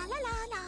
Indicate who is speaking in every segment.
Speaker 1: la la la.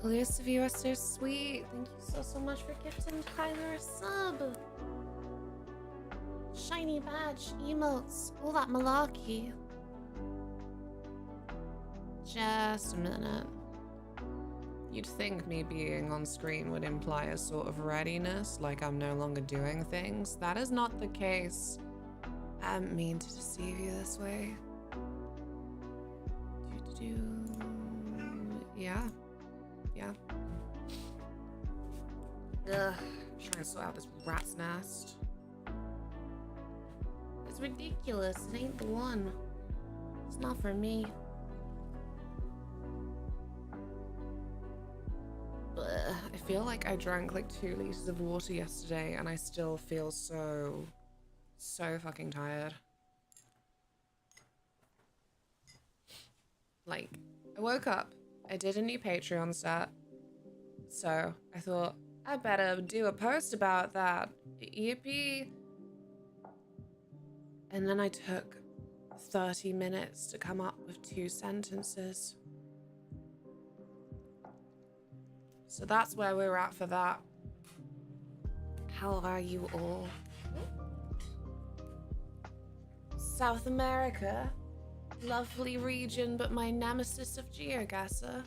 Speaker 1: Elias, you are so sweet. Thank you so much for gifting Tyler a sub. Shiny badge, emotes, all that malarkey. Just a minute. You'd think me being on screen would imply a sort of readiness, like I'm no longer doing things. That is not the case. I didn't mean to deceive you this way. Yeah. Yeah. Ugh. Trying to sort out this rat's nest. It's ridiculous. It ain't the one. It's not for me. Ugh. I feel like I drank like 2 liters of water yesterday and I still feel so fucking tired. Like, I woke up, I did a new Patreon set, so I thought I better do a post about that. Yippee. And then I took 30 minutes to come up with 2 sentences. So that's where we're at for that. How are you all? South America. Lovely region, but my nemesis of GeoGuessr.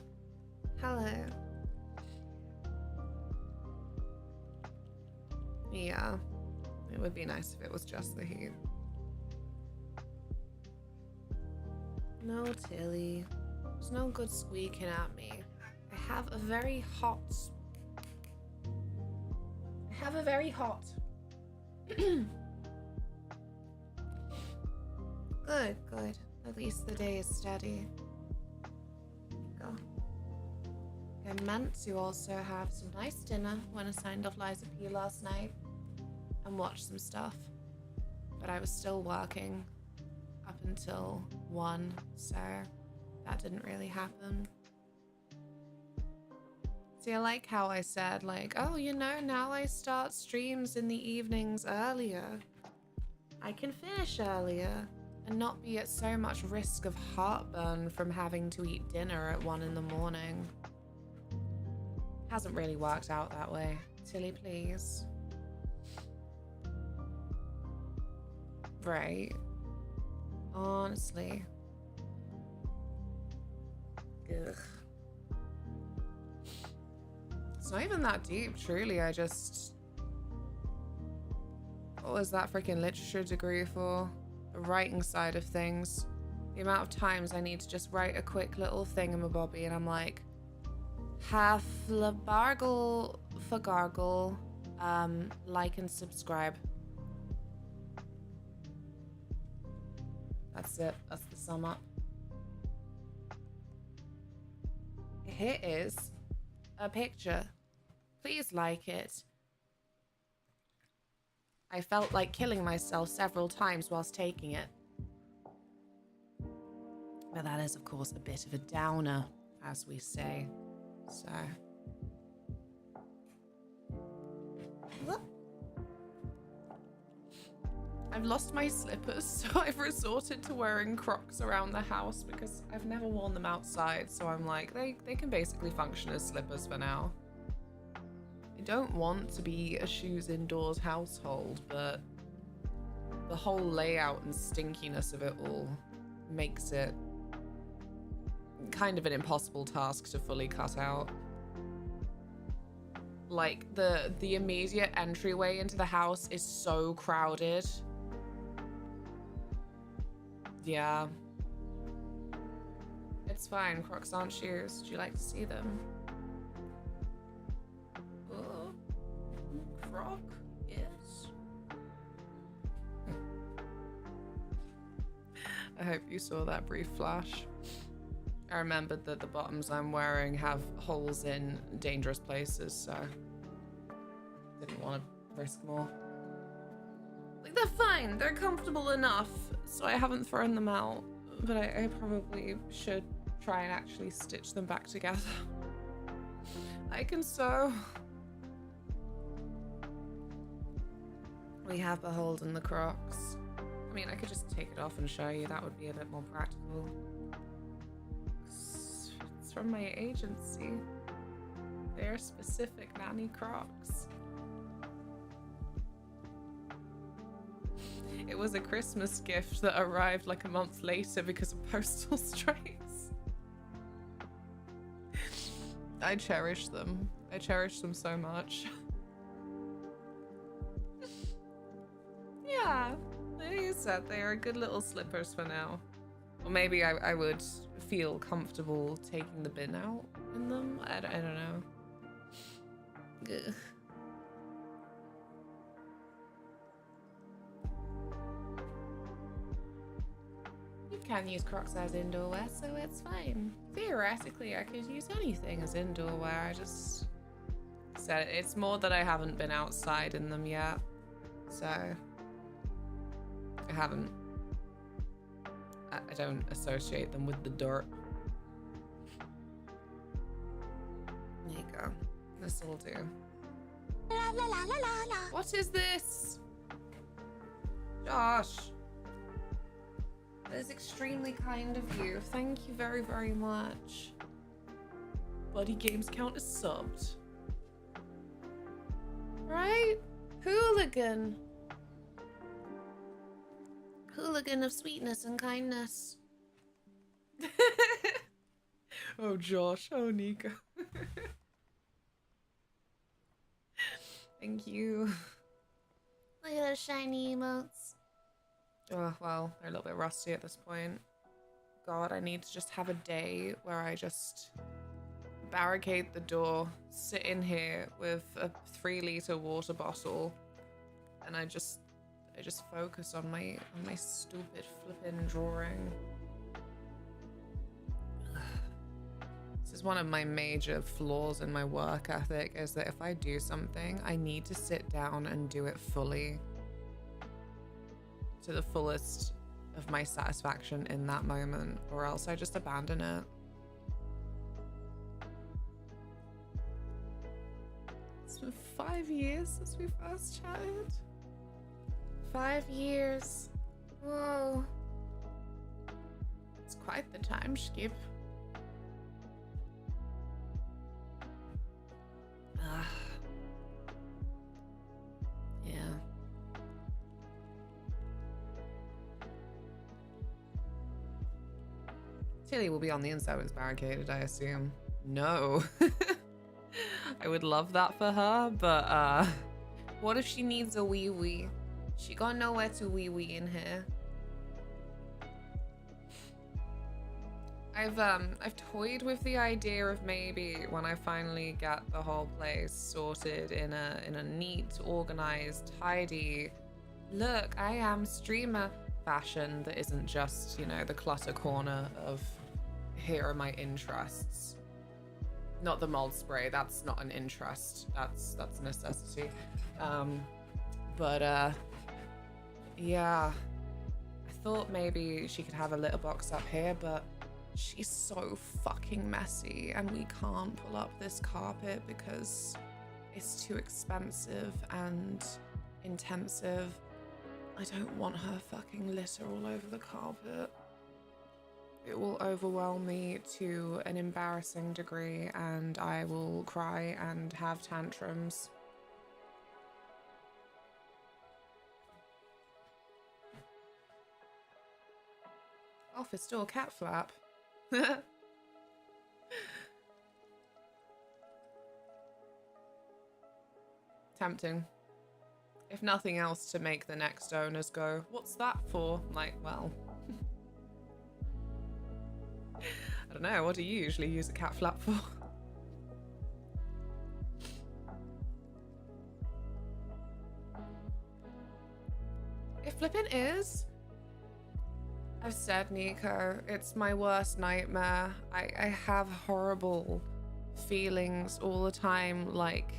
Speaker 1: Hello. Yeah, it would be nice if it was just the heat. No, Tilly. There's no good squeaking at me. I have a very hot... Good, good. At least the day is steady. There you go. I meant to also have some nice dinner when I signed off Liza P last night and watch some stuff. But I was still working up until 1, so that didn't really happen. See, I like how I said, like, oh, you know, now I start streams in the evenings earlier. I can finish earlier and not be at so much risk of heartburn from having to eat dinner at 1 in the morning. Hasn't really worked out that way. Tilly, please. Right. Honestly. Ugh. It's not even that deep, truly. I just... What was that freaking literature degree for? The writing side of things. The amount of times I need to just write a quick little thingamabobby and I'm like, Haflabargle for gargle, like and subscribe. That's it. That's the sum up. Here is a picture. Please like it. I felt like killing myself several times whilst taking it. But that is, of course, a bit of a downer, as we say. So... I've lost my slippers, so I've resorted to wearing Crocs around the house because I've never worn them outside, so I'm like, they can basically function as slippers for now. I don't want to be a shoes indoors household, but the whole layout and stinkiness of it all makes it kind of an impossible task to fully cut out. Like, the immediate entryway into the house is so crowded. Yeah. It's fine, Crocs aren't shoes. Would you like to see them? Oh, Croc? Yes. I hope you saw that brief flash. I remembered that the bottoms I'm wearing have holes in dangerous places, so didn't want to risk more. Like, they're fine, they're comfortable enough, so I haven't thrown them out, but I probably should try and actually stitch them back together. I can sew. We have beholden the Crocs. I mean, I could just take it off and show you, that would be a bit more practical. It's from my agency. They're specific nanny Crocs. It was a Christmas gift that arrived like a month later because of postal strikes. I cherish them. I cherish them so much. Yeah, like you said, they are good little slippers for now. Or maybe I would feel comfortable taking the bin out in them. I don't know. Ugh. You can use Crocs as indoor wear, so it's fine. Theoretically, I could use anything as indoor wear. I just said it's more that I haven't been outside in them yet, so I haven't. I don't associate them with the dirt. There you go. This will do. La, la, la, la, la, la. What is this? Josh. That is extremely kind of you. Thank you very, very much. Buddy Games count is subbed. Right? Hooligan. Hooligan of sweetness and kindness. Oh, Josh. Oh, Nico. Thank you. Look at those shiny emotes. Oh, well, they're a little bit rusty at this point. God, I need to just have a day where I just barricade the door, sit in here with a 3-liter water bottle, and I just focus on my stupid flippin' drawing. This is one of my major flaws in my work ethic, is that if I do something, I need to sit down and do it fully, to the fullest of my satisfaction in that moment, or else I just abandon it. It's been 5 years since we first chatted. 5 years. Whoa. It's quite the time skip. Yeah. Tilly will be on the inside when it's barricaded, I assume. No. I would love that for her, but what if she needs a wee wee? She got nowhere to wee wee in here. I've toyed with the idea of maybe when I finally get the whole place sorted in a neat, organized, tidy, look, I am streamer fashion that isn't just, you know, the clutter corner of here are my interests. Not the mold spray. That's not an interest. That's a necessity. Yeah. I thought maybe she could have a litter box up here, but she's so fucking messy and we can't pull up this carpet because it's too expensive and intensive. I don't want her fucking litter all over the carpet. It will overwhelm me to an embarrassing degree and I will cry and have tantrums. Office door cat flap. Tempting. If nothing else, to make the next owners go, what's that for? Like, well... I don't know, what do you usually use a cat flap for? It flippin' is. I've said, Nico, it's my worst nightmare. I have horrible feelings all the time, like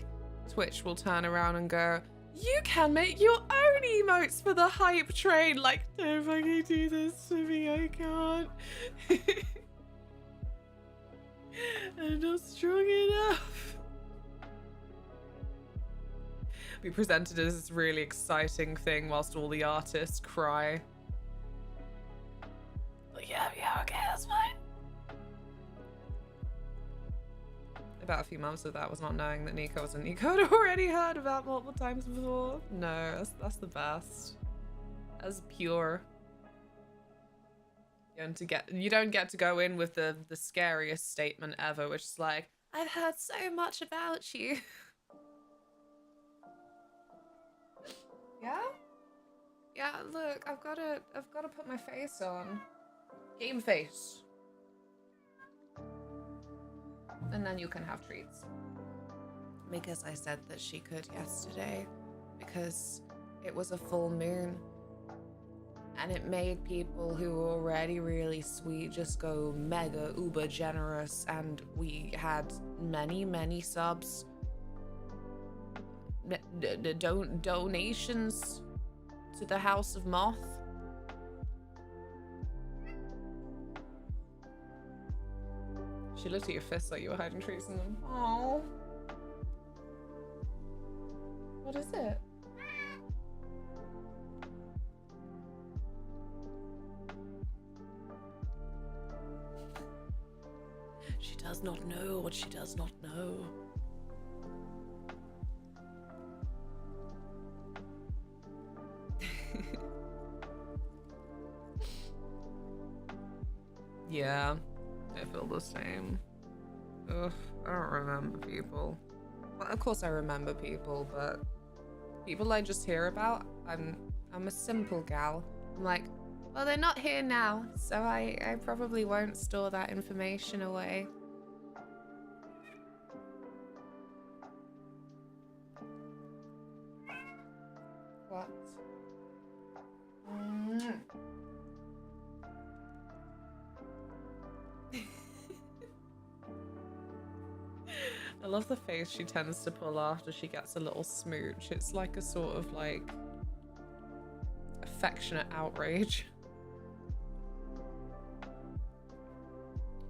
Speaker 1: Twitch will turn around and go, you can make your own emotes for the hype train. Like, don't fucking do this to me, I can't. I'm not strong enough. Be presented as this really exciting thing whilst all the artists cry. Like, yeah, okay, that's fine. About a few months of that was not knowing that Nico was a Nico I'd already heard about multiple times before. No, that's the best. As pure. You don't get to go in with the scariest statement ever, which is like, I've heard so much about you. Yeah? Yeah, look, I've gotta put my face on. Game face. And then you can have treats. Because I said that she could yesterday. Because it was a full moon. And it made people who were already really sweet just go mega uber generous. And we had many subs. Donations to the House of Moth. She looked at your fists like you were hiding treats in them. Aww. What is it? She does not know what she does not know. Yeah, I feel the same. Ugh, I don't remember people. Well, of course I remember people, but people I just hear about, I'm a simple gal. I'm like, well, they're not here now, so I probably won't store that information away. What? I love the face she tends to pull after she gets a little smooch. It's like a sort of like affectionate outrage.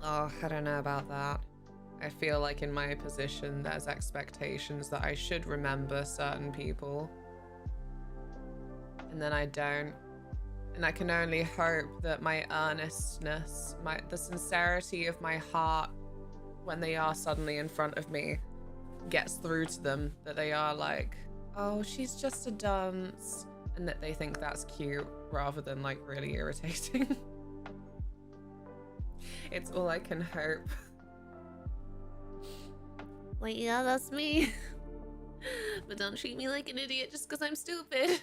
Speaker 1: Oh, I don't know about that. I feel like in my position there's expectations that I should remember certain people. And then I don't. And I can only hope that my earnestness, the sincerity of my heart when they are suddenly in front of me gets through to them, that they are like, oh, she's just a dunce, and that they think that's cute rather than like really irritating. It's all I can hope. Wait, yeah, that's me. But don't treat me like an idiot just because I'm stupid.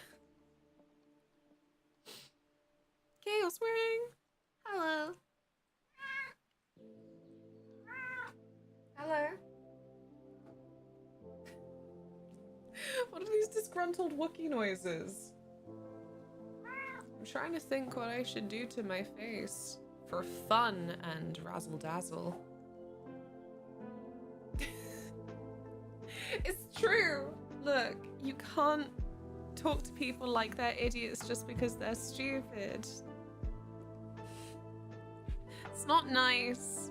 Speaker 1: Chaos Ring! Hello. Hello. What are these disgruntled Wookiee noises? I'm trying to think what I should do to my face for fun and razzle dazzle. It's true. Look, you can't talk to people like they're idiots just because they're stupid. It's not nice.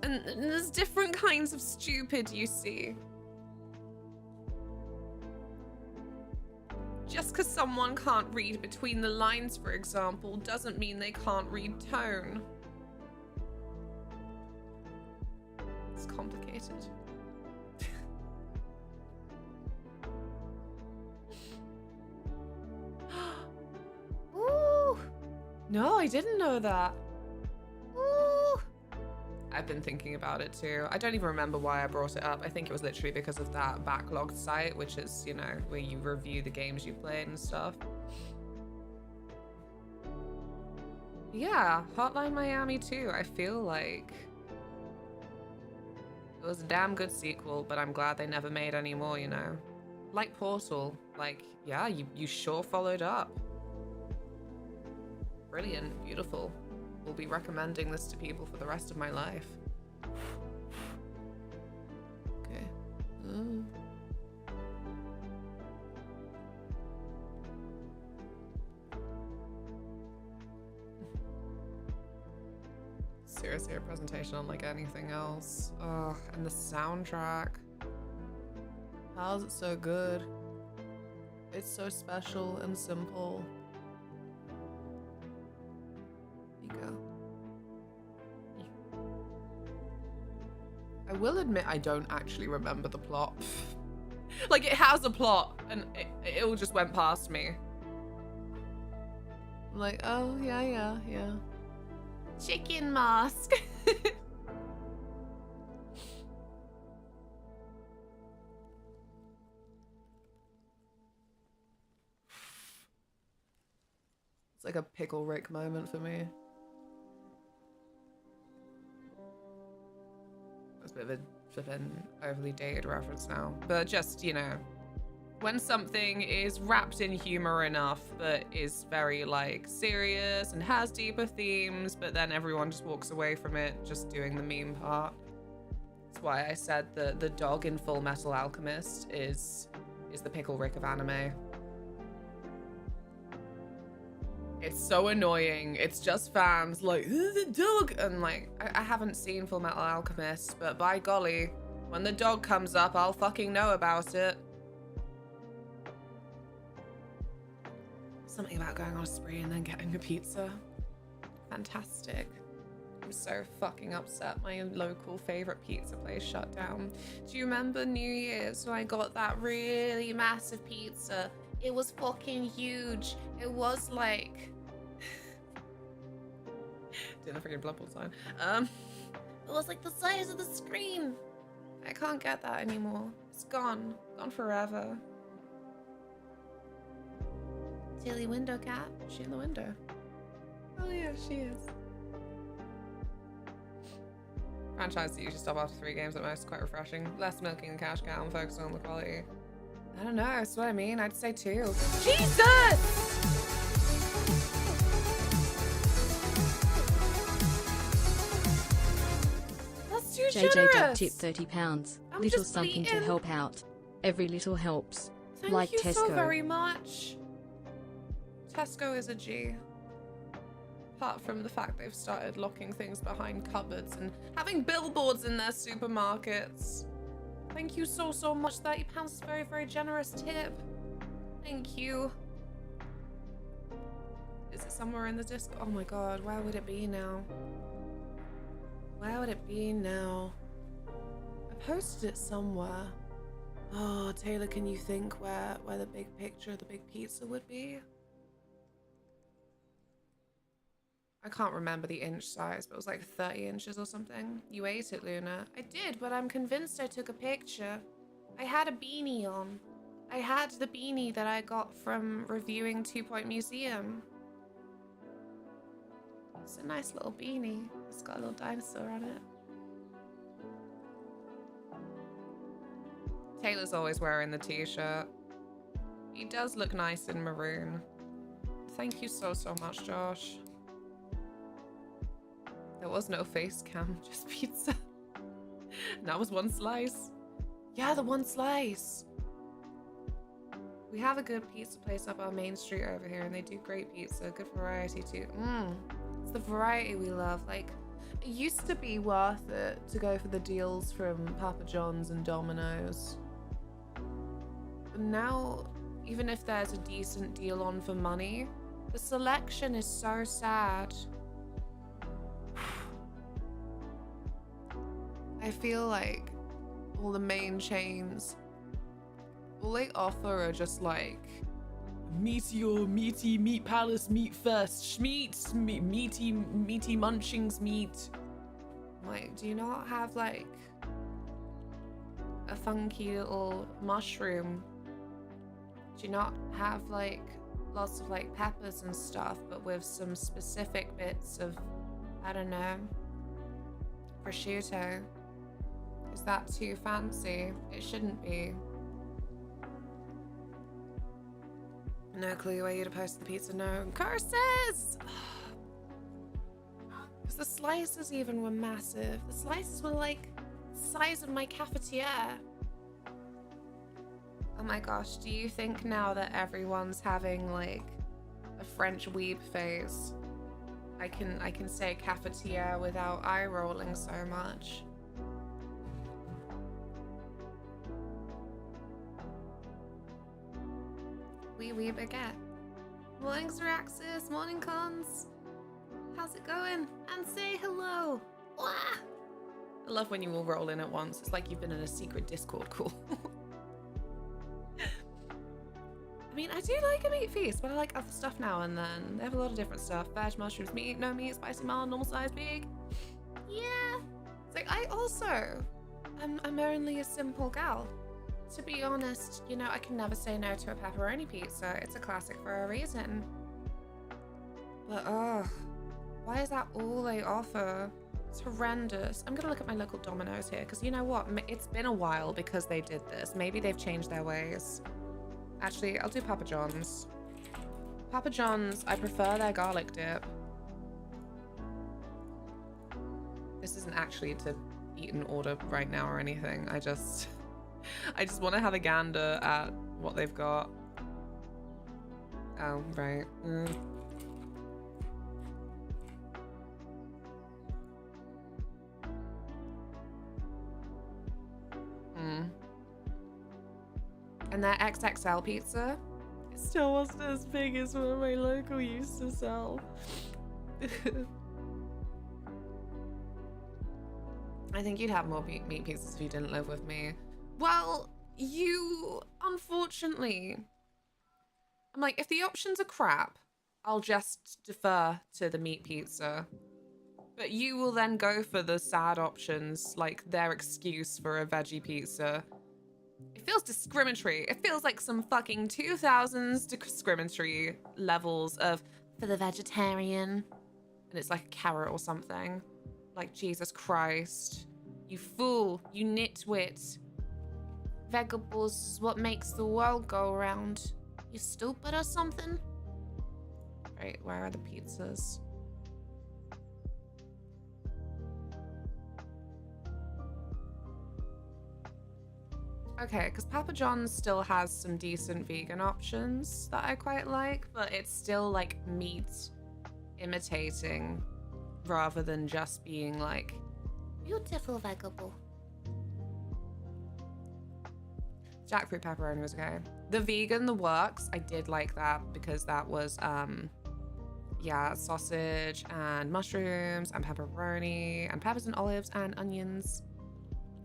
Speaker 1: And there's different kinds of stupid, you see. Just because someone can't read between the lines, for example, doesn't mean they can't read tone. It's complicated. Ooh! No, I didn't know that. Ooh! I've been thinking about it too. I don't even remember why I brought it up. I think it was literally because of that backlogged site, which is, you know, where you review the games you've played and stuff. Yeah, Hotline Miami 2, I feel like it was a damn good sequel, but I'm glad they never made any more, you know. Like Portal, like, yeah, you sure followed up. Brilliant, beautiful. Will be recommending this to people for the rest of my life. Okay. Seriously, a presentation unlike anything else. Oh, and the soundtrack. How is it so good? It's so special and simple. Go. I will admit I don't actually remember the plot. Like, it has a plot and it all just went past me. I'm like, oh yeah. Chicken mask. It's like a Pickle Rick moment for me. That's a bit of a flippin' overly dated reference now. But just, you know, when something is wrapped in humor enough but is very, like, serious and has deeper themes, but then everyone just walks away from it just doing the meme part. That's why I said that the dog in Full Metal Alchemist is the Pickle Rick of anime. It's so annoying. It's just fans like, the dog! And like, I haven't seen Full Metal Alchemist, but by golly, when the dog comes up, I'll fucking know about it. Something about going on a spree and then getting a pizza. Fantastic. I'm so fucking upset my local favorite pizza place shut down. Do you remember New Year's when I got that really massive pizza? It was fucking huge. It was like... Doing a freaking Blood Bowl sign. It was like the size of the screen. I can't get that anymore. It's gone. Gone forever. Silly window cat. Is she in the window? Oh yeah, she is. Franchise that usually stop after 3 games at most, quite refreshing. Less milking the cash cow and focusing on the quality. I don't know, that's what I mean. I'd say 2. Jesus! That's too generous!
Speaker 2: JJ Duck tip £30.
Speaker 1: I'm
Speaker 2: little
Speaker 1: just
Speaker 2: something
Speaker 1: bleeding.
Speaker 2: to help out. Every little helps.
Speaker 1: Thank
Speaker 2: like
Speaker 1: you
Speaker 2: Tesco.
Speaker 1: so very much. Tesco is a G. Apart from the fact they've started locking things behind cupboards and having billboards in their supermarkets. Thank you so much. £30 is a very, very generous tip. Thank you. Is it somewhere in the disc? Oh my god, where would it be now? Where would it be now? I posted it somewhere. Oh, Taylor, can you think where the big picture of the big pizza would be? I can't remember the inch size, but it was like 30 inches or something. You ate it, Luna. I did, but I'm convinced I took a picture. I had a beanie on. I had the beanie that I got from reviewing 2 Point Museum. It's a nice little beanie. It's got a little dinosaur on it. Taylor's always wearing the t-shirt. He does look nice in maroon. Thank you so much, Josh. There was no face cam, just pizza. And that was 1 slice. Yeah, the one slice. We have a good pizza place up our main street over here, and they do great pizza. Good variety too. It's the variety we love. Like, it used to be worth it to go for the deals from Papa John's and Domino's. But now, even if there's a decent deal on for money, the selection is so sad. I feel like all the main chains, all they offer are just like Meteor, Meaty, Meat Palace, Meat Fest, Schmeat, Meaty Munchings, Meat. Like, do you not have like a funky little mushroom? Do you not have like lots of like peppers and stuff, but with some specific bits of, I don't know, prosciutto? Is that too fancy? It shouldn't be. No clue where you'd post the pizza. No curses! Because the slices even were massive. The slices were like the size of my cafetiere. Oh my gosh, do you think now that everyone's having like a French weeb phase, I can say cafetiere without eye rolling so much? We baguette. Morning Xeraxis, morning Cons. How's it going? And say hello. Wah! I love when you all roll in at once. It's like you've been in a secret Discord call. I mean, I do like a meat feast, but I like other stuff now and then. They have a lot of different stuff. Veg, mushrooms, meat, no meat, spicy mild, normal size, big. Yeah. It's like, I'm only a simple gal. To be honest, you know, I can never say no to a pepperoni pizza. It's a classic for a reason. But, why is that all they offer? It's horrendous. I'm gonna look at my local Domino's here, because you know what? It's been a while because they did this. Maybe they've changed their ways. Actually, I'll do Papa John's. Papa John's, I prefer their garlic dip. This isn't actually to eat an order right now or anything. I just want to have a gander at what they've got. Oh, right. And their XXL pizza, it still wasn't as big as what my local used to sell. I think you'd have more meat pizzas if you didn't live with me. Well, you, unfortunately, I'm like, if the options are crap, I'll just defer to the meat pizza. But you will then go for the sad options, like their excuse for a veggie pizza. It feels discriminatory. It feels like some fucking 2000s discriminatory levels of, for the vegetarian. And it's like a carrot or something. Like, Jesus Christ. You fool. You nitwit. Vegetables is what makes the world go around. You stupid or something? Right, where are the pizzas? Okay, because Papa John's still has some decent vegan options that I quite like, but it's still like meat imitating rather than just being like beautiful vegetable. Jackfruit pepperoni was okay. The vegan, the works, I did like that because that was yeah, sausage and mushrooms and pepperoni and peppers and olives and onions.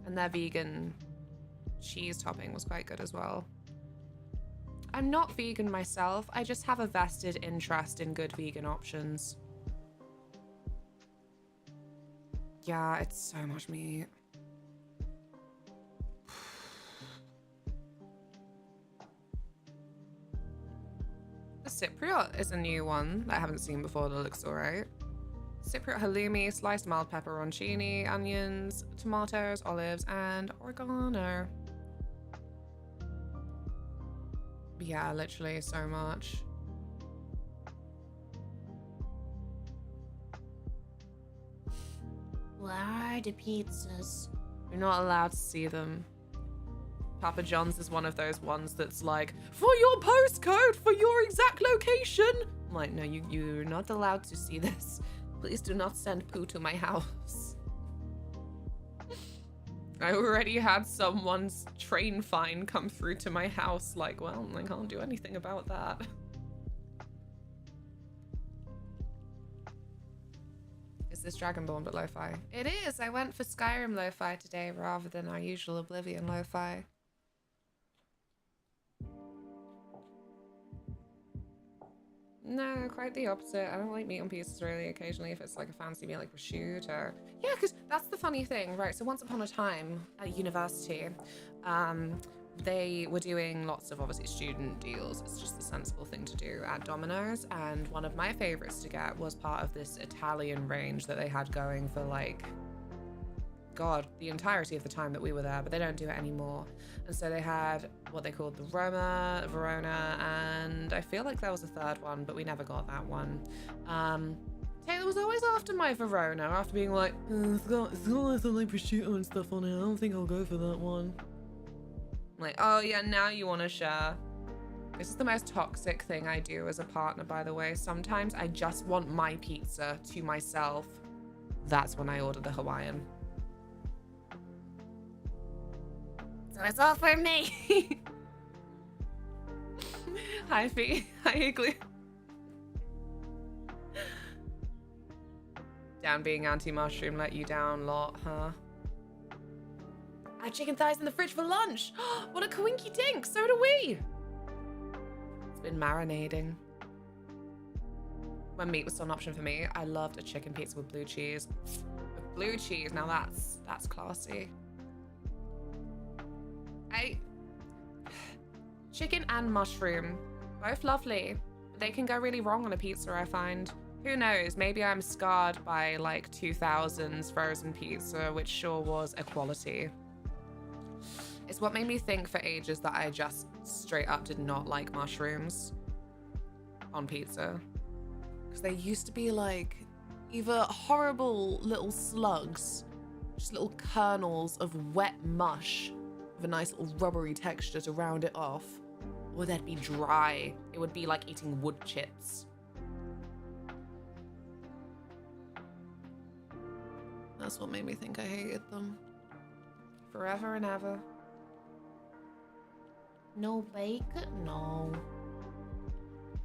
Speaker 1: And their vegan cheese topping was quite good as well. I'm not vegan myself, I just have a vested interest in good vegan options. Yeah, it's so much meat. The Cypriot is a new one that I haven't seen before that looks alright. Cypriot halloumi, sliced mild pepperoncini, onions, tomatoes, olives, and oregano. Yeah, literally so much. Where are the pizzas? You're not allowed to see them.
Speaker 3: Papa John's is one of those ones that's like, for your postcode, for your exact location. I'm like, no, you're not allowed to see this. Please do not send poo to my house. I already had someone's train fine come through to my house. Like, well, I can't do anything about that. Is this Dragonborn but lo-fi? It is. I went for Skyrim lo-fi today rather than our usual Oblivion lo-fi. No, quite the opposite. I don't like meat on pieces really. Occasionally if it's like a fancy meal like prosciutto. Yeah, because that's the funny thing, right? So once upon a time at university, they were doing lots of obviously student deals. It's just the sensible thing to do at Domino's. And one of my favorites to get was part of this Italian range that they had going for like, God, the entirety of the time that we were there, but they don't do it anymore. And so they had what they called the Roma, Verona, and I feel like there was a third one, but we never got that one. Taylor was always after my Verona, after being like, it's got like prosciutto and stuff on it. I don't think I'll go for that one. I'm like, oh yeah, now you want to share. This is the most toxic thing I do as a partner, by the way. Sometimes I just want my pizza to myself. That's when I order the Hawaiian. So it's all for me. Hi, Fee. Hi, Igloo. Down being anti-mushroom let you down lot, huh? I had chicken thighs in the fridge for lunch. What a coinky dink. So do we. It's been marinating. When meat was still an option for me, I loved a chicken pizza with blue cheese. With blue cheese, now that's classy. Chicken and mushroom, both lovely, but they can go really wrong on a pizza, I find. Who knows, maybe I'm scarred by like 2000s frozen pizza, which sure was a quality. It's what made me think for ages that I just straight up did not like mushrooms on pizza. Because they used to be like either horrible little slugs, just little kernels of wet mush with a nice little rubbery texture to round it off, or they'd be dry. It would be like eating wood chips. That's what made me think I hated them. Forever and ever. No bacon? No.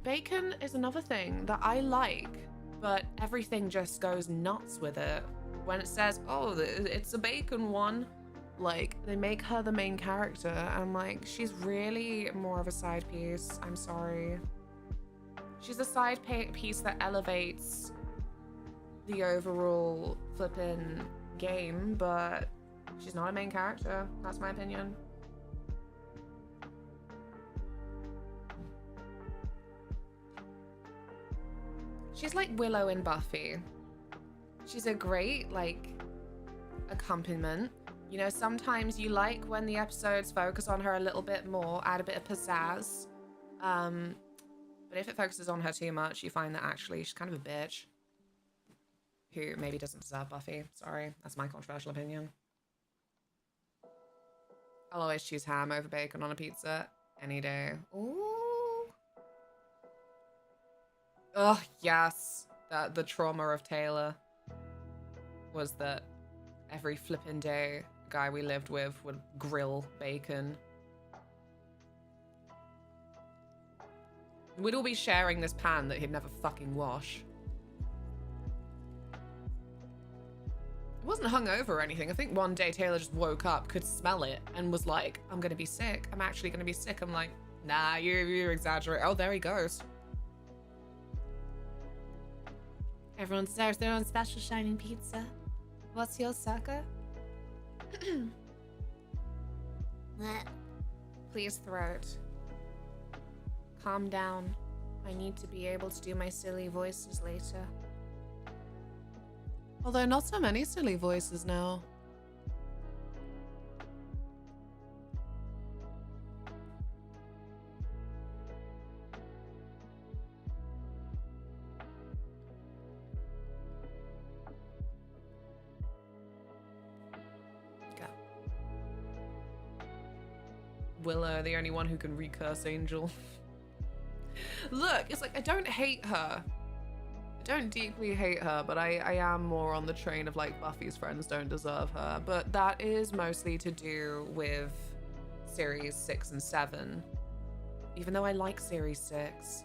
Speaker 3: Bacon is another thing that I like, but everything just goes nuts with it. When it says, oh, it's a bacon one, like, they make her the main character, and like, she's really more of a side piece. I'm sorry. She's a side piece that elevates the overall flippin' game, but she's not a main character. That's my opinion. She's like Willow in Buffy. She's a great, like, accompaniment. You know, sometimes you like when the episodes focus on her a little bit more, add a bit of pizzazz. But if it focuses on her too much, you find that actually she's kind of a bitch. Who maybe doesn't deserve Buffy. Sorry, that's my controversial opinion. I'll always choose ham over bacon on a pizza any day. Ooh. Oh, yes. The trauma of Taylor was that every flippin' day, the guy we lived with would grill bacon. We'd all be sharing this pan that he'd never fucking wash. It wasn't hungover or anything. I think one day Taylor just woke up, could smell it, and was like, I'm gonna be sick. I'm actually gonna be sick. I'm like, nah, you're exaggerating. Oh, there he goes. Everyone deserves their own special shining pizza. What's yours, Saka? Please, throat. Calm down. I need to be able to do my silly voices later. Although not so many silly voices now. Willow, the only one who can recurse Angel. Look, it's like, I don't hate her. I don't deeply hate her, but I am more on the train of like Buffy's friends don't deserve her. But that is mostly to do with series 6 and 7. Even though I like series 6.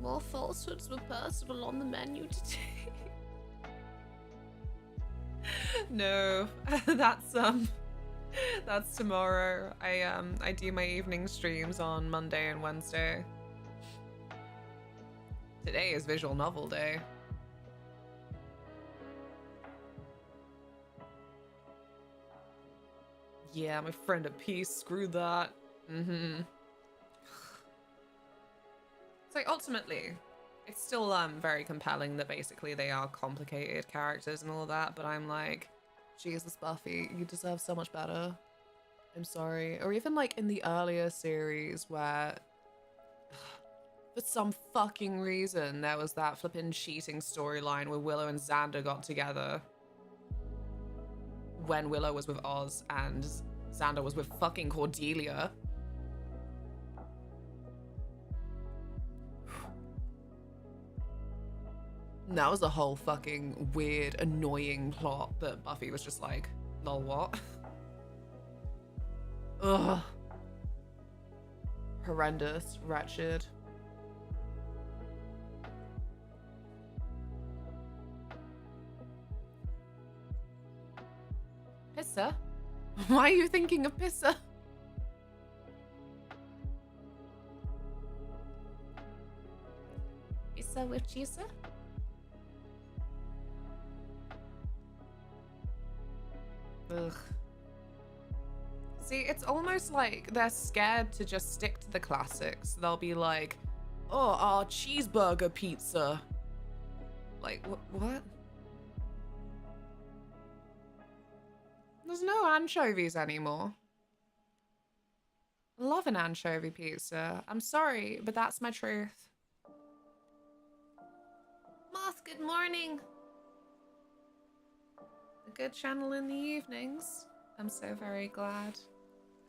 Speaker 1: More falsehoods with Percival on the menu today.
Speaker 3: No, that's tomorrow. I do my evening streams on Monday and Wednesday. Today is visual novel day. Yeah, my friend at peace, screw that. It's like, ultimately, it's still very compelling that basically they are complicated characters and all that, but I'm like, Jesus, Buffy, you deserve so much better. I'm sorry. Or even like in the earlier series where for some fucking reason there was that flippin' cheating storyline where Willow and Xander got together when Willow was with Oz and Xander was with fucking Cordelia. That was a whole fucking weird, annoying plot that Buffy was just like, lol, what? Ugh. Horrendous, wretched. Pissa? Why are you thinking of Pissa?
Speaker 1: Pizza with cheese?
Speaker 3: Ugh. See, it's almost like they're scared to just stick to the classics. They'll be like, oh, our cheeseburger pizza. Like, what? There's no anchovies anymore. I love an anchovy pizza. I'm sorry, but that's my truth.
Speaker 1: Moth, good morning. A good channel in the evenings. I'm so very glad.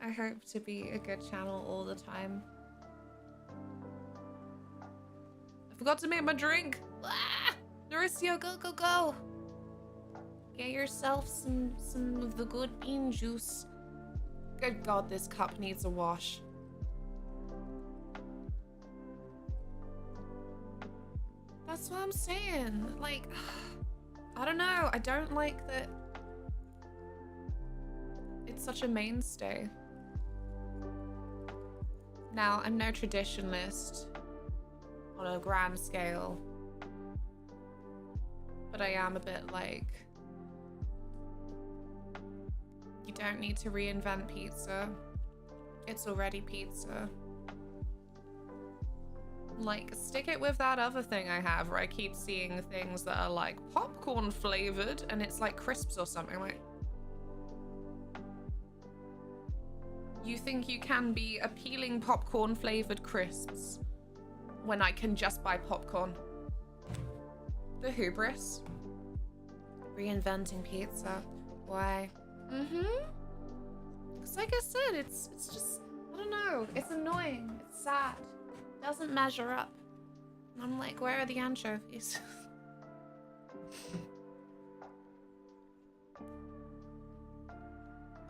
Speaker 1: I hope to be a good channel all the time.
Speaker 3: I forgot to make my drink.
Speaker 1: Ah! Mauricio, go, go, go. Get yourself some of the good bean juice.
Speaker 3: Good God, this cup needs a wash.
Speaker 1: That's what I'm saying. Like, I don't know. I don't like that it's such a mainstay. Now, I'm no traditionalist on a grand scale, but I am a bit like, you don't need to reinvent pizza. It's already pizza. Like, stick it with that other thing I have where I keep seeing things that are like popcorn flavored and it's like crisps or something. Like, you think you can be appealing popcorn flavored crisps when I can just buy popcorn? The hubris. Reinventing pizza. Why? Because like I said, it's just, I don't know, it's annoying, it's sad, it doesn't measure up. And I'm like, where are the anchovies?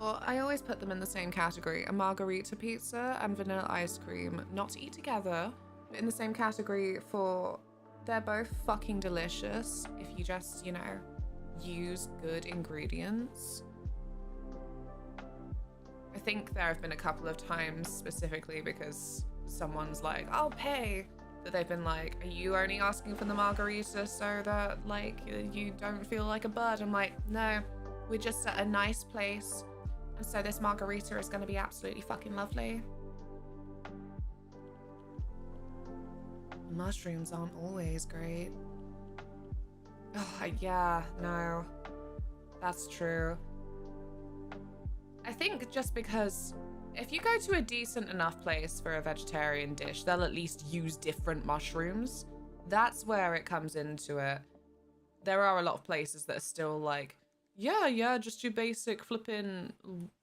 Speaker 3: Well, I always put them in the same category. A margarita pizza and vanilla ice cream, not to eat together, but in the same category for, they're both fucking delicious if you just, you know, use good ingredients. I think there have been a couple of times specifically because someone's like, I'll pay, that they've been like, are you only asking for the margarita so that like you don't feel like a bird? I'm like, no, we're just at a nice place, and so this margarita is going to be absolutely fucking lovely. Mushrooms aren't always great. Oh, yeah, no, that's true. I think just because if you go to a decent enough place for a vegetarian dish, they'll at least use different mushrooms. That's where it comes into it. there are a lot of places that are still like, yeah, just your basic flipping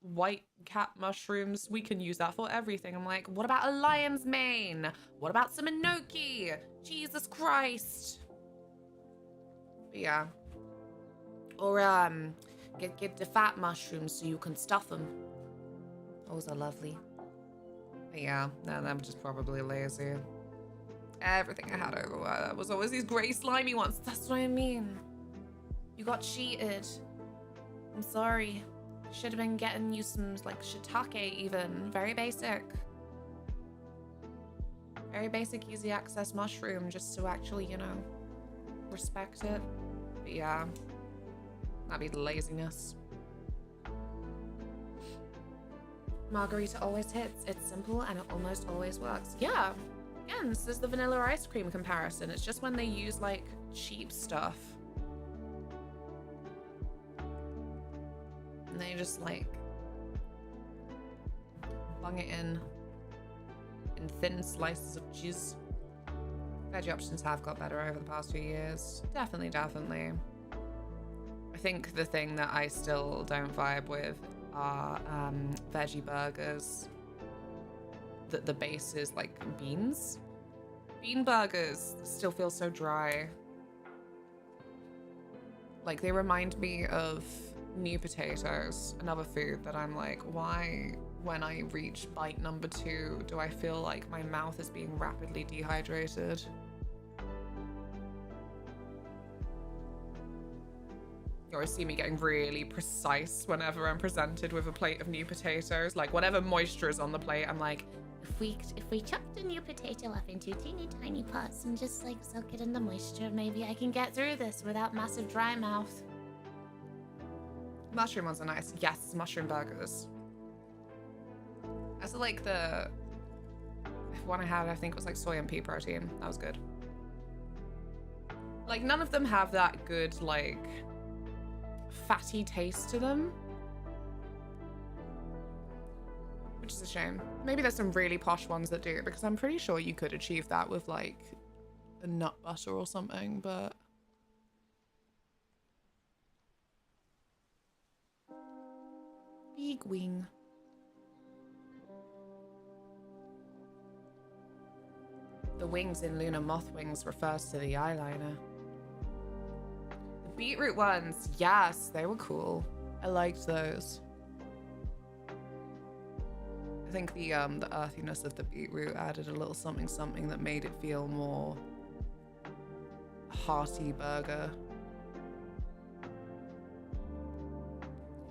Speaker 3: white cat mushrooms. We can use that for everything. I'm like, what about a lion's mane? What about some enoki? Jesus Christ. But yeah. Or get the fat mushrooms so you can stuff them. Those are lovely. But yeah, no, I'm just probably lazy. Everything I had over was always these grey slimy ones. That's what I mean. You got cheated. I'm sorry. Should have been getting you some like shiitake even. Very basic. Very basic easy access mushroom just to actually, you know, respect it. But yeah. That'd be the laziness. Margarita always hits. It's simple and it almost always works. Yeah. Again, this is the vanilla ice cream comparison. It's just when they use like cheap stuff. And they just like bung it in thin slices of cheese. Veggie options have got better over the past few years. Definitely. I think the thing that I still don't vibe with are veggie burgers. That the base is like beans. Bean burgers still feel so dry. Like they remind me of new potatoes, another food that I'm like, why when I reach bite number 2 do I feel like my mouth is being rapidly dehydrated? You always see me getting really precise whenever I'm presented with a plate of new potatoes. Like whatever moisture is on the plate, I'm like,
Speaker 4: If we chop the new potato up into teeny tiny pots and just like soak it in the moisture, maybe I can get through this without massive dry mouth.
Speaker 3: mushroom ones are nice. Yes, mushroom burgers. That's like the one I had, I think it was like soy and pea protein. That was good. Like none of them have that good like fatty taste to them. Which is a shame. Maybe there's some really posh ones that do, because I'm pretty sure you could achieve that with like a nut butter or something, but big wing. The wings in LunaMothWings refers to the eyeliner. The beetroot ones, yes, they were cool. I liked those. I think the earthiness of the beetroot added a little something that made it feel more hearty burger.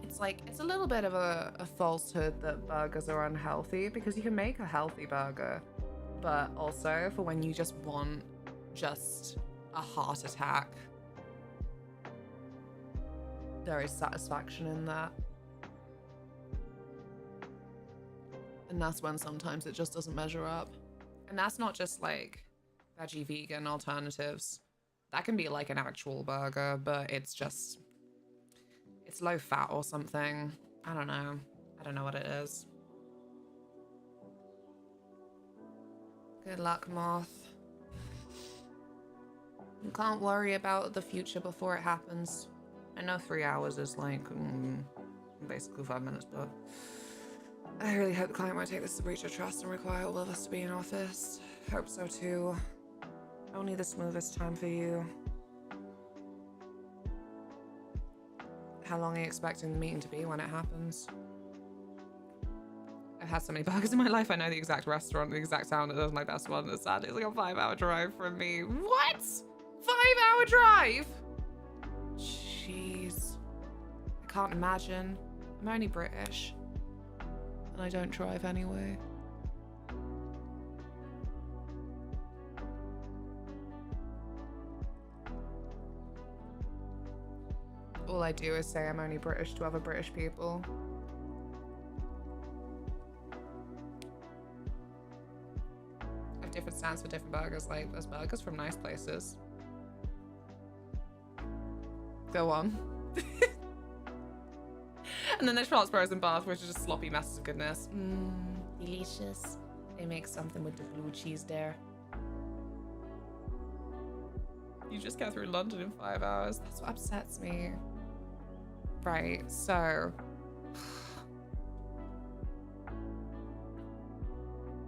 Speaker 3: It's like, it's a little bit of a falsehood that burgers are unhealthy, because you can make a healthy burger, but also for when you just want just a heart attack, there is satisfaction in that. And that's when sometimes it just doesn't measure up. And that's not just like veggie vegan alternatives. That can be like an actual burger, but it's just, it's low fat or something. I don't know what it is. Good luck, Moth. You can't worry about the future before it happens. I know 3 hours is like basically 5 minutes, but I really hope the client won't take this as a breach of trust and require all of us to be in office. Hope so too. Only the smoothest time for you. How long are you expecting the meeting to be when it happens? I've had so many burgers in my life, I know the exact restaurant, the exact town that does my best one. It's sad, it's like a 5-hour drive from me. What? 5-hour drive? Jeez. I can't imagine. I'm only British. And I don't drive anyway. All I do is say I'm only British to other British people. I have different stands for different burgers. Like, there's burgers from nice places. Go on. And then there's Schwarzbros and Bath, which are just sloppy messes of goodness. Delicious. They make something with the blue cheese there. You just get through London in 5 hours. That's what upsets me. Right, so...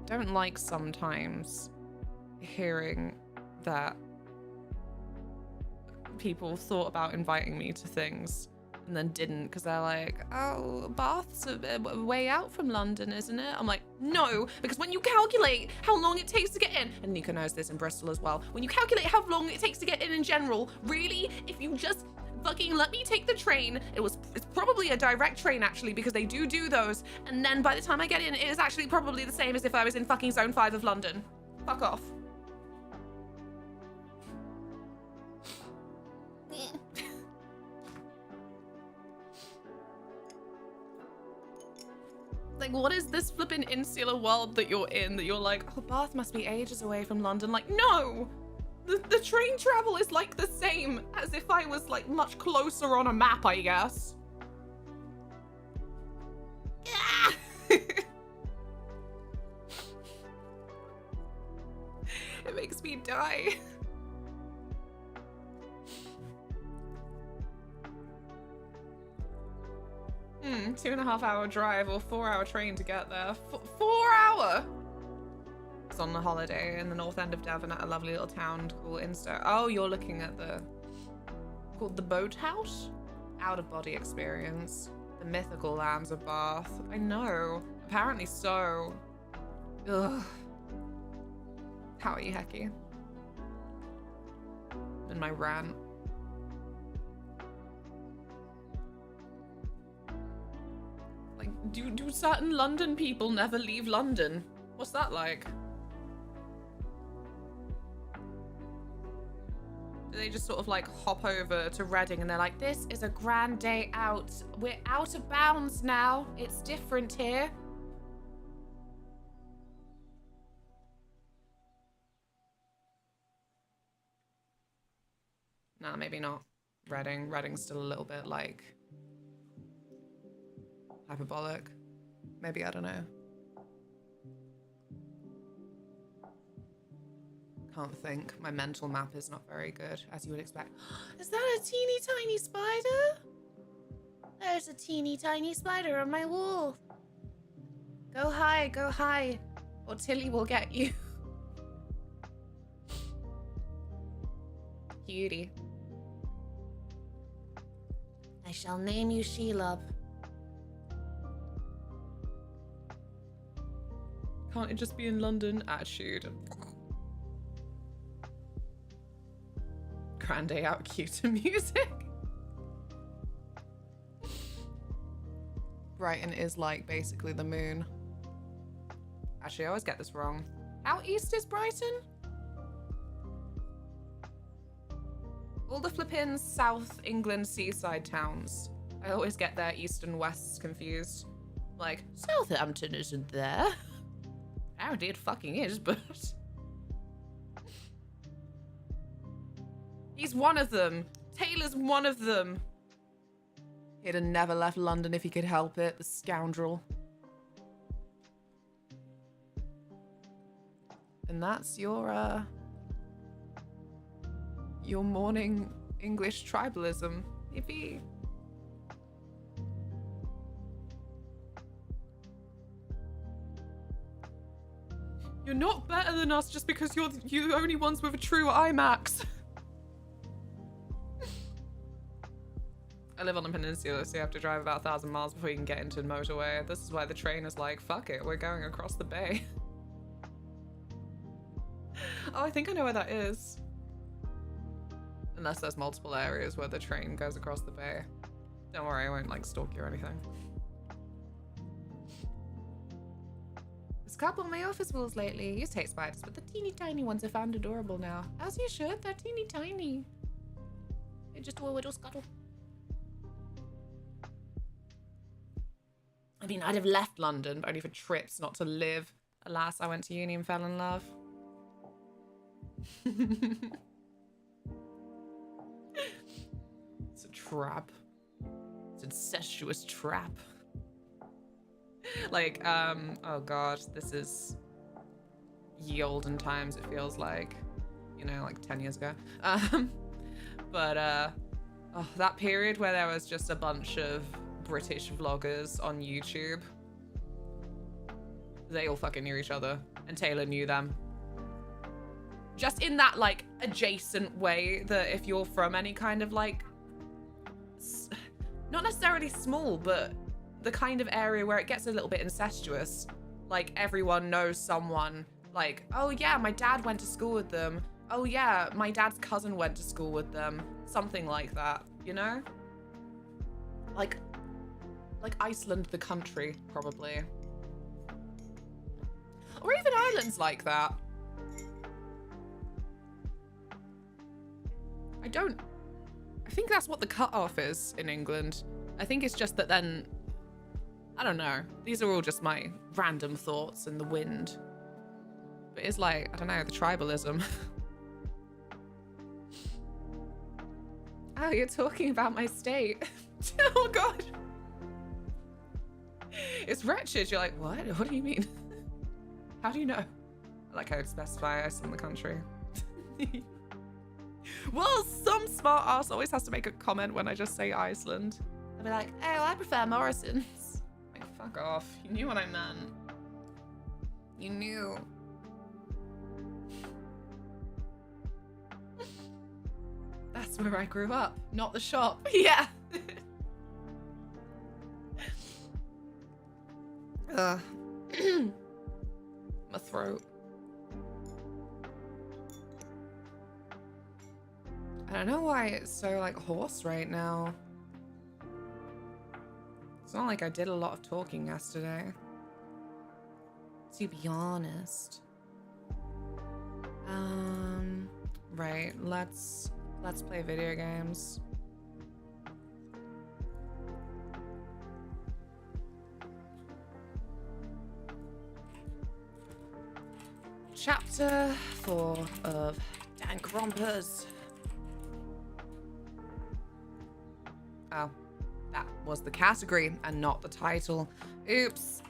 Speaker 3: don't like sometimes hearing that people thought about inviting me to things and then didn't because they're like, oh, Bath's a way out from London, isn't it? I'm like, no, because when you calculate how long it takes to get in, and Nico knows this in Bristol as well, when you calculate how long it takes to get in general, really, if you just fucking let me take the train, it's probably a direct train actually, because they do those, and then by the time I get in, it is actually probably the same as if I was in fucking Zone 5 of London. Fuck off. Like, what is this flipping insular world that you're in that you're like, oh, Bath must be ages away from London? Like, no! The train travel is like the same as if I was like much closer on a map, I guess. It makes me die. 2.5 hour drive or 4 hour train to get there. 4 hour! It's on a holiday in the north end of Devon at a lovely little town called Instow. Oh, you're looking at called the Boathouse? Out of body experience. The mythical lands of Bath. I know. Apparently so. Ugh. How are you, Hecky? In my rant. Like, do certain London people never leave London? What's that like? Do they just sort of like hop over to Reading and they're like, this is a grand day out. We're out of bounds now. It's different here. Nah, maybe not. Reading's still a little bit like hyperbolic. Maybe, I don't know. Can't think. My mental map is not very good, as you would expect.
Speaker 4: Is that a teeny tiny spider? There's a teeny tiny spider on my wall.
Speaker 1: Go high, or Tilly will get you. Cutie.
Speaker 4: I shall name you Shelob.
Speaker 3: Can't it just be in London? Attitude. Grand day out cue to music. Brighton is like basically the moon. Actually, I always get this wrong. How east is Brighton? All the flippin' South England seaside towns. I always get their east and west confused. Like, Southampton isn't there. Apparently it fucking is, but... He's one of them. Taylor's one of them. He'd have never left London if he could help it, the scoundrel. And that's your morning English tribalism. Yippee. You're not better than us just because you're the only ones with a true IMAX. I live on a peninsula, so you have to drive about 1,000 miles before you can get into the motorway. This is why the train is like, fuck it, we're going across the bay. Oh, I think I know where that is. Unless there's multiple areas where the train goes across the bay. Don't worry, I won't like stalk you or anything. There's a couple on my office walls lately. I used to hate spiders, but the teeny tiny ones I found adorable now. As you should, they're teeny tiny. They just do a little scuttle. I mean, I'd have left London, but only for trips, not to live. Alas, I went to uni and fell in love. It's a trap. It's an incestuous trap. Like, oh god, this is ye olden times, it feels like. you know, like 10 years ago. But oh, that period where there was just a bunch of British vloggers on YouTube. They all fucking knew each other, and Taylor knew them. Just in that, like, adjacent way that if you're from any kind of, like, not necessarily small, but the kind of area where it gets a little bit incestuous. Like, everyone knows someone. Like, oh yeah, my dad went to school with them. Oh yeah, my dad's cousin went to school with them. Something like that, you know? Like Iceland, the country, probably. Or even islands like that. I think that's what the cutoff is in England. I think it's just that then, I don't know. These are all just my random thoughts in the wind. But it's like, I don't know, the tribalism. Oh, you're talking about my state. Oh God. It's wretched. You're like, what? What do you mean? How do you know? I like how to specify Iceland the country. Well, some smart ass always has to make a comment when I just say Iceland. They'll be like, oh, I prefer Morrison's. Like, fuck off. You knew what I meant. You knew. That's where I grew up, not the shop. Yeah. My throat. I don't know why it's so like hoarse right now. It's not like I did a lot of talking yesterday, to be honest. Right, let's play video games. Chapter 4 of Dank Rompers. Oh, that was the category and not the title. Oops.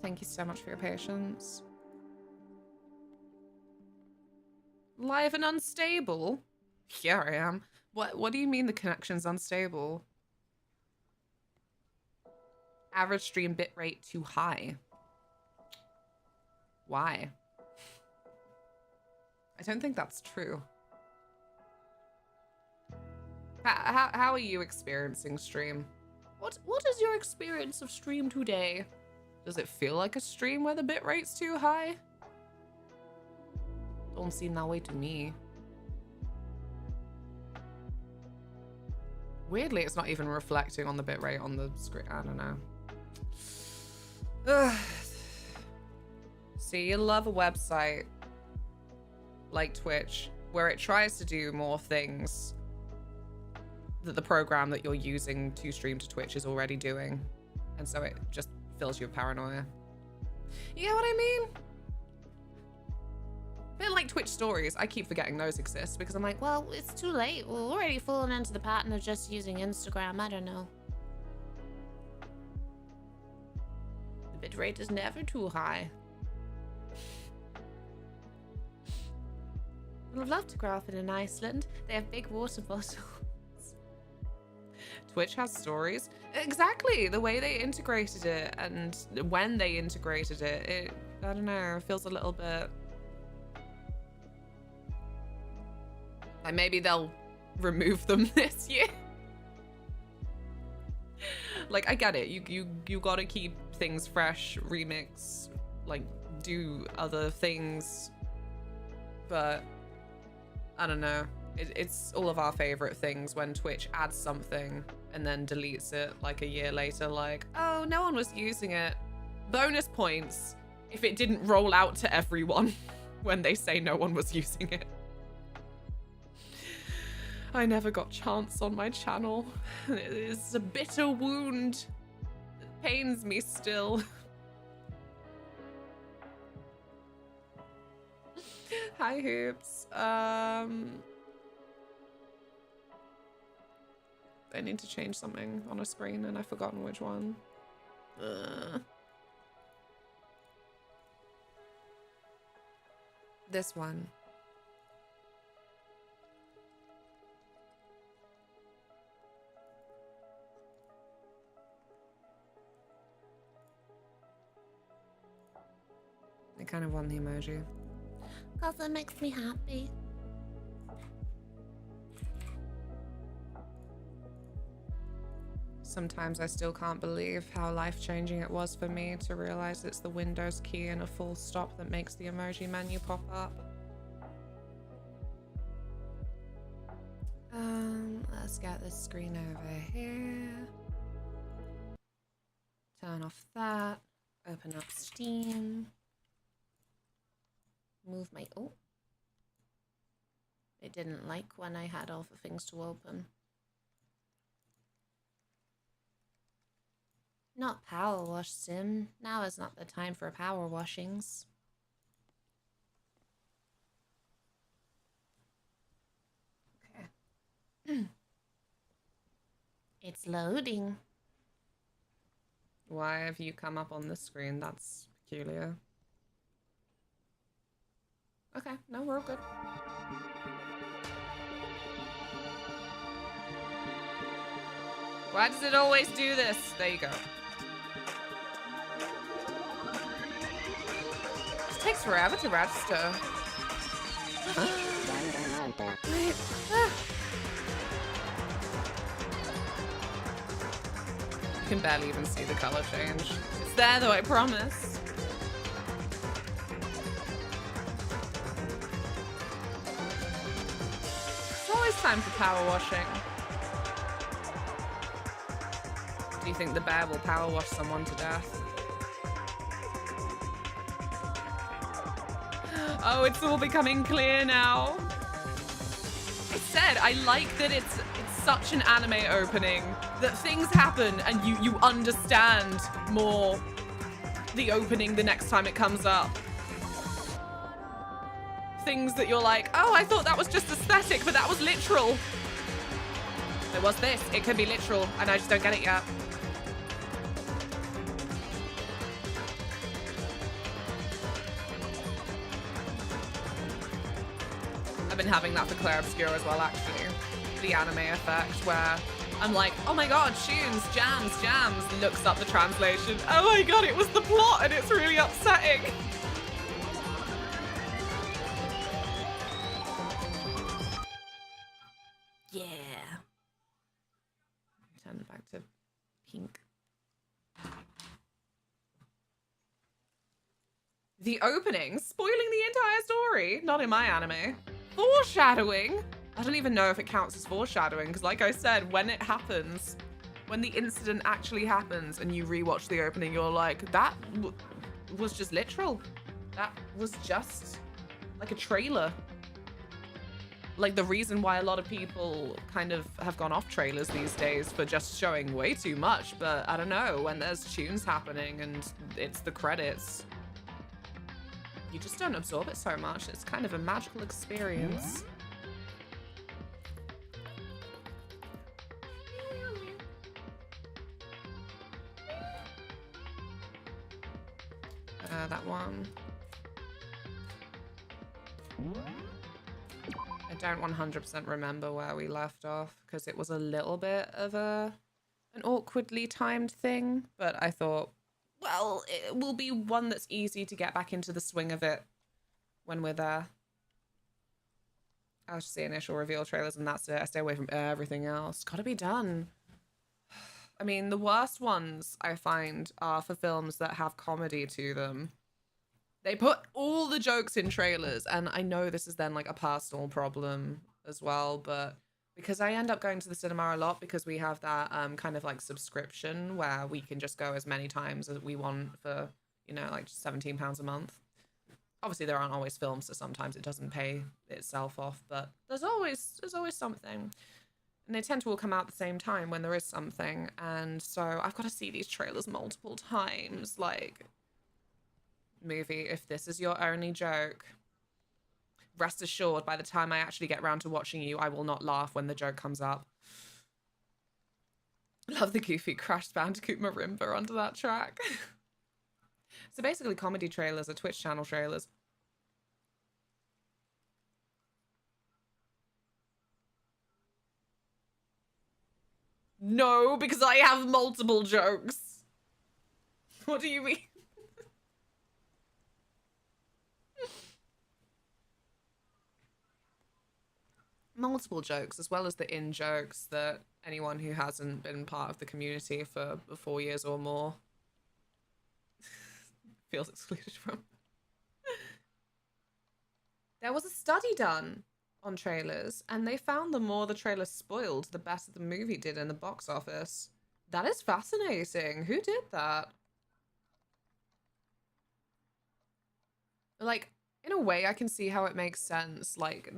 Speaker 3: Thank you so much for your patience. Live and unstable? Here I am. What do you mean the connection's unstable? Average stream bitrate too high. Why? I don't think that's true. How are you experiencing stream? What is your experience of stream today? Does it feel like a stream where the bitrate's too high? Don't seem that way to me. Weirdly, it's not even reflecting on the bitrate on the screen. I don't know. Ugh. See, you love a website like Twitch where it tries to do more things that the program that you're using to stream to Twitch is already doing. And so it just fills you with paranoia. You get what I mean? A bit like Twitch stories. I keep forgetting those exist because I'm like, well,
Speaker 4: Well, it's too late. We're already falling into the pattern of just using Instagram. I don't know.
Speaker 1: The bitrate is never too high.
Speaker 4: I'd love to grow up in Iceland. They have big water bottles.
Speaker 3: Twitch has stories. Exactly. The way they integrated it and when they integrated it, I don't know, feels a little bit... Like maybe they'll remove them this year. Like, I get it. You gotta keep things fresh, remix, like, do other things. But, I don't know. It's all of our favorite things when Twitch adds something and then deletes it like a year later, like, oh, no one was using it. Bonus points if it didn't roll out to everyone when they say no one was using it. I never got chance on my channel. It is a bitter wound that pains me still. Hi, Hoops. I need to change something on a screen and I've forgotten which one. This one. I kind of want the emoji.
Speaker 4: Cause it makes me happy.
Speaker 3: Sometimes I still can't believe how life-changing it was for me to realize it's the Windows key and a full stop that makes the emoji menu pop up. Let's get this screen over here. Turn off that. Open up Steam.
Speaker 1: Move my... Oh. It didn't like when I had all the things to open. Not power wash, Sim. Now is not the time for power washings. Okay. It's loading.
Speaker 3: Why have you come up on this screen? That's peculiar. Okay, no, we're all good. Why does it always do this? There you go. It takes forever to register. You can barely even see the color change. It's there though, I promise. It's always time for power washing. Do you think the bear will power wash someone to death? Oh, it's all becoming clear now. I said, I like that it's such an anime opening that things happen and you understand more the opening the next time it comes up. Things that you're like, oh, I thought that was just aesthetic, but that was literal. There was this, it could be literal, and I just don't get it yet. I've been having that for Claire Obscure as well, actually. The anime effect where I'm like, oh my god, tunes, jams, looks up the translation. Oh my god, it was the plot and it's really upsetting.
Speaker 1: Yeah.
Speaker 3: Turn it back to pink. The opening, spoiling the entire story. Not in my anime. Foreshadowing. I don't even know if it counts as foreshadowing because like I said, when it happens, when the incident actually happens and you rewatch the opening, you're like, that was just literal. That was just like a trailer. Like the reason why a lot of people kind of have gone off trailers these days for just showing way too much, but I don't know, when there's tunes happening and it's the credits, you just don't absorb it so much. It's kind of a magical experience. That one. I don't 100% remember where we left off because it was a little bit of an awkwardly timed thing, but I thought, well, it will be one that's easy to get back into the swing of it when we're there. I'll just see initial reveal trailers and that's it. I stay away from everything else. Gotta be done. I mean, the worst ones I find are for films that have comedy to them. They put all the jokes in trailers, and I know this is then like a personal problem as well, but because I end up going to the cinema a lot because we have that kind of like subscription where we can just go as many times as we want for, you know, like just £17 a month. Obviously there aren't always films, so sometimes it doesn't pay itself off, but there's always something. And they tend to all come out at the same time when there is something, and so I've got to see these trailers multiple times, like... Movie, if this is your only joke. rest assured, by the time I actually get around to watching you, I will not laugh when the joke comes up. Love the goofy Crash Bandicoot marimba onto that track. So basically comedy trailers are Twitch channel trailers. No, because I have multiple jokes. What do you mean? Multiple jokes, as well as the in jokes that anyone who hasn't been part of the community for 4 years or more feels excluded from. There was a study done on trailers, and they found the more the trailer spoiled, the better the movie did in the box office. That is fascinating. Who did that? Like, in a way, I can see how it makes sense. Like,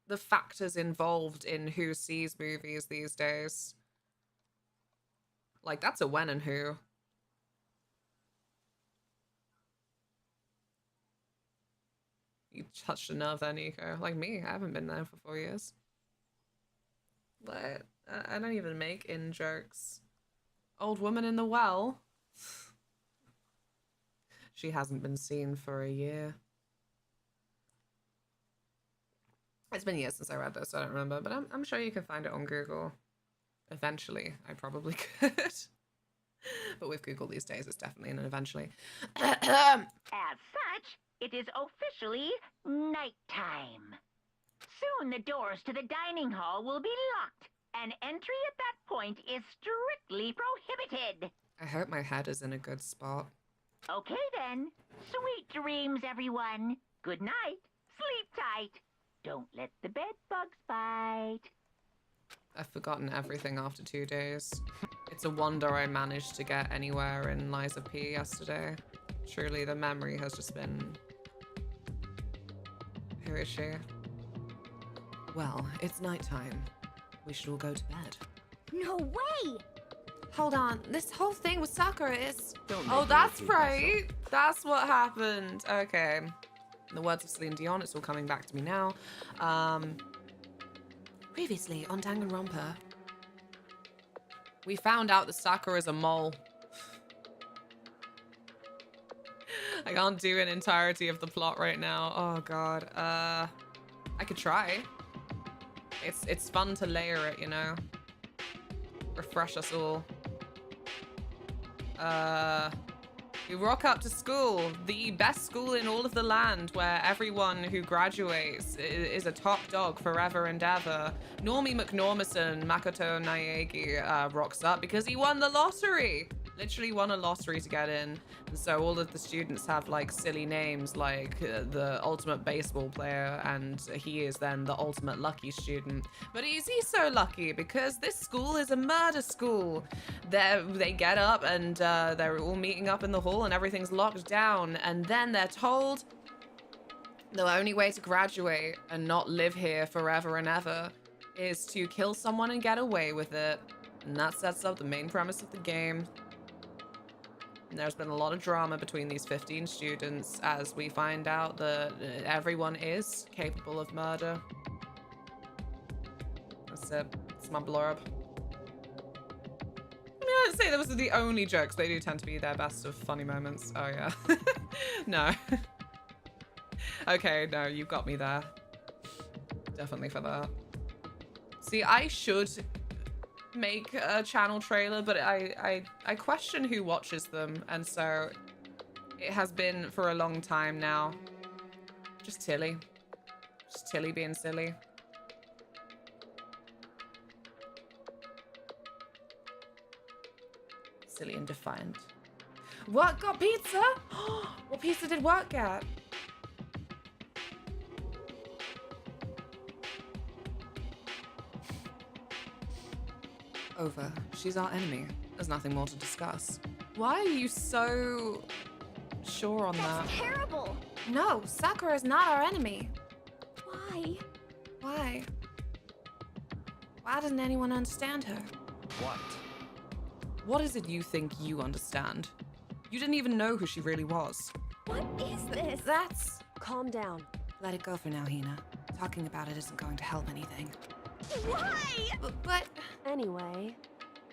Speaker 3: the factors involved in who sees movies these days. Like, that's a when and who. You touched a nerve there, Nico. Like me, I haven't been there for 4 years. But I don't even make in jokes. Old woman in the well. She hasn't been seen for a year. It's been years since I read this, so I don't remember, but I'm sure you can find it on Google. Eventually, I probably could. But with Google these days, it's definitely an eventually.
Speaker 5: As such, it is officially nighttime. Soon the doors to the dining hall will be locked, and entry at that point is strictly prohibited.
Speaker 3: I hope my head is in a good spot.
Speaker 5: Okay then. Sweet dreams, everyone. Good night. Sleep tight. Don't let the bed bugs bite.
Speaker 3: I've forgotten everything after 2 days. It's a wonder I managed to get anywhere in Liza P yesterday. Truly, the memory has just been... Who is she? Well, it's nighttime. We should all go to bed.
Speaker 4: No way!
Speaker 1: Hold on. This whole thing with Sakura is...
Speaker 3: Oh, that's right. That's what happened. Okay. In the words of Celine Dion, it's all coming back to me now. Previously on Dank and Romper, we found out that Sakura is a mole. I can't do an entirety of the plot right now. Oh god. I could try. It's fun to layer it, you know. Refresh us all. We rock up to school, the best school in all of the land, where everyone who graduates is a top dog forever and ever. Normie McNormison, Makoto Naegi, rocks up because he won the lottery. Literally won a lottery to get in. And so all of the students have like silly names like the ultimate baseball player, and he is then the ultimate lucky student. But is he so lucky? Because this school is a murder school. They get up and they're all meeting up in the hall and everything's locked down. And then they're told the only way to graduate and not live here forever and ever is to kill someone and get away with it. And that sets up the main premise of the game. And there's been a lot of drama between these 15 students as we find out that everyone is capable of murder. That's it. It's my blurb. I mean, I'd say those are the only jokes. They do tend to be their best of funny moments. Oh, yeah. No. Okay, no, you've got me there. Definitely for that. See, I should make a channel trailer, but I question who watches them, and so it has been for a long time now. Just Tilly being silly. Silly and defiant. What got pizza? What pizza did what get? Over. She's our enemy. There's nothing more to discuss. Why are you so sure on that?
Speaker 4: That's terrible!
Speaker 1: No, Sakura is not our enemy.
Speaker 4: Why?
Speaker 1: Why? Why doesn't anyone understand her?
Speaker 6: What?
Speaker 3: What is it you think you understand? You didn't even know who she really was.
Speaker 4: What is this?
Speaker 1: That's...
Speaker 7: Calm down.
Speaker 3: Let it go for now, Hina. Talking about it isn't going to help anything.
Speaker 4: Why?
Speaker 1: But
Speaker 6: Anyway,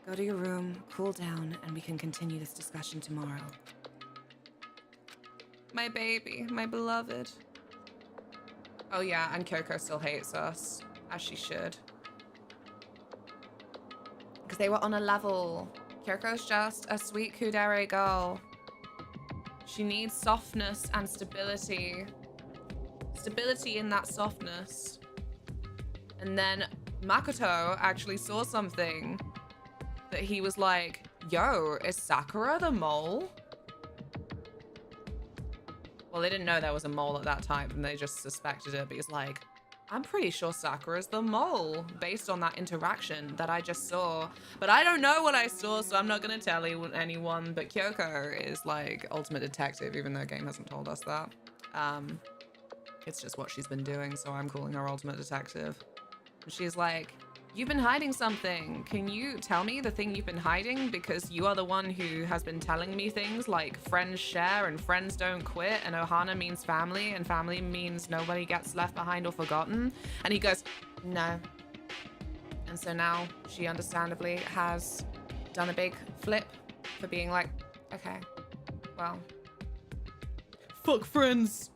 Speaker 3: Go to your room, cool down, and we can continue this discussion tomorrow. My baby, my beloved. Oh yeah, and Kyoko still hates us, as she should. Because they were on a level. Kyoko's just a sweet kudere girl. She needs softness and stability. Stability in that softness. And then Makoto actually saw something that he was like, yo, is Sakura the mole? Well, they didn't know there was a mole at that time and they just suspected it, but he's like, I'm pretty sure Sakura's the mole based on that interaction that I just saw. But I don't know what I saw, so I'm not gonna tell anyone. But Kyoko is like ultimate detective, even though the game hasn't told us that. It's just what she's been doing, so I'm calling her ultimate detective. And she's like, you've been hiding something. Can you tell me the thing you've been hiding? Because you are the one who has been telling me things like friends share and friends don't quit, and Ohana means family, and family means nobody gets left behind or forgotten. And he goes, no. And so now she understandably has done a big flip for being like, okay, well, fuck friends.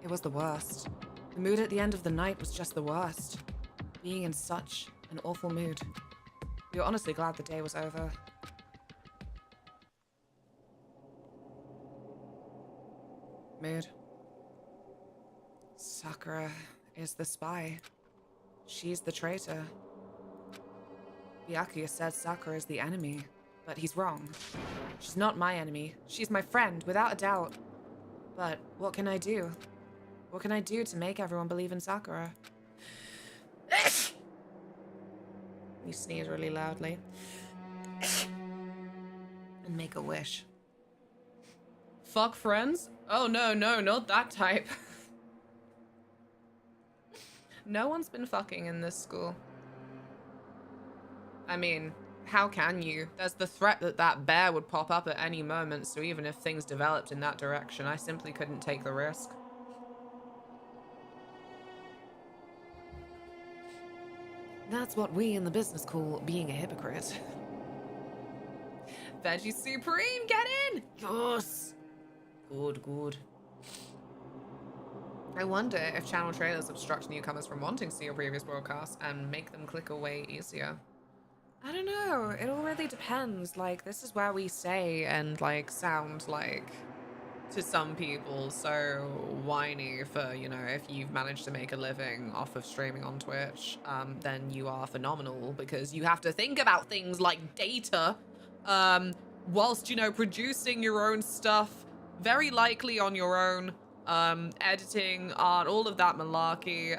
Speaker 3: It was the worst. The mood at the end of the night was just the worst. Being in such an awful mood. We were honestly glad the day was over. Mood. Sakura is the spy. She's the traitor. Byakuya said Sakura is the enemy, but he's wrong. She's not my enemy. She's my friend, without a doubt. But what can I do? What can I do to make everyone believe in Sakura? You sneeze really loudly. And make a wish. Fuck friends? Oh no, not that type. No one's been fucking in this school. I mean, how can you? There's the threat that that bear would pop up at any moment, so even if things developed in that direction, I simply couldn't take the risk. That's what we in the business call being a hypocrite. Veggie Supreme, get in! Yes! Good. I wonder if channel trailers obstruct newcomers from wanting to see your previous broadcast and make them click away easier. I don't know. It all really depends. Like, this is where we say and, like, sound like, to some people, so whiny for, you know, if you've managed to make a living off of streaming on Twitch, then you are phenomenal because you have to think about things like data, whilst, you know, producing your own stuff, very likely on your own, editing, art, all of that malarkey.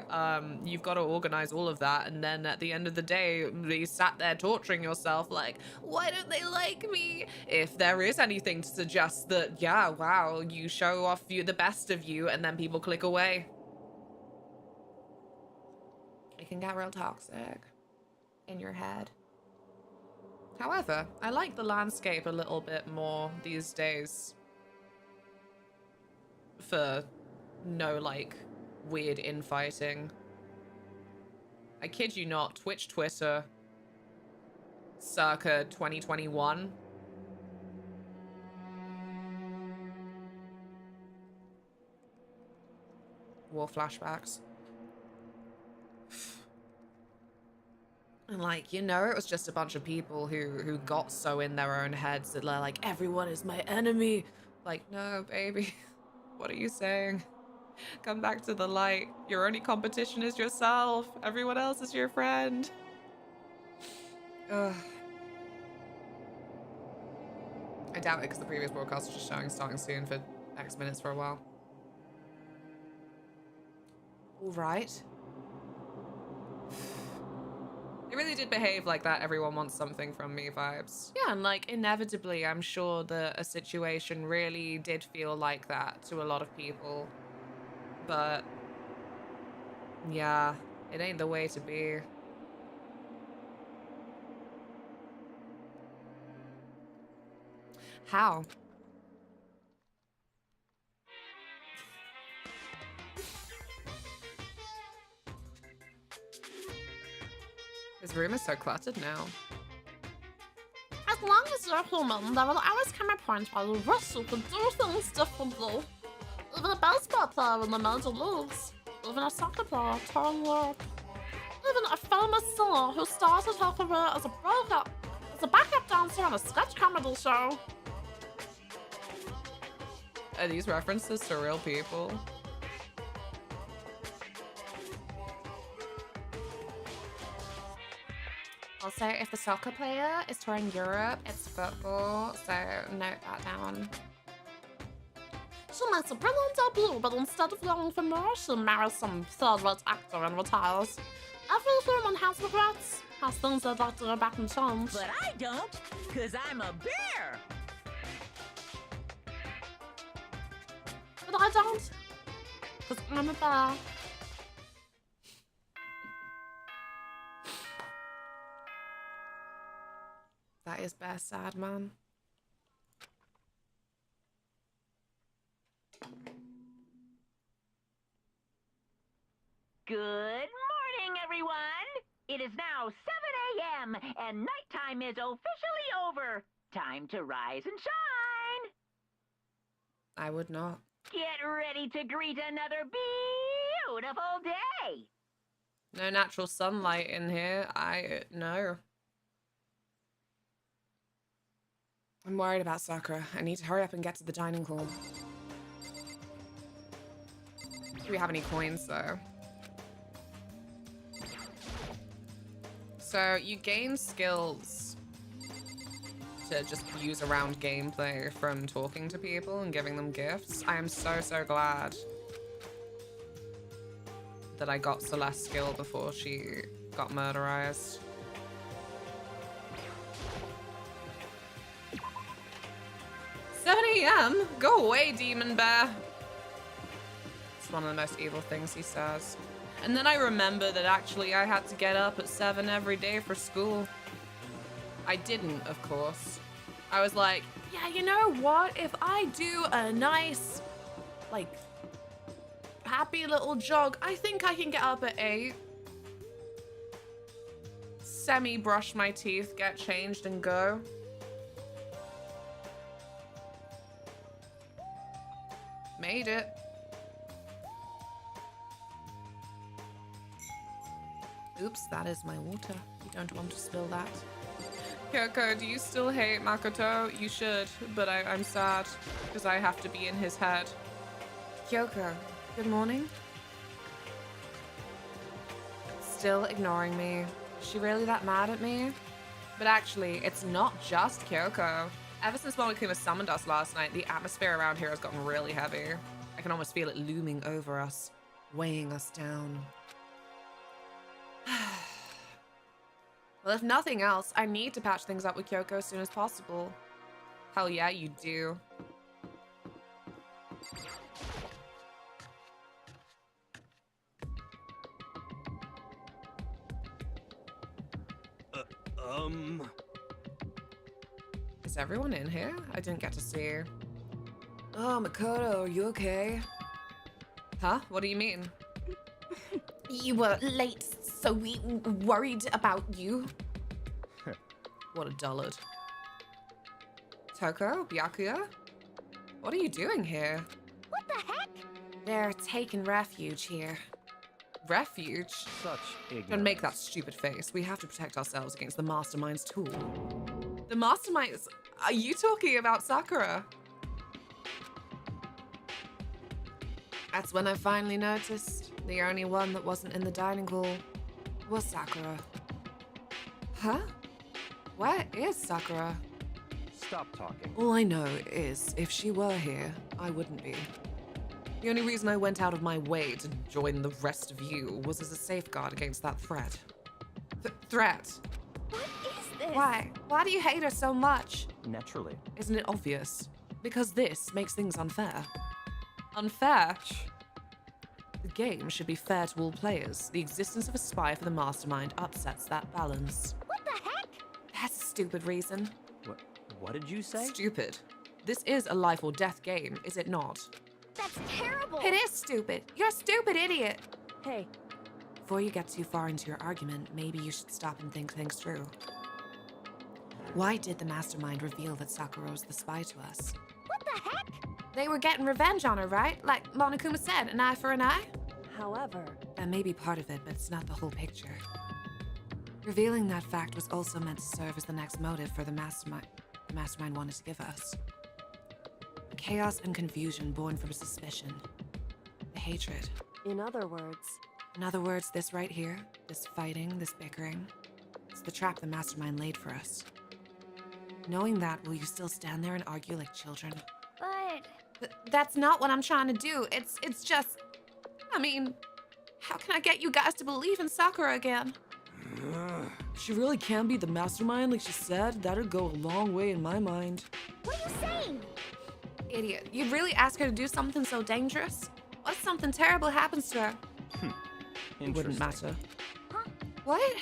Speaker 3: You've got to organize all of that, and then at the end of the day, you sat there torturing yourself like, why don't they like me? If there is anything to suggest that, yeah, wow, you show off the best of you, and then people click away. It can get real toxic in your head. However, I like the landscape a little bit more these days. For no, like, weird infighting. I kid you not, Twitch Twitter, circa 2021. War flashbacks. And like, you know, it was just a bunch of people who got so in their own heads that they're like, everyone is my enemy. Like, no, baby. What are you saying? Come back to the light. Your only competition is yourself. Everyone else is your friend. Ugh. I doubt it because the previous broadcast was just showing starting soon for X minutes for a while. All right. They really did behave like that everyone wants something from me vibes. Yeah, and like inevitably, I'm sure that a situation really did feel like that to a lot of people. But yeah, it ain't the way to be. How? This room is so cluttered now.
Speaker 4: As long as you're human, there will always come a point where you wish you could do things differently. Even a baseball player in the major leagues. Even a soccer player touring Europe. Even a famous singer who started her career as a backup dancer on a sketch comedy show.
Speaker 3: Are these references to real people?
Speaker 1: Also, if the soccer player is touring Europe, it's football, so note that down.
Speaker 4: She makes a brilliant debut, but instead of going for more, she marries some third-rate actor and retires. Every human has regrets, has things they'd like to go back and change.
Speaker 5: But I don't, because I'm a bear.
Speaker 4: But I don't, because I'm a bear.
Speaker 1: That is bear sad, man.
Speaker 5: Good morning, everyone. It is now 7 a.m. and nighttime is officially over. Time to rise and shine.
Speaker 1: I would not.
Speaker 5: Get ready to greet another beautiful day.
Speaker 3: No natural sunlight in here. No.
Speaker 1: I'm worried about Sakura. I need to hurry up and get to the dining hall.
Speaker 3: Do we have any coins, though? So, you gain skills to just use around gameplay from talking to people and giving them gifts. I am so, so glad that I got Celeste's skill before she got murderized. AM? Go away, demon bear. It's one of the most evil things he says. And then I remember that actually I had to get up at 7 every day for school. I didn't, of course. I was like, yeah, you know what? If I do a nice, like, happy little jog, I think I can get up at 8. Semi-brush my teeth, get changed, and go. Made it. Oops, that is my water. You don't want to spill that. Kyoko, do you still hate Makoto? You should, but I'm sad because I have to be in his head.
Speaker 1: Kyoko, good morning. Still ignoring me. Is she really that mad at me?
Speaker 3: But actually, it's not just Kyoko. Ever since Monokuma summoned us last night, the atmosphere around here has gotten really heavy. I can almost feel it looming over us, weighing us down. Well, if nothing else, I need to patch things up with Kyoko as soon as possible. Hell yeah, you do. Is everyone in here? I didn't get to see.
Speaker 1: Oh, Makoto, are you okay?
Speaker 3: Huh? What do you mean?
Speaker 1: You were late, so we worried about you.
Speaker 3: What a dullard. Toko? Byakuya? What are you doing here?
Speaker 4: What the heck?
Speaker 1: They're taking refuge here.
Speaker 3: Refuge?
Speaker 6: Such ignorance.
Speaker 3: Don't make that stupid face. We have to protect ourselves against the Mastermind's tool. The Masterminds? Are you talking about Sakura?
Speaker 1: That's when I finally noticed the only one that wasn't in the dining hall was Sakura. Huh? Where is Sakura?
Speaker 6: Stop talking.
Speaker 3: All I know is, if she were here, I wouldn't be. The only reason I went out of my way to join the rest of you was as a safeguard against that threat. Threat?
Speaker 4: What is this?
Speaker 1: Why? Why do you hate her so much?
Speaker 6: Naturally.
Speaker 3: Isn't it obvious? Because this makes things unfair. Unfair? The game should be fair to all players. The existence of a spy for the Mastermind upsets that balance.
Speaker 4: What the heck?
Speaker 1: That's a stupid reason.
Speaker 6: What did you say?
Speaker 3: Stupid. This is a life or death game, is it not?
Speaker 4: That's terrible.
Speaker 1: It is stupid. You're a stupid idiot.
Speaker 7: Hey,
Speaker 3: Before you get too far into your argument, maybe you should stop and think things through. Why did the mastermind reveal that Sakura was the spy to us?
Speaker 4: What the heck?
Speaker 1: They were getting revenge on her, right? Like Monokuma said, an eye for an eye?
Speaker 7: However,
Speaker 3: That may be part of it, but it's not the whole picture. Revealing that fact was also meant to serve as the next motive for the mastermind wanted to give us. The chaos and confusion born from suspicion. The hatred.
Speaker 7: in other words,
Speaker 3: This right here, this fighting, this bickering, it's the trap the mastermind laid for us. Knowing that, will you still stand there and argue like children?
Speaker 4: But
Speaker 1: That's not what I'm trying to do. It's just, I mean, how can I get you guys to believe in Sakura again?
Speaker 3: She really can be the mastermind like she said. That'd go a long way in my mind.
Speaker 4: what are you saying?
Speaker 1: Idiot. You'd really ask her to do something so dangerous? What if something terrible happens to her?
Speaker 3: It wouldn't matter.
Speaker 1: What?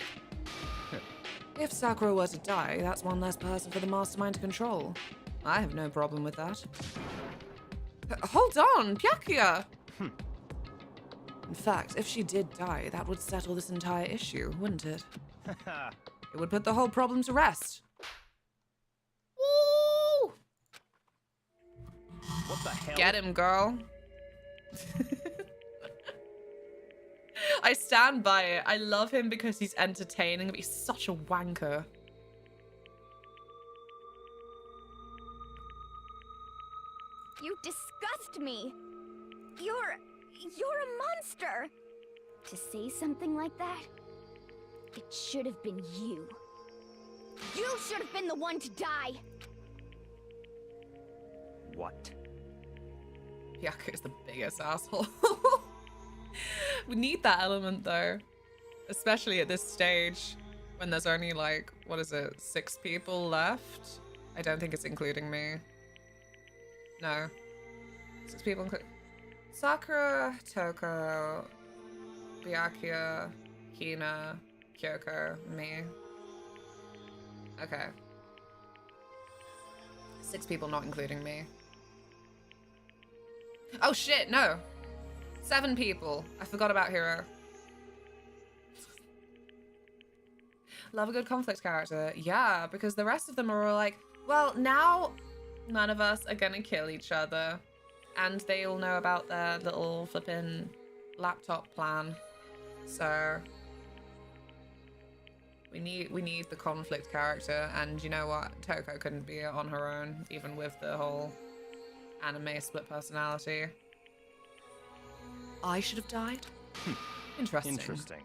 Speaker 3: If Sakura were to die, that's one less person for the mastermind to control. I have no problem with that.
Speaker 1: Hold on, Byakuya!
Speaker 3: In fact, if she did die, that would settle this entire issue, wouldn't it? It would put the whole problem to rest.
Speaker 1: Woo!
Speaker 6: What the hell?
Speaker 3: Get him, girl. I stand by it. I love him because he's entertaining, but he's such a wanker.
Speaker 4: You disgust me. You're a monster. To say something like that, it should have been you. You should have been the one to die.
Speaker 6: What?
Speaker 3: Byakuya is the biggest asshole. We need that element though, especially at this stage when there's only like, what is it, 6 people left? I don't think it's including me. No. 6 people including Sakura, Toko, Byakuya, Hina, Kyoko, me. Okay. 6 people not including me. Oh shit, no. 7 people. I forgot about Hiro. Love a good conflict character. Yeah, because the rest of them are all like, well, now none of us are gonna kill each other. And they all know about their little flippin' laptop plan. So we need the conflict character, and you know what? Toko couldn't be on her own, even with the whole anime split personality. I should have died? Interesting.
Speaker 6: Interesting.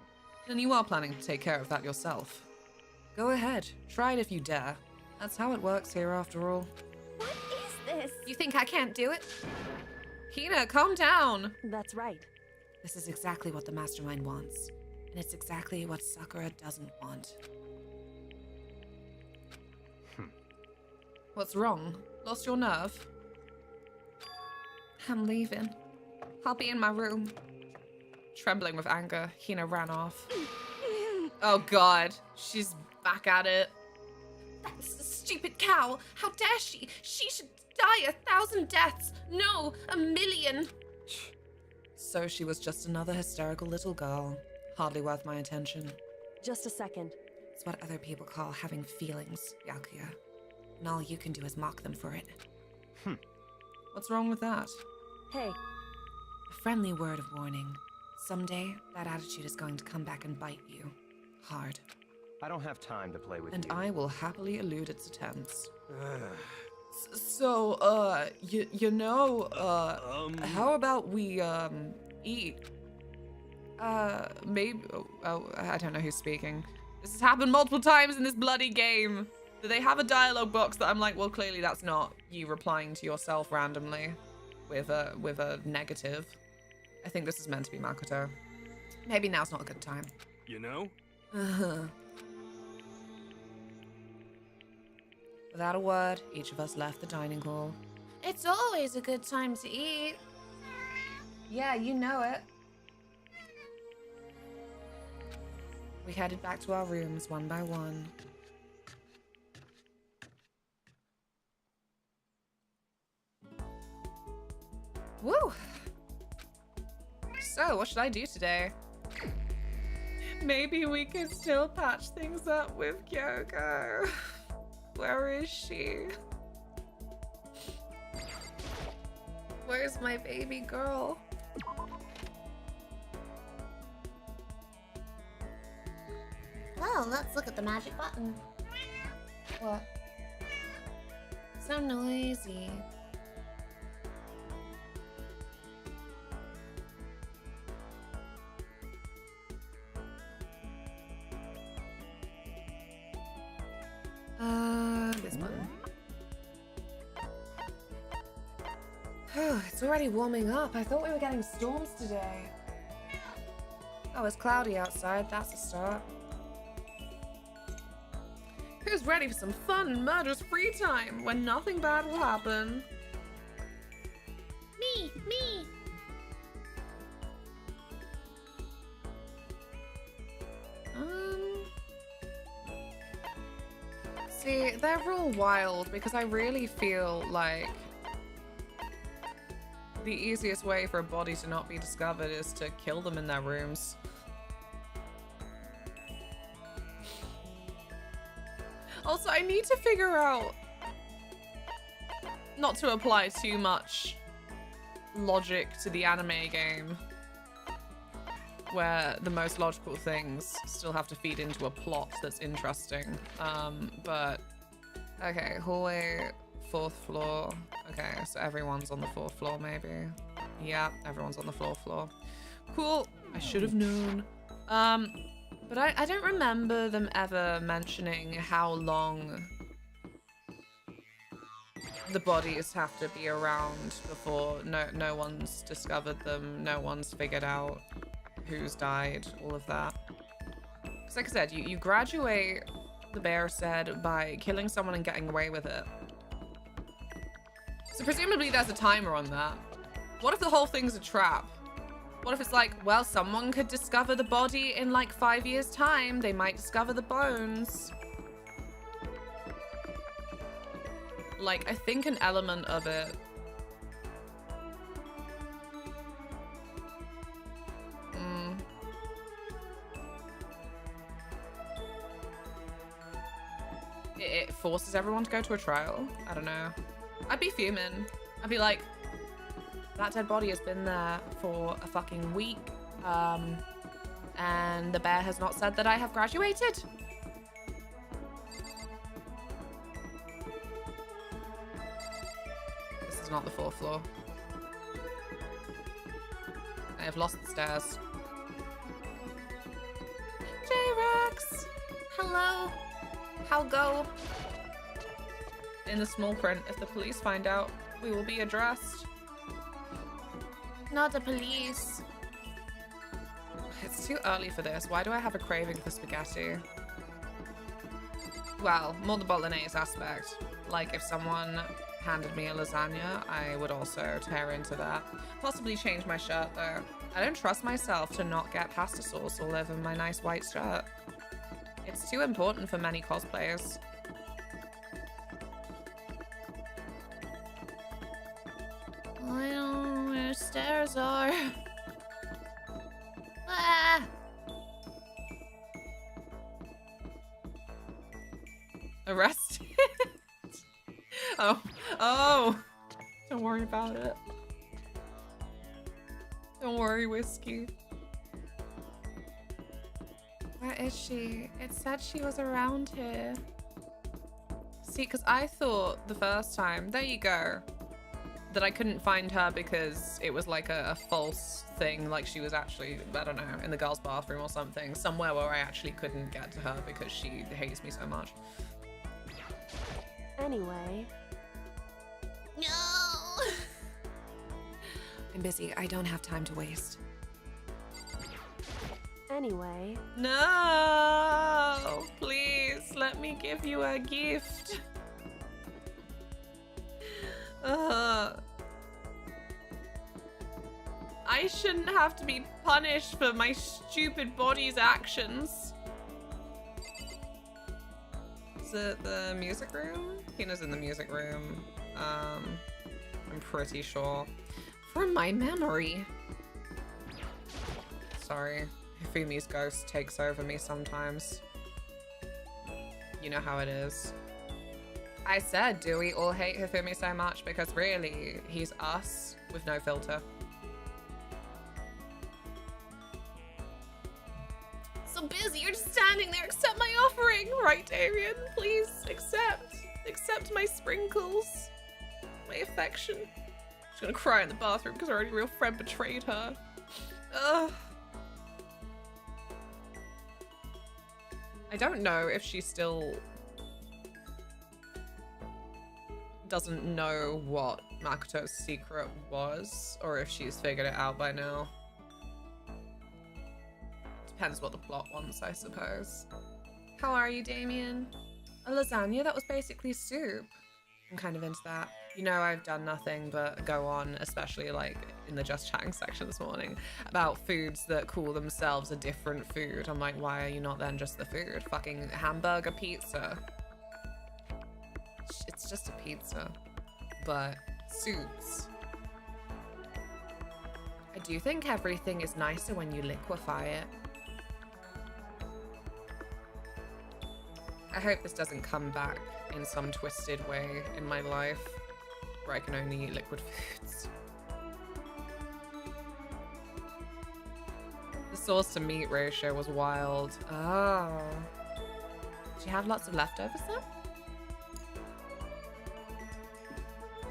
Speaker 3: Then you are planning to take care of that yourself. Go ahead, try it if you dare. That's how it works here after all.
Speaker 4: What is this?
Speaker 1: You think I can't do it?
Speaker 3: Hina, calm down!
Speaker 7: that's right.
Speaker 3: This is exactly what the mastermind wants. And it's exactly what Sakura doesn't want. What's wrong? Lost your nerve?
Speaker 1: I'm leaving. I'll be in my room.
Speaker 3: Trembling with anger, Hina ran off. Oh god, she's back at it.
Speaker 1: That's a stupid cow. How dare she? She should die 1,000 deaths. No, 1,000,000.
Speaker 3: So she was just another hysterical little girl. Hardly worth my attention.
Speaker 7: Just a second.
Speaker 3: It's what other people call having feelings, Byakuya. And all you can do is mock them for it. What's wrong with that?
Speaker 7: Hey,
Speaker 3: A friendly word of warning. Someday, that attitude is going to come back and bite you. Hard.
Speaker 6: I don't have time to play with
Speaker 3: And
Speaker 6: you.
Speaker 3: I will happily elude its attempts.
Speaker 6: Ugh.
Speaker 3: So, how about we, eat? Maybe, I don't know who's speaking. This has happened multiple times in this bloody game. Do they have a dialogue box that I'm like, well, clearly that's not you replying to yourself randomly with a negative. I think this is meant to be Makoto. Maybe now's not a good time.
Speaker 6: You know?
Speaker 3: Without a word, each of us left the dining hall.
Speaker 1: It's always a good time to eat.
Speaker 3: Yeah, you know it. We headed back to our rooms one by one. Woo! So, what should I do today? Maybe we can still patch things up with Kyoko. Where is she? Where's my baby girl?
Speaker 4: Well, let's look at the magic button.
Speaker 1: What? So noisy.
Speaker 3: This one. It's already warming up. I thought we were getting storms today. Oh, it's cloudy outside. That's a start. Who's ready for some fun, murderous free time when nothing bad will happen?
Speaker 4: Me!
Speaker 3: See, they're all wild because I really feel like the easiest way for a body to not be discovered is to kill them in their rooms. Also, I need to figure out not to apply too much logic to the anime game where the most logical things still have to feed into a plot that's interesting. But okay, hallway, 4th floor. Okay, so everyone's on the 4th floor maybe. Yeah, everyone's on the 4th floor. Cool, I should have known. But I don't remember them ever mentioning how long the bodies have to be around before no one's discovered them, no one's figured out who's died, all of that. Because like I said, you graduate, the bear said, by killing someone and getting away with it. So presumably there's a timer on that. What if the whole thing's a trap? What if it's like, well, someone could discover the body in like 5 years' time. They might discover the bones. Like, I think an element of it. It forces everyone to go to a trial. I don't know. I'd be fuming. I'd be like, that dead body has been there for a fucking week. And the bear has not said that I have graduated. This is not the 4th floor. I have lost the stairs. J-Rex! Hello. How go? In the small print, if the police find out, we will be addressed.
Speaker 1: Not the police.
Speaker 3: It's too early for this. Why do I have a craving for spaghetti? Well, more the bolognese aspect. Like, if someone handed me a lasagna, I would also tear into that. Possibly change my shirt, though. I don't trust myself to not get pasta sauce all over my nice white shirt. It's too important for many cosplayers.
Speaker 1: I don't know where stairs are. Ah!
Speaker 3: Arrested? Oh. Don't worry about it. Don't worry, Whiskey. Where is she? It said she was around here. See, because I thought the first time, there you go, that I couldn't find her because it was like a false thing, like she was actually, I don't know, in the girls' bathroom or something, somewhere where I actually couldn't get to her because she hates me so much.
Speaker 7: Anyway.
Speaker 1: No!
Speaker 3: I'm busy. I don't have time to waste.
Speaker 7: Anyway.
Speaker 3: No! Please, let me give you a gift. I shouldn't have to be punished for my stupid body's actions. Is it the music room? Hina's in the music room. I'm pretty sure. From my memory. Sorry. Hifumi's ghost takes over me sometimes. You know how it is. I said, do we all hate Hifumi so much? Because really, he's us with no filter. So busy, you're just standing there. Accept my offering, right, Damien? Please accept. Accept my sprinkles, my affection. She's gonna cry in the bathroom because her only real friend betrayed her. Ugh. I don't know if she still doesn't know what Makoto's secret was, or if she's figured it out by now. Depends what the plot wants, I suppose. How are you, Damien? A lasagna? That was basically soup. I'm kind of into that. You know, I've done nothing but go on, especially like in the Just Chatting section this morning, about foods that call themselves a different food. I'm like, why are you not then just the food? Fucking hamburger pizza. It's just a pizza, but soups. I do think everything is nicer when you liquefy it. I hope this doesn't come back in some twisted way in my life where I can only eat liquid foods. The sauce to meat ratio was wild. Oh. Did you have lots of leftovers then?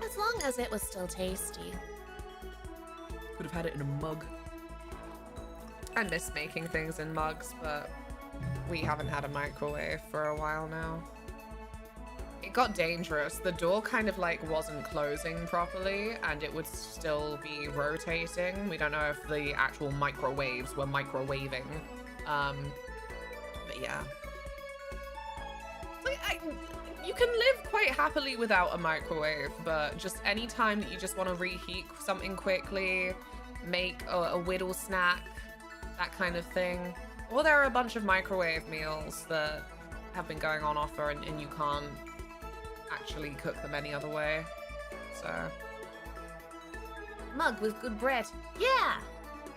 Speaker 1: As long as it was still tasty.
Speaker 3: Could have had it in a mug. I miss making things in mugs, but we haven't had a microwave for a while now. It got dangerous. The door kind of like wasn't closing properly and it would still be rotating. We don't know if the actual microwaves were microwaving. But yeah. Like, you can live quite happily without a microwave, but just any time that you just want to reheat something quickly, make a whittle snack, that kind of thing. Or there are a bunch of microwave meals that have been going on offer and you can't actually cook them any other way. So.
Speaker 1: Mug with good bread. Yeah!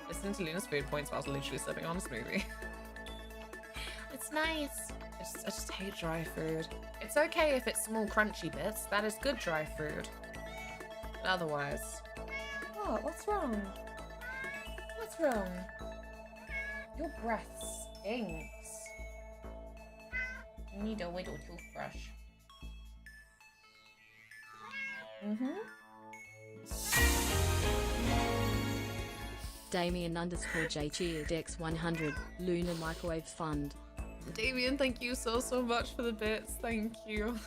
Speaker 3: Listen to Luna's food points while I was literally sipping on a smoothie.
Speaker 1: It's nice.
Speaker 3: I just hate dry food. It's okay if it's small crunchy bits. That is good dry food. But otherwise. What? What's wrong? What's wrong? Your breath stinks. You need a whittle toothbrush.
Speaker 2: Damien _ JG Dex 100 Luna Microwave Fund.
Speaker 3: Damien, thank you so much for the bits. Thank you.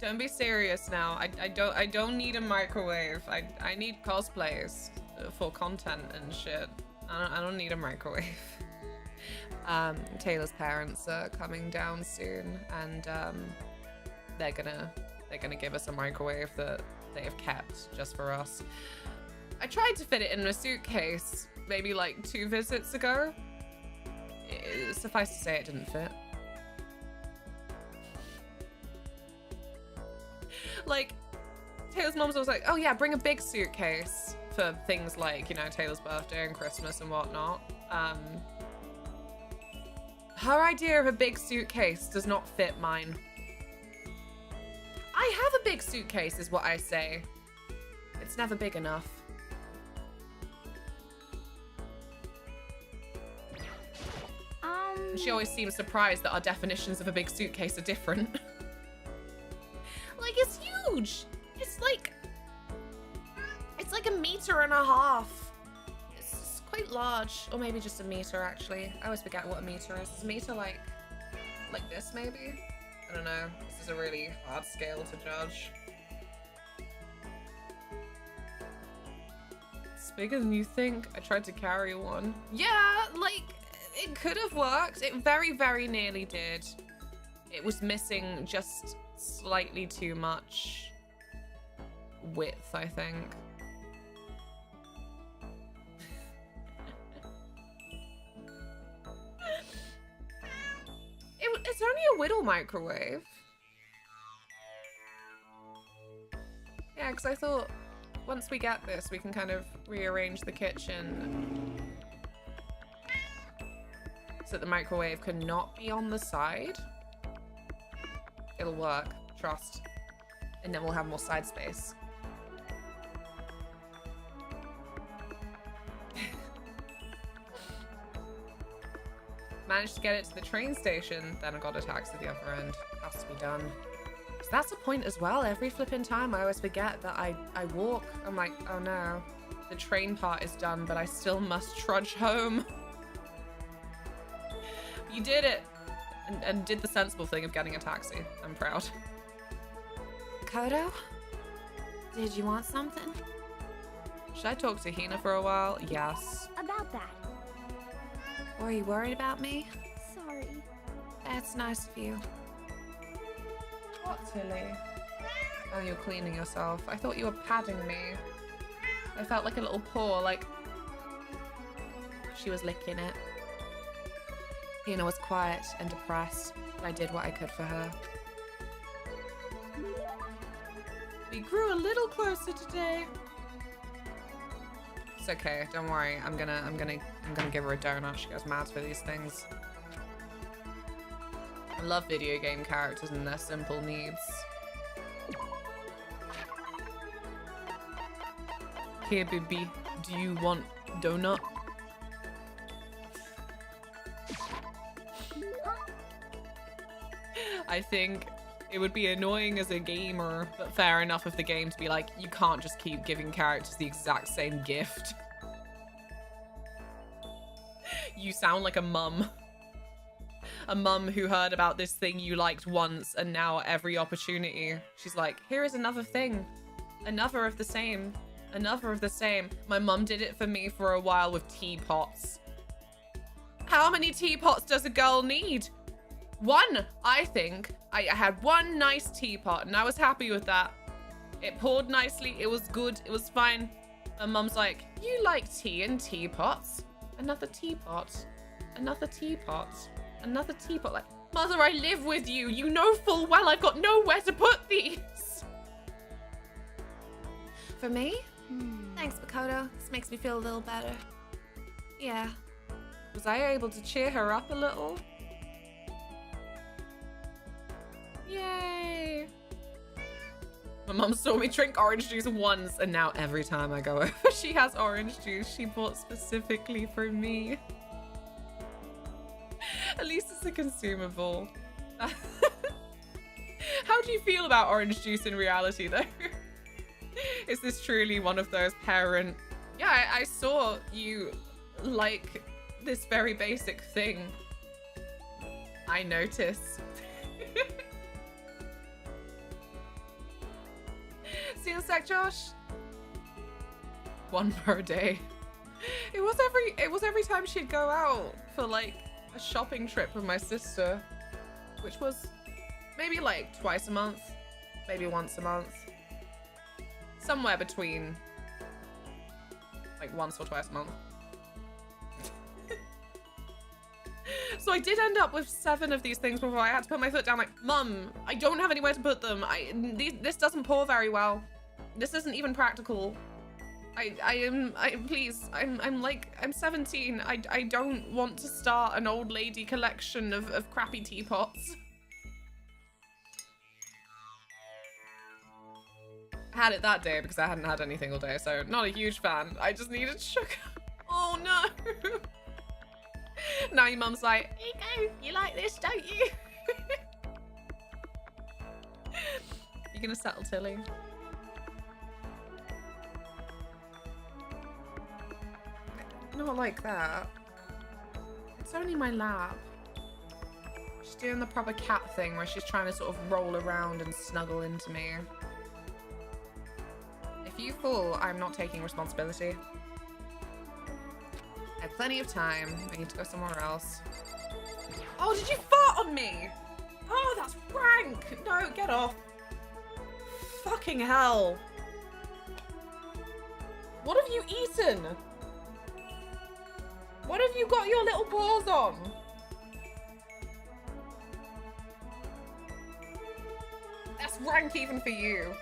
Speaker 3: Don't be serious now. I don't need a microwave. I need cosplays for content and shit. I don't need a microwave. Taylor's parents are coming down soon, and they're gonna give us a microwave that they have kept just for us. I tried to fit it in a suitcase maybe like 2 visits ago. Suffice to say, it didn't fit. Like, Taylor's mom's always like, oh yeah, bring a big suitcase for things like, you know, Taylor's birthday and Christmas and whatnot. Her idea of a big suitcase does not fit mine. I have a big suitcase, is what I say. It's never big enough. She always seems surprised that our definitions of a big suitcase are different.
Speaker 1: Like, it's huge. It's like 1.5 meters. It's quite large, or maybe just a meter actually. I always forget what a meter is. Is a meter like this maybe? I don't know. This is a really hard scale to judge. It's bigger than you think. I tried to carry one. Yeah, like, it could have worked. It very, very nearly did. It was missing just slightly too much width, I think. It's only a whittle microwave. Yeah, because I thought
Speaker 3: once we get this, we can kind of rearrange the kitchen so that the microwave cannot be on the side. It'll work, trust. And then we'll have more side space. Managed to get it to the train station, then I got a taxi at the other end. Has to be done. So that's a point as well. Every flipping time I always forget that I walk. I'm like, oh no. The train part is done, but I still must trudge home. You did it! And did the sensible thing of getting a taxi. I'm proud.
Speaker 1: Kodo? Did you want something?
Speaker 3: Should I talk to Hina for a while? Yes.
Speaker 8: About that.
Speaker 1: Were you worried about me?
Speaker 8: Sorry.
Speaker 1: That's nice of you.
Speaker 3: What, Tilly? Oh, you're cleaning yourself. I thought you were patting me. I felt like a little paw, like she was licking it. Hina was quiet and depressed, but I did what I could for her. We grew a little closer today. It's okay, don't worry. I'm gonna give her a donut. She goes mad for these things. I love video game characters and their simple needs. Here, baby, do you want donut? I think it would be annoying as a gamer, but fair enough of the game to be like, you can't just keep giving characters the exact same gift. You sound like a mum. A mum who heard about this thing you liked once and now every opportunity, she's like, here is another thing. Another of the same. Another of the same. My mum did it for me for a while with teapots. How many teapots does a girl need? One, I think. I had one nice teapot and I was happy with that. It poured nicely. It was good. It was fine. And mum's like, you like tea and teapots? Another teapot. Another teapot. Another teapot. Like, mother, I live with you. You know full well I've got nowhere to put these.
Speaker 1: For me? Thanks, Makoto. This makes me feel a little better. Yeah.
Speaker 3: Was I able to cheer her up a little? Yay! My mum saw me drink orange juice once, and now every time I go over, she has orange juice she bought specifically for me. At least it's a consumable. How do you feel about orange juice in reality, though? Is this truly one of those parent... Yeah, I saw you like this very basic thing. I notice. See you in a sec, Josh. One per day. It was every time she'd go out for like a shopping trip with my sister, which was maybe like twice a month, maybe once a month. Somewhere between like once or twice a month. So I did end up with 7 of these things before I had to put my foot down like, Mum, I don't have anywhere to put them. This doesn't pour very well. This isn't even practical. Please, I'm 17. I don't want to start an old lady collection of crappy teapots. I had it that day because I hadn't had anything all day, so not a huge fan. I just needed sugar. Oh no. Now your mum's like, here you go, you like this, don't you? You're gonna settle, Tilly. Not like that. It's only my lap. She's doing the proper cat thing where she's trying to sort of roll around and snuggle into me. If you fall, I'm not taking responsibility. I have plenty of time. I need to go somewhere else. Oh, did you fart on me? Oh, that's rank. No, get off. Fucking hell. What have you eaten? What have you got your little paws on? That's rank even for you.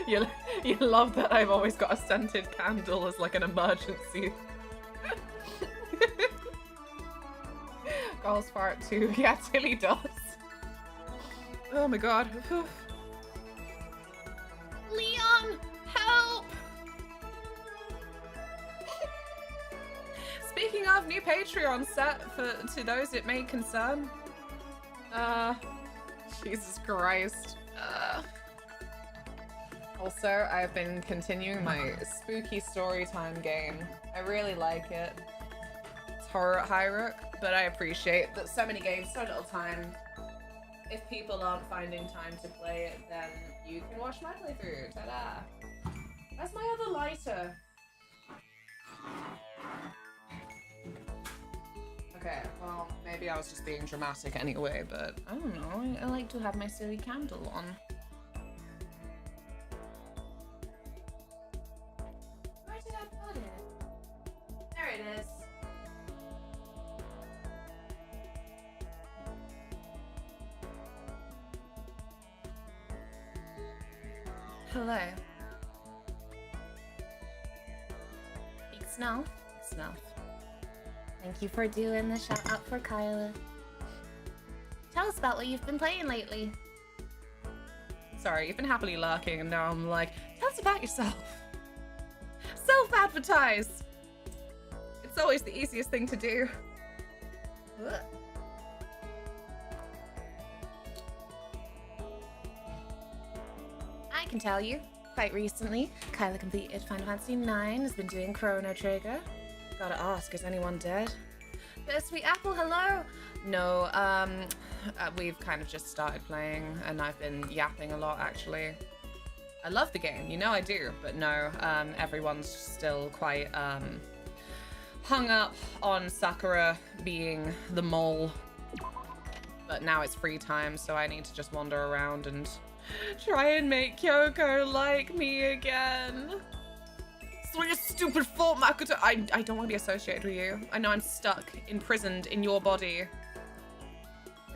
Speaker 3: You love that I've always got a scented candle as like an emergency. Girls fart too. Yeah, Tilly does. Oh my god.
Speaker 1: Leon, help!
Speaker 3: Speaking of, new Patreon set to those it may concern. Jesus Christ. Also, I've been continuing my spooky storytime game. I really like it. It's horror at Hyrule, but I appreciate that so many games, so little time. If people aren't finding time to play it, then you can watch my playthrough. Ta-da! Where's my other lighter? Okay, well, maybe I was just being dramatic anyway, but I don't know. I like to have my silly candle on.
Speaker 1: Where did I put it? There it is.
Speaker 3: Hello.
Speaker 1: Big Snuff.
Speaker 3: Snuff.
Speaker 1: Thank you for doing the shout out for Kyla. Tell us about what you've been playing lately.
Speaker 3: Sorry, you've been happily lurking and now I'm like, tell us about yourself. Self-advertise! It's always the easiest thing to do.
Speaker 1: I can tell you, quite recently, Kyla completed Final Fantasy IX, has been doing Chrono Trigger. Gotta ask, is anyone dead? Bittersweet Apple, hello!
Speaker 3: No, we've kind of just started playing and I've been yapping a lot actually. I love the game, you know I do, but no, everyone's still quite hung up on Sakura being the mole. But now it's free time, so I need to just wander around and try and make Kyoko like me again. It's not your stupid fault, Makoto. I don't want to be associated with you. I know I'm stuck, imprisoned in your body.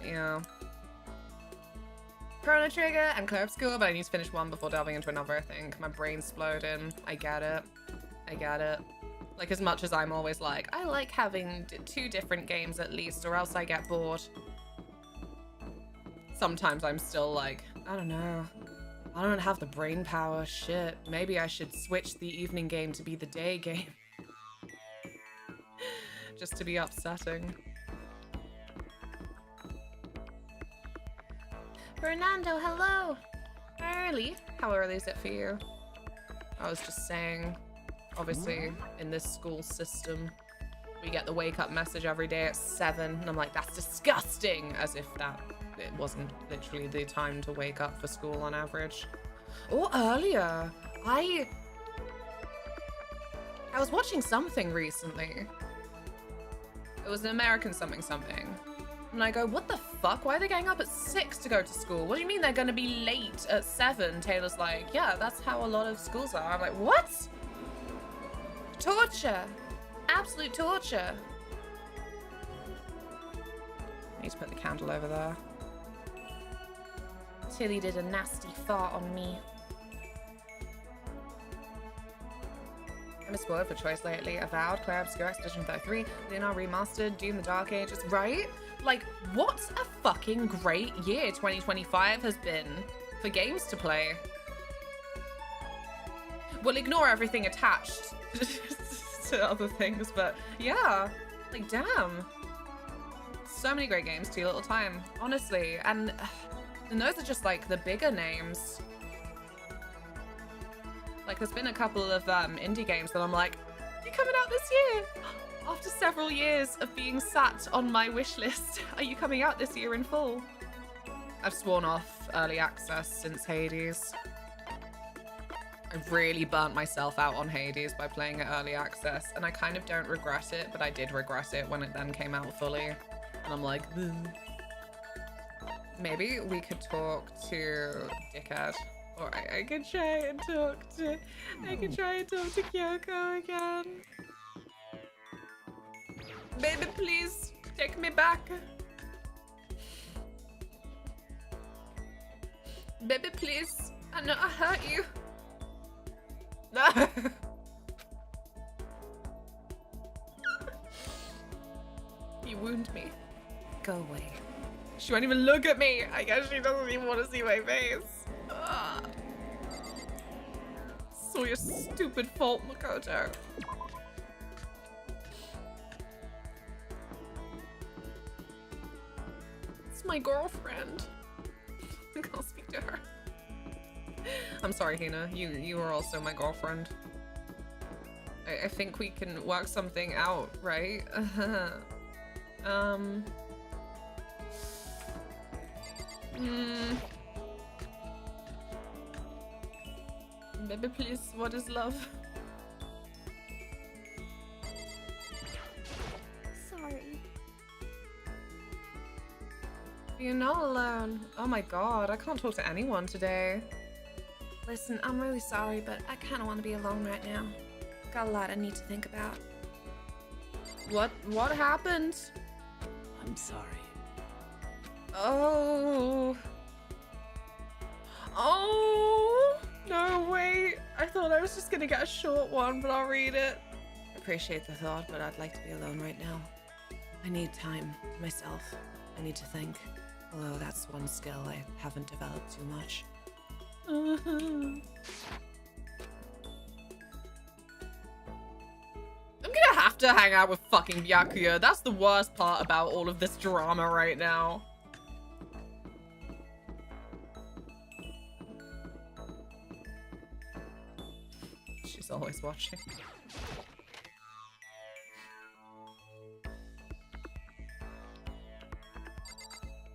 Speaker 3: Yeah. Chrono Trigger and Club School, but I need to finish one before delving into another, I think. My brain's exploding. I get it. I get it. Like, as much as I'm always like, I like having 2 different games at least, or else I get bored. Sometimes I'm still like, I don't know. I don't have the brain power, shit. Maybe I should switch the evening game to be the day game. Just to be upsetting.
Speaker 1: Fernando, hello!
Speaker 3: Early? How early is it for you? I was just saying, obviously, in this school system, we get the wake up message every day at 7, and I'm like, that's disgusting! As if it wasn't literally the time to wake up for school on average. Or earlier. I was watching something recently. It was an American something. And I go, what the fuck? Why are they getting up at 6 to go to school? What do you mean they're gonna be late at 7? Taylor's like, yeah, that's how a lot of schools are. I'm like, what? Torture. Absolute torture. I need to put the candle over there.
Speaker 1: Tilly did a nasty fart on me.
Speaker 3: I'm spoiled for choice lately. Avowed, Claire Obscure, Expedition 33, Luna Remastered, Doom the Dark Ages, right? Like, what a fucking great year 2025 has been for games to play. We'll ignore everything attached to other things, but yeah, like, damn. So many great games, too little time, honestly. And those are just like the bigger names. Like, there's been a couple of indie games that I'm like, you're coming out this year? After several years of being sat on my wish list, are you coming out this year in full? I've sworn off early access since Hades. I really burnt myself out on Hades by playing it early access, and I kind of don't regret it, but I did regret it when it then came out fully. And I'm like, ugh. Maybe we could talk to Dickhead. Or I could try and talk to Kyoko again. Baby, please take me back. Baby, please. I know I hurt you. No. You wound me. Go away. She won't even look at me. I guess she doesn't even want to see my face. Ugh. It's all your stupid fault, Makoto. It's my girlfriend. I can't speak to her. I'm sorry, Hina. You are also my girlfriend. I think we can work something out, right? Baby, please, what is love?
Speaker 8: Sorry.
Speaker 3: You're not alone. Oh my god, I can't talk to anyone today. Listen, I'm really sorry, but I kind of want to be alone right now. Got a lot I need to think about. What happened?
Speaker 9: I'm sorry.
Speaker 3: Oh. Oh. No, wait. I thought I was just gonna get a short one, but I'll read it. Appreciate the thought, but I'd like to be alone right now. I need time to myself. I need to think. Although that's one skill I haven't developed too much. I'm gonna have to hang out with fucking Byakuya. That's the worst part about all of this drama right now. She's always watching.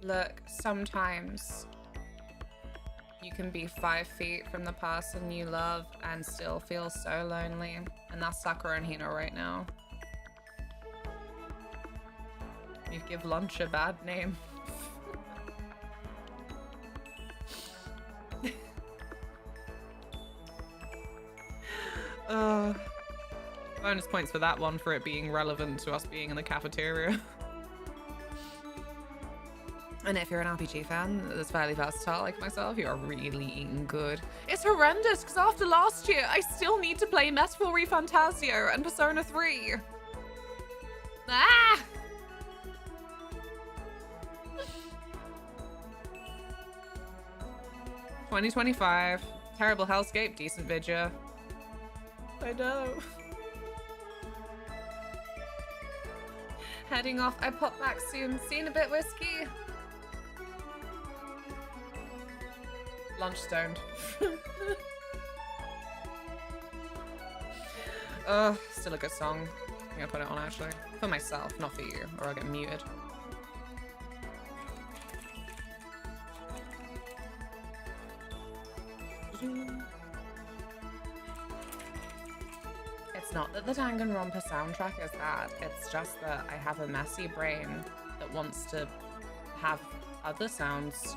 Speaker 3: Look, sometimes you can be 5 feet from the person you love and still feel so lonely. And that's Sakura and Hina right now. You give lunch a bad name. Bonus points for that one for it being relevant to us being in the cafeteria. And if you're an RPG fan that's fairly versatile like myself, you are really eating good. It's horrendous because after last year, I still need to play Metaphor Refantasio and Persona 3. Ah! $2025. Terrible hellscape, decent vidya. I know. Heading off. I pop back soon. See you in a bit, Whiskey. Lunch stoned. Still a good song. I'm gonna put it on actually. For myself, not for you, or I'll get muted. It's not that the Danganronpa soundtrack is bad, it's just that I have a messy brain that wants to have other sounds.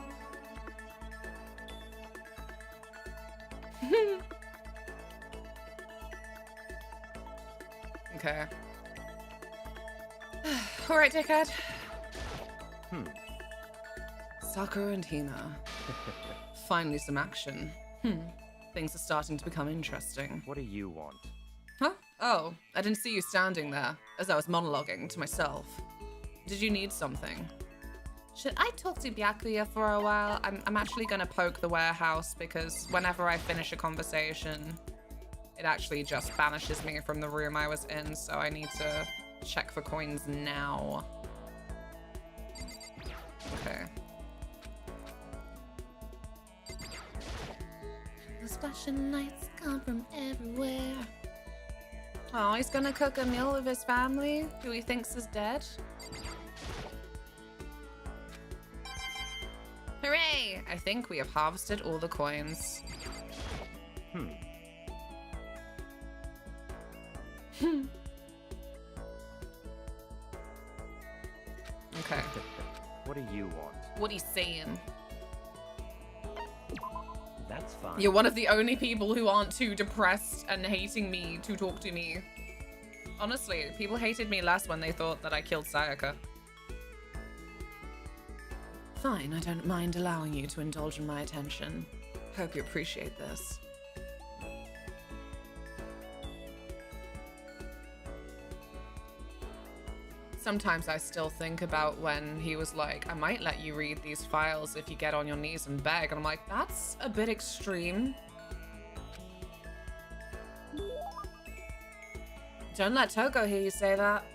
Speaker 3: Okay. Alright, dickhead. Sakura and Hina. Finally some action. Things are starting to become interesting.
Speaker 6: What do you want?
Speaker 3: Huh? Oh, I didn't see you standing there as I was monologuing to myself. Did you need something? Should I talk to Byakuya for a while? I'm actually gonna poke the warehouse because whenever I finish a conversation, it actually just banishes me from the room I was in, so I need to check for coins now. Okay. The splashing lights come from everywhere. Oh, he's gonna cook a meal with his family who he thinks is dead. Hooray! I think we have harvested all the coins. Okay.
Speaker 6: What do you want?
Speaker 3: What he's saying.
Speaker 6: That's fine.
Speaker 3: You're one of the only people who aren't too depressed and hating me to talk to me. Honestly, people hated me less when they thought that I killed Sayaka. Fine, I don't mind allowing you to indulge in my attention. Hope you appreciate this. Sometimes I still think about when he was like, I might let you read these files if you get on your knees and beg. And I'm like, that's a bit extreme. Don't let Togo hear you say that.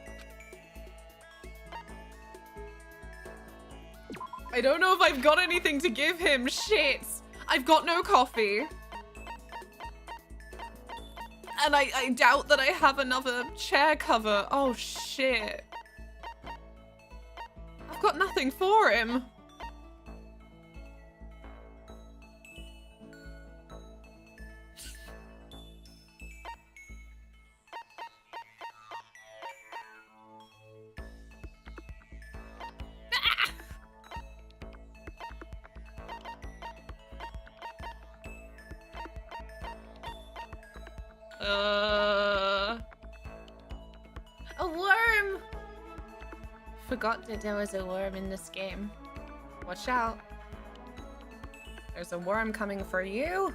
Speaker 3: I don't know if I've got anything to give him. Shit. I've got no coffee. And I doubt that I have another chair cover. Oh, shit. I've got nothing for him.
Speaker 1: A worm! Forgot that there was a worm in this game.
Speaker 3: Watch out. There's a worm coming for you.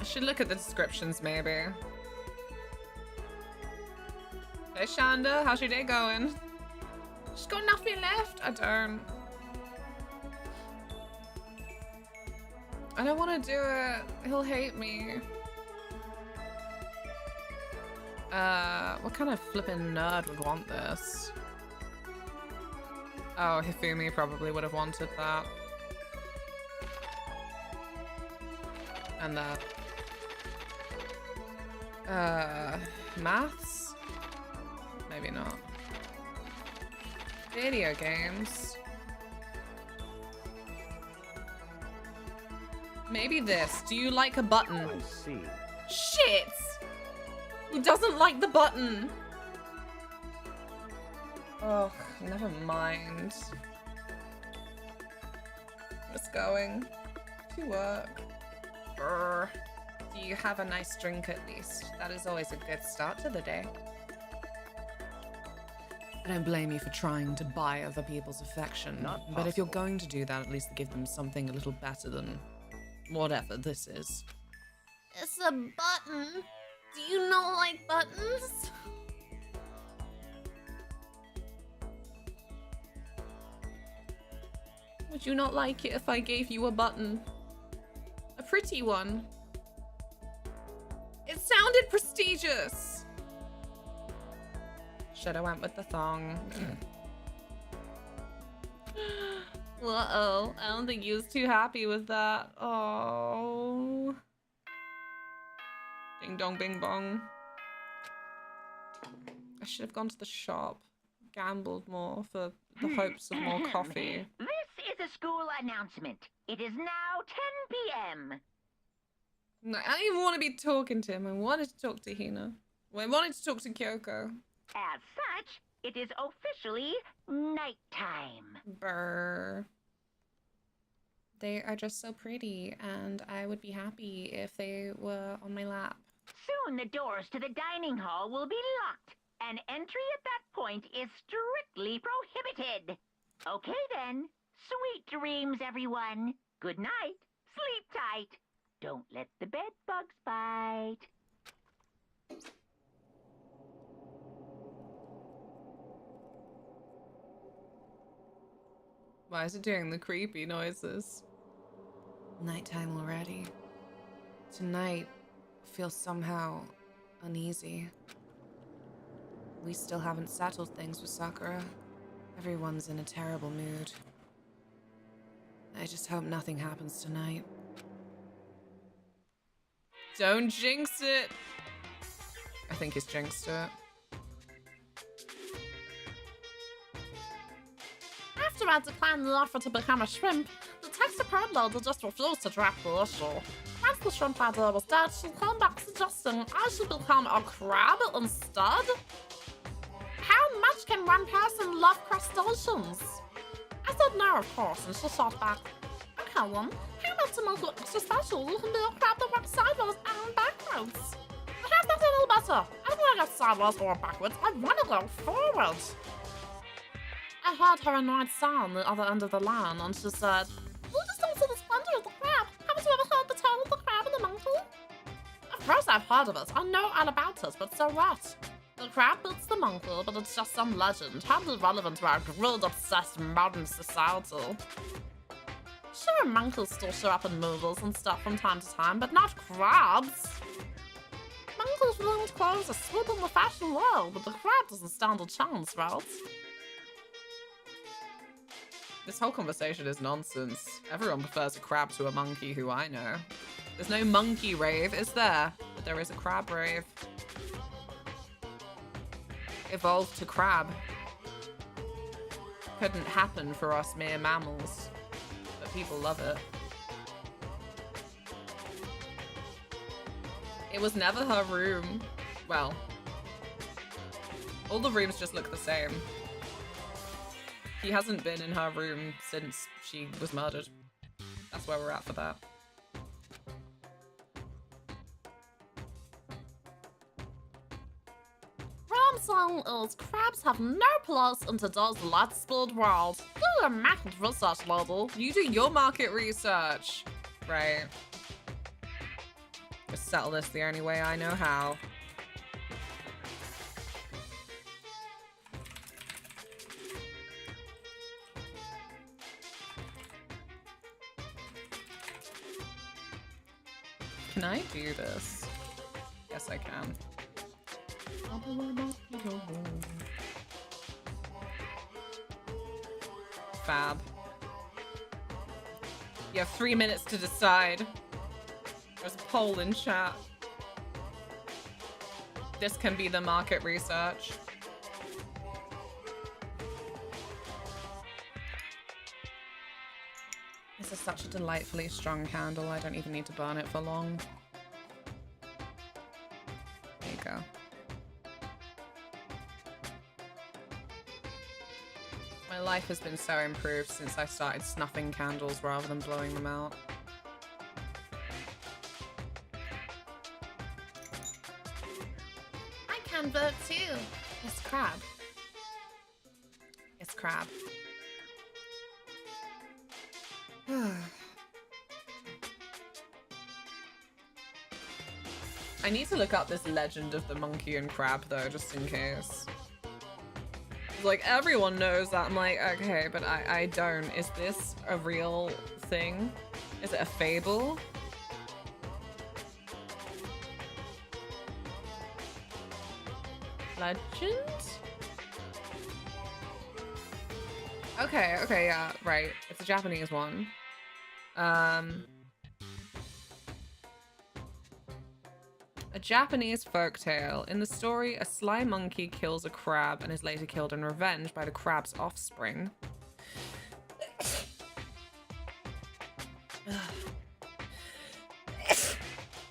Speaker 3: I should look at the descriptions, maybe. Hey, Shanda, how's your day going? She's got nothing left. I don't want to do it. He'll hate me. What kind of flippin' nerd would want this? Oh, Hifumi probably would have wanted that. And that. Maths? Maybe not. Video games. Maybe this. Do you like a button?
Speaker 6: I see.
Speaker 3: Shit! He doesn't like the button. Oh, never mind. Just going to work. Brr. Do you have a nice drink at least? That is always a good start to the day. I don't blame you for trying to buy other people's affection, but if you're going to do that, at least give them something a little better than whatever this is.
Speaker 1: It's a button. Do you not like buttons?
Speaker 3: Would you not like it if I gave you a button? A pretty one. It sounded prestigious. Should've went with the thong. Uh-oh. I don't think he was too happy with that. Oh. Ding dong bing bong. I should have gone to the shop. Gambled more for the hopes of more coffee.
Speaker 5: This is a school announcement. It is now 10 p.m.
Speaker 3: No, I didn't even want to be talking to him. I wanted to talk to Hina. Well, I wanted to talk to Kyoko.
Speaker 5: As such, it is officially nighttime.
Speaker 3: Brr. They are just so pretty, and I would be happy if they were on my lap.
Speaker 5: Soon the doors to the dining hall will be locked, and entry at that point is strictly prohibited. Okay then. Sweet dreams, everyone. Good night. Sleep tight. Don't let the bed bugs bite.
Speaker 3: Why is it doing the creepy noises? Nighttime already. Tonight feels somehow uneasy. We still haven't settled things with Sakura. Everyone's in a terrible mood. I just hope nothing happens tonight. Don't jinx it! I think he's jinxed it.
Speaker 4: After I declined the offer to become a shrimp, the taxi pirate lady just refused to drop the issue. Once the shrimp idea was dead, she came back suggesting I should become a crab instead. How much can one person love crustaceans? I said no, of course, and she shot back. Okay, then, how about to make it extra special? You can be a crab that works sideways and backwards. How's that a little better? I don't want to go sideways or backwards. I want to go forward. I heard her annoyed sound on the other end of the line, and she said, "You just don't see the splendor of the crab. Haven't you ever heard the tale of the crab and the monkey?" Of course I've heard of it. I know all about it, but so what? The crab beats the monkey, but it's just some legend, hardly relevant to our grilled-obsessed modern society. Sure, monkeys still show up in movies and stuff from time to time, but not crabs. Monkeys' winged clothes are sweeping the fashion world, but the crab doesn't stand a chance, right?
Speaker 3: This whole conversation is nonsense. Everyone prefers a crab to a monkey who I know. There's no monkey rave, is there? But there is a crab rave. Evolved to crab. Couldn't happen for us mere mammals. But people love it. It was never her room. Well, all the rooms just look the same. He hasn't been in her room since she was murdered. That's where we're at for that.
Speaker 4: What I'm saying is crabs have no place in today's light-spilled world. Do your market research, lady.
Speaker 3: You do your market research. Right. Just settle this the only way I know how. Can I do this? Yes, I can. Fab. You have 3 minutes to decide. There's a poll in chat. This can be the market research. This is such a delightfully strong candle. I don't even need to burn it for long. There you go. My life has been so improved since I started snuffing candles rather than blowing them out.
Speaker 1: I can vote too.
Speaker 3: It's crab. It's crab. I need to look up this legend of the monkey and crab though, just in case. Like, everyone knows that. I'm like, okay, but I don't. Is this a real thing? Is it a fable? Legend? Okay, yeah, right. It's a Japanese one. A Japanese folktale. In the story, a sly monkey kills a crab and is later killed in revenge by the crab's offspring.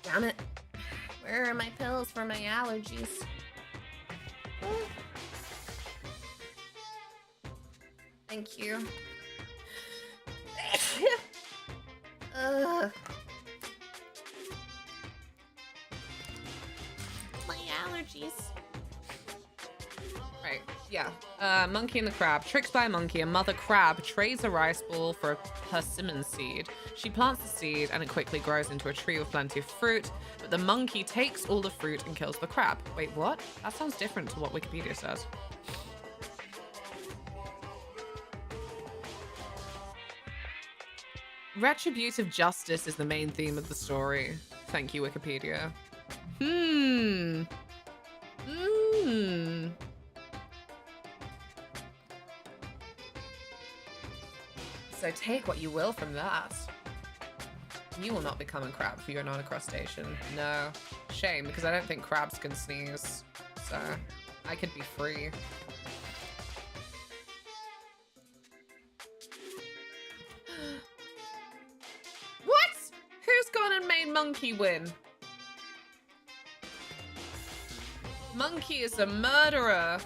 Speaker 1: Damn it. Where are my pills for my allergies? Thank you. Ugh. My allergies.
Speaker 3: Right, yeah. Monkey and the crab. Tricked by a monkey, a mother crab trades a rice ball for a persimmon seed. She plants the seed and it quickly grows into a tree with plenty of fruit, but the monkey takes all the fruit and kills the crab. Wait, what? That sounds different to what Wikipedia says. Retributive justice is the main theme of the story. Thank you, Wikipedia. So take what you will from that. You will not become a crab for you're not a crustacean. No. Shame, because I don't think crabs can sneeze. So I could be free. What? Who's gone and made Monkey win? Monkey is a murderer.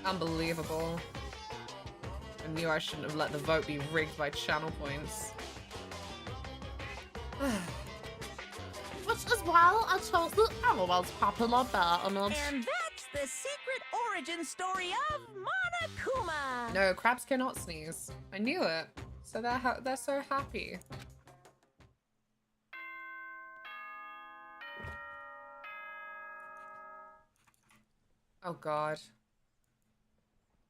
Speaker 3: Unbelievable. I knew I shouldn't have let the vote be rigged by channel points.
Speaker 4: Which is why I chose the otherwise popular bear image.
Speaker 5: And that's the secret origin story of Monokuma.
Speaker 3: No, crabs cannot sneeze. I knew it. So they're so happy. Oh god.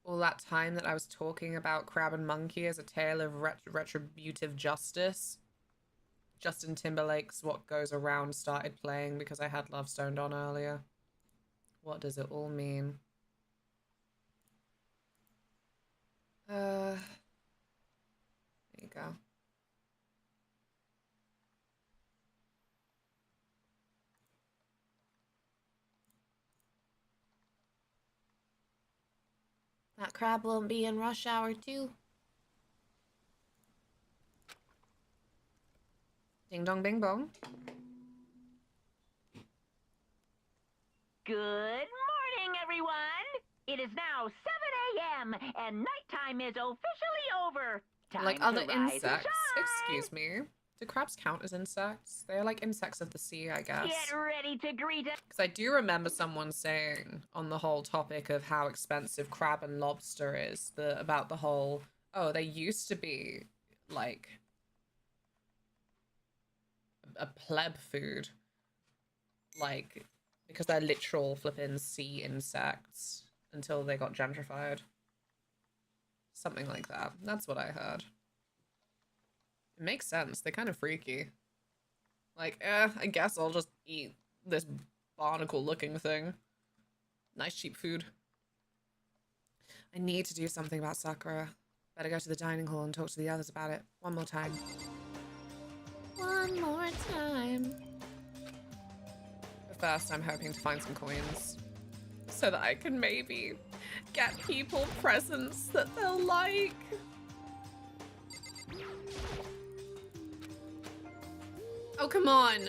Speaker 3: All that time that I was talking about Crab and Monkey as a tale of retributive justice. Justin Timberlake's What Goes Around started playing because I had Love Stoned on earlier. What does it all mean? There you go.
Speaker 1: That crab won't be in rush hour too.
Speaker 3: Ding dong bing bong.
Speaker 5: Good morning, everyone. It is now 7 a.m. and nighttime is officially over. Time
Speaker 3: Like
Speaker 5: to
Speaker 3: other
Speaker 5: rise and
Speaker 3: insects.
Speaker 5: shine.
Speaker 3: Excuse me. Do crabs count as insects? They're like insects of the sea, I guess.
Speaker 5: Get ready to greet us.
Speaker 3: Because I do remember someone saying on the whole topic of how expensive crab and lobster is, about the whole, oh, they used to be like a pleb food. Like, because they're literal flipping sea insects until they got gentrified. Something like that. That's what I heard. It makes sense. They're kind of freaky. Like, I guess I'll just eat this barnacle-looking thing. Nice cheap food. I need to do something about Sakura. Better go to the dining hall and talk to the others about it. One more time.
Speaker 1: One more time.
Speaker 3: But first, I'm hoping to find some coins. So that I can maybe get people presents that they'll like. Oh, come on.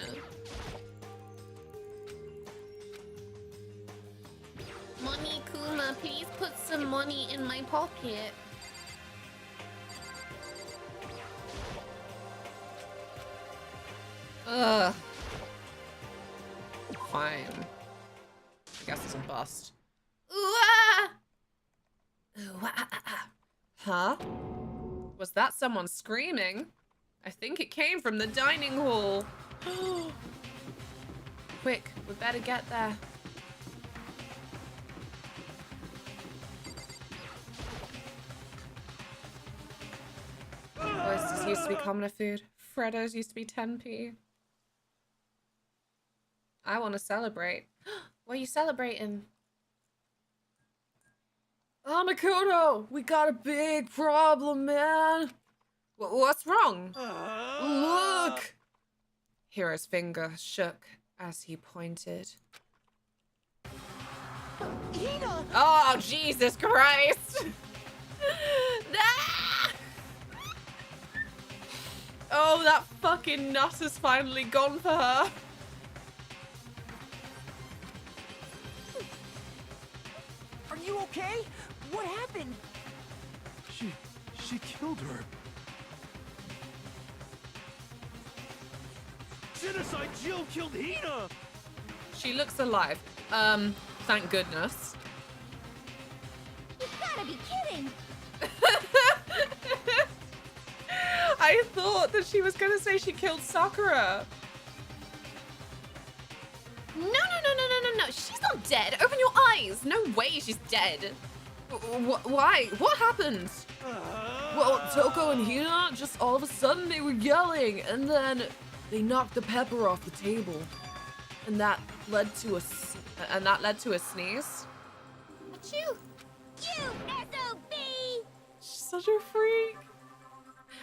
Speaker 1: Money Kuma, please put some money in my pocket.
Speaker 3: Ugh. Fine. I guess it's a bust.
Speaker 1: Ooh, ah!
Speaker 3: Ooh, ah, ah, ah. Huh? Was that someone screaming? I think it came from the dining hall. Quick, we better get there. Oysters used to be commoner food. Freddos used to be 10p. I want to celebrate.
Speaker 1: What are you celebrating?
Speaker 3: Oh, Makoto, we got a big problem, man. What's wrong? Look! Hiro's finger shook as he pointed.
Speaker 4: Hina!
Speaker 3: Oh, Jesus Christ! Ah! Oh, that fucking nut has finally gone for her.
Speaker 8: Are you okay? What happened?
Speaker 9: She killed her. Genocide Jill killed Hina!
Speaker 3: She looks alive. Thank goodness.
Speaker 4: You gotta be kidding!
Speaker 3: I thought that she was gonna say she killed Sakura.
Speaker 1: No. She's not dead. Open your eyes. No way she's dead.
Speaker 3: Why? What happened? Well, Toko and Hina, just all of a sudden they were yelling, and then they knocked the pepper off the table, and that led to a sneeze.
Speaker 1: Achoo.
Speaker 4: You SOB!
Speaker 3: She's such a freak.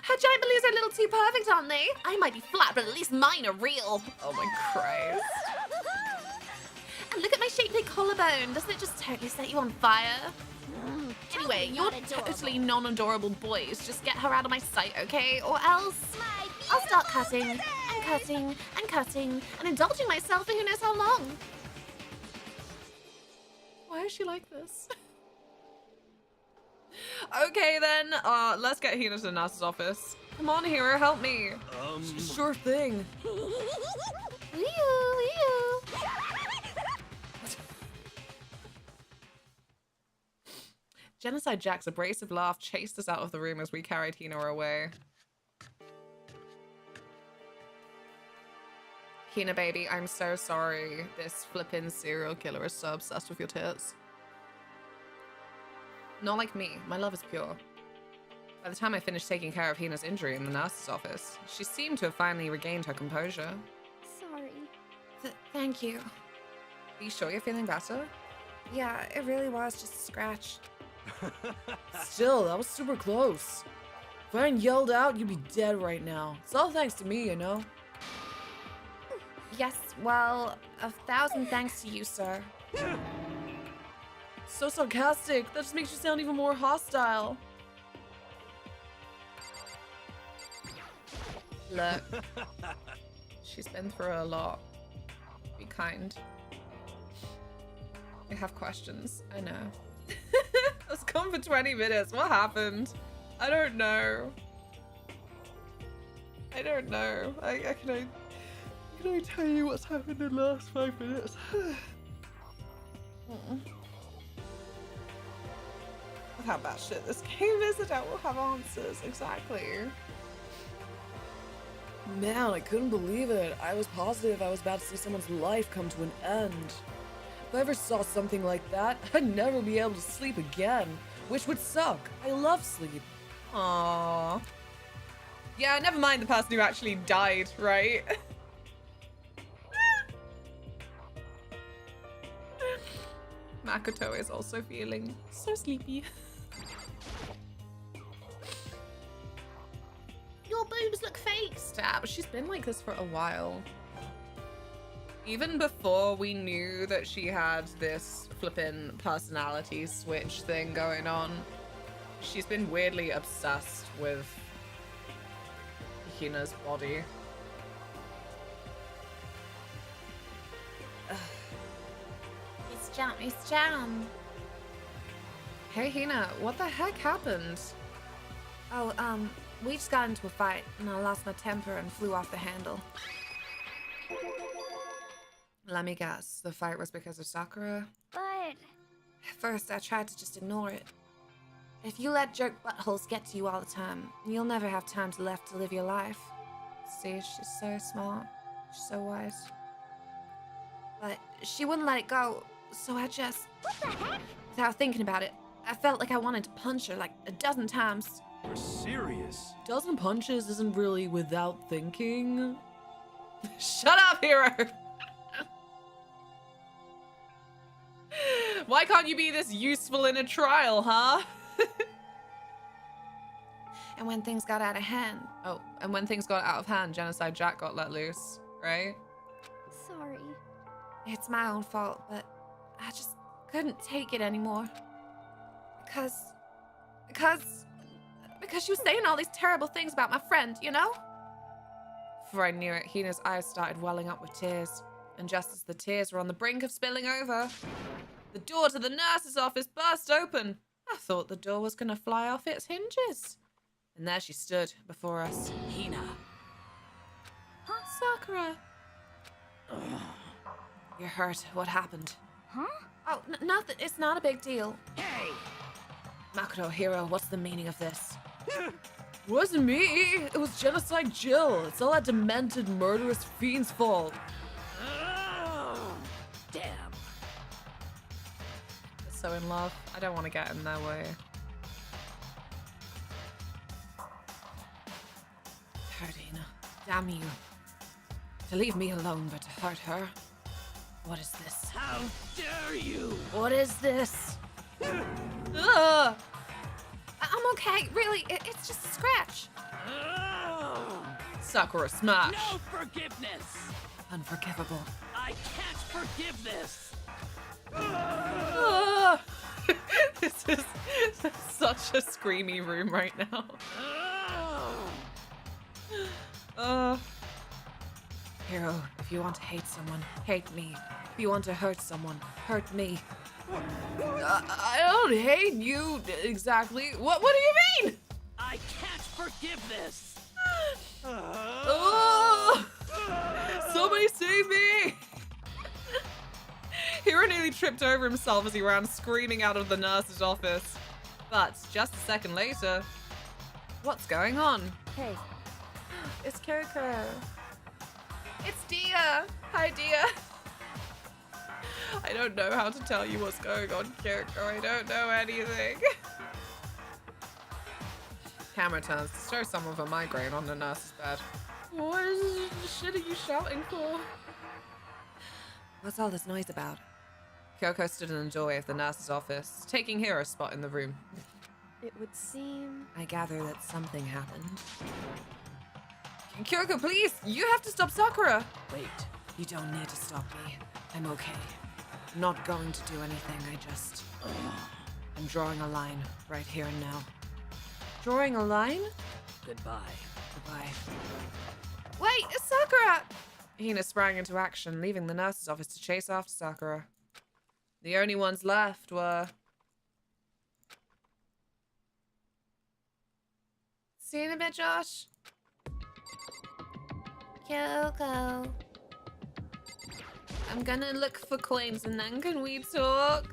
Speaker 1: Her giant balloons are a little too perfect, aren't they? I might be flat, but at least mine are real.
Speaker 3: Oh my Christ.
Speaker 1: And look at my shapely collarbone. Doesn't it just totally set you on fire? Anyway, you're totally non-adorable boys. Just get her out of my sight, okay? Or else I'll start cutting and cutting and cutting and indulging myself for who knows how long.
Speaker 3: Why is she like this? Okay then, let's get Hina to the nurse's office. Come on, Hero, help me. Sure thing. Genocide Jack's abrasive laugh chased us out of the room as we carried Hina away. Hina baby, I'm so sorry. This flippin' serial killer is so obsessed with your tits. Not like me. My love is pure. By the time I finished taking care of Hina's injury in the nurse's office, she seemed to have finally regained her composure.
Speaker 1: Sorry. Thank you.
Speaker 3: Are you sure you're feeling better?
Speaker 1: Yeah, it really was just a scratch.
Speaker 10: Still, that was super close. If I hadn't yelled out, you'd be dead right now. It's all thanks to me, you know?
Speaker 1: Yes, well, 1,000 thanks to you, sir.
Speaker 10: So sarcastic. That just makes you sound even more hostile.
Speaker 3: Look. She's been through a lot. Be kind. I have questions. I know. I was gone for 20 minutes. What happened? I don't know. I don't know. I can I tell you what's happened in the last 5 minutes? With how bad shit this game is, I don't have answers. Exactly.
Speaker 10: Man, I couldn't believe it. I was positive I was about to see someone's life come to an end. If I ever saw something like that, I'd never be able to sleep again, which would suck. I love sleep.
Speaker 3: Aww. Yeah, never mind the person who actually died, right? Makoto is also feeling so sleepy.
Speaker 1: Your boobs look fake.
Speaker 3: Stab. She's been like this for a while. Even before we knew that she had this flippin' personality switch thing going on, she's been weirdly obsessed with Hina's body.
Speaker 1: It's jam.
Speaker 3: Hey Hina, what the heck happened?
Speaker 1: Oh, we just got into a fight, and I lost my temper and flew off the handle.
Speaker 3: Let me guess, the fight was because of Sakura?
Speaker 1: But... At first, I tried to just ignore it. If you let jerk buttholes get to you all the time, you'll never have time left to live your life.
Speaker 3: See, she's so smart. She's so wise.
Speaker 1: But she wouldn't let it go, so I just...
Speaker 4: What the heck?
Speaker 1: Without thinking about it, I felt like I wanted to punch her like a dozen times.
Speaker 9: You're serious?
Speaker 10: Dozen punches isn't really without thinking.
Speaker 3: Shut up, Hero! Why can't you be this useful in a trial, huh?
Speaker 1: And when things got out of hand...
Speaker 3: Oh, and when things got out of hand, Genocide Jack got let loose, right?
Speaker 1: Sorry. It's my own fault, but I just couldn't take it anymore. Because she was saying all these terrible things about my friend, you know?
Speaker 3: Before I knew it, Hina's eyes started welling up with tears. And just as the tears were on the brink of spilling over, the door to the nurse's office burst open. I thought the door was going to fly off its hinges. And there she stood before us.
Speaker 8: Hina.
Speaker 1: Huh, Sakura?
Speaker 3: You're hurt. What happened?
Speaker 1: Huh? Oh, nothing. It's not a big deal.
Speaker 8: Hey!
Speaker 3: Makoto, Hero, what's the meaning of this?
Speaker 10: It wasn't me. It was Genocide Jill. It's all that demented, murderous fiend's fault.
Speaker 8: Damn.
Speaker 3: They're so in love. I don't want to get in their way. Hurt Hina. Damn you. To leave me alone, but to hurt her. What is this?
Speaker 9: How dare you?
Speaker 3: What is this?
Speaker 1: Ugh. I'm okay. Really, it's just a scratch.
Speaker 3: Sakura smash.
Speaker 9: No forgiveness!
Speaker 3: Unforgivable.
Speaker 9: I can't forgive this!
Speaker 3: This is such a screamy room right now. Hero, if you want to hate someone, hate me. If you want to hurt someone, hurt me. I don't hate you exactly. What do you mean?
Speaker 9: I can't forgive this.
Speaker 3: Oh! Somebody save me! Hero nearly tripped over himself as he ran screaming out of the nurse's office. But just a second later, what's going on?
Speaker 7: Hey,
Speaker 3: It's Coco. It's Dia. Hi, Dia. I don't know how to tell you what's going on, Coco. I don't know anything. Camera turns to show some of a migraine on the nurse's bed. What is the shit are you shouting for? What's all this noise about? Coco stood in the doorway of the nurse's office, taking Hero's spot in the room.
Speaker 7: it would seem...
Speaker 3: I gather that something happened. Kyoko, please! You have to stop Sakura! Wait, you don't need to stop me. I'm okay. I'm not going to do anything, I'm drawing a line right here and now. Drawing a line?
Speaker 9: Goodbye.
Speaker 3: Goodbye. Wait, it's Sakura! Hina sprang into action, leaving the nurse's office to chase after Sakura. The only ones left were... See you in a bit, Josh. Kyoko. I'm gonna look for coins and then can we talk?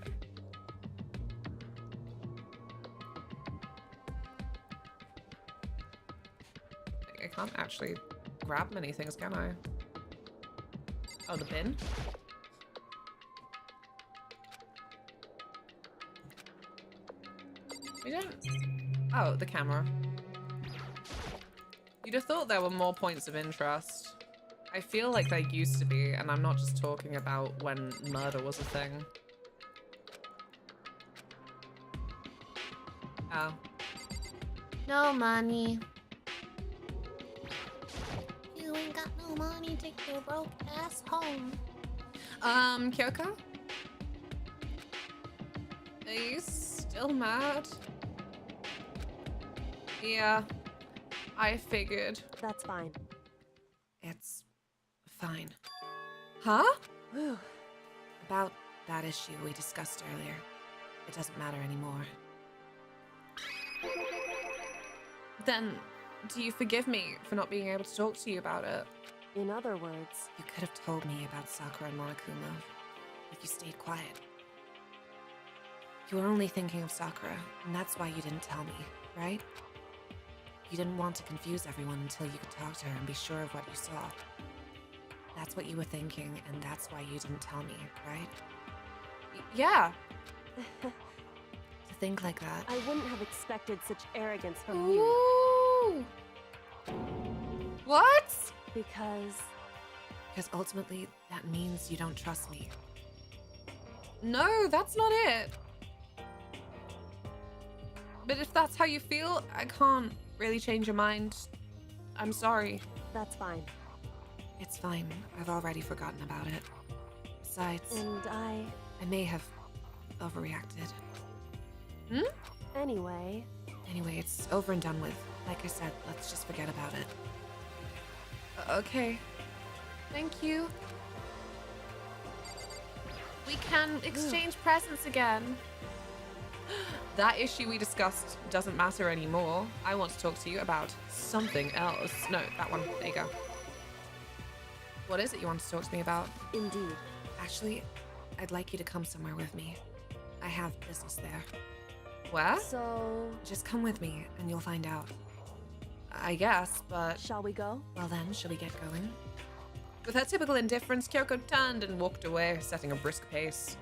Speaker 3: I can't actually grab many things, can I? Oh, the bin? We don't... Oh, the camera. You'd have thought there were more points of interest. I feel like there used to be, and I'm not just talking about when murder was a thing. Oh.
Speaker 1: No money. You ain't got no money, take your broke ass home.
Speaker 3: Kyoko? Are you still mad? Yeah, I figured.
Speaker 7: That's fine.
Speaker 3: It's fine. Huh?
Speaker 7: Whew.
Speaker 3: About that issue we discussed earlier. It doesn't matter anymore. Then, do you forgive me for not being able to talk to you about it?
Speaker 7: In other words,
Speaker 3: You could have told me about Sakura and Monokuma if you stayed quiet. You were only thinking of Sakura, and that's why you didn't tell me, right? You didn't want to confuse everyone until you could talk to her and be sure of what you saw. That's what you were thinking, and that's why you didn't tell me, right? Yeah. To think like that.
Speaker 7: I wouldn't have expected such arrogance from you.
Speaker 3: Ooh. What?
Speaker 7: Because
Speaker 3: Because ultimately, that means you don't trust me. No, that's not it. But if that's how you feel, I can't really change your mind. I'm sorry.
Speaker 7: that's fine.
Speaker 3: It's fine. I've already forgotten about it. Besides,
Speaker 7: And
Speaker 3: I may have overreacted.
Speaker 7: anyway,
Speaker 3: Anyway, it's over and done with. Like I said, let's just forget about it. Okay. Thank you. We can exchange presents again. That issue we discussed doesn't matter anymore. I want to talk to you about something else. No, that one. There you go. What is it you want to talk to me about?
Speaker 7: indeed.
Speaker 3: Actually, I'd like you to come somewhere with me. I have business there. Where?
Speaker 7: So,
Speaker 3: Just come with me and you'll find out. I guess, but...
Speaker 7: shall we go?
Speaker 3: Well then, shall we get going? With her typical indifference, Kyoko turned and walked away, setting a brisk pace.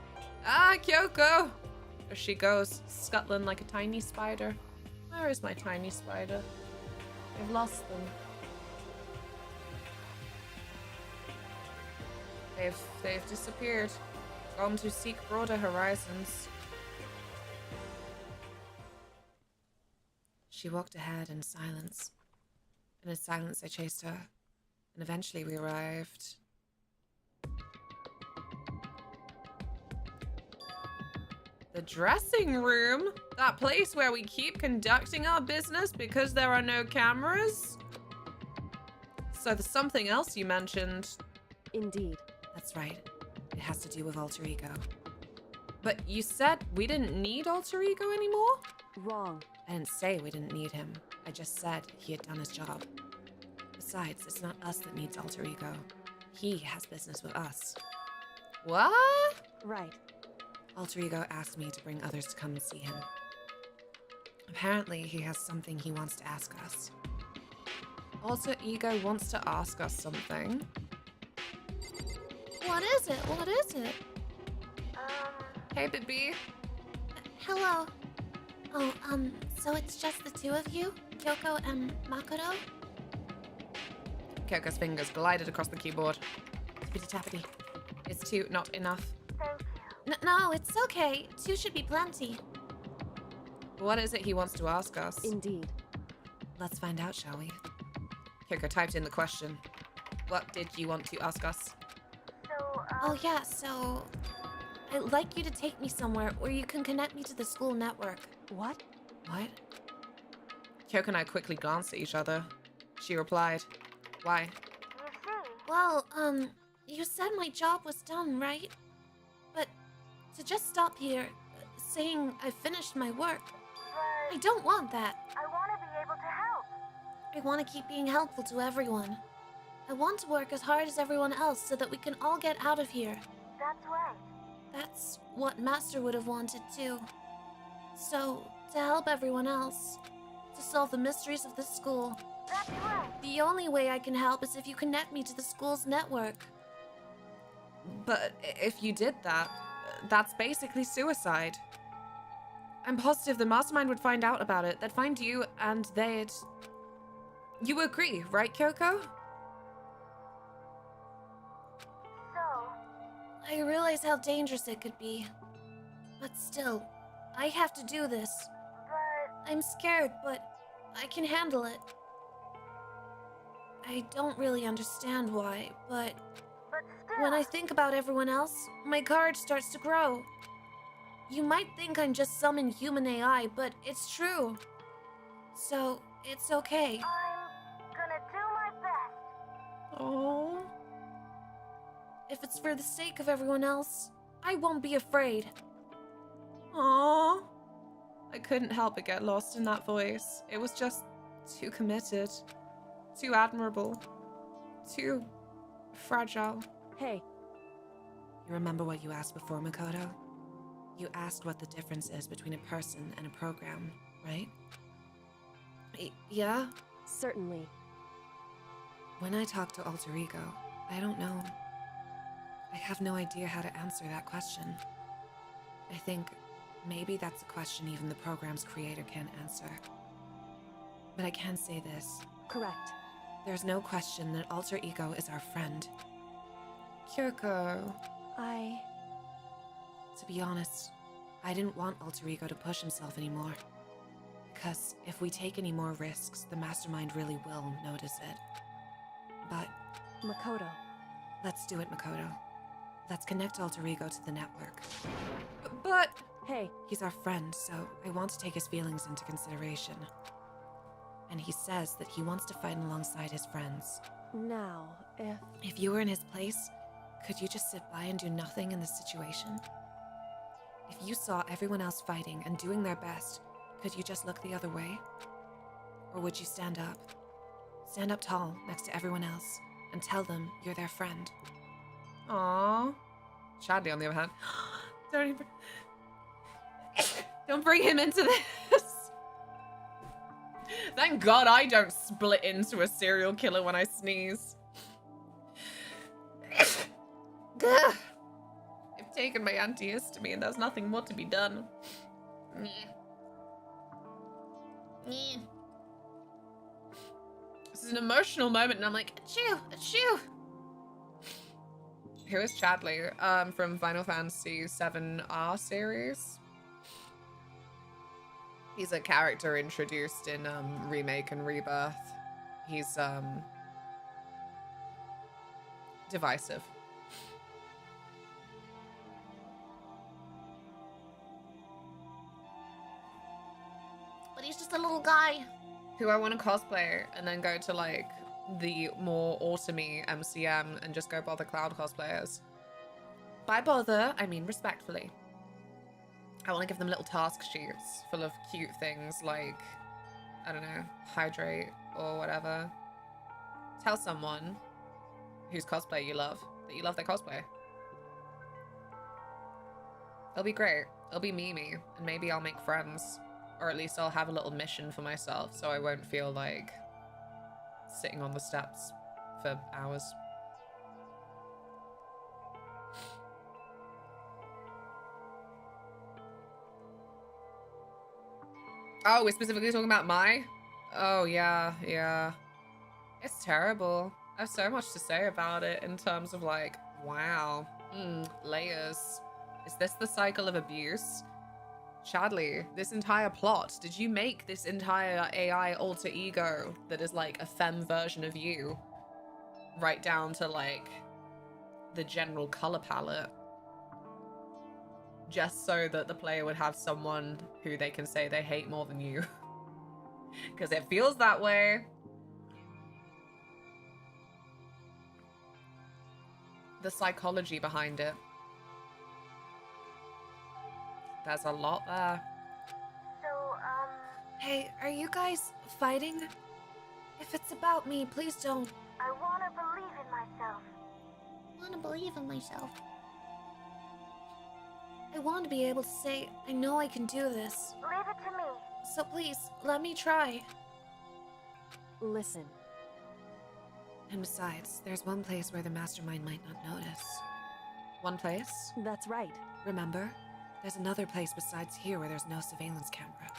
Speaker 3: Ah, Kyoko! There she goes, scuttling like a tiny spider. Where is my tiny spider? I've lost them. They've disappeared. Gone to seek broader horizons. She walked ahead in silence. And in silence I chased her. And eventually we arrived. The dressing room? That place where we keep conducting our business because there are no cameras? So there's something else you mentioned.
Speaker 7: Indeed.
Speaker 3: That's right. It has to do with alter ego. But you said we didn't need Alter Ego anymore?
Speaker 7: Wrong.
Speaker 3: I didn't say we didn't need him. I just said he had done his job. Besides, it's not us that needs Alter Ego. He has business with us. What?
Speaker 7: Right.
Speaker 3: Alter Ego asked me to bring others to come and see him. Apparently, he has something he wants to ask us. Alter Ego wants to ask us something.
Speaker 1: What is it? What is it?
Speaker 3: Hey, baby.
Speaker 1: Hello. Oh, so it's just the two of you? Kyoko and Makoto?
Speaker 3: Kyoko's fingers glided across the keyboard. Tippity tappity. It's two, not enough.
Speaker 1: No, it's okay. Two should be plenty.
Speaker 3: What is it he wants to ask us?
Speaker 7: Indeed.
Speaker 3: Let's find out, shall we? Kyoko typed in the question. What did you want to ask us?
Speaker 1: Oh yeah, so I'd like you to take me somewhere where you can connect me to the school network.
Speaker 7: What?
Speaker 3: What? Kyoko and I quickly glanced at each other. She replied, why?
Speaker 1: Well, you said my job was done, right? But to just stop here, saying I finished my work, I don't want that.
Speaker 4: I want to be able to help.
Speaker 1: I want to keep being helpful to everyone. I want to work as hard as everyone else so that we can all get out of here.
Speaker 4: That's right.
Speaker 1: That's what Master would have wanted too. So, to help everyone else, to solve the mysteries of this school,
Speaker 4: That's right.
Speaker 1: the only way I can help is if you connect me to the school's network.
Speaker 3: But if you did that, that's basically suicide. I'm positive the mastermind would find out about it. They'd find you and they'd... You agree, right, Kyoko?
Speaker 4: So,
Speaker 1: I realize how dangerous it could be. But still, I have to do this.
Speaker 4: but
Speaker 1: I'm scared, but I can handle it. I don't really understand why, but
Speaker 4: still.
Speaker 1: when I think about everyone else, my courage starts to grow. You might think I'm just some inhuman AI, but it's true. So, it's okay.
Speaker 4: I'm gonna do my best.
Speaker 3: Oh.
Speaker 1: If it's for the sake of everyone else, I won't be afraid.
Speaker 3: Aww. I couldn't help but get lost in that voice. It was just too committed, too admirable, too fragile.
Speaker 7: Hey,
Speaker 3: You remember what you asked before, Makoto? You asked what the difference is between a person and a program, right? Yeah?
Speaker 7: certainly.
Speaker 3: When I talk to Alter Ego, I don't know. I have no idea how to answer that question. I think maybe that's a question even the program's creator can't answer. But I can say this.
Speaker 7: Correct.
Speaker 3: There's no question that Alter Ego is our friend. Kyoko. To be honest, I didn't want Alter Ego to push himself anymore. Because if we take any more risks, the Mastermind really will notice it. But
Speaker 7: Makoto.
Speaker 3: let's do it, Makoto. Let's connect Alter Ego to the network. But
Speaker 7: Hey,
Speaker 3: he's our friend, so I want to take his feelings into consideration. And he says that he wants to fight alongside his friends.
Speaker 7: now,
Speaker 3: If you were in his place, could you just sit by and do nothing in this situation? If you saw everyone else fighting and doing their best, could you just look the other way? Or would you stand up? Stand up tall next to everyone else and tell them you're their friend. Aww. Chadley, on the other hand, don't bring him into this. Thank God I don't split into a serial killer when I sneeze. I've taken my antihistamine. There's nothing more to be done. This is an emotional moment, and I'm like, achoo, achoo. Who is Chadley? From Final Fantasy VII R series. He's a character introduced in Remake and Rebirth. He's divisive.
Speaker 1: But he's just a little guy.
Speaker 3: Who I want to cosplay and then go to like the more autumny MCM and just go bother cloud cosplayers. By bother, I mean respectfully. I want to give them little task sheets full of cute things like, I don't know, hydrate or whatever. Tell someone whose cosplay you love that you love their cosplay. It'll be great. It'll be Mimi, and maybe I'll make friends. Or at least I'll have a little mission for myself so I won't feel like sitting on the steps for hours. Oh, we're specifically talking about Mai? Oh, yeah, yeah. It's terrible. I have so much to say about it in terms of like, wow, layers. Is this the cycle of abuse? Chadley, this entire plot, did you make this entire AI alter ego that is like a femme version of you? Right down to like the general color palette. Just so that the player would have someone who they can say they hate more than you. Because it feels that way. The psychology behind it. There's a lot there.
Speaker 4: So,
Speaker 1: Hey, are you guys fighting? If it's about me, please don't.
Speaker 4: I want to believe in myself.
Speaker 1: I want to believe in myself. I want to be able to say, I know I can do this.
Speaker 4: Leave it to me.
Speaker 1: So please, let me try.
Speaker 7: Listen.
Speaker 1: And besides, there's one place where the mastermind might not notice.
Speaker 3: One place?
Speaker 7: That's right.
Speaker 1: Remember? There's another place besides here where there's no surveillance camera.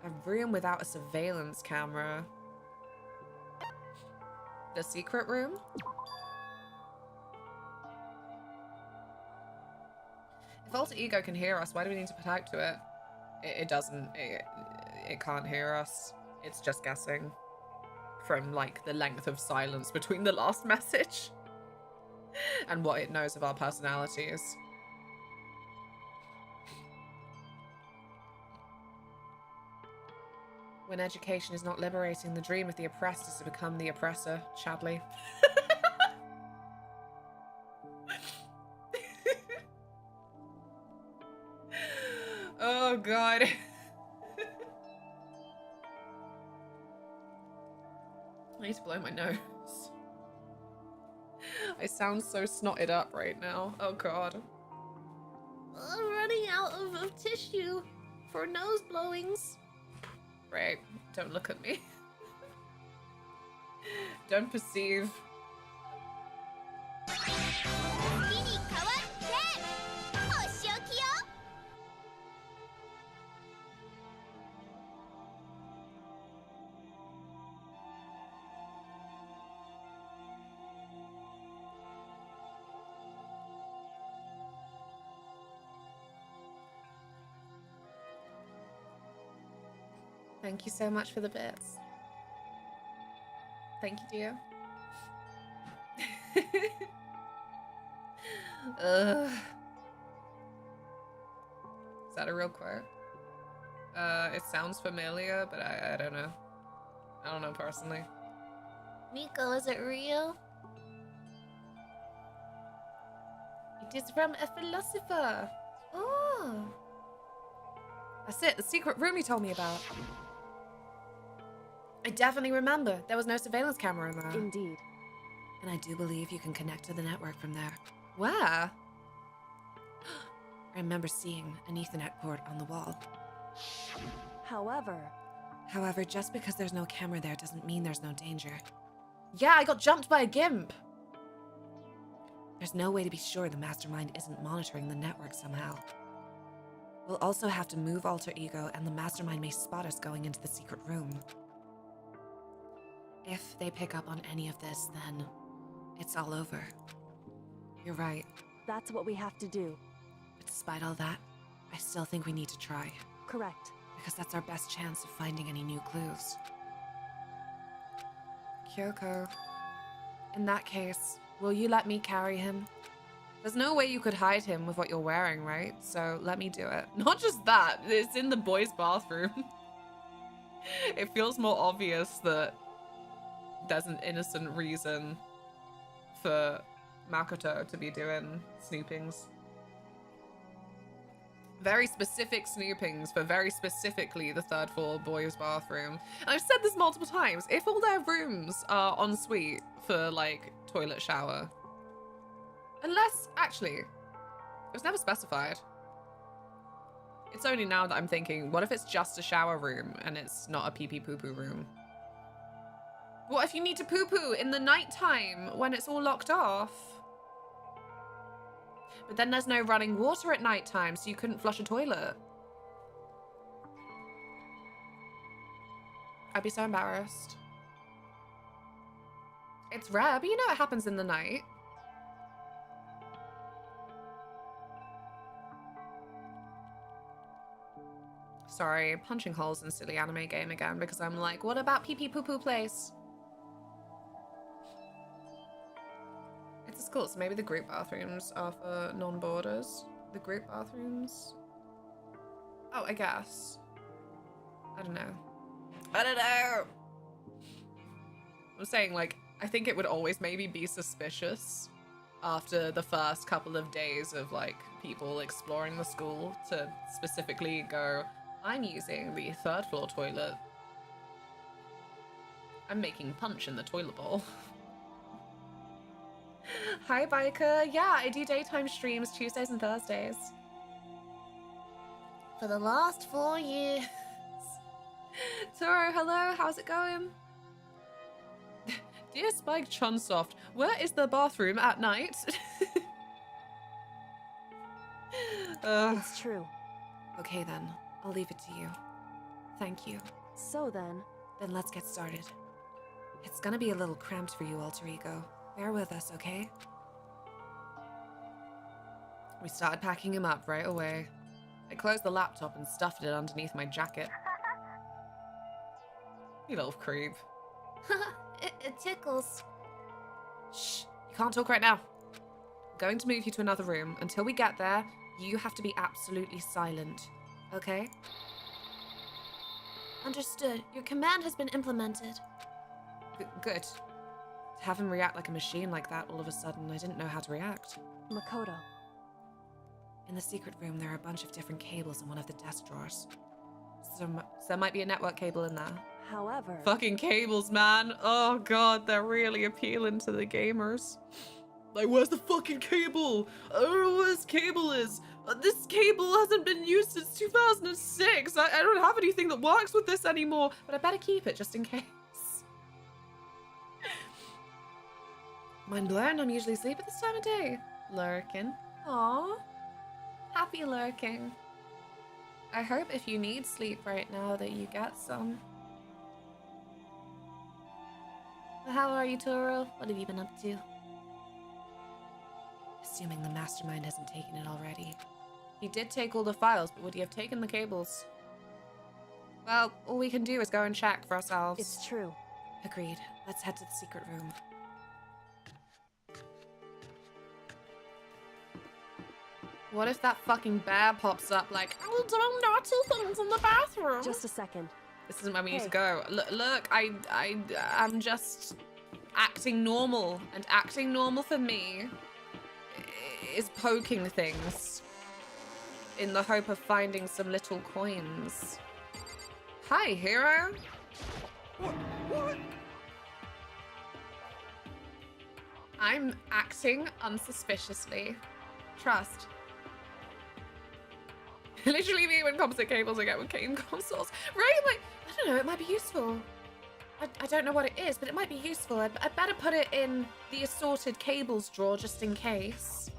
Speaker 3: A room without a surveillance camera. The secret room? If Alter Ego can hear us, why do we need to put out to it? It doesn't. It can't hear us. It's just guessing. From, like, the length of silence between the last message. And what it knows of our personalities. When education is not liberating, the dream of the oppressed is to become the oppressor. Chadley. Oh, God. I need to blow my nose. I sound so snotted up right now. Oh, God.
Speaker 1: I'm running out of tissue for nose blowings.
Speaker 3: Right. Don't look at me. Don't perceive. Thank you so much for the bits. Thank you, dear. Ugh. Is that a real quote? It sounds familiar, but I don't know. I don't know personally.
Speaker 1: Nico, is it real? It is from a philosopher. Oh.
Speaker 3: That's it, the secret room you told me about. I definitely remember. There was no surveillance camera in there.
Speaker 7: Indeed.
Speaker 1: And I do believe you can connect to the network from there.
Speaker 3: Where?
Speaker 1: I remember seeing an Ethernet port on the wall. However, just because there's no camera there doesn't mean there's no danger.
Speaker 3: Yeah, I got jumped by a gimp.
Speaker 1: There's no way to be sure the mastermind isn't monitoring the network somehow. We'll also have to move Alter Ego, and the mastermind may spot us going into the secret room. If they pick up on any of this, then it's all over. You're right.
Speaker 7: That's what we have to do.
Speaker 1: But despite all that, I still think we need to try.
Speaker 7: Correct.
Speaker 1: Because that's our best chance of finding any new clues.
Speaker 3: Kyoko,
Speaker 1: In that case, will you let me carry him?
Speaker 3: there's no way you could hide him with what you're wearing, right? So let me do it. Not just that, it's in the boys' bathroom. It feels more obvious that there's an innocent reason for Makoto to be doing snoopings. Very specific snoopings for very specifically the third floor boys' bathroom. And I've said this multiple times. If all their rooms are en suite for like toilet shower, unless actually it was never specified. It's only now that I'm thinking, what if it's just a shower room and it's not a pee pee poo poo room? What if you need to poo poo in the nighttime when it's all locked off? But then there's no running water at nighttime, so you couldn't flush a toilet. I'd be so embarrassed. It's rare, but you know it happens in the night. Sorry, punching holes in silly anime game again because I'm like, what about pee pee poo poo place? It's a school, so maybe the group bathrooms are for non-boarders. The group bathrooms? Oh, I guess. I don't know. I don't know! I'm saying, like, I think it would always maybe be suspicious after the first couple of days of, like, people exploring the school to specifically go, I'm using the third floor toilet. I'm making punch in the toilet bowl. Hi, Biker. Yeah, I do daytime streams Tuesdays and Thursdays.
Speaker 1: For the last 4 years.
Speaker 3: Toro, hello. How's it going? Dear Spike Chunsoft, where is the bathroom at night?
Speaker 7: It's true.
Speaker 1: Okay then, I'll leave it to you. Thank you.
Speaker 7: So then...
Speaker 1: Then let's get started. It's gonna be a little cramped for you, Alter Ego. Bear with us, okay?
Speaker 3: We started packing him up right away. I closed the laptop and stuffed it underneath my jacket. You little creep.
Speaker 1: It tickles.
Speaker 3: Shh, you can't talk right now. I'm going to move you to another room. Until we get there, you have to be absolutely silent, okay?
Speaker 1: Understood. Your command has been implemented.
Speaker 3: Good. To have him react like a machine like that all of a sudden, I didn't know how to react.
Speaker 7: Makoto.
Speaker 1: In the secret room, there are a bunch of different cables in one of the desk drawers.
Speaker 3: So there might be a network cable in there.
Speaker 7: However...
Speaker 3: Fucking cables, man. Oh god, they're really appealing to the gamers. Like, where's the fucking cable? I don't know what this cable is. This cable hasn't been used since 2006. I don't have anything that works with this anymore. But I better keep it just in case. Mind blown, I'm usually asleep at this time of day. Lurking. Aww. Happy lurking. I hope if you need sleep right now that you get some.
Speaker 1: How are you, Toro? What have you been up to? Assuming the mastermind hasn't taken it already.
Speaker 3: He did take all the files, but would he have taken the cables? Well, all we can do is go and check for ourselves.
Speaker 7: It's true.
Speaker 1: Agreed. Let's head to the secret room.
Speaker 3: What if that fucking bear pops up like,
Speaker 4: I'll do naughty things in the bathroom.
Speaker 7: Just a second.
Speaker 3: this isn't where we need to go. Look, I'm just acting normal, and acting normal for me is poking things in the hope of finding some little coins. Hi, hero.
Speaker 8: What?
Speaker 3: I'm acting unsuspiciously. Trust. Literally me when composite cables I get with game consoles. Right? Like, I don't know, it might be useful. I don't know what it is, but it might be useful. I'd better put it in the assorted cables drawer just in case.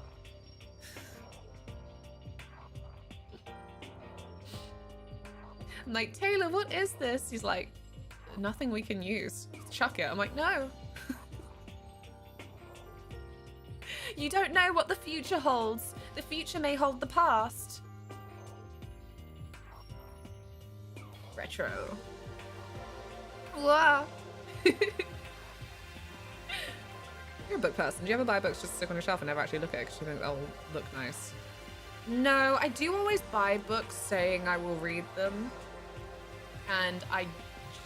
Speaker 3: I'm like, Taylor, what is this? He's like, nothing we can use. Chuck it. I'm like, no. You don't know what the future holds. The future may hold the past. Retro. Wow. You're a book person. Do you ever buy books just to stick on your shelf and never actually look at it because you think they'll look nice? No, I do always buy books saying I will read them. And I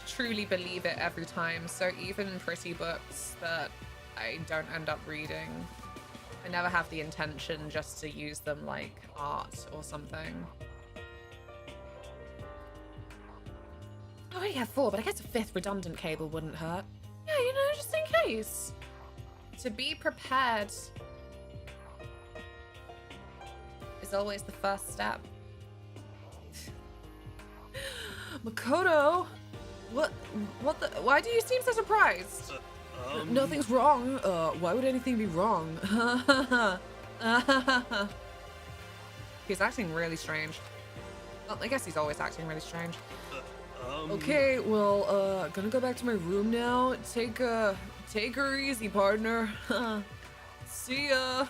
Speaker 3: truly believe it every time. So even pretty books that I don't end up reading, I never have the intention just to use them like art or something. I already have 4, but I guess a 5th redundant cable wouldn't hurt. Yeah, just in case. To be prepared is always the first step. Makoto! What the? Why do you seem so surprised? Nothing's wrong. Why would anything be wrong? He's acting really strange. Well, I guess he's always acting really strange. Okay, well, gonna go back to my room now. Take her easy, partner. See ya.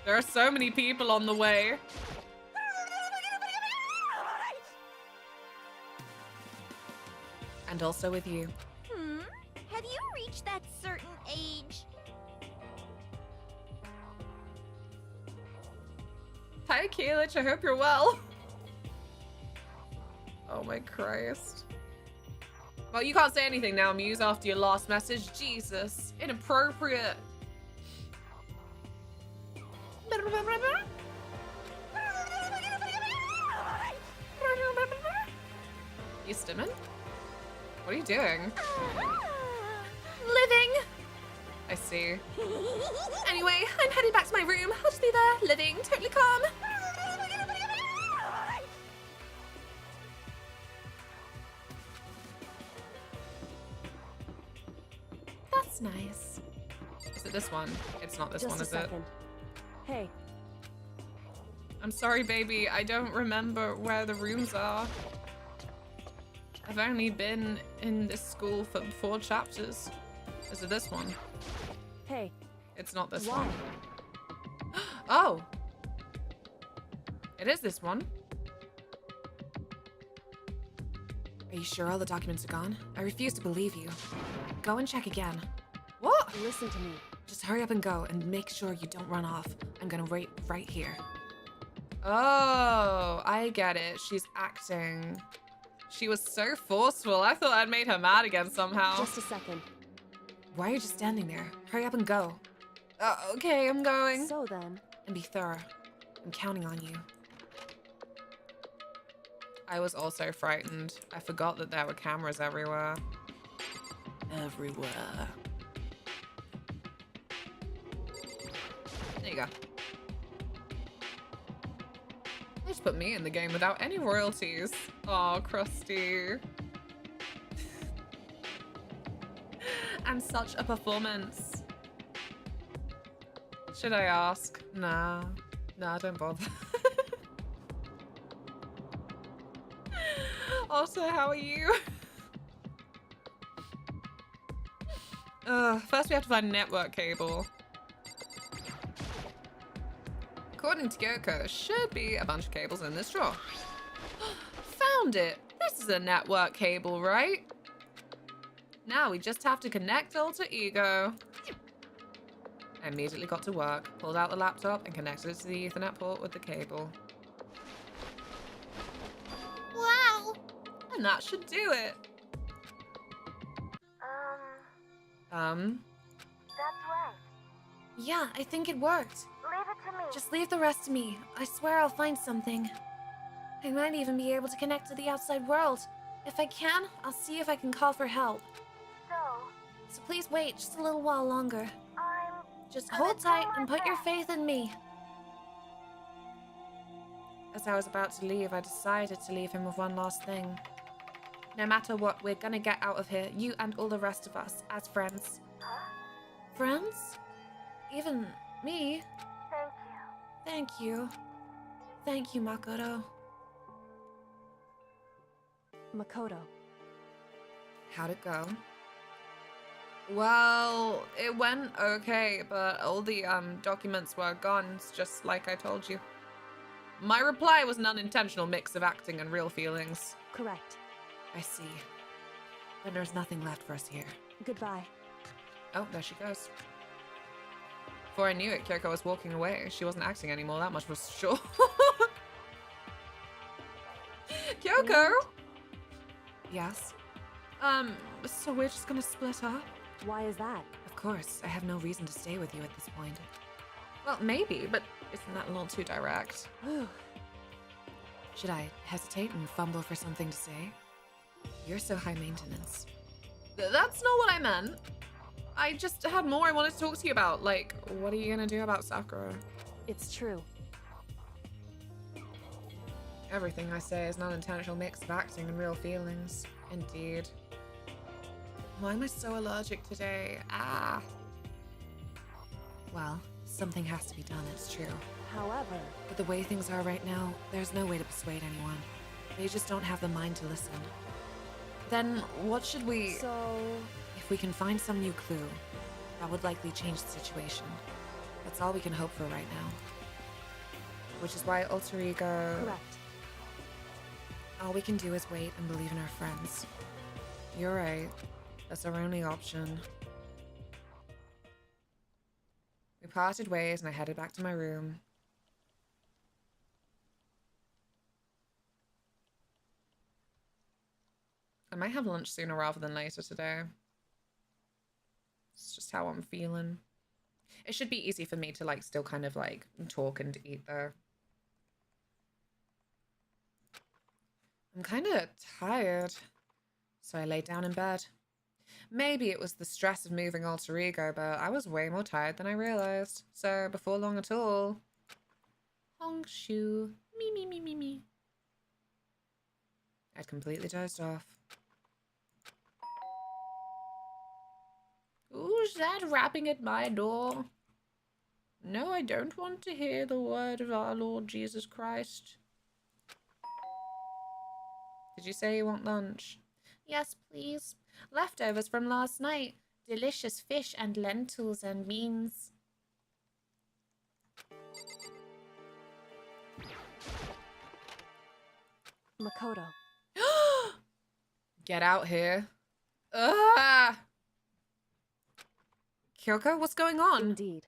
Speaker 3: There are so many people on the way. And also with you.
Speaker 11: Have you reached that certain age?
Speaker 3: Hi, Kaylich. I hope you're well. Oh my Christ. Well, you can't say anything now, Muse, after your last message. Jesus. Inappropriate. You stimming? What are you doing?
Speaker 11: Living!
Speaker 3: I see. Anyway, I'm heading back to my room. I'll just be there, living, totally calm. That's nice. Is it this one? It's not this
Speaker 7: Just
Speaker 3: one,
Speaker 7: a
Speaker 3: is
Speaker 7: second.
Speaker 3: it?
Speaker 7: Hey,
Speaker 3: I'm sorry, baby. I don't remember where the rooms are. I've only been in this school for 4 chapters. Is it this one?
Speaker 7: hey,
Speaker 3: It's not this
Speaker 7: why?
Speaker 3: one. Oh! It is this one. Are you sure all the documents are gone? I refuse to believe you. Go and check again. What?
Speaker 7: Listen to me.
Speaker 3: Just hurry up and go and make sure you don't run off. I'm gonna wait right here. Oh, I get it. She's acting. She was so forceful. I thought I'd made her mad again somehow.
Speaker 7: Just a second.
Speaker 3: Why are you just standing there? Hurry up and go. Okay, I'm going.
Speaker 7: So then,
Speaker 3: And be thorough. I'm counting on you. I was also frightened. I forgot that there were cameras everywhere. Everywhere. There you go. They just put me in the game without any royalties. Aw, Krusty. And such a performance. Should I ask? Nah. Nah, don't bother. Also, how are you? First we have to find a network cable. According to Gyoko, there should be a bunch of cables in this drawer. Found it! This is a network cable, right? Now we just have to connect Alter Ego. I immediately got to work, pulled out the laptop, and connected it to the Ethernet port with the cable.
Speaker 11: Wow!
Speaker 3: And that should do it.
Speaker 11: That's right.
Speaker 1: Yeah, I think it worked.
Speaker 11: Leave it to me.
Speaker 1: Just leave the rest to me. I swear I'll find something. I might even be able to connect to the outside world. If I can, I'll see if I can call for help. So please wait just a little while longer. Just hold tight and put your faith in me.
Speaker 3: As I was about to leave, I decided to leave him with one last thing. No matter what, we're gonna get out of here, you and all the rest of us, as friends.
Speaker 1: Friends? Even me?
Speaker 11: Thank you.
Speaker 1: Thank you. Thank you, Makoto.
Speaker 7: Makoto.
Speaker 3: How'd it go? Well, it went okay, but all the documents were gone, just like I told you. My reply was an unintentional mix of acting and real feelings.
Speaker 7: Correct.
Speaker 3: I see. Then there's nothing left for us here.
Speaker 7: Goodbye.
Speaker 3: Oh, there she goes. Before I knew it, Kyoko was walking away. She wasn't acting anymore, that much was sure. Kyoko! Yes? So we're just gonna split up?
Speaker 7: Why is that?
Speaker 3: Of course, I have no reason to stay with you at this point. Well, maybe, but isn't that a little too direct? Should I hesitate and fumble for something to say? You're so high maintenance. That's not what I meant. I just had more I wanted to talk to you about. Like, what are you gonna do about Sakura?
Speaker 7: It's true.
Speaker 3: Everything I say is not an intentional mix of acting and real feelings. Indeed. Why am I so allergic today? Ah. Well, something has to be done, it's true.
Speaker 7: However,
Speaker 3: But the way things are right now, there's no way to persuade anyone. They just don't have the mind to listen. Then what should we...
Speaker 7: so...
Speaker 3: If we can find some new clue, that would likely change the situation. That's all we can hope for right now. Which is why Alter Ego...
Speaker 7: Correct.
Speaker 3: All we can do is wait and believe in our friends. You're right. That's our only option. We parted ways and I headed back to my room. I might have lunch sooner rather than later today. It's just how I'm feeling. It should be easy for me to like still kind of like talk and eat though. I'm kind of tired, so I laid down in bed. Maybe it was the stress of moving Alter Ego, but I was way more tired than I realized. So before long at all, honk shoe, me me me me me. I'd completely dozed off. Who's that rapping at my door? No, I don't want to hear the word of our Lord Jesus Christ. Did you say you want lunch? Yes, please. Leftovers from last night. Delicious fish and lentils and beans.
Speaker 7: Makoto.
Speaker 3: Get out here. Ah! Kyoko, what's going on?
Speaker 7: Indeed.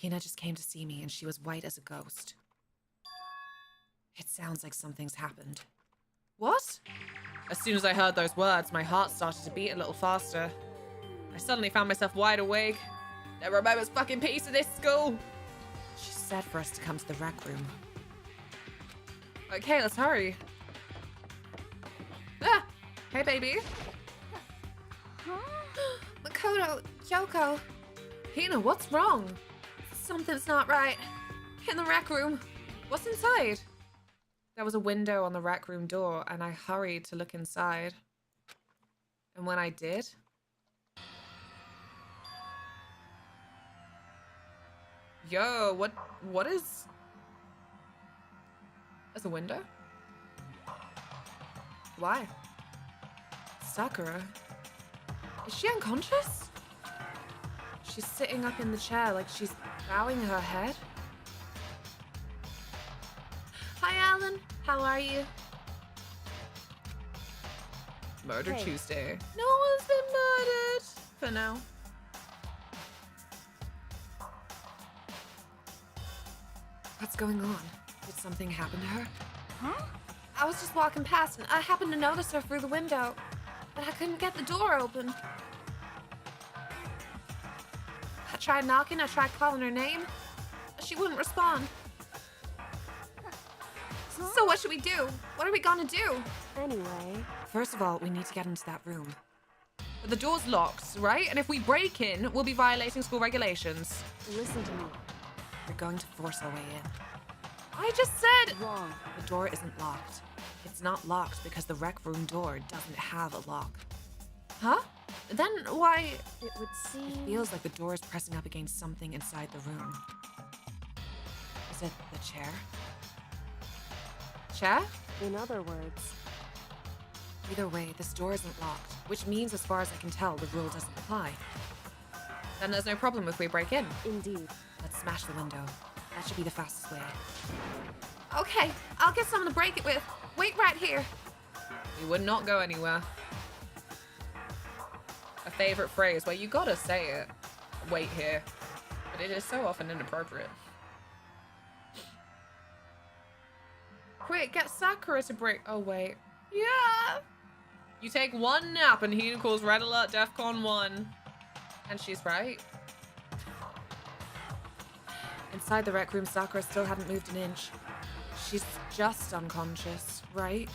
Speaker 3: Hina just came to see me and she was white as a ghost. It sounds like something's happened. What? As soon as I heard those words, my heart started to beat a little faster. I suddenly found myself wide awake. Never a moment's fucking peace in this school. She said for us to come to the rec room. Okay, let's hurry. Ah! Hey, baby. Makoto, Kyoko. Hina, what's wrong? Something's not right. In the rec room. What's inside? There was a window on the rec room door, and I hurried to look inside. And when I did... Yo, what is... There's a window? Why? Sakura? Is she unconscious? She's sitting up in the chair like she's bowing her head. Hi, Alan. How are you? Murder
Speaker 7: Hey.
Speaker 3: Tuesday. No one's been murdered. For now. What's going on? Did something happen to her?
Speaker 7: Huh?
Speaker 3: I was just walking past and I happened to notice her through the window, but I couldn't get the door open. I tried knocking, I tried calling her name. She wouldn't respond. So what should we do? What are we gonna do?
Speaker 7: Anyway,
Speaker 3: First of all, we need to get into that room. But the door's locked, right? And if we break in, we'll be violating school regulations.
Speaker 7: listen to me.
Speaker 3: We're going to force our way in. I just said...
Speaker 7: Wrong.
Speaker 3: The door isn't locked. It's not locked because the rec room door doesn't have a lock. Huh? Then why...
Speaker 7: It would seem...
Speaker 3: Feels like the door is pressing up against something inside the room. Is it the chair? Chair?
Speaker 7: In other words,
Speaker 3: Either way, this door isn't locked, which means as far as I can tell, the rule doesn't apply. Then there's no problem if we break in.
Speaker 7: indeed.
Speaker 3: Let's smash the window. That should be the fastest way. Okay, I'll get someone to break it with. Wait right here. We would not go anywhere. A favorite phrase where you gotta say it. Wait here. But it is so often inappropriate. Quick, get Sakura to break. Oh, wait. Yeah. You take one nap and Hina calls Red Alert DEFCON 1. And she's right. Inside the rec room, Sakura still hadn't moved an inch. She's just unconscious, right?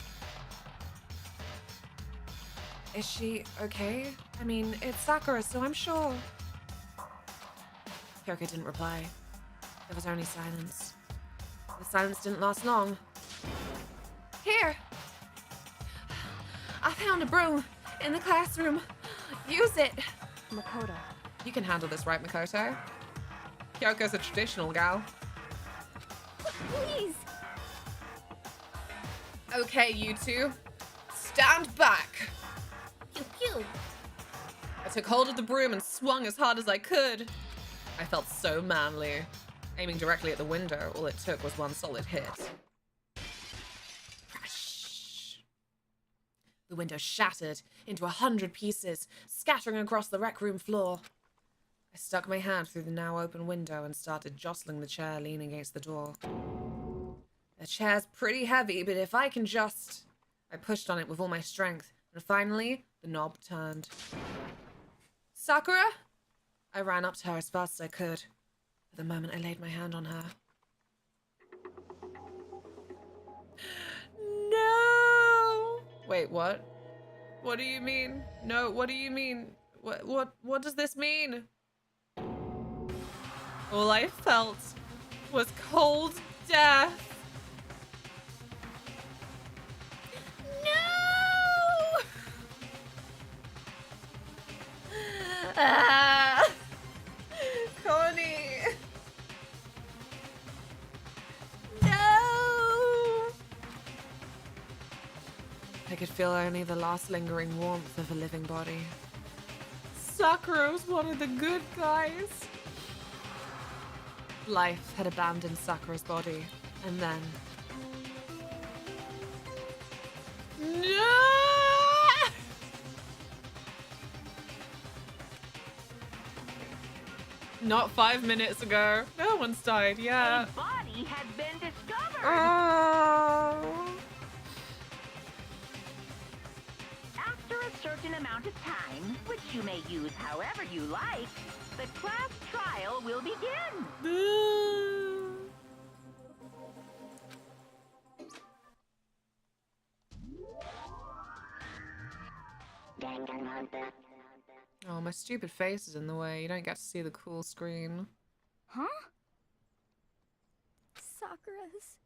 Speaker 3: Is she okay? I mean, it's Sakura, so I'm sure. Kyoko didn't reply. There was only silence. The silence didn't last long. Here! I found a broom in the classroom. Use it!
Speaker 7: Makoto.
Speaker 3: You can handle this, right, Makoto? Kyoko's a traditional gal.
Speaker 11: Please!
Speaker 3: Okay, you two. Stand back!
Speaker 4: Pew pew.
Speaker 3: I took hold of the broom and swung as hard as I could. I felt so manly. Aiming directly at the window, all it took was one solid hit. Crash. The window shattered into 100 pieces, scattering across the rec room floor. I stuck my hand through the now open window and started jostling the chair leaning against the door. The chair's pretty heavy, but if I can just... I pushed on it with all my strength, and finally, the knob turned. Sakura? I ran up to her as fast as I could. At the moment I laid my hand on her. No! Wait, what? What do you mean? No, what do you mean? What does this mean? All I felt was cold death. No! Connie! No! I could feel only the last lingering warmth of a living body. Sakura was one of the good guys. Life had abandoned Sakura's body, and then... No! Not 5 minutes ago. No one's died, yeah.
Speaker 5: A body has been discovered.
Speaker 3: Oh.
Speaker 5: After a certain amount of time, which you may use however you like, the class trial will begin.
Speaker 3: Oh, my stupid face is in the way. You don't get to see the cool screen.
Speaker 11: Huh? Sakura's.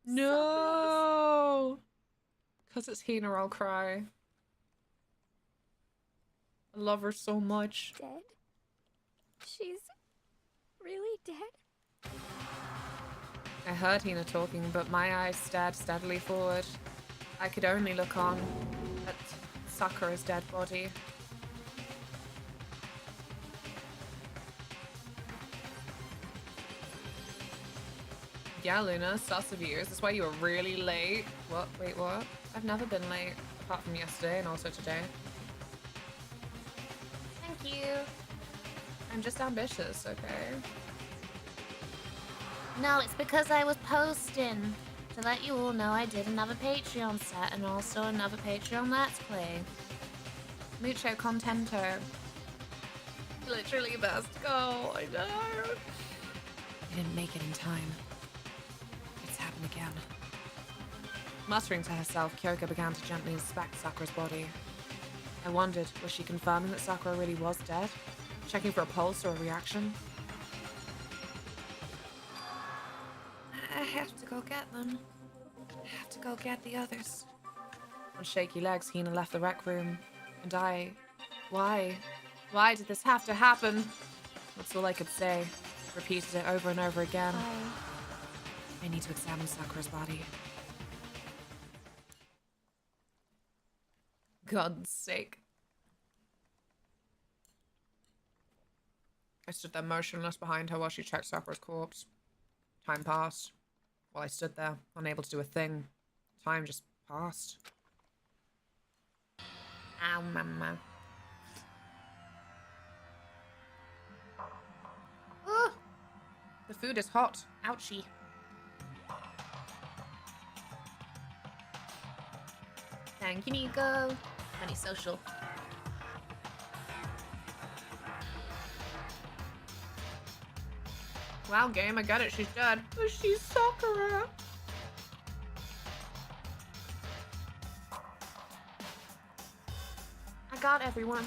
Speaker 3: No! Because it's Hina, I'll cry. I love her so much.
Speaker 11: Dead? She's really dead?
Speaker 3: I heard Hina talking, but my eyes stared steadily forward. I could only look on at Sakura's dead body. Yeah, Luna, sus of you. Is this why you were really late? What? Wait, what? I've never been late, apart from yesterday and also today.
Speaker 1: Thank you.
Speaker 3: I'm just ambitious, okay?
Speaker 1: No, it's because I was posting. To let you all know, I did another Patreon set and also another Patreon Let's Play.
Speaker 3: Mucho contento. Literally best go, I know. I didn't make it in time. It's happened again. Muttering to herself, Kyoko began to gently inspect Sakura's body. I wondered, was she confirming that Sakura really was dead? Checking for a pulse or a reaction?
Speaker 1: I have to go get them. I have to go get the others.
Speaker 3: On shaky legs, Hina left the rec room. And I... Why? Why did this have to happen? That's all I could say. Repeated it over and over again. I need to examine Sakura's body. God's sake. I stood there motionless behind her while she checked Sakura's corpse. Time passed. While I stood there, unable to do a thing, time just passed. Ow, mama. The food is hot. Ouchie. Thank you, Nico. Funny social. Wow, game, I got it. She's dead. But she's Sakura.
Speaker 1: I got everyone.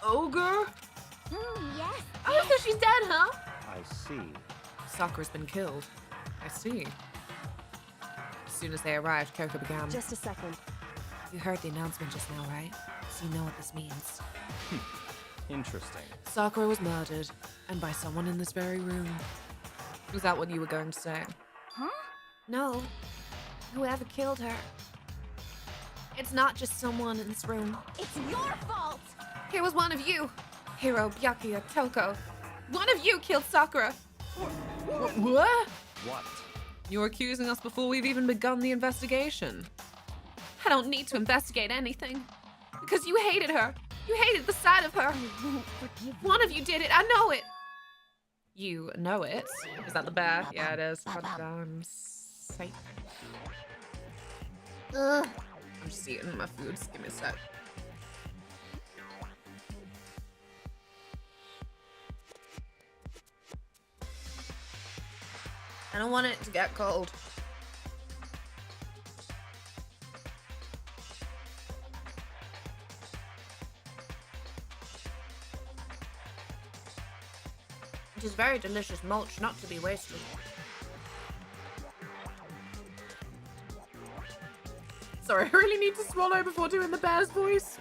Speaker 10: Ogre?
Speaker 11: Yes.
Speaker 3: Oh, so she's dead, huh?
Speaker 6: I see.
Speaker 3: Sakura's been killed. I see. As soon as they arrived, Coco began.
Speaker 7: Just a second.
Speaker 3: You heard the announcement just now, right? So you know what this means.
Speaker 6: Interesting.
Speaker 3: Sakura was murdered, and by someone in this very room. Was that what you were going to say?
Speaker 11: Huh?
Speaker 1: No. Whoever killed her. It's not just someone in this room.
Speaker 11: It's your fault.
Speaker 1: It was one of you. Hiro, Byakuya, Toko. One of you killed Sakura.
Speaker 3: What?
Speaker 6: What?
Speaker 3: You're accusing us before we've even begun the investigation.
Speaker 1: I don't need to investigate anything. Because you hated her. You hated the sight of her. One of you did it. I know it.
Speaker 3: You know it. Is that the bear? Yeah, it is. God damn sake.
Speaker 1: Ugh.
Speaker 3: I'm just eating my food. Just give me a sec. I don't want it to get cold.
Speaker 1: It is very delicious mulch, not to be wasted.
Speaker 3: Sorry, I really need to swallow before doing the bear's voice.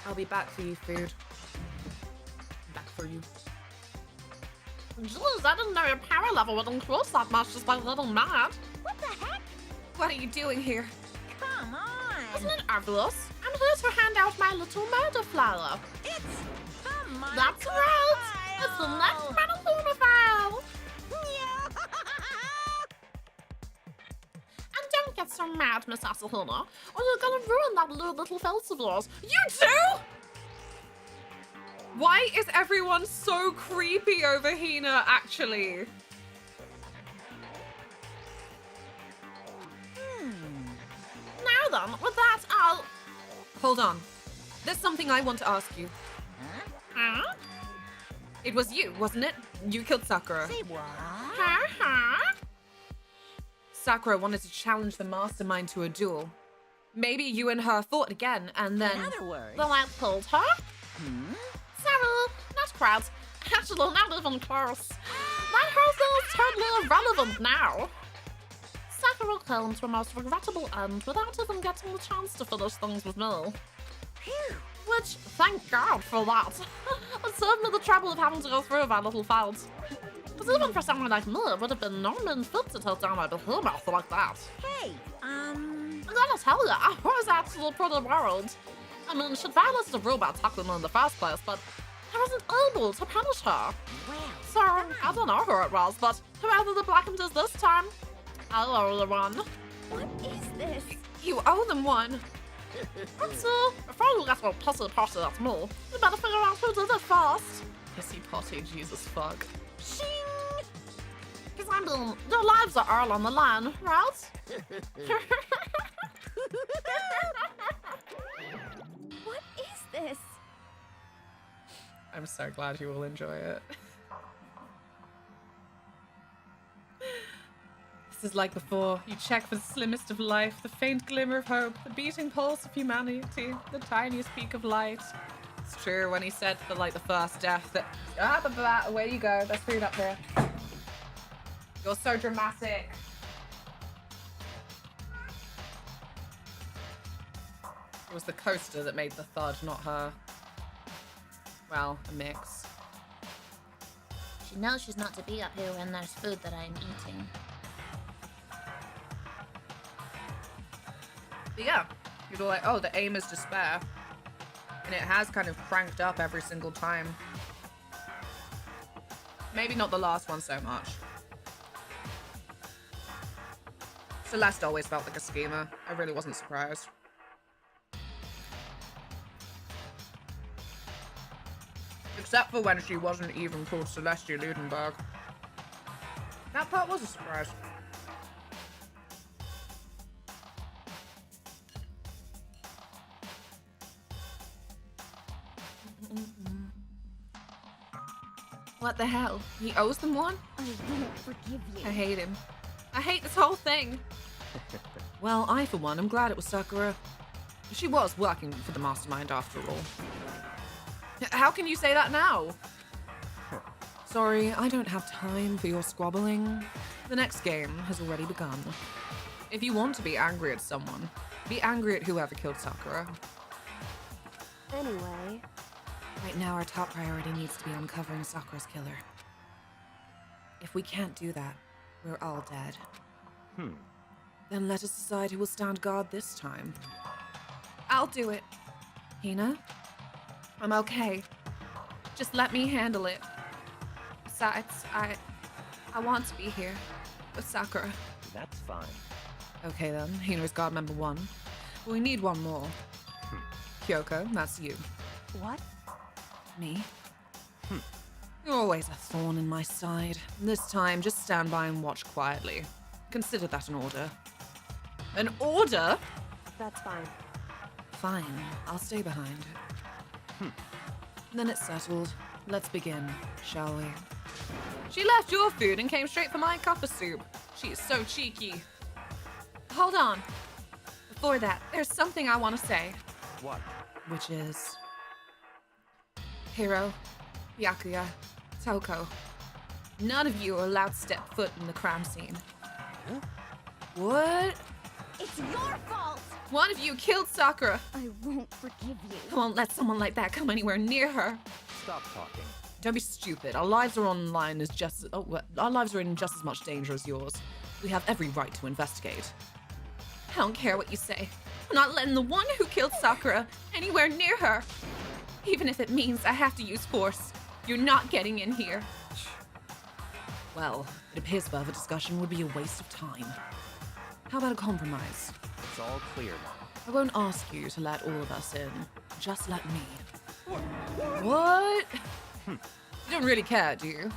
Speaker 3: I'll be back for you, food. Back for you.
Speaker 4: Jeez, I didn't know your power level would increase that much just by a little mad.
Speaker 11: What the heck?
Speaker 1: What are you doing here?
Speaker 11: Come on.
Speaker 4: Isn't it obvious? I'm here to hand out my little murder flower.
Speaker 11: It's the Monica
Speaker 4: That's right!
Speaker 11: file.
Speaker 4: It's the next Luna file!
Speaker 11: Yeah.
Speaker 4: And don't get so mad, Miss Asahuna, or you're gonna ruin that little face of yours.
Speaker 3: You too? Why is everyone so creepy over Hina, actually?
Speaker 4: Now then, with that, I'll...
Speaker 3: Hold on. There's something I want to ask you.
Speaker 4: Huh?
Speaker 3: It was you, wasn't it? You killed Sakura.
Speaker 11: Say what?
Speaker 4: Huh?
Speaker 3: Sakura wanted to challenge the mastermind to a duel. Maybe you and her fought again, and then...
Speaker 11: In other words.
Speaker 4: Then I killed her? Sorry, not quite. Actually, not even close. That whole thing is totally irrelevant now. Sakura came to a most regrettable end without even getting the chance to finish things with me. Which, thank God for that. It saved me the trouble of having to go through my little files. Because even for someone like me, it would have been no mean feat to take down a behemoth like that.
Speaker 11: Hey,
Speaker 4: I gotta tell ya, I was actually pretty worried. I mean, she'd violated the rule by tackling me in the first place, but I wasn't able to punish her.
Speaker 11: well.
Speaker 4: So, I don't know who it was, but whoever the blackened is this time, I owe the one.
Speaker 11: What is this?
Speaker 3: You owe them one.
Speaker 4: And so, before you get all pissy potty at me, you better figure out who did it first.
Speaker 3: Pissy potty, Jesus fuck.
Speaker 4: Shing! Because I mean, their lives are all on the line, right?
Speaker 11: What is this?
Speaker 3: I'm so glad you will enjoy it. This is like before. You check for the slimmest of life, the faint glimmer of hope, the beating pulse of humanity, the tiniest peak of light. It's true when he said for like the first death that away you go. There's food up here. You're so dramatic. It was the coaster that made the thud, not her. Well, a mix.
Speaker 4: She knows she's not to be up here when there's food that I'm eating.
Speaker 3: But yeah, you're like, oh, the aim is despair. And it has kind of cranked up every single time. Maybe not the last one so much. Celeste always felt like a schemer. I really wasn't surprised. Except for when she wasn't even called Celestia Ludenberg. That part was a surprise. What the hell? He owes them one?
Speaker 11: I won't forgive you.
Speaker 3: I hate him. I hate this whole thing. Well, I, for one, am glad it was Sakura. She was working for the mastermind after all. How can you say that now? Sorry, I don't have time for your squabbling. The next game has already begun. If you want to be angry at someone, be angry at whoever killed Sakura.
Speaker 7: Anyway,
Speaker 3: Right now, our top priority needs to be uncovering Sakura's killer. If we can't do that, we're all dead. Then let us decide who will stand guard this time. I'll do it. Hina? I'm okay. Just let me handle it. Besides, I want to be here with Sakura.
Speaker 6: That's fine.
Speaker 3: Okay then, Hina is guard member 1. We need one more. Kyoko, that's you.
Speaker 7: what?
Speaker 3: Me? You're always a thorn in my side. This time, just stand by and watch quietly. Consider that an order. An order?
Speaker 7: That's fine.
Speaker 3: Fine, I'll stay behind. Then it's settled. Let's begin, shall we? She left your food and came straight for my cup of soup. She is so cheeky. Hold on. Before that, there's something I want to say.
Speaker 6: What?
Speaker 3: Which is... Hiro, Byakuya, Toko. None of you are allowed to step foot in the crime scene. What?
Speaker 11: It's your fault!
Speaker 3: One of you killed Sakura.
Speaker 11: I won't forgive you.
Speaker 3: I won't let someone like that come anywhere near her.
Speaker 6: Stop talking.
Speaker 3: Don't be stupid. Our lives are online as just... our lives are in just as much danger as yours. We have every right to investigate. I don't care what you say. I'm not letting the one who killed Sakura anywhere near her. Even if it means I have to use force. You're not getting in here. Well, it appears further discussion would be a waste of time. How about a compromise?
Speaker 6: It's all clear now.
Speaker 3: I won't ask you to let all of us in. Just let me. What? You don't really care, do you?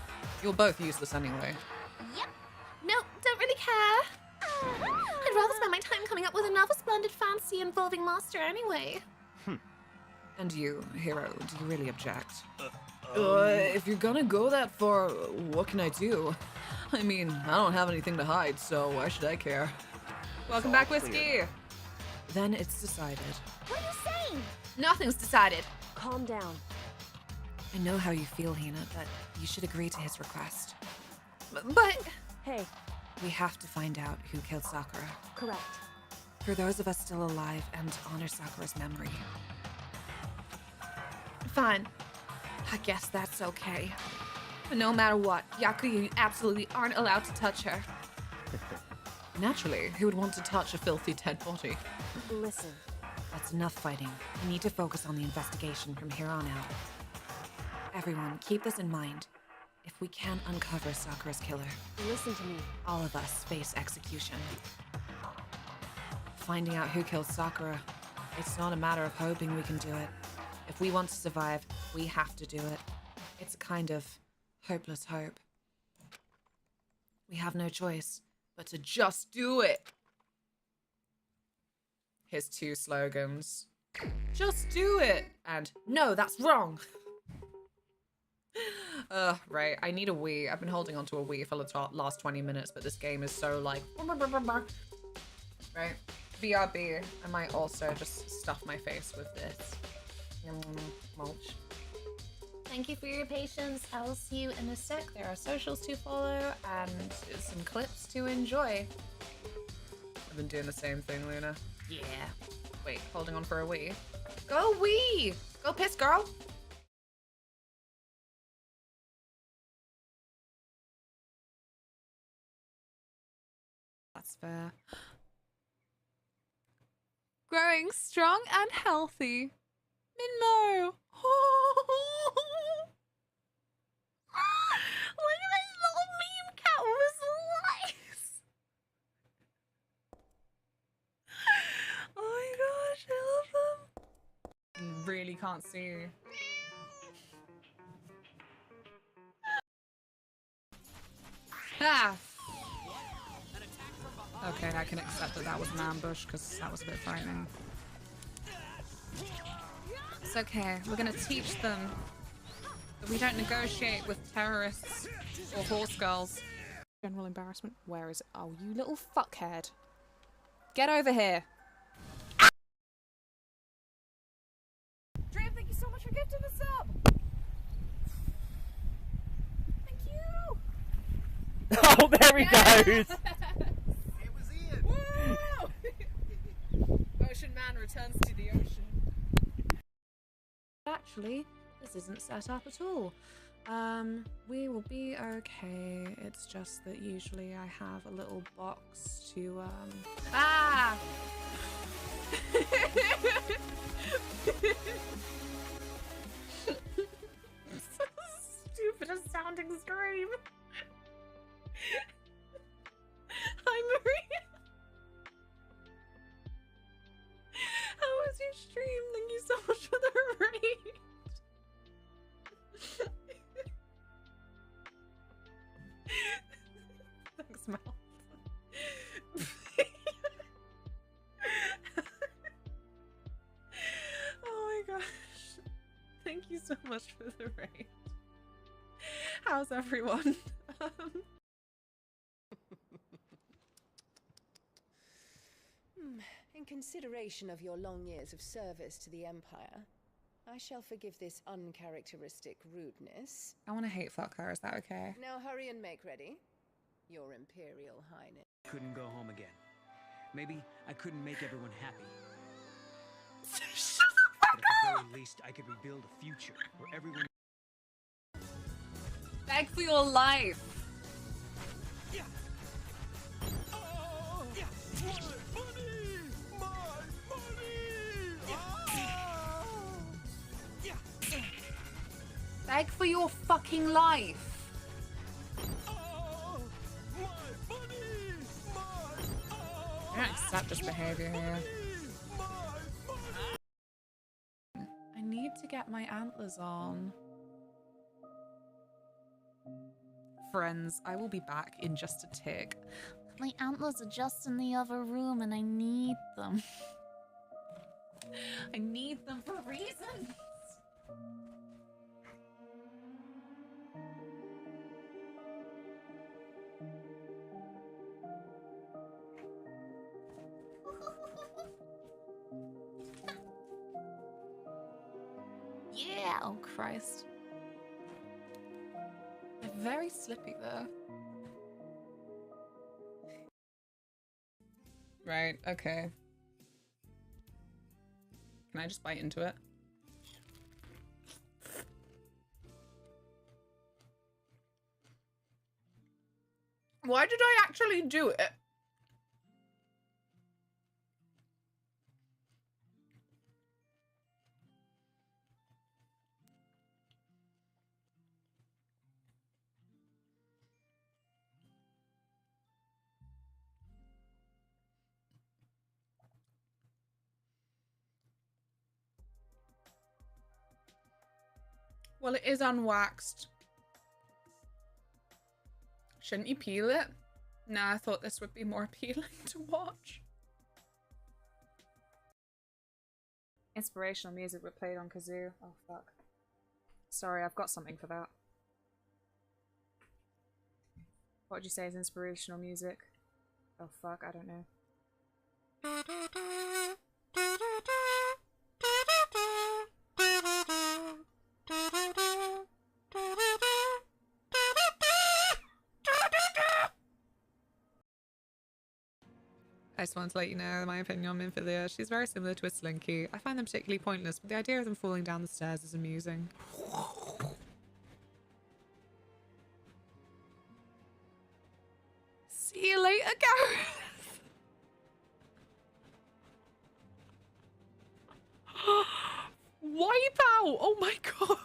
Speaker 3: You're both useless anyway.
Speaker 11: Yep.
Speaker 1: No, don't really care. I'd rather spend my time coming up with another splendid fantasy involving Master anyway.
Speaker 3: And you, Hiro, do you really object? If you're gonna go that far, what can I do? I mean, I don't have anything to hide, so why should I care? Welcome back, Whiskey! Then it's decided.
Speaker 11: What are you saying?
Speaker 3: Nothing's decided.
Speaker 7: Calm down.
Speaker 3: I know how you feel, Hina, but you should agree to his request. But
Speaker 7: Hey,
Speaker 3: we have to find out who killed Sakura.
Speaker 7: correct.
Speaker 3: For those of us still alive and to honor Sakura's memory. Fine. I guess that's okay. But no matter what, Byakuya absolutely aren't allowed to touch her. Naturally, who would want to touch a filthy dead body?
Speaker 7: Listen,
Speaker 3: That's enough fighting. We need to focus on the investigation from here on out. Everyone, keep this in mind. If we can uncover Sakura's killer,
Speaker 7: listen to me.
Speaker 3: all of us face execution. Finding out who killed Sakura, it's not a matter of hoping we can do it. If we want to survive, we have to do it. It's a kind of hopeless hope. We have no choice but to just do it. His 2 slogans. Just do it! And no, that's wrong! Right, I need a Wii. I've been holding onto a Wii for the last 20 minutes, but this game is so like... Right? BRB. I might also just stuff my face with this. Mulch.
Speaker 1: Thank you for your patience. I will see you in a sec. There are socials to follow and some clips to enjoy.
Speaker 3: I've been doing the same thing, Luna. Yeah. Wait, holding on for a Wii. Go Wii! Go piss, girl! That's fair. Growing strong and healthy. Minmo!
Speaker 11: Look at this little meme cat with lice.
Speaker 3: Oh my gosh, I love them. You really can't see. Ah! Okay, I can accept that that was an ambush because that was a bit frightening. It's okay. We're gonna teach them that we don't negotiate with terrorists or horse girls. General embarrassment? Where is it? Oh, you little fuckhead. Get over here.
Speaker 11: Dream, thank you so much for gifting the sub. Thank you.
Speaker 8: Oh, there he goes.
Speaker 10: It was Ian. Ocean Man returns to the ocean.
Speaker 3: Actually, this isn't set up at all. We will be okay. It's just that usually I have a little box to, Ah! Stupidest sounding scream. Hi, Maria. How was your stream? Thank you so much for the raid. Thanks, Mel. Oh my gosh. Thank you so much for the raid. How's everyone?
Speaker 12: In consideration of your long years of service to the Empire, I shall forgive this uncharacteristic rudeness.
Speaker 3: I want to hate fuck her, is that okay?
Speaker 12: Now hurry and make ready. Your Imperial Highness.
Speaker 8: Couldn't go home again. Maybe I couldn't make everyone happy.
Speaker 3: Shut the fuck
Speaker 8: but at the very least, I could rebuild a future where everyone...
Speaker 3: Beg for your life!
Speaker 8: Yeah. Oh, yeah. My money! My money! Oh. Yeah.
Speaker 3: Beg for your fucking life!
Speaker 8: Oh, my money!
Speaker 3: I don't accept this behavior here. I need to get my antlers on. Friends, I will be back in just a tick.
Speaker 4: My antlers are just in the other room and I need them.
Speaker 3: I need them for reasons.
Speaker 4: Yeah, oh Christ.
Speaker 3: They're very slippy though. Right, okay. Can I just bite into it? Why did I actually do it? Well, it is unwaxed. Shouldn't you peel it? Nah, I thought this would be more appealing to watch. Inspirational music were played on kazoo. Oh, fuck. Sorry, I've got something for that. What would you say is inspirational music? Oh, fuck, I don't know. I just wanted to let you know my opinion on Minfilia. She's very similar to a Slinky. I find them particularly pointless, but the idea of them falling down the stairs is amusing. See you later, Gareth! Wipe out! Oh my god!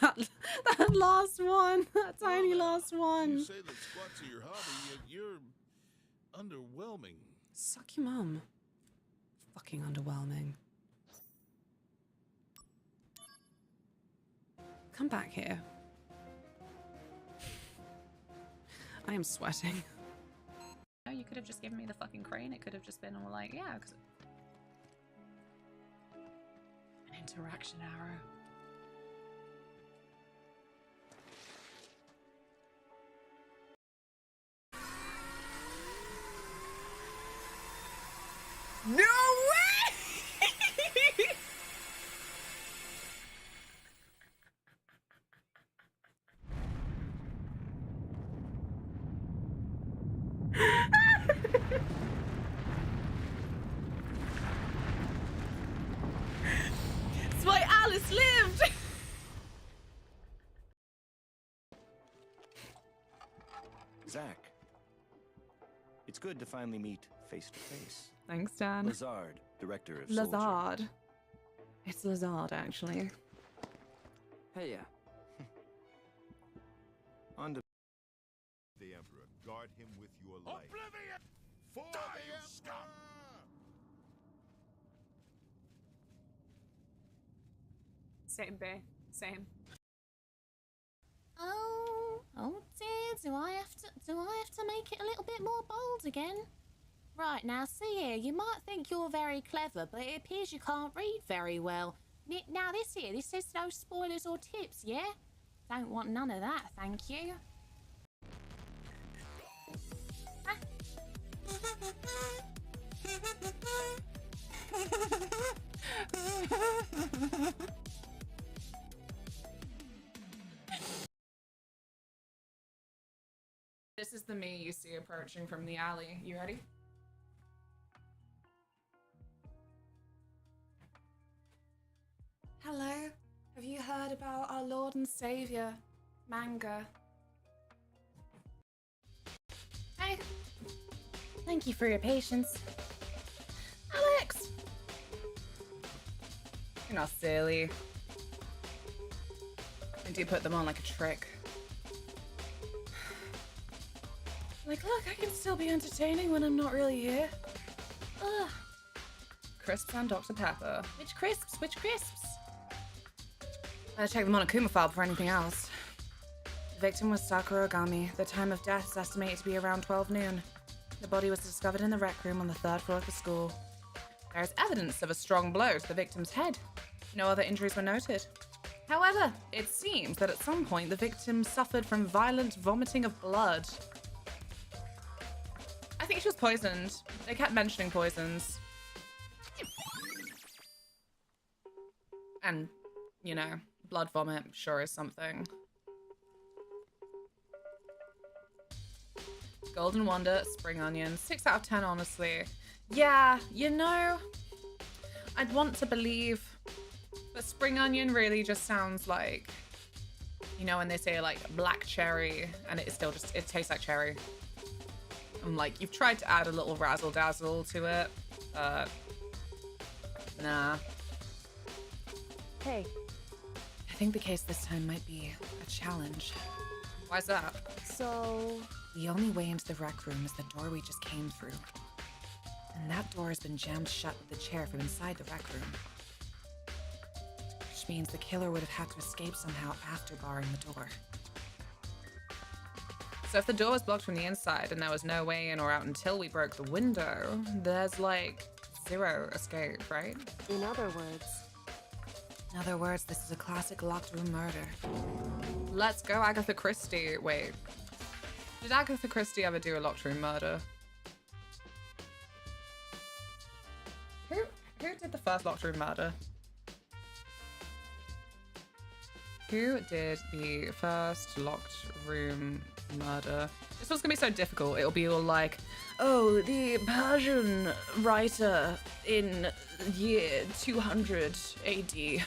Speaker 3: That last one, that tiny last one.
Speaker 13: You say that squats are your hobby, yet you're underwhelming.
Speaker 3: Suck your mum. Fucking underwhelming. Come back here. I am sweating. No, you could have just given me the fucking crane. It could have just been all like, yeah, because an interaction arrow.
Speaker 10: No way! That's why Alice lived!
Speaker 6: Zach. It's good to finally meet face to face.
Speaker 3: Thanks, Dan.
Speaker 6: Lazard, director of Soldier.
Speaker 3: Lazard. It's Lazard, actually.
Speaker 8: Hey,
Speaker 6: On to
Speaker 13: the Emperor. Guard him with your life. Oblivion! For the scum!
Speaker 3: Same, Bay. Same.
Speaker 4: Oh dear, do I have to make it a little bit more bold again? Right, now see here, you might think you're very clever, but it appears you can't read very well. Now this says no spoilers or tips, yeah? Don't want none of that, thank you.
Speaker 3: This is the me you see approaching from the alley. You ready? Hello. Have you heard about our Lord and Savior, Manga?
Speaker 4: Hey. Thank you for your patience. Alex!
Speaker 3: You're not silly. I do put them on like a trick. Like, look, I can still be entertaining when I'm not really here. Ugh. Crisps and Dr. Pepper.
Speaker 4: Which crisps? Which crisps?
Speaker 3: Better check them on a Kuma file before anything else. The victim was Sakura Ogami. The time of death is estimated to be around 12 noon. The body was discovered in the rec room on the 3rd floor of the school. There is evidence of a strong blow to the victim's head. No other injuries were noted. However, it seems that at some point the victim suffered from violent vomiting of blood. I think she was poisoned. They kept mentioning poisons. And, you know, blood vomit sure is something. Golden Wonder, Spring Onion, 6 out of 10, honestly. Yeah, you know, I'd want to believe, but Spring Onion really just sounds like, you know, when they say like black cherry and it still just, it tastes like cherry. I'm like, you've tried to add a little razzle dazzle to it, nah.
Speaker 7: Hey.
Speaker 3: I think the case this time might be a challenge. Why's that?
Speaker 7: So...
Speaker 3: The only way into the rec room is the door we just came through. And that door has been jammed shut with the chair from inside the rec room. Which means the killer would have had to escape somehow after barring the door. So if the door was blocked from the inside and there was no way in or out until we broke the window, there's like 0 escape, right?
Speaker 7: In other words...
Speaker 3: In other words, this is a classic locked room murder. Let's go, Agatha Christie. Wait. Did Agatha Christie ever do a locked room murder? Who did the first locked room murder? Who did the first locked room murder? This one's gonna be so difficult. It'll be all like, oh, the Persian writer in year 200 AD.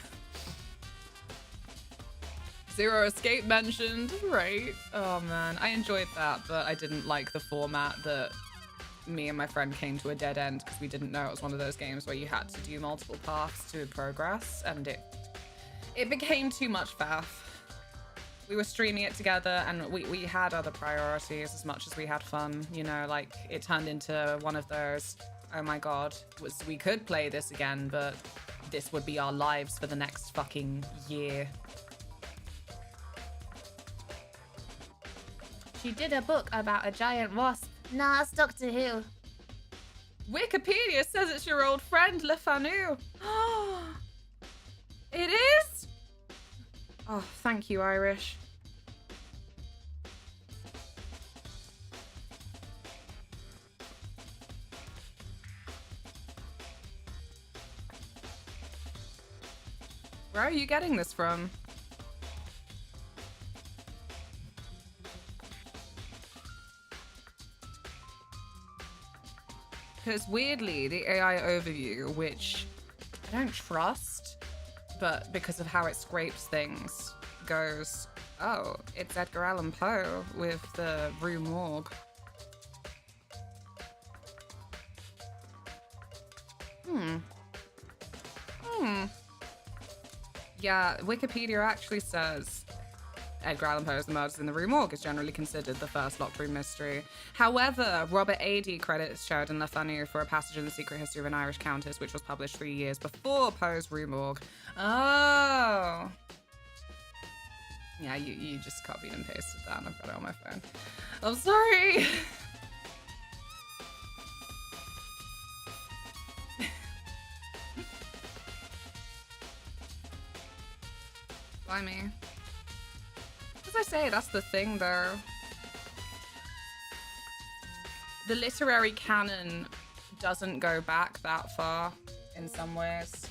Speaker 3: 0 escape mentioned, right? Oh man, I enjoyed that, but I didn't like the format that me and my friend came to a dead end because we didn't know it was one of those games where you had to do multiple paths to progress, and it became too much faff. We were streaming it together, and we had other priorities as much as we had fun. You know, like it turned into one of those. Oh my god, we could play this again, but this would be our lives for the next fucking year.
Speaker 1: She did a book about a giant wasp.
Speaker 4: Nah, it's Doctor Who.
Speaker 3: Wikipedia says it's your old friend, Le Fanu. It is? Oh, thank you, Irish. Where are you getting this from? Because weirdly, the AI overview, which I don't trust, but because of how it scrapes things, goes, oh, it's Edgar Allan Poe with the Rue Morgue. Yeah, Wikipedia actually says Edgar Allan Poe's The Murders in the Rue Morgue is generally considered the first locked room mystery. However, Robert A.D. credits Sheridan Le Fanu for a passage in The Secret History of an Irish Countess, which was published 3 years before Poe's Rue Morgue. Oh. Yeah, you just copied and pasted that, and I've got it on my phone. I'm sorry. Blimey. As I say, that's the thing, though. The literary canon doesn't go back that far in some ways.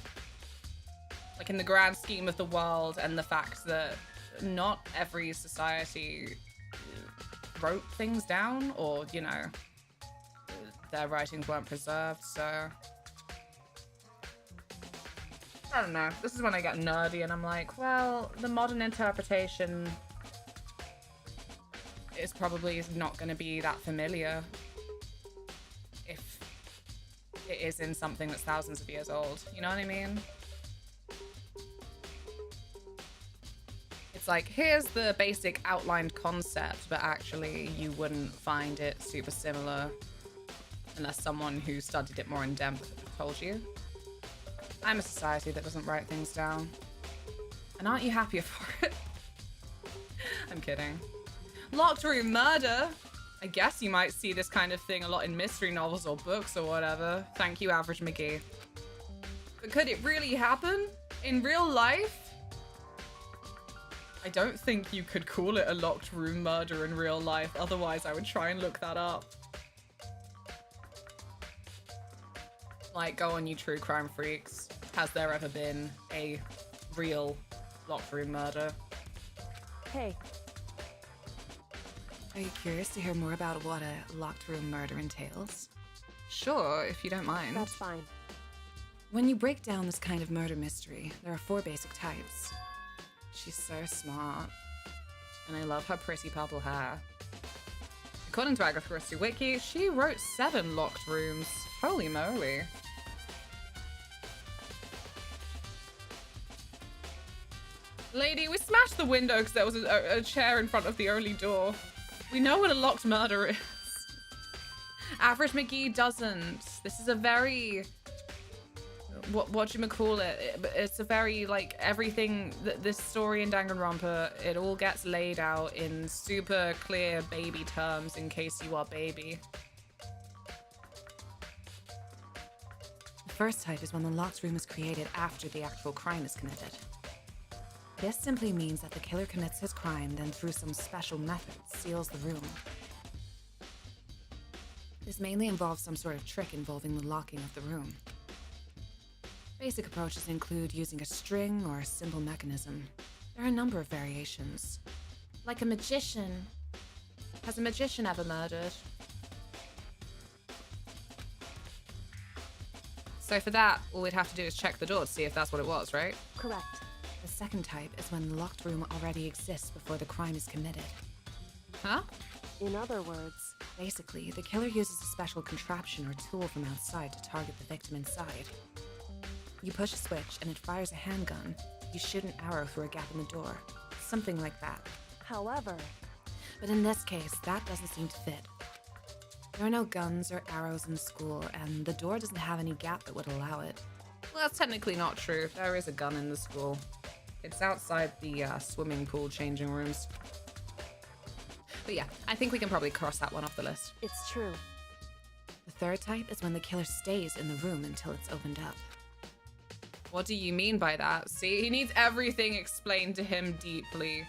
Speaker 3: Like, in the grand scheme of the world, and the fact that not every society wrote things down, or, you know, their writings weren't preserved, so... I don't know. This is when I get nerdy and I'm like, well, the modern interpretation is probably not going to be that familiar if it is in something that's thousands of years old. You know what I mean? It's like, here's the basic outlined concept, but actually you wouldn't find it super similar unless someone who studied it more in depth told you. I'm a society that doesn't write things down. And aren't you happier for it? I'm kidding. Locked room murder? I guess you might see this kind of thing a lot in mystery novels or books or whatever. Thank you, Average McGee. But could it really happen? In real life? I don't think you could call it a locked room murder in real life. Otherwise, I would try and look that up. Like, go on, you true crime freaks. Has there ever been a real locked room murder?
Speaker 7: Hey.
Speaker 14: Are you curious to hear more about what a locked room murder entails?
Speaker 3: Sure, if you don't mind.
Speaker 7: That's fine.
Speaker 14: When you break down this kind of murder mystery, there are 4 basic types.
Speaker 3: She's so smart. And I love her pretty purple hair. According to Agatha Christie Wiki, she wrote 7 locked rooms. Holy moly. Lady, we smashed the window because there was a chair in front of the only door. We know what a locked murder is. Average McGee doesn't. This is a very... whatchamacallit? It's a very, like, everything... This story in Dank and Romper, it all gets laid out in super clear baby terms in case you are baby.
Speaker 14: The first type is when the locked room is created after the actual crime is committed. This simply means that the killer commits his crime, then through some special method, seals the room. This mainly involves some sort of trick involving the locking of the room. Basic approaches include using a string or a simple mechanism. There are a number of variations.
Speaker 1: Like a magician.
Speaker 3: Has a magician ever murdered? So for that, all we'd have to do is check the door to see if that's what it was, right?
Speaker 7: Correct.
Speaker 14: The second type is when the locked room already exists before the crime is committed.
Speaker 3: Huh?
Speaker 7: In other words,
Speaker 14: basically, the killer uses a special contraption or tool from outside to target the victim inside. You push a switch and it fires a handgun. You shoot an arrow through a gap in the door. something like that.
Speaker 7: However,
Speaker 14: But in this case, that doesn't seem to fit. There are no guns or arrows in the school, and the door doesn't have any gap that would allow it.
Speaker 3: Well, that's technically not true. There is a gun in the school. It's outside the swimming pool changing rooms. But yeah, I think we can probably cross that one off the list.
Speaker 7: it's true.
Speaker 14: The third type is when the killer stays in the room until it's opened up.
Speaker 3: What do you mean by that? See, he needs everything explained to him deeply.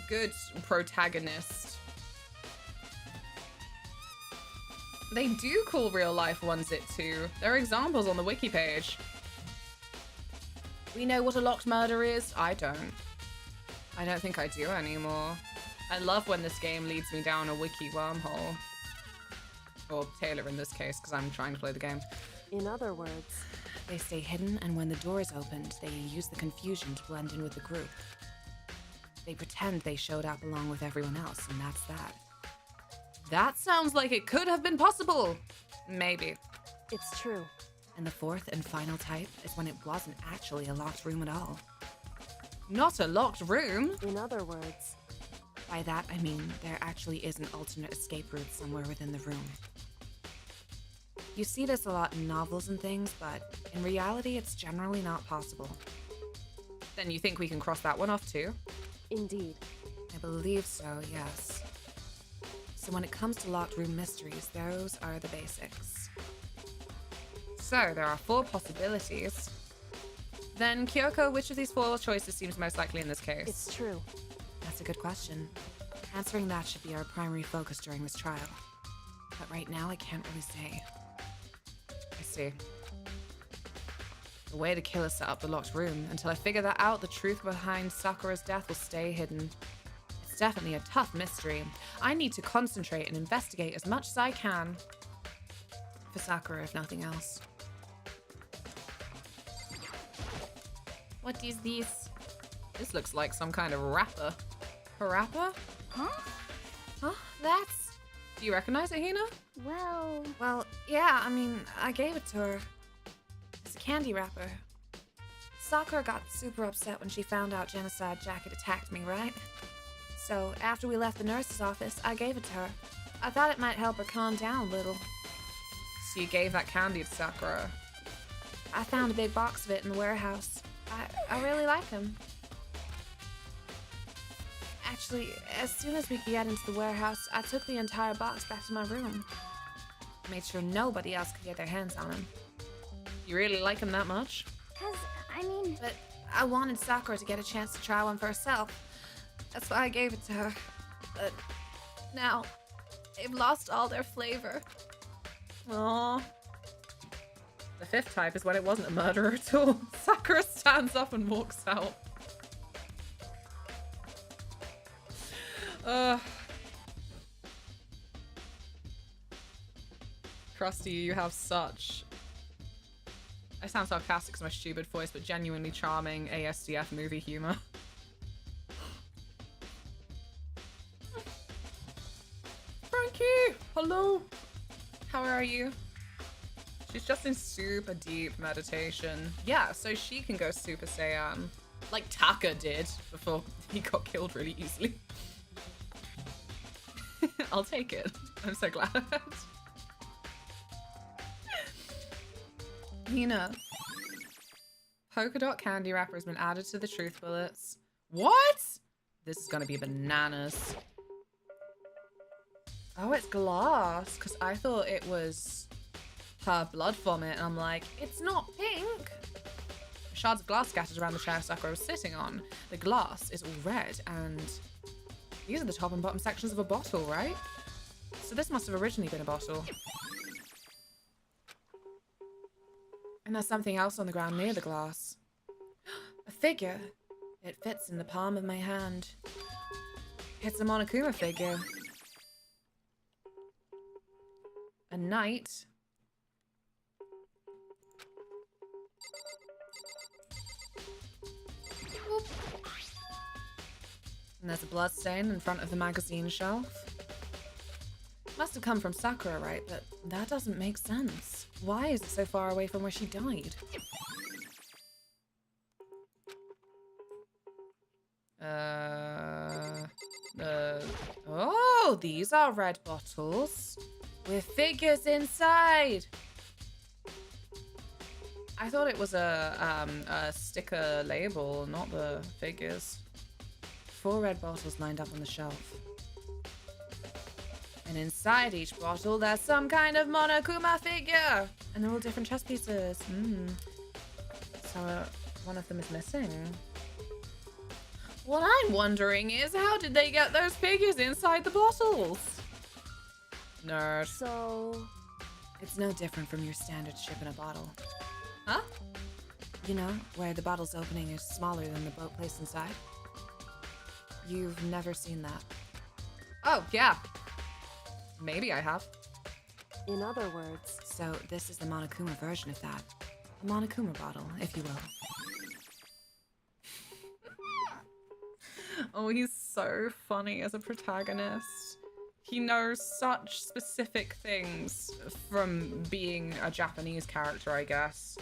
Speaker 3: Good protagonist. They do call real life ones it too. There are examples on the wiki page. We know what a locked murder is? I don't. I don't think I do anymore. I love when this game leads me down a wiki wormhole. Or Taylor in this case, because I'm trying to play the game.
Speaker 7: In other words,
Speaker 14: They stay hidden, and when the door is opened, they use the confusion to blend in with the group. They pretend they showed up along with everyone else, and that's that.
Speaker 3: That sounds like it could have been possible. Maybe.
Speaker 7: it's true.
Speaker 14: And the fourth and final type is when it wasn't actually a locked room at all.
Speaker 3: Not a locked room?
Speaker 7: In other words,
Speaker 14: By that, I mean there actually is an alternate escape route somewhere within the room. You see this a lot in novels and things, but in reality, it's generally not possible.
Speaker 3: Then you think we can cross that one off too?
Speaker 7: indeed.
Speaker 14: I believe so, yes. So when it comes to locked room mysteries, those are the basics.
Speaker 3: So there are 4 possibilities. Then, Kyoko, which of these 4 choices seems most likely in this case?
Speaker 7: It's true.
Speaker 14: That's a good question. Answering that should be our primary focus during this trial. But right now, I can't really say.
Speaker 3: I see. The way the killer set up the locked room, until I figure that out, the truth behind Sakura's death will stay hidden. It's definitely a tough mystery. I need to concentrate and investigate as much as I can.
Speaker 14: For Sakura, if nothing else.
Speaker 3: What is this? This looks like some kind of wrapper. A wrapper?
Speaker 11: Huh?
Speaker 3: Huh? That's... Do you recognize it, Hina?
Speaker 1: Well, yeah, I mean, I gave it to her. It's a candy wrapper. Sakura got super upset when she found out Genocide Jacket attacked me, right? So, after we left the nurse's office, I gave it to her. I thought it might help her calm down a little.
Speaker 3: So you gave that candy to Sakura.
Speaker 1: I found a big box of it in the warehouse. I really like them. Actually, as soon as we could get into the warehouse, I took the entire box back to my room. Made sure nobody else could get their hands on them.
Speaker 3: You really like them that much?
Speaker 11: 'Cause, I mean...
Speaker 1: But I wanted Sakura to get a chance to try one for herself. That's why I gave it to her. But now, they've lost all their flavor.
Speaker 3: Aww. The 5th type is when it wasn't a murder at all. Sakura stands up and walks out. Krusty, you have such... I sound sarcastic because my stupid voice, but genuinely charming ASDF movie humor. Frankie! Hello! How are you? She's just in super deep meditation. Yeah, so she can go Super Saiyan. Like Taka did before he got killed really easily. I'll take it. I'm so glad. Nina. Polka dot candy wrapper has been added to the truth bullets. What? This is gonna be bananas. Oh, it's glass. Because I thought it was her blood vomit. And I'm like, it's not pink. Shards of glass scattered around the chair Sakura was sitting on. The glass is all red, and these are the top and bottom sections of a bottle, right? So this must have originally been a bottle. And there's something else on the ground near the glass. A figure. It fits in the palm of my hand. It's a Monokuma figure. A knight. And there's a bloodstain in front of the magazine shelf. Must have come from Sakura, right? But that doesn't make sense. Why is it so far away from where she died? Oh, these are red bottles with figures inside. I thought it was a sticker label, not the figures.
Speaker 14: 4 red bottles lined up on the shelf.
Speaker 3: And inside each bottle, there's some kind of Monokuma figure.
Speaker 14: And they're all different chess pieces.
Speaker 3: So one of them is missing. What I'm wondering is, how did they get those figures inside the bottles? Nerd.
Speaker 7: So...
Speaker 14: It's no different from your standard ship in a bottle.
Speaker 3: Huh?
Speaker 14: You know, where the bottle's opening is smaller than the boat placed inside? You've never seen that.
Speaker 3: Oh, yeah. Maybe I have.
Speaker 7: In other words...
Speaker 14: So this is the Monokuma version of that. A Monokuma bottle, if you will.
Speaker 3: Oh, he's so funny as a protagonist. He knows such specific things from being a Japanese character, I guess.